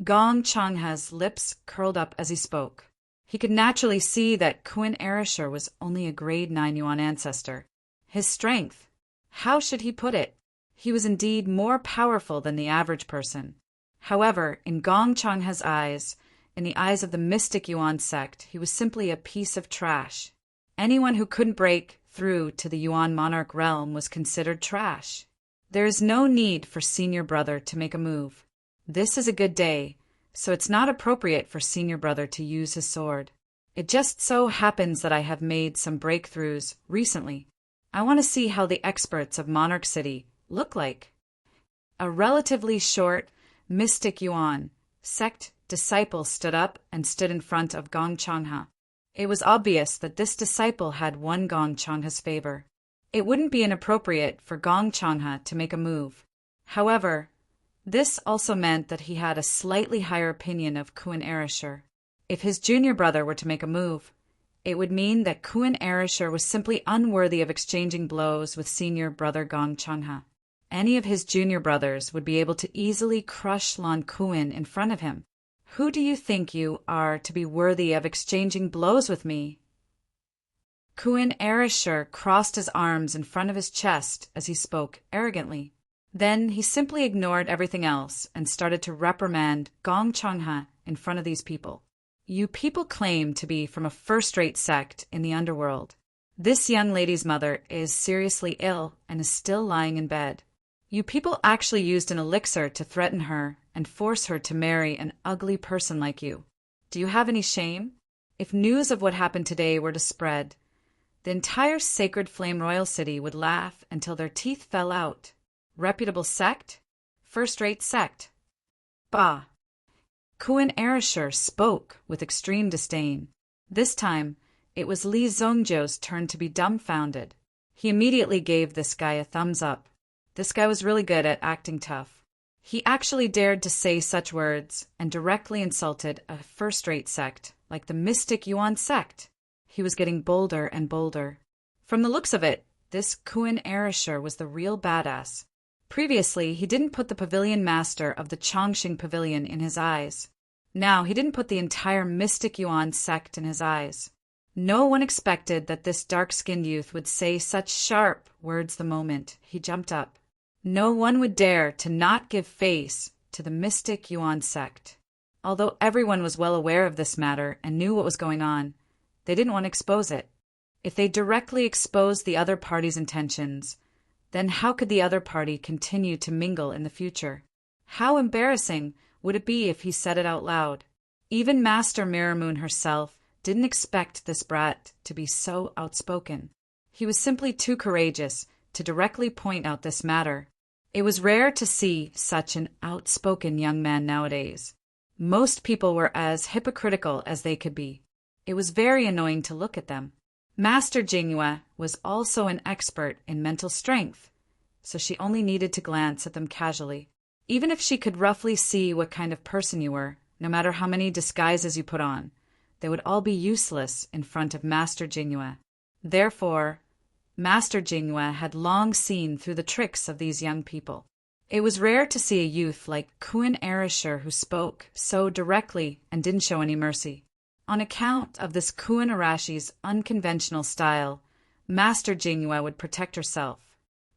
Gong Changha's lips curled up as he spoke. He could naturally see that Kuan Erishur was only a grade 9 Yuan ancestor. His strength, how should he put it? He was indeed more powerful than the average person. However, in Gong Changha's eyes, in the eyes of the mystic Yuan sect, he was simply a piece of trash. Anyone who couldn't break through to the Yuan monarch realm was considered trash. There is no need for senior brother to make a move. This is a good day, so it's not appropriate for senior brother to use his sword. It just so happens that I have made some breakthroughs recently. I want to see how the experts of Monarch City look like. A relatively short, mystic Yuan sect disciple stood up and stood in front of Gong Changha. It was obvious that this disciple had won Gong Changha's favor. It wouldn't be inappropriate for Gong Changha to make a move. However, this also meant that he had a slightly higher opinion of Kuan Erishur. If his junior brother were to make a move, it would mean that Kuan Erishur was simply unworthy of exchanging blows with senior brother Gong Changha. Any of his junior brothers would be able to easily crush Lan Kuan in front of him. Who do you think you are to be worthy of exchanging blows with me? Kuan Erishur crossed his arms in front of his chest as he spoke arrogantly. Then he simply ignored everything else and started to reprimand Gong Changha in front of these people. You people claim to be from a first-rate sect in the underworld. This young lady's mother is seriously ill and is still lying in bed. You people actually used an elixir to threaten her and force her to marry an ugly person like you. Do you have any shame? If news of what happened today were to spread, the entire Sacred Flame Royal City would laugh until their teeth fell out. Reputable sect? First-rate sect. Bah! Kuan Erishur spoke with extreme disdain. This time, it was Li Zhongjiu's turn to be dumbfounded. He immediately gave this guy a thumbs up. This guy was really good at acting tough. He actually dared to say such words and directly insulted a first-rate sect like the Mystic Yuan sect. He was getting bolder and bolder. From the looks of it, this Kuan Erishur was the real badass. Previously, he didn't put the pavilion master of the Chongqing Pavilion in his eyes. Now, he didn't put the entire Mystic Yuan sect in his eyes. No one expected that this dark-skinned youth would say such sharp words the moment he jumped up. No one would dare to not give face to the Mystic Yuan sect. Although everyone was well aware of this matter and knew what was going on, they didn't want to expose it. If they directly exposed the other party's intentions, then how could the other party continue to mingle in the future? How embarrassing would it be if he said it out loud? Even Master Mirror Moon herself didn't expect this brat to be so outspoken. He was simply too courageous to directly point out this matter. It was rare to see such an outspoken young man nowadays. Most people were as hypocritical as they could be. It was very annoying to look at them. Master Jingyue was also an expert in mental strength, so she only needed to glance at them casually. Even if she could roughly see what kind of person you were, no matter how many disguises you put on, they would all be useless in front of Master Jingyue. Therefore, Master Jingyue had long seen through the tricks of these young people. It was rare to see a youth like Kuan Erishur who spoke so directly and didn't show any mercy. On account of this Kuan Arashi's unconventional style, Master Jingyue would protect herself.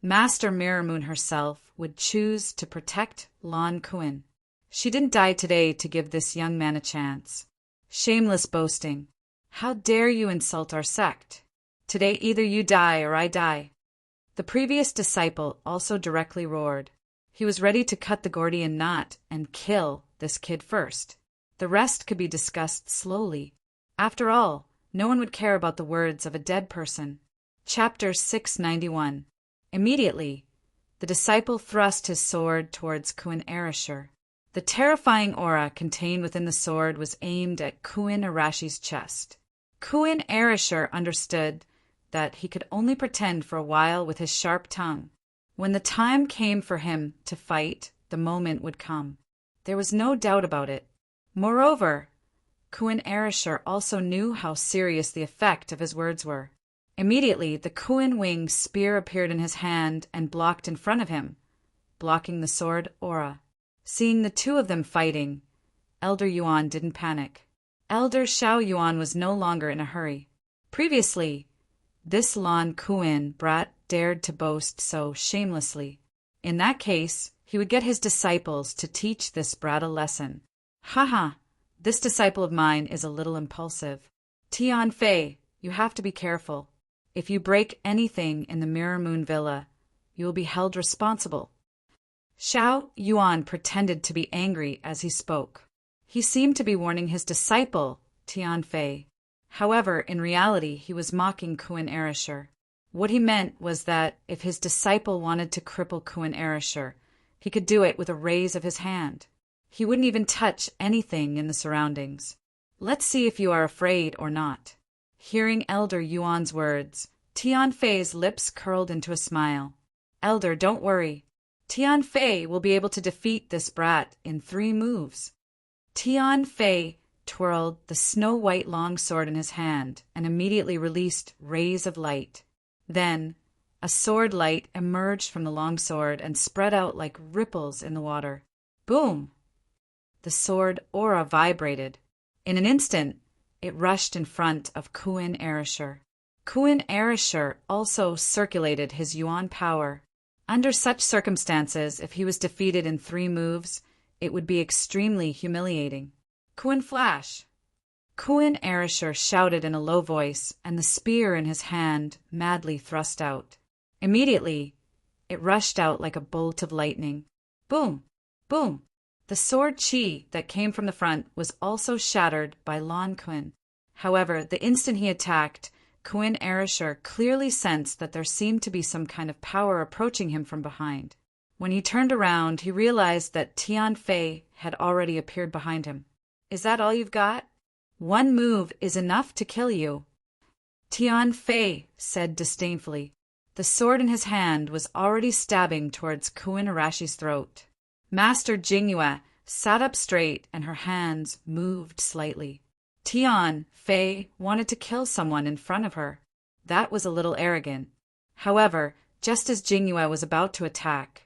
Master Mirror Moon herself would choose to protect Lan Kuan. She didn't die today to give this young man a chance. Shameless boasting. How dare you insult our sect? Today either you die or I die. The previous disciple also directly roared. He was ready to cut the Gordian knot and kill this kid first. The rest could be discussed slowly. After all, no one would care about the words of a dead person. Chapter 691. Immediately, the disciple thrust his sword towards Kuan Erishur. The terrifying aura contained within the sword was aimed at Kuan Arashi's chest. Kuan Erishur understood that he could only pretend for a while with his sharp tongue. When the time came for him to fight, the moment would come. There was no doubt about it. Moreover, Kuan Erishur also knew how serious the effect of his words were. Immediately, the Kuan Wing spear appeared in his hand and blocked in front of him, blocking the sword aura. Seeing the two of them fighting, Elder Yuan didn't panic. Elder Xiao Yuan was no longer in a hurry. Previously, this Lan Kuan brat dared to boast so shamelessly. In that case, he would get his disciples to teach this brat a lesson. Haha, this disciple of mine is a little impulsive. Tian Fei, you have to be careful. If you break anything in the Mirror Moon Villa, you will be held responsible. Xiao Yuan pretended to be angry as he spoke. He seemed to be warning his disciple, Tian Fei. However, in reality, he was mocking Kuan Erishur. What he meant was that if his disciple wanted to cripple Kuan Erishur, he could do it with a raise of his hand. He wouldn't even touch anything in the surroundings. Let's see if you are afraid or not. Hearing Elder Yuan's words, Tian Fei's lips curled into a smile. Elder, don't worry. Tian Fei will be able to defeat this brat in 3 moves. Tian Fei twirled the snow-white long sword in his hand and immediately released rays of light. Then, a sword light emerged from the long sword and spread out like ripples in the water. Boom! The sword aura vibrated. In an instant, it rushed in front of Kuan Erishur. Kuan Erishur also circulated his Yuan power. Under such circumstances, if he was defeated in 3 moves, it would be extremely humiliating. Kuan Flash! Kuan Erishur shouted in a low voice, and the spear in his hand madly thrust out. Immediately, it rushed out like a bolt of lightning. Boom! Boom! The sword chi that came from the front was also shattered by Lan Kuan. However, the instant he attacked, Kuan Erasure clearly sensed that there seemed to be some kind of power approaching him from behind. When he turned around, he realized that Tian Fei had already appeared behind him. "Is that all you've got? One move is enough to kill you," Tian Fei said disdainfully. The sword in his hand was already stabbing towards Kuan Arashi's throat. Master Jingyue sat up straight and her hands moved slightly. Tian Fei wanted to kill someone in front of her. That was a little arrogant. However, just as Jingyue was about to attack,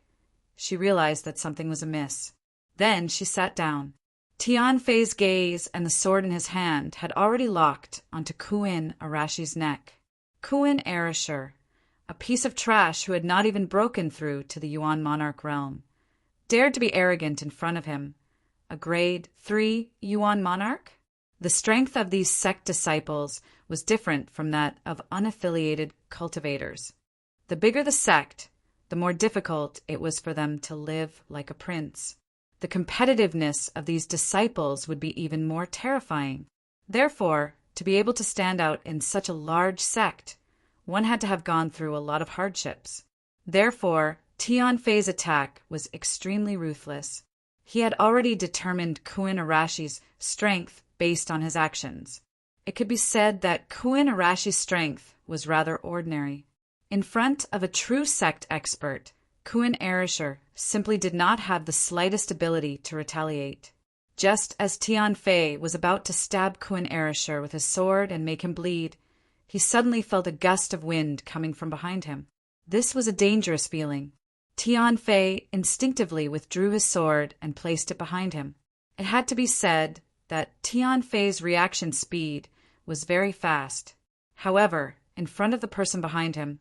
she realized that something was amiss. Then she sat down. Tian Fei's gaze and the sword in his hand had already locked onto Kuan Arashi's neck. Kuan Erasure, a piece of trash who had not even broken through to the Yuan monarch realm, dared to be arrogant in front of him. A grade 3 Yuan monarch? The strength of these sect disciples was different from that of unaffiliated cultivators. The bigger the sect, the more difficult it was for them to live like a prince. The competitiveness of these disciples would be even more terrifying. Therefore, to be able to stand out in such a large sect, one had to have gone through a lot of hardships. Therefore, Tian Fei's attack was extremely ruthless. He had already determined Kuan Arashi's strength based on his actions. It could be said that Kuan Arashi's strength was rather ordinary. In front of a true sect expert, Kuan Erasure simply did not have the slightest ability to retaliate. Just as Tian Fei was about to stab Kuan Erasure with his sword and make him bleed, he suddenly felt a gust of wind coming from behind him. This was a dangerous feeling. Tian Fei instinctively withdrew his sword and placed it behind him. It had to be said that Tian Fei's reaction speed was very fast. However, in front of the person behind him,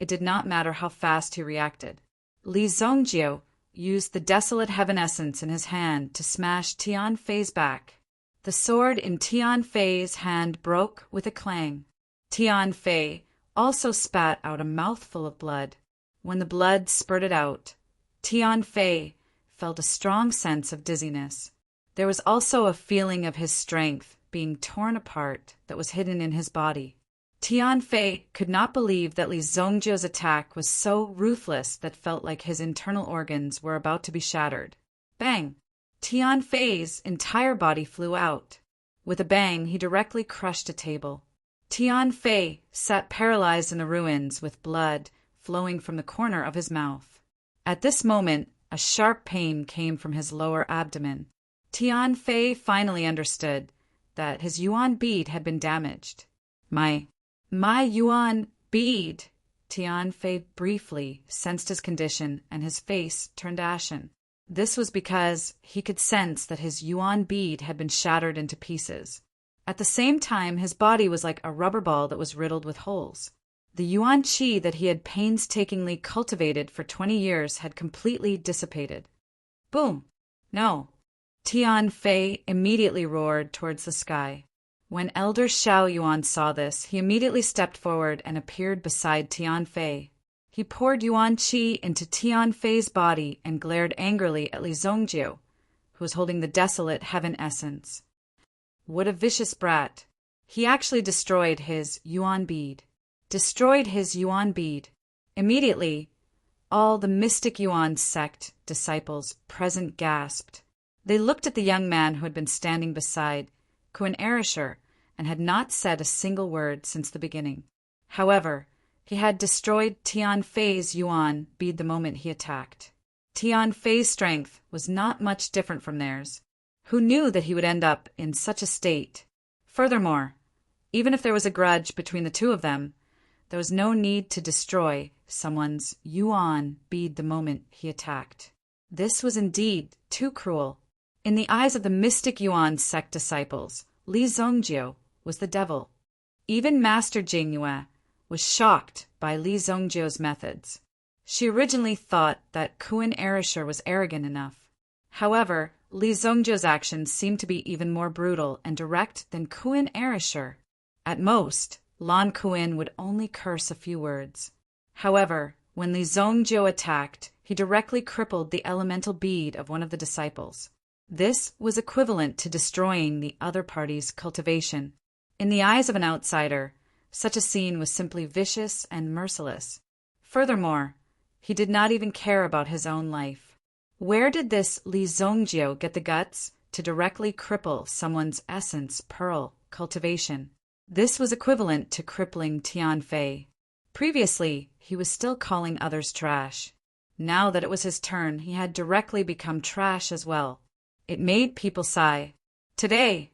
it did not matter how fast he reacted. Li Zongjio used the desolate heaven essence in his hand to smash Tian Fei's back. The sword in Tian Fei's hand broke with a clang. Tian Fei also spat out a mouthful of blood. When the blood spurted out, Tian Fei felt a strong sense of dizziness. There was also a feeling of his strength being torn apart that was hidden in his body. Tian Fei could not believe that Li Zongjio's attack was so ruthless that felt like his internal organs were about to be shattered. Bang! Tian Fei's entire body flew out. With a bang, he directly crushed a table. Tian Fei sat paralyzed in the ruins with blood flowing from the corner of his mouth. At this moment, a sharp pain came from his lower abdomen. Tian Fei finally understood that his yuan bead had been damaged. My yuan bead! Tian Fei briefly sensed his condition and his face turned ashen. This was because he could sense that his yuan bead had been shattered into pieces. At the same time, his body was like a rubber ball that was riddled with holes. The yuan qi that he had painstakingly cultivated for 20 years had completely dissipated. Boom! No! Tian Fei immediately roared towards the sky. When Elder Xiao Yuan saw this, he immediately stepped forward and appeared beside Tian Fei. He poured yuan qi into Tian Fei's body and glared angrily at Li Zongjio, who was holding the desolate heaven essence. What a vicious brat! He actually destroyed his yuan bead. Immediately, all the Mystic Yuan sect disciples present gasped. They looked at the young man who had been standing beside Kuan Erasure and had not said a single word since the beginning. However, he had destroyed Tian Fei's yuan bead the moment he attacked. Tian Fei's strength was not much different from theirs. Who knew that he would end up in such a state? Furthermore, even if there was a grudge between the two of them, there was no need to destroy someone's yuan bead the moment he attacked. This was indeed too cruel. In the eyes of the Mystic Yuan sect disciples, Li Zongjio was the devil. Even Master Jingyue was shocked by Li Zongjio's methods. She originally thought that Kuan Erasure was arrogant enough. However, Li Zongjio's actions seemed to be even more brutal and direct than Kuan Erasure. At most, Lan Kuan would only curse a few words. However, when Li Zongjio attacked, he directly crippled the elemental bead of one of the disciples. This was equivalent to destroying the other party's cultivation. In the eyes of an outsider, such a scene was simply vicious and merciless. Furthermore, he did not even care about his own life. Where did this Li Zongjio get the guts to directly cripple someone's essence, pearl, cultivation? This was equivalent to crippling Tianfei. Previously, he was still calling others trash. Now that it was his turn, he had directly become trash as well. It made people sigh. Today,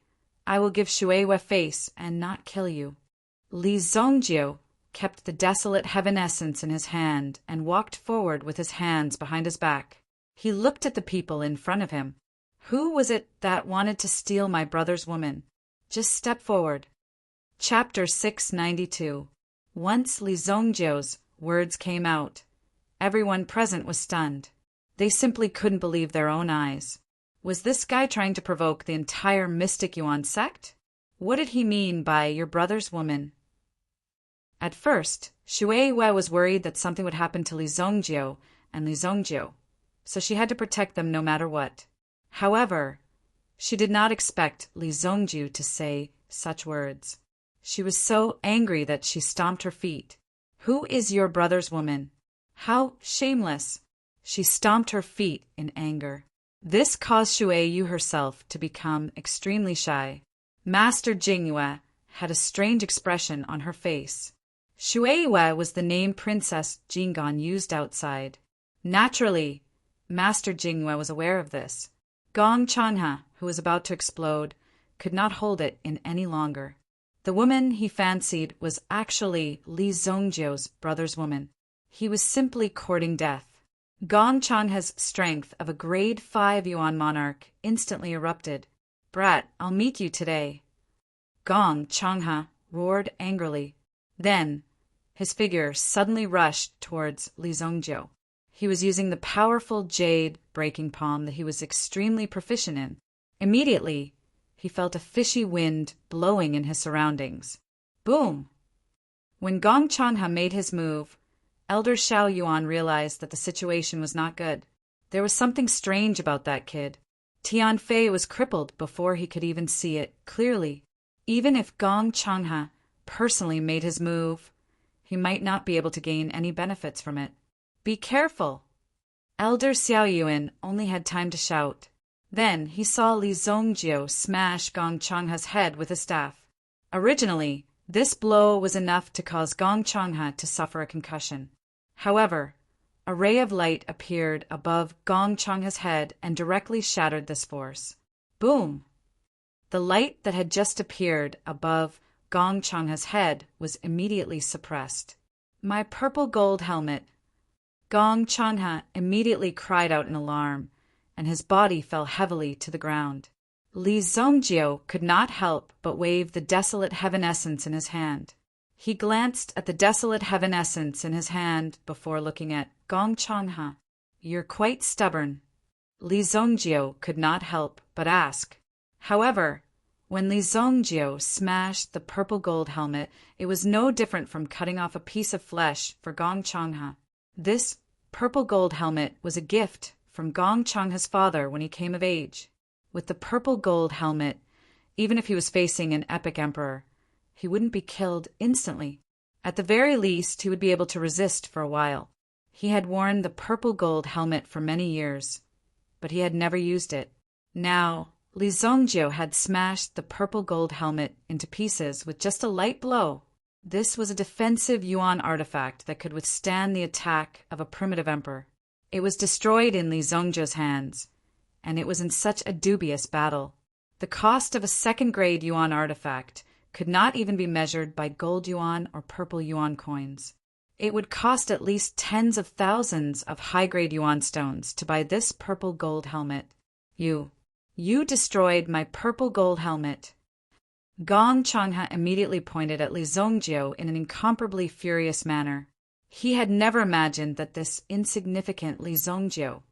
I will give Shueihua face and not kill you. Li Zongjio kept the desolate heaven essence in his hand and walked forward with his hands behind his back. He looked at the people in front of him. Who was it that wanted to steal my brother's woman? Just step forward. Chapter 692. Once Li Zongjio's words came out, everyone present was stunned. They simply couldn't believe their own eyes. Was this guy trying to provoke the entire Mystic Yuan sect? What did he mean by your brother's woman? At first, Shueihua was worried that something would happen to Li Zongjio and Li Zongjio, so she had to protect them no matter what. However, she did not expect Li Zongjio to say such words. She was so angry that she stomped her feet. Who is your brother's woman? How shameless! She stomped her feet in anger. This caused Shueihua herself to become extremely shy. Master Jingyue had a strange expression on her face. Shueihua was the name Princess Jingon used outside. Naturally, Master Jingyue was aware of this. Gong Changhe, who was about to explode, could not hold it in any longer. The woman he fancied was actually Li Zongjio's brother's woman. He was simply courting death. Gong Changhe's strength of a grade 5 Yuan monarch instantly erupted. Brat, I'll meet you today. Gong Changhe roared angrily. Then, his figure suddenly rushed towards Li Zongjio. He was using the powerful jade breaking palm that he was extremely proficient in. Immediately, he felt a fishy wind blowing in his surroundings. Boom! When Gong Changhe made his move, Elder Xiao Yuan realized that the situation was not good. There was something strange about that kid. Tianfei was crippled before he could even see it clearly. Even if Gong Changhe personally made his move, he might not be able to gain any benefits from it. Be careful! Elder Xiao Yuan only had time to shout. Then he saw Li Zongjio smash Gong Changhe's head with a staff. Originally, this blow was enough to cause Gong Changhe to suffer a concussion. However, a ray of light appeared above Gong Changhe's head and directly shattered this force. Boom! The light that had just appeared above Gong Changhe's head was immediately suppressed. My purple gold helmet! Gong Changhe immediately cried out in alarm, and his body fell heavily to the ground. Li Zongjio could not help but wave the desolate heaven essence in his hand. He glanced at the desolate heaven essence in his hand before looking at Gong Changhe. You're quite stubborn. Li Zongjio could not help but ask. However, when Li Zongjio smashed the purple gold helmet, it was no different from cutting off a piece of flesh for Gong Changhe. This purple gold helmet was a gift from Gong Changhe's father when he came of age. With the purple gold helmet, even if he was facing an epic emperor, he wouldn't be killed instantly. At the very least, he would be able to resist for a while. He had worn the purple gold helmet for many years, but he had never used it. Now, Li Zongjio had smashed the purple gold helmet into pieces with just a light blow. This was a defensive Yuan artifact that could withstand the attack of a primitive emperor. It was destroyed in Li Zongjio's hands, and it was in such a dubious battle. The cost of a second-grade Yuan artifact could not even be measured by gold Yuan or purple Yuan coins. It would cost at least tens of thousands of high-grade Yuan stones to buy this purple gold helmet. You destroyed my purple gold helmet. Gong Changhe immediately pointed at Li Zongjio in an incomparably furious manner. He had never imagined that this insignificant Li Zongjio,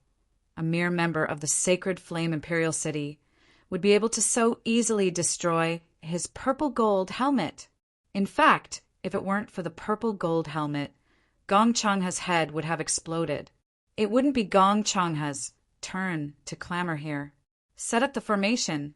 a mere member of the sacred flame imperial city, would be able to so easily destroy his purple gold helmet. In fact, if it weren't for the purple gold helmet, Gong Changhe's head would have exploded. It wouldn't be Gong Changhe's turn to clamor here. set up the formation.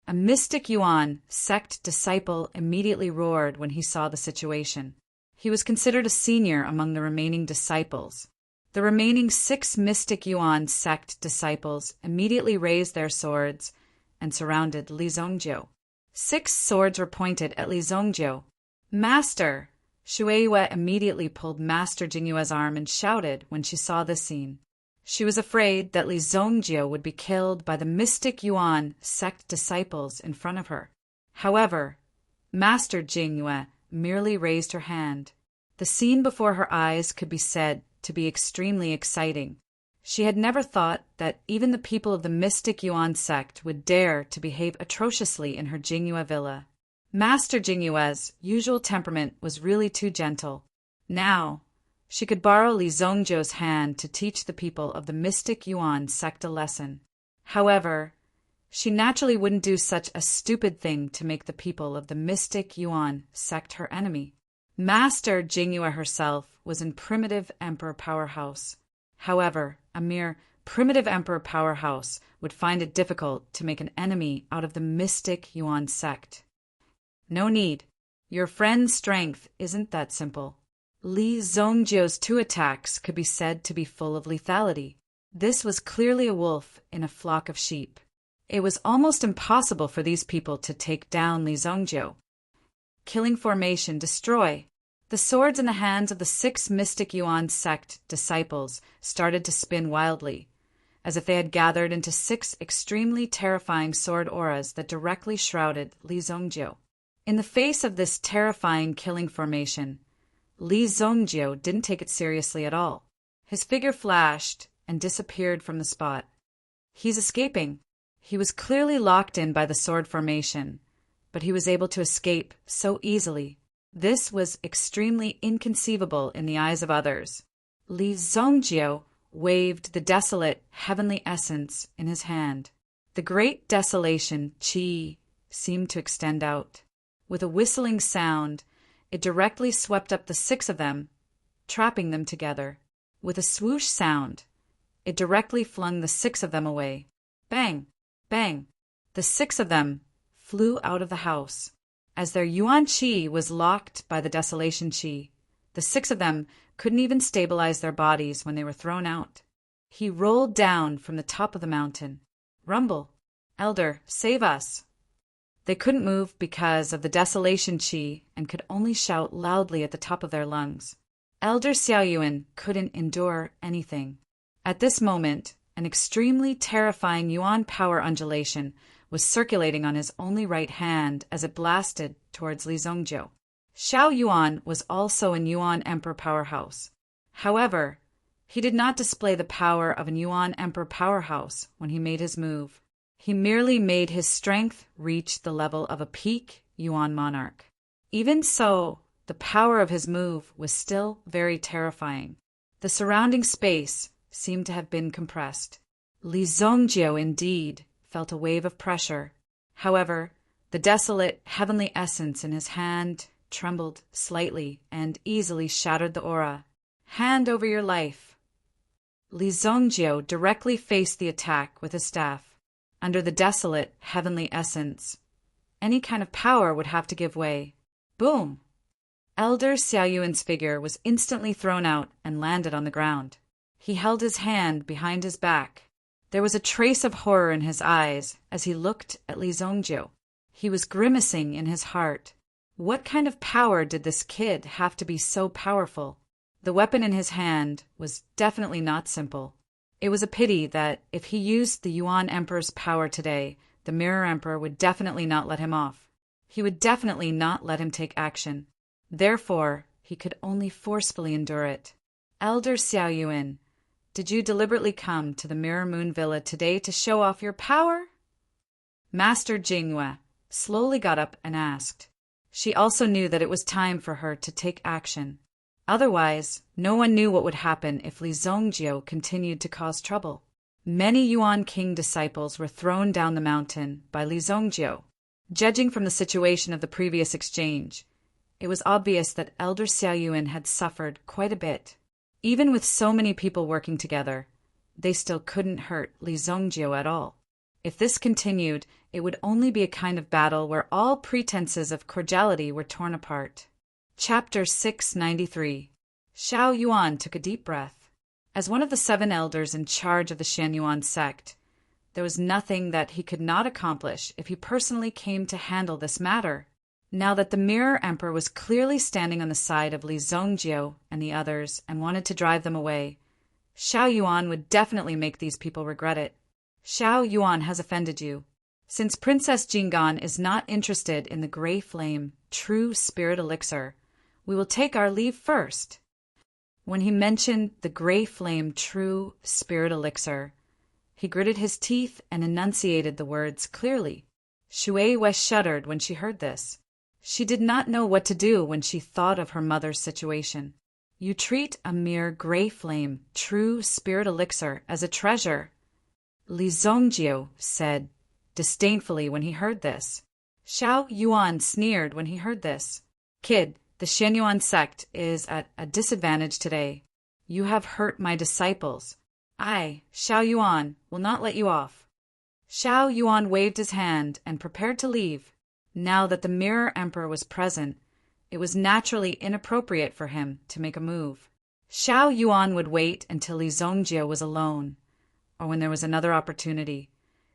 A mystic Yuan sect disciple immediately roared when he saw the situation. He was considered a senior among the remaining disciples. The remaining 6 mystic Yuan sect disciples immediately raised their swords and surrounded Li Zhongjiu. 6 swords were pointed at Li Zhongjiu. "Master!" Shueiyue immediately pulled Master Jingyue's arm and shouted when she saw this scene. She was afraid that Li Zhongjiu would be killed by the mystic Yuan sect disciples in front of her. However, Master Jingyue merely raised her hand. The scene before her eyes could be said to be extremely exciting. She had never thought that even the people of the mystic Yuan sect would dare to behave atrociously in her Jingyue villa. Master Jingyue's usual temperament was really too gentle. Now, she could borrow Li Zhongjiu's hand to teach the people of the mystic Yuan sect a lesson. However, she naturally wouldn't do such a stupid thing to make the people of the mystic Yuan sect her enemy. Master Jingyue herself was in primitive emperor powerhouse. However, a mere primitive emperor powerhouse would find it difficult to make an enemy out of the mystic Yuan sect. No need. Your friend's strength isn't that simple. Li Zhongjiu's 2 attacks could be said to be full of lethality. This was clearly a wolf in a flock of sheep. It was almost impossible for these people to take down Li Zhongjiu. Killing formation, destroy. The swords in the hands of the 6 mystic Yuan sect disciples started to spin wildly, as if they had gathered into 6 extremely terrifying sword auras that directly shrouded Li Zhongjiu. In the face of this terrifying killing formation, Li Zhongjiu didn't take it seriously at all. His figure flashed and disappeared from the spot. He's escaping. He was clearly locked in by the sword formation, but he was able to escape so easily. This was extremely inconceivable in the eyes of others. Li Zhongjiu waved the desolate heavenly essence in his hand. The great desolation qi seemed to extend out. With a whistling sound, it directly swept up the 6 of them, trapping them together. With a swoosh sound, it directly flung the 6 of them away. Bang! Bang! The 6 of them flew out of the house. As their Yuan Qi was locked by the Desolation Qi, the 6 of them couldn't even stabilize their bodies when they were thrown out. He rolled down from the top of the mountain. "Rumble! Elder, save us!" They couldn't move because of the Desolation Qi and could only shout loudly at the top of their lungs. Elder Xiaoyuan couldn't endure anything. At this moment, an extremely terrifying Yuan power undulation was circulating on his only right hand as it blasted towards Li Zhongjiu. Xiao Yuan was also in Yuan Emperor powerhouse. However, he did not display the power of an Yuan Emperor powerhouse when he made his move. He merely made his strength reach the level of a peak Yuan monarch. Even so, the power of his move was still very terrifying. The surrounding space seemed to have been compressed. Li Zhongjiu indeed felt a wave of pressure. However, the desolate heavenly essence in his hand trembled slightly and easily shattered the aura. "Hand over your life." Li Zhongjiu directly faced the attack with his staff. Under the desolate heavenly essence, any kind of power would have to give way. Boom! Elder Xiaoyuan's figure was instantly thrown out and landed on the ground. He held his hand behind his back. There was a trace of horror in his eyes as he looked at Li Zhongjiu. He was grimacing in his heart. What kind of power did this kid have to be so powerful? The weapon in his hand was definitely not simple. It was a pity that if he used the Yuan Emperor's power today, the Mirror Emperor would definitely not let him off. He would definitely not let him take action. Therefore, he could only forcefully endure it. "Elder Xiaoyuan, did you deliberately come to the Mirror Moon Villa today to show off your power?" Master Jingyue slowly got up and asked. She also knew that it was time for her to take action. Otherwise, no one knew what would happen if Li Zhongjiu continued to cause trouble. Many Yuan King disciples were thrown down the mountain by Li Zhongjiu. Judging from the situation of the previous exchange, it was obvious that Elder Xiaoyuan had suffered quite a bit. Even with so many people working together, they still couldn't hurt Li Zhongjiu at all. If this continued, it would only be a kind of battle where all pretenses of cordiality were torn apart. Chapter 693. Xiao Yuan took a deep breath. As one of the 7 elders in charge of the Shan Yuan sect, there was nothing that he could not accomplish if he personally came to handle this matter. Now that the Mirror Emperor was clearly standing on the side of Li Zongjiu and the others and wanted to drive them away, Xiao Yuan would definitely make these people regret it. Xiao Yuan has offended you. Since Princess Jinggan is not interested in the Gray Flame True Spirit Elixir, we will take our leave first. When he mentioned the Gray Flame True Spirit Elixir, he gritted his teeth and enunciated the words clearly. Shui Wei shuddered when she heard this. She did not know what to do when she thought of her mother's situation. You treat a mere Gray Flame True Spirit Elixir as a treasure, Li Zongjiu said disdainfully when he heard this. Xiao Yuan sneered when he heard this. Kid, the Shan Yuan sect is at a disadvantage today. You have hurt my disciples. I, Xiao Yuan, will not let you off. Xiao Yuan waved his hand and prepared to leave. Now that the Mirror Emperor was present, it was naturally inappropriate for him to make a move. Xiao Yuan would wait until Li Zongjiu was alone, or when there was another opportunity.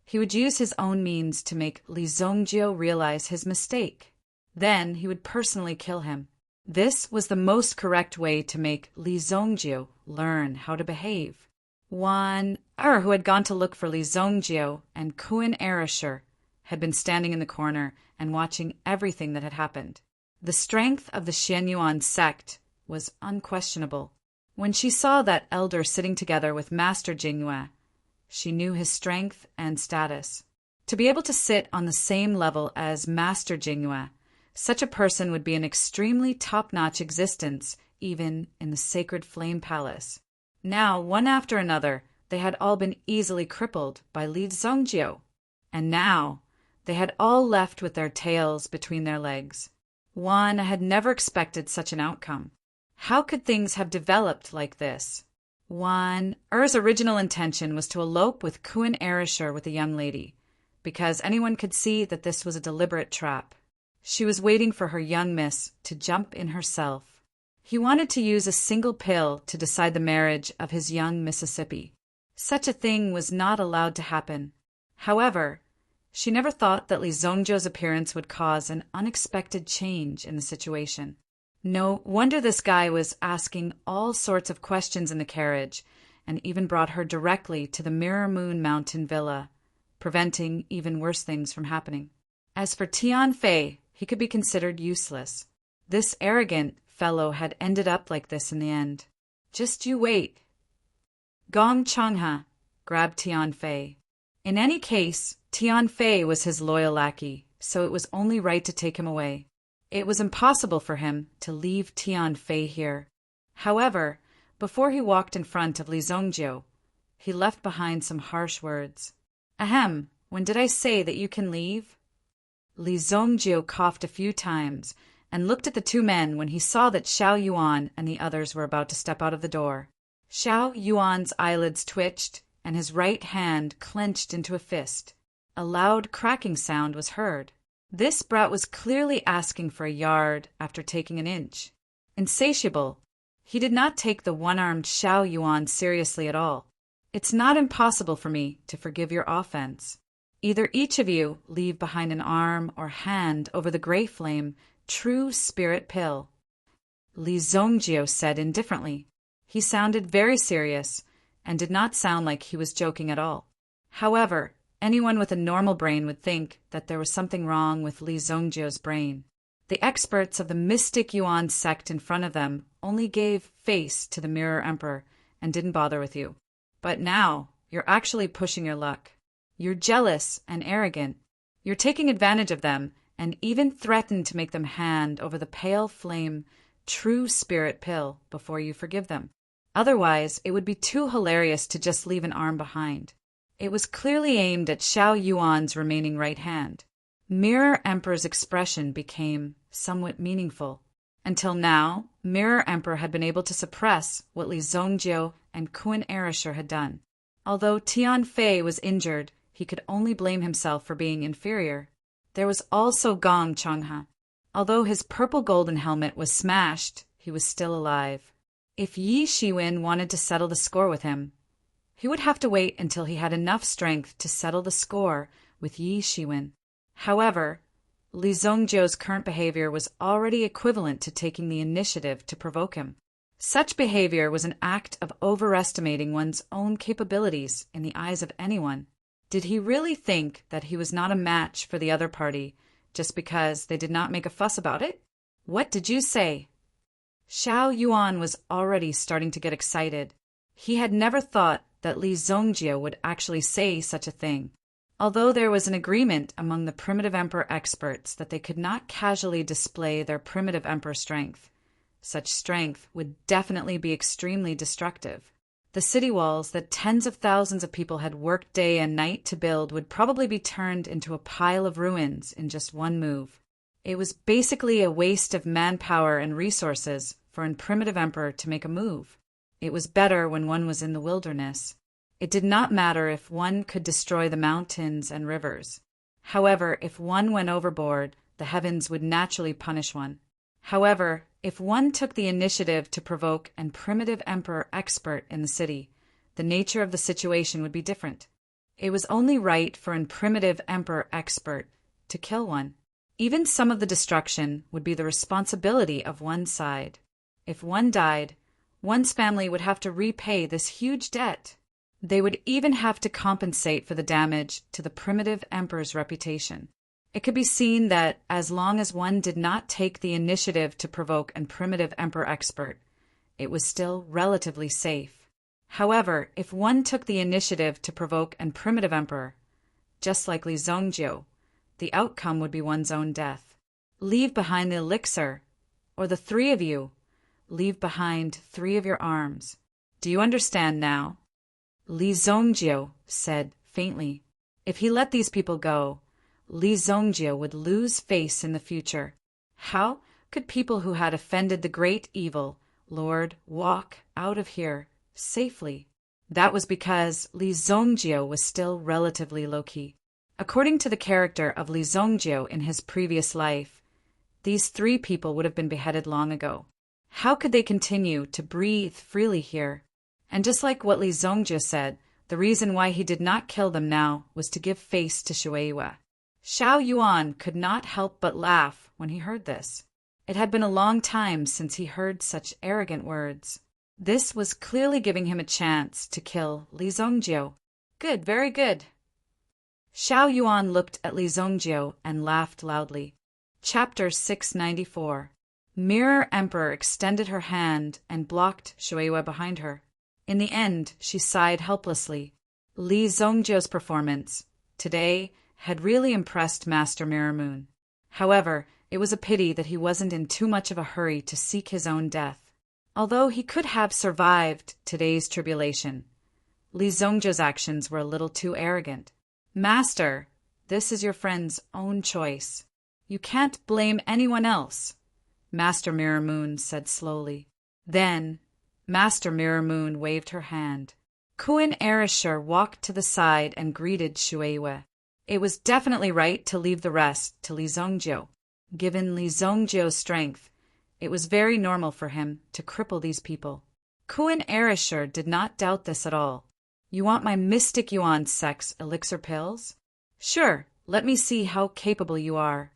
He would use his own means to make Li Zongjiu realize his mistake. Then he would personally kill him. This was the most correct way to make Li Zongjiu learn how to behave. Wan who had gone to look for Li Zongjiu and Kun Erisher, had been standing in the corner and watching everything that had happened. The strength of the Shan Yuan sect was unquestionable. When she saw that elder sitting together with Master Jingyue, she knew his strength and status. To be able to sit on the same level as Master Jingyue, such a person would be an extremely top-notch existence, even in the sacred Flame Palace. Now, one after another, they had all been easily crippled by Li Zongjiu, and now they had all left with their tails between their legs. Wan had never expected such an outcome. How could things have developed like this? Wan Er's original intention was to elope with Kun Erisher with a young lady, because anyone could see that this was a deliberate trap. She was waiting for her young miss to jump in herself. He wanted to use a single pill to decide the marriage of his young Mississippi. Such a thing was not allowed to happen. However, she never thought that Li Zongjiu's appearance would cause an unexpected change in the situation. No wonder this guy was asking all sorts of questions in the carriage, and even brought her directly to the Mirror Moon Mountain Villa, preventing even worse things from happening. As for Tian Fei, he could be considered useless. This arrogant fellow had ended up like this in the end. Just you wait. Gong Changhe grabbed Tian Fei. In any case, Tian Fei was his loyal lackey, so it was only right to take him away. It was impossible for him to leave Tian Fei here. However, before he walked in front of Li Zongjiu, he left behind some harsh words. Ahem, when did I say that you can leave? Li Zongjiu coughed a few times and looked at the 2 men when he saw that Xiao Yuan and the others were about to step out of the door. Xiao Yuan's eyelids twitched and his right hand clenched into a fist. A loud cracking sound was heard. This brat was clearly asking for a yard after taking an inch. Insatiable, he did not take the one-armed Xiao Yuan seriously at all. It's not impossible for me to forgive your offense. Either each of you leave behind an arm or hand over the Gray Flame True Spirit Pill. Li Zongjiu said indifferently. He sounded very serious and did not sound like he was joking at all. However, anyone with a normal brain would think that there was something wrong with Li Zongjiu's brain. The experts of the Mystic Yuan sect in front of them only gave face to the Mirror Emperor and didn't bother with you. But now, you're actually pushing your luck. You're jealous and arrogant. You're taking advantage of them and even threatened to make them hand over the Pale Flame True Spirit Pill before you forgive them. Otherwise, it would be too hilarious to just leave an arm behind. It was clearly aimed at Xiao Yuan's remaining right hand. Mirror Emperor's expression became somewhat meaningful. Until now, Mirror Emperor had been able to suppress what Li Zongjiu and Kun Erisher had done. Although Tian Fei was injured, he could only blame himself for being inferior. There was also Gong Changha. Although his purple golden helmet was smashed, he was still alive. If Yi Shiwen wanted to settle the score with him, he would have to wait until he had enough strength to settle the score with Yi Shiwen. However, Li Zongjiu's current behavior was already equivalent to taking the initiative to provoke him. Such behavior was an act of overestimating one's own capabilities in the eyes of anyone. Did he really think that he was not a match for the other party just because they did not make a fuss about it? What did you say? Xiao Yuan was already starting to get excited. He had never thought that Li Zongjiu would actually say such a thing. Although there was an agreement among the primitive emperor experts that they could not casually display their primitive emperor strength, such strength would definitely be extremely destructive. The city walls that tens of thousands of people had worked day and night to build would probably be turned into a pile of ruins in just one move. It was basically a waste of manpower and resources for a primitive emperor to make a move. It was better when one was in the wilderness. It did not matter if one could destroy the mountains and rivers. However, if one went overboard, the heavens would naturally punish one. However, if one took the initiative to provoke a primitive emperor expert in the city, the nature of the situation would be different. It was only right for a primitive emperor expert to kill one. Even some of the destruction would be the responsibility of one side. If one died, one's family would have to repay this huge debt. They would even have to compensate for the damage to the primitive emperor's reputation. It could be seen that as long as one did not take the initiative to provoke a primitive emperor expert, it was still relatively safe. However, if one took the initiative to provoke a primitive emperor, just like Li Zongjiu, the outcome would be one's own death. Leave behind the elixir, or the three of you, leave behind 3 of your arms. Do you understand now? Li Zongjiu said faintly. If he let these people go, Li Zongjiu would lose face in the future. How could people who had offended the great evil Lord walk out of here safely? That was because Li Zongjiu was still relatively low-key. According to the character of Li Zongjiu in his previous life, these 3 people would have been beheaded long ago. How could they continue to breathe freely here? And just like what Li Zongjiu said, the reason why he did not kill them now was to give face to Shueihua. Xiao Yuan could not help but laugh when he heard this. It had been a long time since he heard such arrogant words. This was clearly giving him a chance to kill Li Zongjiu. Good, very good. Xiao Yuan looked at Li Zongjiu and laughed loudly. Chapter 694. Mirror Emperor extended her hand and blocked Shueihua behind her. In the end, she sighed helplessly. Li Zongjiu's performance today had really impressed Master Mirror Moon. However, it was a pity that he wasn't in too much of a hurry to seek his own death. Although he could have survived today's tribulation, Li Zongjiu's actions were a little too arrogant. Master, this is your friend's own choice. You can't blame anyone else, Master Mirror Moon said slowly. Then, Master Mirror Moon waved her hand. Kuan Erishur walked to the side and greeted Shueihua. It was definitely right to leave the rest to Li Zongjiu. Given Li Zongjiu's strength, it was very normal for him to cripple these people. Kuan Erishur did not doubt this at all. You want my Mystic Yuan Sex elixir pills? Sure, let me see how capable you are.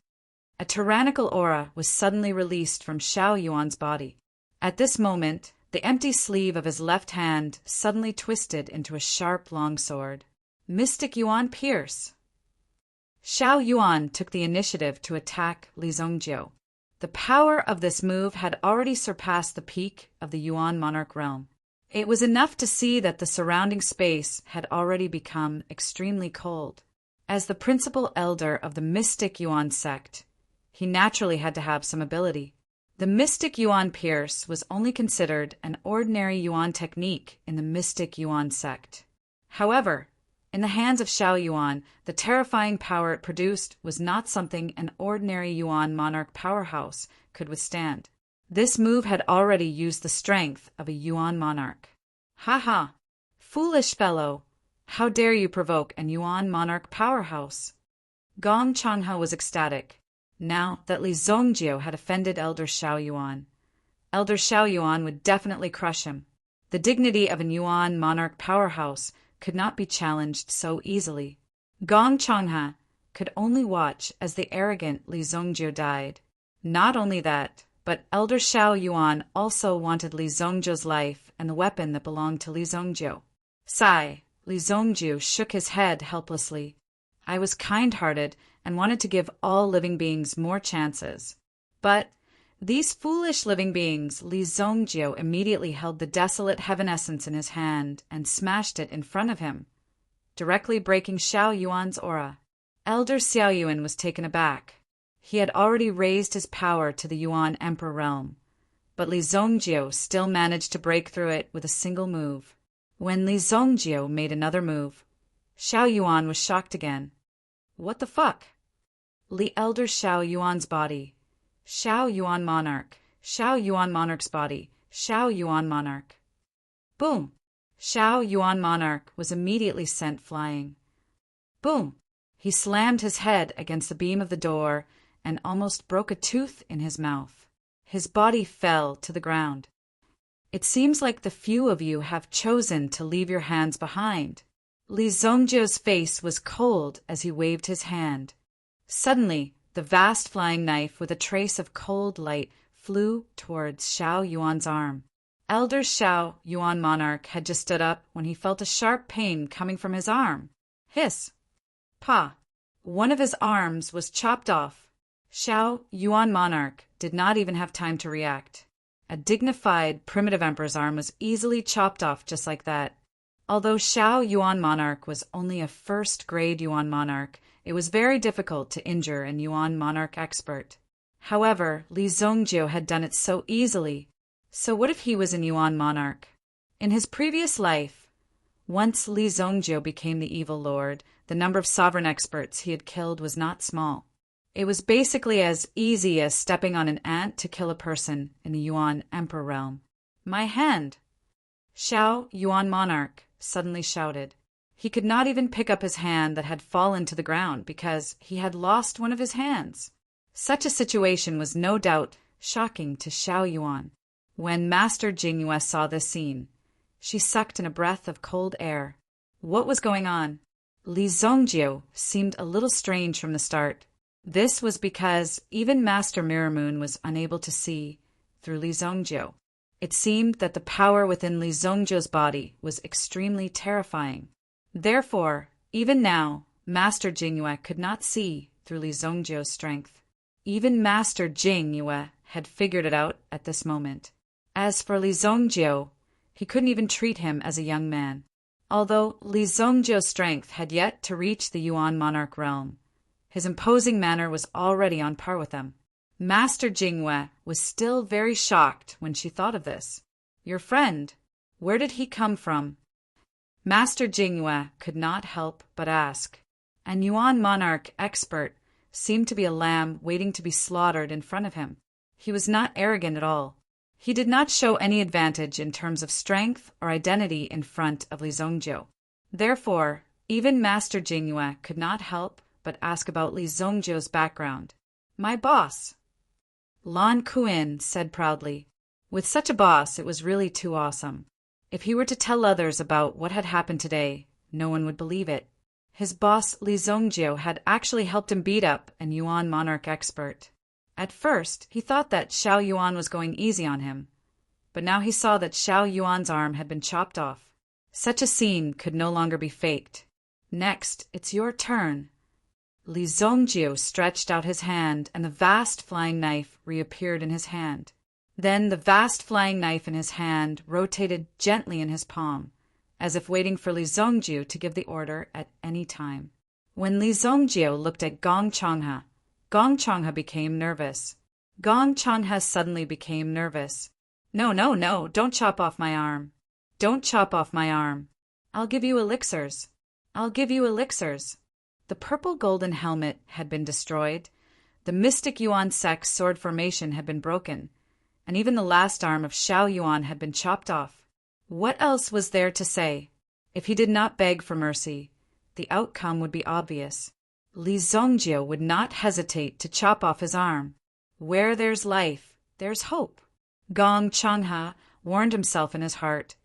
A tyrannical aura was suddenly released from Xiao Yuan's body. At this moment, the empty sleeve of his left hand suddenly twisted into a sharp longsword. Mystic Yuan Pierce. Xiao Yuan took the initiative to attack Li Zongjiu. The power of this move had already surpassed the peak of the Yuan monarch realm. It was enough to see that the surrounding space had already become extremely cold. As the principal elder of the Mystic Yuan sect, he naturally had to have some ability. The Mystic Yuan Pierce was only considered an ordinary Yuan technique in the Mystic Yuan sect. However, in the hands of Xiao Yuan, the terrifying power it produced was not something an ordinary Yuan monarch powerhouse could withstand. This move had already used the strength of a Yuan monarch. Ha ha! Foolish fellow! How dare you provoke an Yuan monarch powerhouse? Gong Changhe was ecstatic, now that Li Zongjio had offended Elder Xiao Yuan. Elder Xiao Yuan would definitely crush him. The dignity of an Yuan monarch powerhouse could not be challenged so easily. Gong Changhe could only watch as the arrogant Li Zongjio died. Not only that, but Elder Xiao Yuan also wanted Li Zongjio's life and the weapon that belonged to Li Zongjio. Sigh, Li Zongjio shook his head helplessly. I was kind-hearted and wanted to give all living beings more chances. But these foolish living beings, Li Zongjio immediately held the desolate heaven essence in his hand and smashed it in front of him, directly breaking Xiao Yuan's aura. Elder Xiao Yuan was taken aback. He had already raised his power to the Yuan Emperor realm, but Li Zongjio still managed to break through it with a single move. When Li Zongjio made another move, Xiao Yuan was shocked again. What the fuck? Li Elder Xiao Yuan's body. Xiao Yuan Monarch. Xiao Yuan Monarch's body. Xiao Yuan Monarch. Boom! Xiao Yuan Monarch was immediately sent flying. Boom! He slammed his head against the beam of the door and almost broke a tooth in his mouth. His body fell to the ground. It seems like the few of you have chosen to leave your hands behind. Li Zongjio's face was cold as he waved his hand. Suddenly, the vast flying knife with a trace of cold light flew towards Xiao Yuan's arm. Elder Xiao Yuan Monarch had just stood up when he felt a sharp pain coming from his arm. Hiss! Pa! One of his arms was chopped off. Xiao Yuan Monarch did not even have time to react. A dignified, primitive emperor's arm was easily chopped off just like that. Although Xiao Yuan Monarch was only a first-grade Yuan Monarch, it was very difficult to injure an Yuan Monarch expert. However, Li Zongjio had done it so easily. So what if he was an Yuan Monarch? In his previous life, once Li Zongjio became the evil lord, the number of sovereign experts he had killed was not small. It was basically as easy as stepping on an ant to kill a person in the Yuan Emperor realm. My hand! Xiao Yuan Monarch suddenly shouted. He could not even pick up his hand that had fallen to the ground because he had lost one of his hands. Such a situation was no doubt shocking to Xiao Yuan. When Master Jingyue saw this scene, she sucked in a breath of cold air. What was going on? Li Zongjio seemed a little strange from the start. This was because even Master Mirror Moon was unable to see through Li Zongjio. It seemed that the power within Li Zongjio's body was extremely terrifying. Therefore, even now, Master Jingyue could not see through Li Zongjio's strength. Even Master Jingyue had figured it out at this moment. As for Li Zongjio, he couldn't even treat him as a young man. Although Li Zongjio's strength had yet to reach the Yuan monarch realm, his imposing manner was already on par with them. Master Jingyue was still very shocked when she thought of this. Your friend, where did he come from? Master Jingyue could not help but ask. An Yuan monarch expert seemed to be a lamb waiting to be slaughtered in front of him. He was not arrogant at all. He did not show any advantage in terms of strength or identity in front of Li Zongjio. Therefore, even Master Jingyue could not help but ask about Li Zongjio's background. My boss, Lan Kuin said proudly. With such a boss, it was really too awesome. If he were to tell others about what had happened today, no one would believe it. His boss, Li Zongjio, had actually helped him beat up an Yuan monarch expert. At first, he thought that Xiao Yuan was going easy on him, but now he saw that Xiao Yuan's arm had been chopped off. Such a scene could no longer be faked. Next, it's your turn. Li Zongjio stretched out his hand, and the vast flying knife reappeared in his hand. Then the vast flying knife in his hand rotated gently in his palm, as if waiting for Li Zongjio to give the order at any time. When Li Zongjio looked at Gong Changhe became nervous. Gong Changhe suddenly became nervous. No, don't chop off my arm. Don't chop off my arm. I'll give you elixirs. The purple golden helmet had been destroyed, the mystic Yuan Sek's sword formation had been broken, and even the last arm of Xiao Yuan had been chopped off. What else was there to say? If he did not beg for mercy, the outcome would be obvious. Li Zongjio would not hesitate to chop off his arm. Where there's life, there's hope. Gong Changha warned himself in his heart,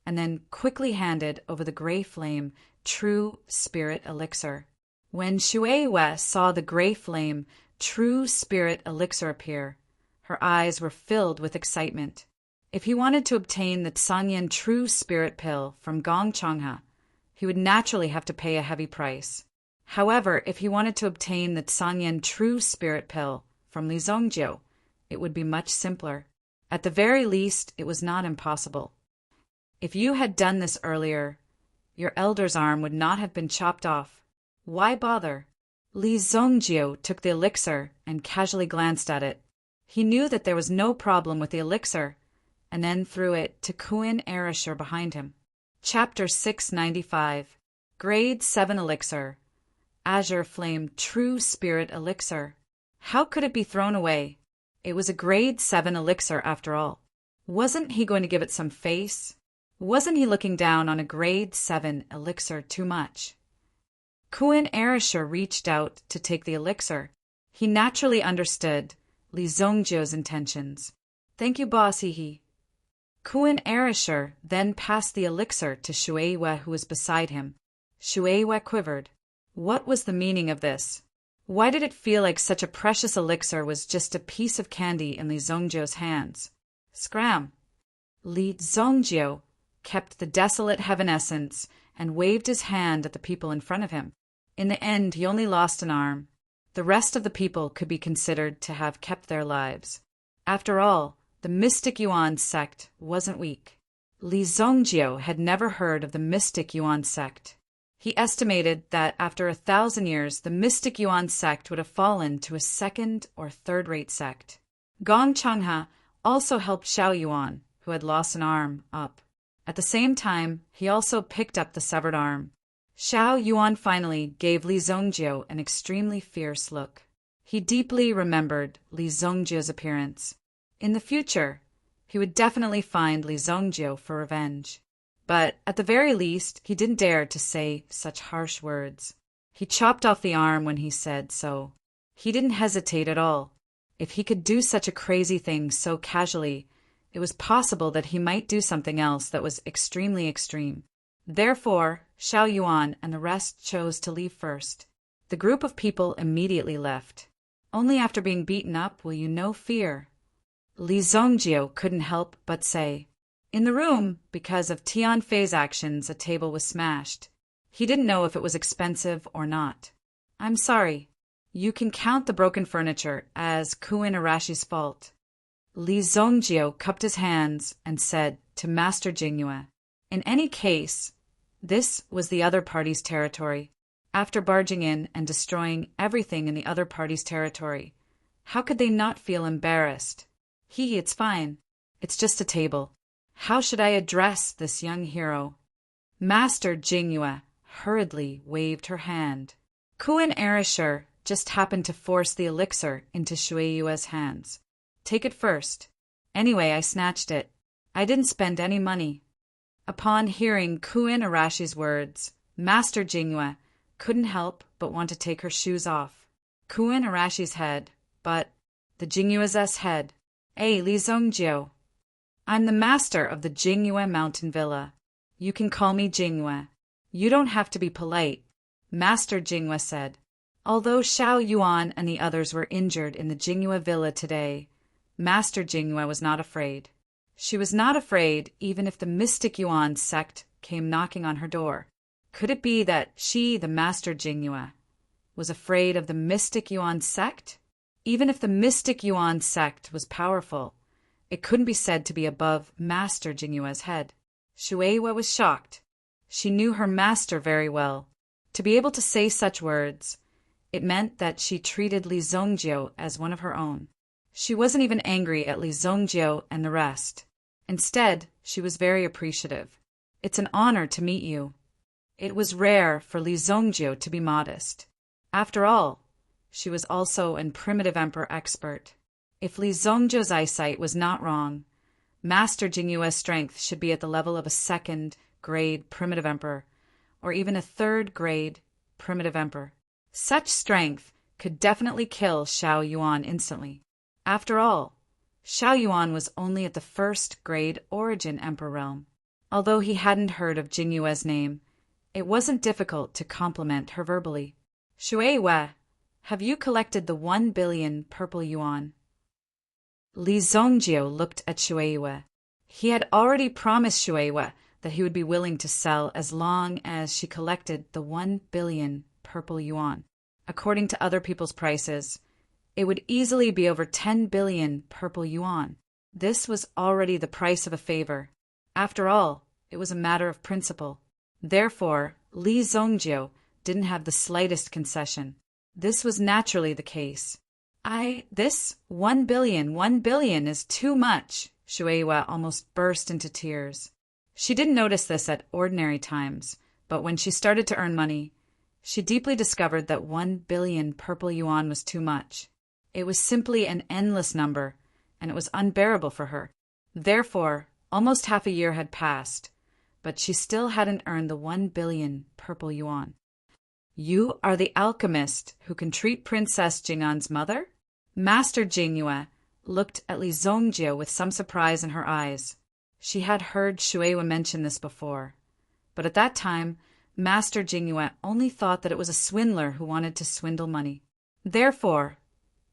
and then quickly handed over the gray flame true spirit elixir. When Shui saw the gray flame true spirit elixir appear, her eyes were filled with excitement. If he wanted to obtain the Tsanyan true spirit pill from Gong Changha, he would naturally have to pay a heavy price. However, if he wanted to obtain the Tsanyan true spirit pill from Li Zongjio, it would be much simpler. At the very least, it was not impossible. If you had done this earlier, your elder's arm would not have been chopped off. Why bother? Li Zongjio took the elixir and casually glanced at it. He knew that there was no problem with the elixir, and then threw it to Kuin Erasure behind him. Chapter 695. Grade 7 Elixir. Azure Flame True Spirit Elixir. How could it be thrown away? It was a grade 7 elixir after all. Wasn't he going to give it some face? Wasn't he looking down on a grade 7 elixir too much? Kuin Erasure reached out to take the elixir. He naturally understood Li Zongjio's intentions. Thank you, boss, he. Kuin Erasure then passed the elixir to Shuiwa, who was beside him. Shuiwa quivered. What was the meaning of this? Why did it feel like such a precious elixir was just a piece of candy in Li Zongjio's hands? Scram! Li Zongjio kept the desolate heaven essence and waved his hand at the people in front of him. In the end, he only lost an arm. The rest of the people could be considered to have kept their lives. After all, the Mystic Yuan sect wasn't weak. Li Zongjio had never heard of the Mystic Yuan sect. He estimated that after 1,000 years, the Mystic Yuan sect would have fallen to a second or third-rate sect. Gong Changha also helped Xiao Yuan, who had lost an arm, up. At the same time, he also picked up the severed arm. Xiao Yuan finally gave Li Zongjio an extremely fierce look. He deeply remembered Li Zongjio's appearance. In the future, he would definitely find Li Zongjio for revenge. But at the very least, he didn't dare to say such harsh words. He chopped off the arm when he said so. He didn't hesitate at all. If he could do such a crazy thing so casually, it was possible that he might do something else that was extremely extreme. Therefore, Xiao Yuan and the rest chose to leave first. The group of people immediately left. Only after being beaten up will you know fear. Li Zongjio couldn't help but say. In the room, because of Tian Fei's actions, a table was smashed. He didn't know if it was expensive or not. I'm sorry. You can count the broken furniture as Kuin Arashi's fault. Li Zongjio cupped his hands and said to Master Jingyue, in any case, this was the other party's territory. After barging in and destroying everything in the other party's territory, how could they not feel embarrassed? It's fine. It's just a table. How should I address this young hero? Master Jingyue hurriedly waved her hand. Kuin Erasure just happened to force the elixir into Shuiyue's hands. Take it first. Anyway, I snatched it. I didn't spend any money. Upon hearing Kuin Arashi's words, Master Jingyue couldn't help but want to take her shoes off. Kuin Arashi's head, but the Jingyue's head. Hey, Li Zongjio. I'm the master of the Jingyue Mountain Villa. You can call me Jingyue. You don't have to be polite, Master Jingyue said. Although Xiao Yuan and the others were injured in the Jingyue Villa today, Master Jingyue was not afraid. She was not afraid even if the Mystic Yuan sect came knocking on her door. Could it be that she, the Master Jingyue, was afraid of the Mystic Yuan sect? Even if the Mystic Yuan sect was powerful, it couldn't be said to be above Master Jingyue's head. Shuiwa was shocked. She knew her master very well. To be able to say such words, it meant that she treated Li Zongjio as one of her own. She wasn't even angry at Li Zongjio and the rest. Instead, she was very appreciative. It's an honor to meet you. It was rare for Li Zongjio to be modest. After all, she was also an primitive emperor expert. If Li Zongjio's eyesight was not wrong, Master Jingyue's strength should be at the level of a second grade primitive emperor, or even a third grade primitive emperor. Such strength could definitely kill Xiao Yuan instantly. After all, Xiao Yuan was only at the first grade origin emperor realm. Although he hadn't heard of Jing Yue's name, it wasn't difficult to compliment her verbally. Shui Yue, have you collected the 1 billion purple yuan? Li Zongjiu looked at Shui Yue. He had already promised Shui Yue that he would be willing to sell as long as she collected the 1 billion purple yuan. According to other people's prices, it would easily be over 10 billion purple yuan. This was already the price of a favor. After all, it was a matter of principle. Therefore, Li Zongjiu didn't have the slightest concession. This was naturally the case. This 1 billion is too much. Shui Yue almost burst into tears. She didn't notice this at ordinary times, but when she started to earn money, she deeply discovered that 1 billion purple yuan was too much. It was simply an endless number, and it was unbearable for her. Therefore, almost half a year had passed, but she still hadn't earned the 1 billion purple yuan. You are the alchemist who can treat Princess Jing'an's mother? Master Jing Yue looked at Li Zongjiu with some surprise in her eyes. She had heard Shui Yue mention this before, but at that time, Master Jing Yue only thought that it was a swindler who wanted to swindle money. Therefore,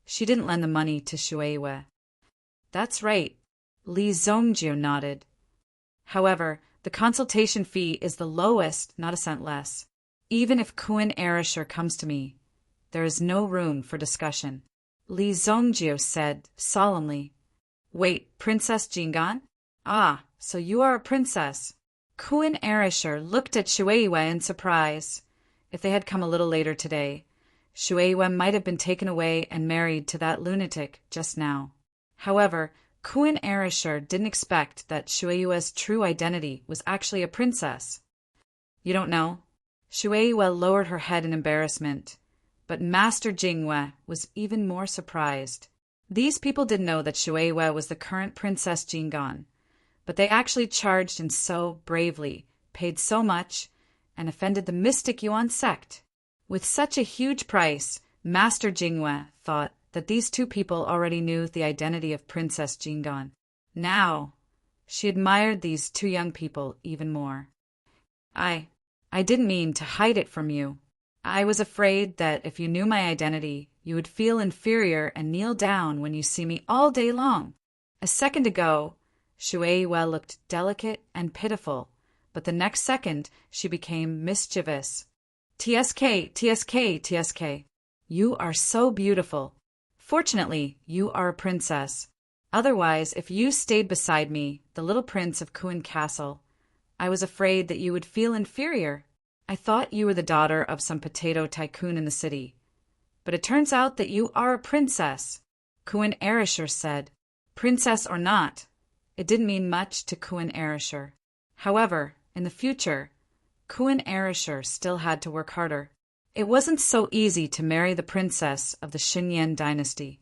she didn't lend the money to Shui Yue. That's right, Li Zongjiu nodded. However, the consultation fee is the lowest, not a cent less. Even if Kun Erisher comes to me, there is no room for discussion. Li Zongjiu said solemnly. Wait, Princess Jing'an? Ah, so you are a princess. Kun Erisher looked at Shui Yue in surprise. If they had come a little later today, Shui Yue might have been taken away and married to that lunatic just now. However, Kun Erisher didn't expect that Shui Yue's true identity was actually a princess. You don't know? Shui Yue lowered her head in embarrassment, but Master Jing Yue was even more surprised. These people didn't know that Shui Yue was the current Princess Jing'an, but they actually charged and so bravely, paid so much, and offended the mystic Yuan sect. With such a huge price, Master Jing Yue thought that these two people already knew the identity of Princess Jing'an. Now, she admired these two young people even more. I didn't mean to hide it from you. I was afraid that if you knew my identity, you would feel inferior and kneel down when you see me all day long. A second ago, Shui Yue looked delicate and pitiful, but the next second she became mischievous. TSK, TSK, TSK. You are so beautiful. Fortunately, you are a princess. Otherwise, if you stayed beside me, the little prince of Kun Castle, I was afraid that you would feel inferior. I thought you were the daughter of some potato tycoon in the city. But it turns out that you are a princess. Kun Erisher said. Princess or not, it didn't mean much to Kun Erisher. However, in the future, Kun Erisher still had to work harder. It wasn't so easy to marry the princess of the Xinyan dynasty.